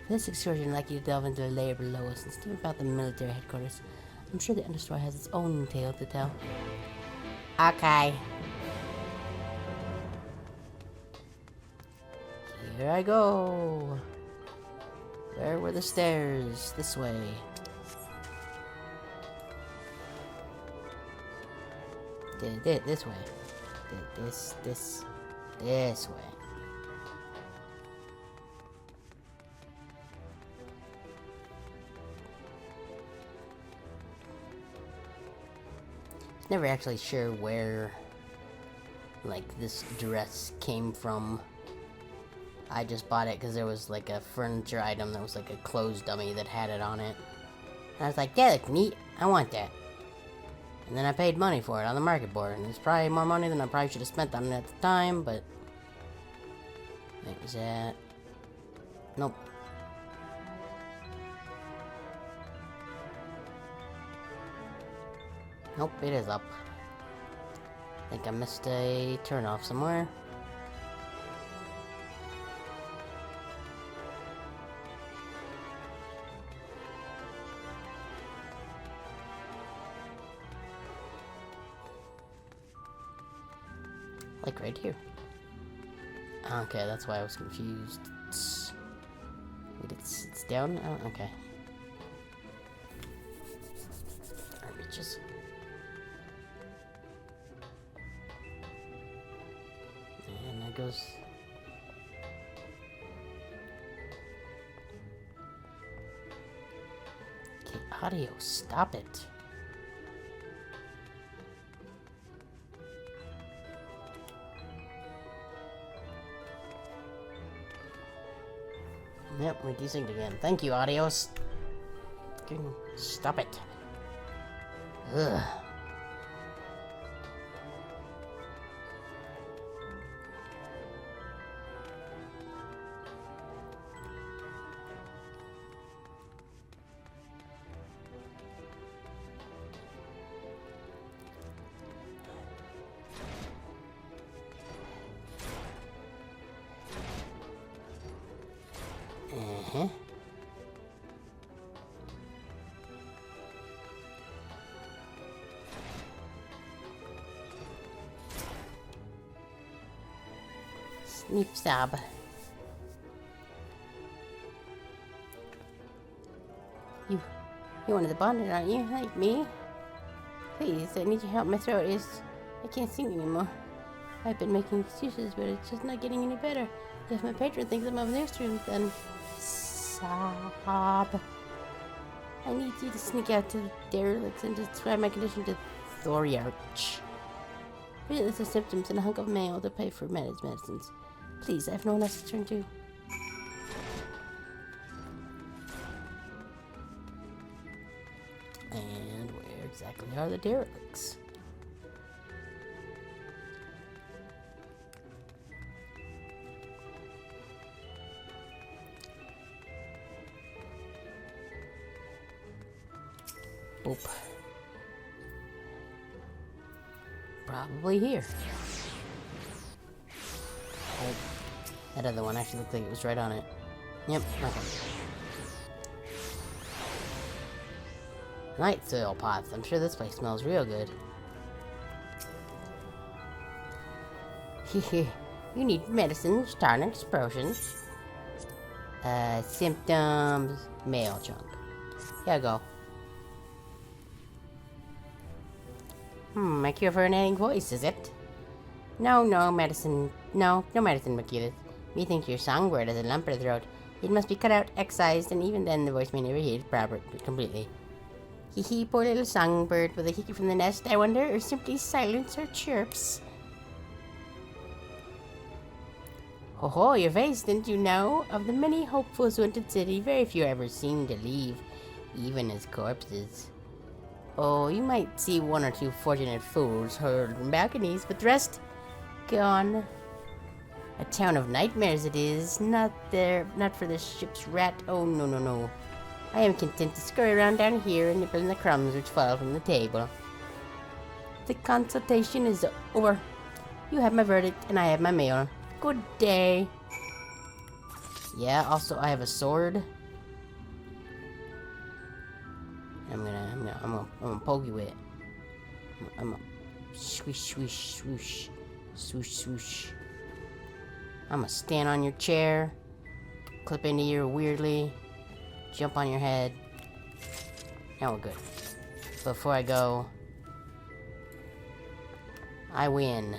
B: For this excursion, I'd like you to delve into the layer below us and steam about the military headquarters. I'm sure the Understory has its own tale to tell. Okay. Here I go. Where were the stairs? This way. This way. This way. Never actually sure where, like, this dress came from. I just bought it because there was, like, a furniture item that was, like, a clothes dummy that had it on it. And I was like, that looks neat. I want that. And then I paid money for it on the market board. And it's probably more money than I probably should have spent on it at the time, but... What was that? Nope. Nope, it is up. I think I missed a turn-off somewhere. Like right here. Okay, that's why I was confused. Wait, it's down? Oh, okay. Reaches. And that goes... Okay, audio, stop it. Yep, we desynced again. Thank you, audios. Stop it. Ugh. Uh-huh. Sneap stab. You wanted the bonnet, aren't you? Like me? Please, I need your help. My throat is... I can't sing anymore. I've been making excuses, but it's just not getting any better. If my patron thinks I'm of their stream, then... Sob. I need you to sneak out to the derelicts and describe my condition to Thoriarch. Regardless of symptoms and a hunk of mail to pay for medicines. Please, I have no one else to turn to. And where exactly are the derelicts? Oop. That other one actually looked like it was right on it. Yep, okay. Night soil pots. I'm sure this place smells real good. You need medicine, starting explosions. Symptoms, mail chunk. Here I go. My cure for an ailing voice, is it? No medicine. No medicine, Mercurius. Methinks your songbird has a lump in the throat. It must be cut out, excised, and even then the voice may never hear it properly, completely. Hee, poor little songbird. Will they kick you from the nest, I wonder, or simply silence her chirps? Ho, your face, didn't you know? Of the many hopefuls who entered city, very few ever seem to leave, even as corpses. Oh, you might see one or two fortunate fools hurled from balconies, but the rest, gone. A town of nightmares it is, not for the ship's rat. Oh, no. I am content to scurry around down here and nibble on the crumbs which fall from the table. The consultation is over. You have my verdict, and I have my mail. Good day. Yeah, also I have a sword. I'm gonna poke you with it. I'm gonna swoosh. I'm gonna stand on your chair, clip into you weirdly, jump on your head. Now we're good. Before I go, I win.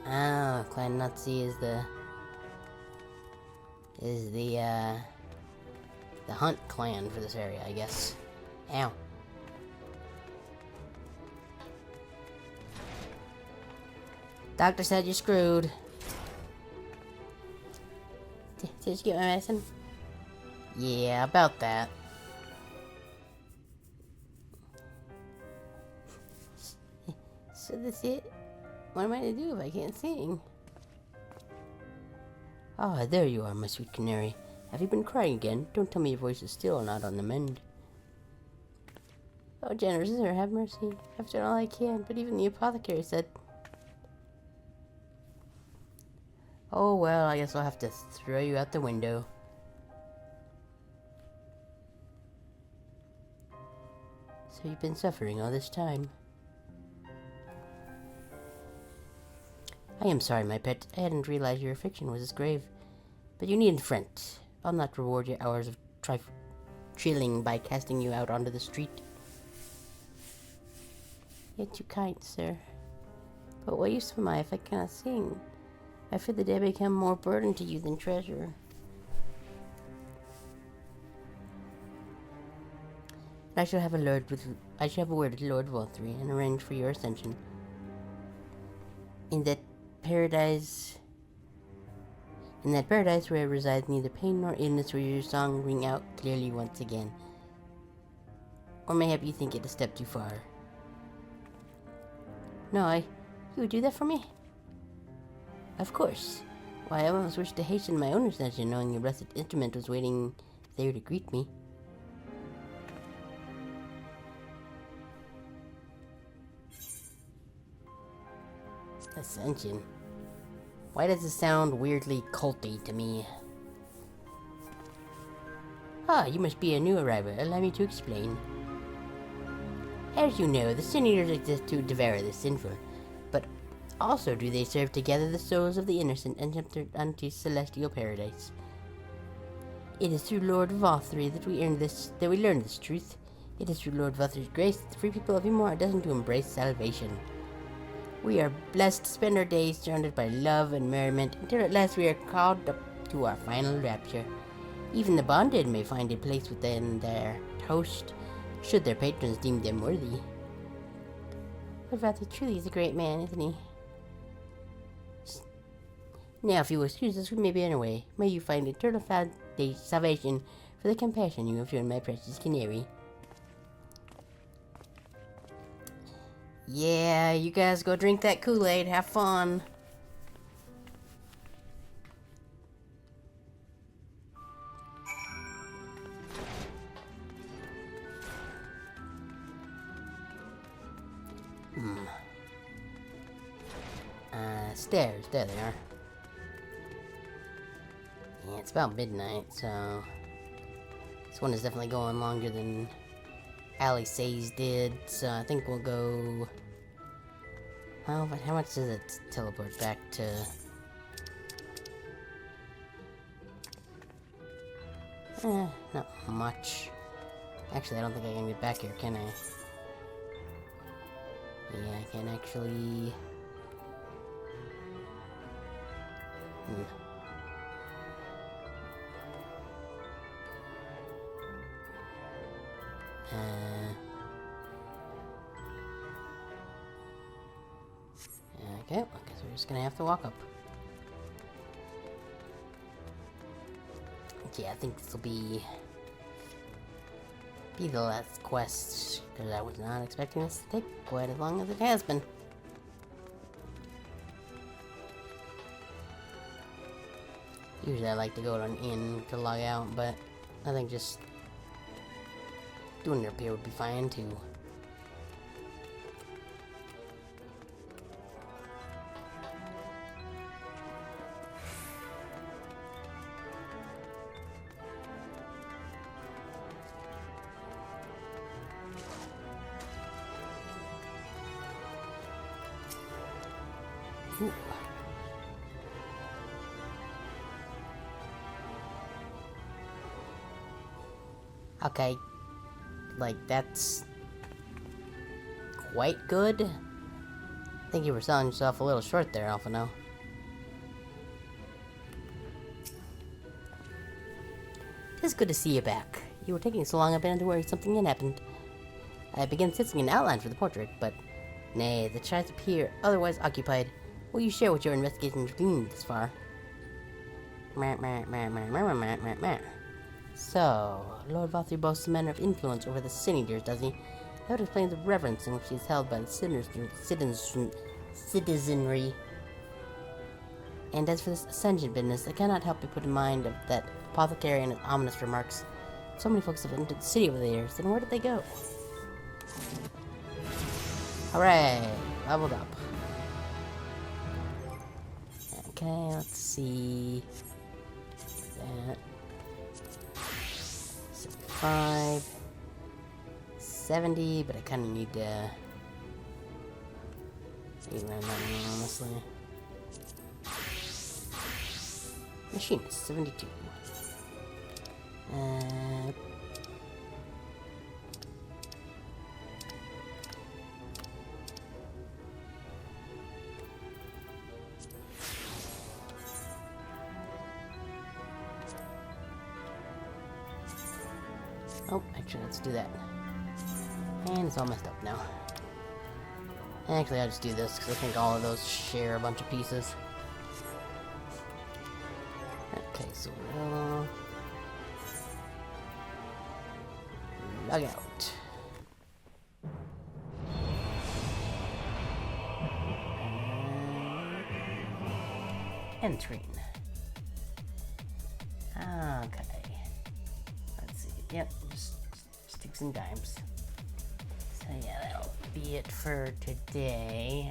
B: Oh, Clan Nazi is the hunt clan for this area, I guess. Ow. Doctor said you're screwed. Did you get my medicine? Yeah, about that. So that's it? What am I to do if I can't sing? Ah, there you are, my sweet canary. Have you been crying again? Don't tell me your voice is still not on the mend. Oh, generous sir, have mercy. I've done all I can, but even the apothecary said... Oh, well, I guess I'll have to throw you out the window. So you've been suffering all this time. I am sorry, my pet. I hadn't realized your affliction was as grave. But you needn't fret. I'll not reward your hours of chilling by casting you out onto the street. Yet you kind, sir. But what use am I if I cannot sing? I fear the day become more burden to you than treasure. I shall have a word with Lord Walthree and arrange for your ascension. In that paradise where resides neither pain nor illness, where your song ring out clearly once again. Or mayhap you think it a step too far. No, you would do that for me? Of course. Why, I almost wish to hasten my own ascension, knowing your blessed instrument was waiting there to greet me. Ascension. Why does it sound weirdly culty to me? Ah, you must be a new arrival. Allow me to explain. As you know, the Sin Eaters exist to devour the sinful, but also do they serve to gather the souls of the innocent and tempt them unto celestial paradise. It is through Lord Walthree that we learn this truth. It is through Lord Walthree's grace that the free people of Ymor are destined to embrace salvation. We are blessed to spend our days surrounded by love and merriment until at last we are called up to our final rapture. Even the bonded may find a place within their host, should their patrons deem them worthy. Lord Walthree truly is a great man, isn't he? Now, if you will excuse us, we may be on our way. May you find eternal salvation for the compassion you have shown my precious canary. Yeah, you guys go drink that Kool-Aid. Have fun. Stairs. There they are. Yeah, it's about midnight, so... This one is definitely going longer than Allie Says did, so I think we'll go... Well, but how much does it teleport back to... Not much. Actually, I don't think I can get back here, can I? Yeah, I can actually... Okay, I guess we're just gonna have to walk up. Yeah, I think this will be the last quest, because I was not expecting this to take quite as long as it has been. Usually I like to go to an inn to log out, but I think just doing it up here would be fine too. Ooh. Okay, like that's quite good. I think you were selling yourself a little short there, Alphino. It's good to see you back. You were taking so long I've been worried something had happened. I began sensing an outline for the portrait, but nay, the child appear otherwise occupied. Will you share what your investigation has gleaned thus far? So, Lord Vothri boasts a manner of influence over the Sin-Eaters, does he? That would explain the reverence in which he is held by the citizenry. And as for this ascension business, I cannot help but put in mind of that apothecary and his ominous remarks. So many folks have entered the city over the years, then where did they go? Hooray! Leveled up. Okay, let's see. That. 65. 70, but I kind of need to... learn that one, honestly. Machinist, 72. Oh, actually, let's do that. And it's all messed up now. Actually, I'll just do this, because I think all of those share a bunch of pieces. Okay, so we'll... log out. End screen. Okay. Let's see. Yep, just sticks and dimes. So yeah, that'll be it for today.